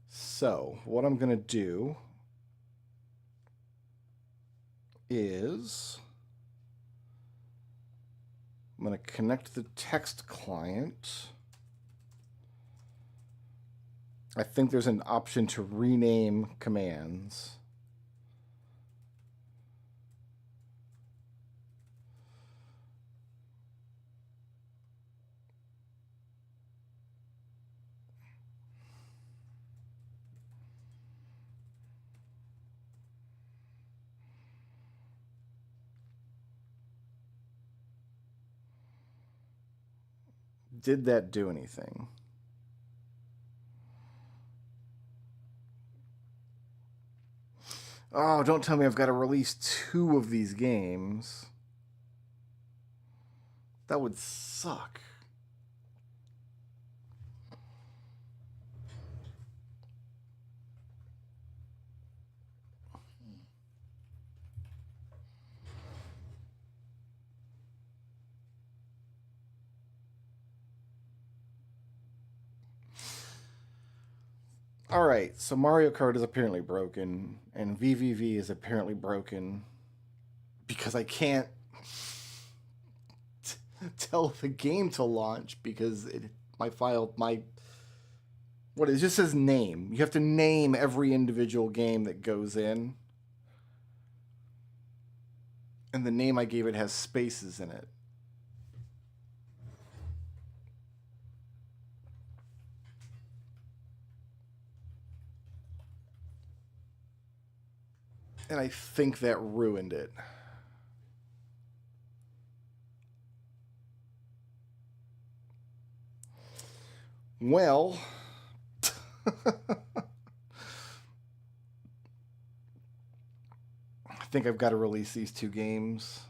So what I'm going to do is I'm going to connect the text client. I think there's an option to rename commands. Did that do anything? Oh, don't tell me I've got to release 2 of these games. That would suck. All right, so Mario Kart is apparently broken, and VVV is apparently broken because I can't tell the game to launch because it just says name. You have to name every individual game that goes in, and the name I gave it has spaces in it. And I think that ruined it. Well, I think I've got to release these 2 games.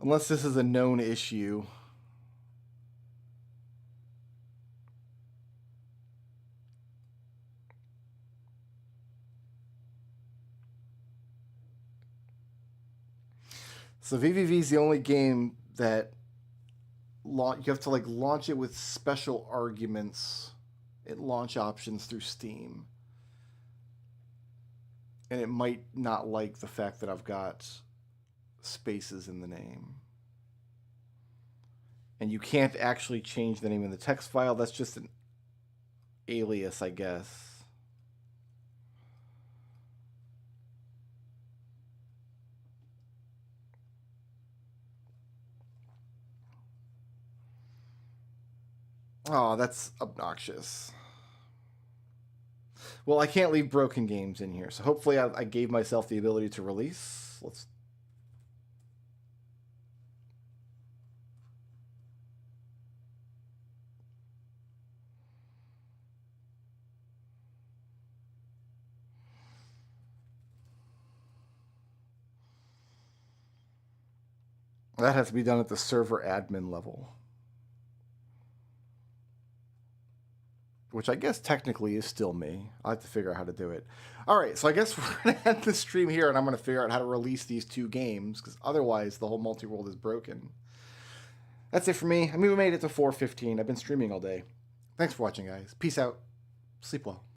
Unless this is a known issue. So VVV is the only game that you have to launch it with special arguments at launch options through Steam. And it might not like the fact that I've got spaces in the name. And you can't actually change the name in the text file. That's just an alias, I guess. Oh, that's obnoxious. Well, I can't leave broken games in here, so hopefully I gave myself the ability to release. That has to be done at the server admin level. Which I guess technically is still me. I'll have to figure out how to do it. All right, so I guess we're going to end the stream here, and I'm going to figure out how to release these 2 games, because otherwise the whole multi-world is broken. That's it for me. I mean, we made it to 4:15. I've been streaming all day. Thanks for watching, guys. Peace out. Sleep well.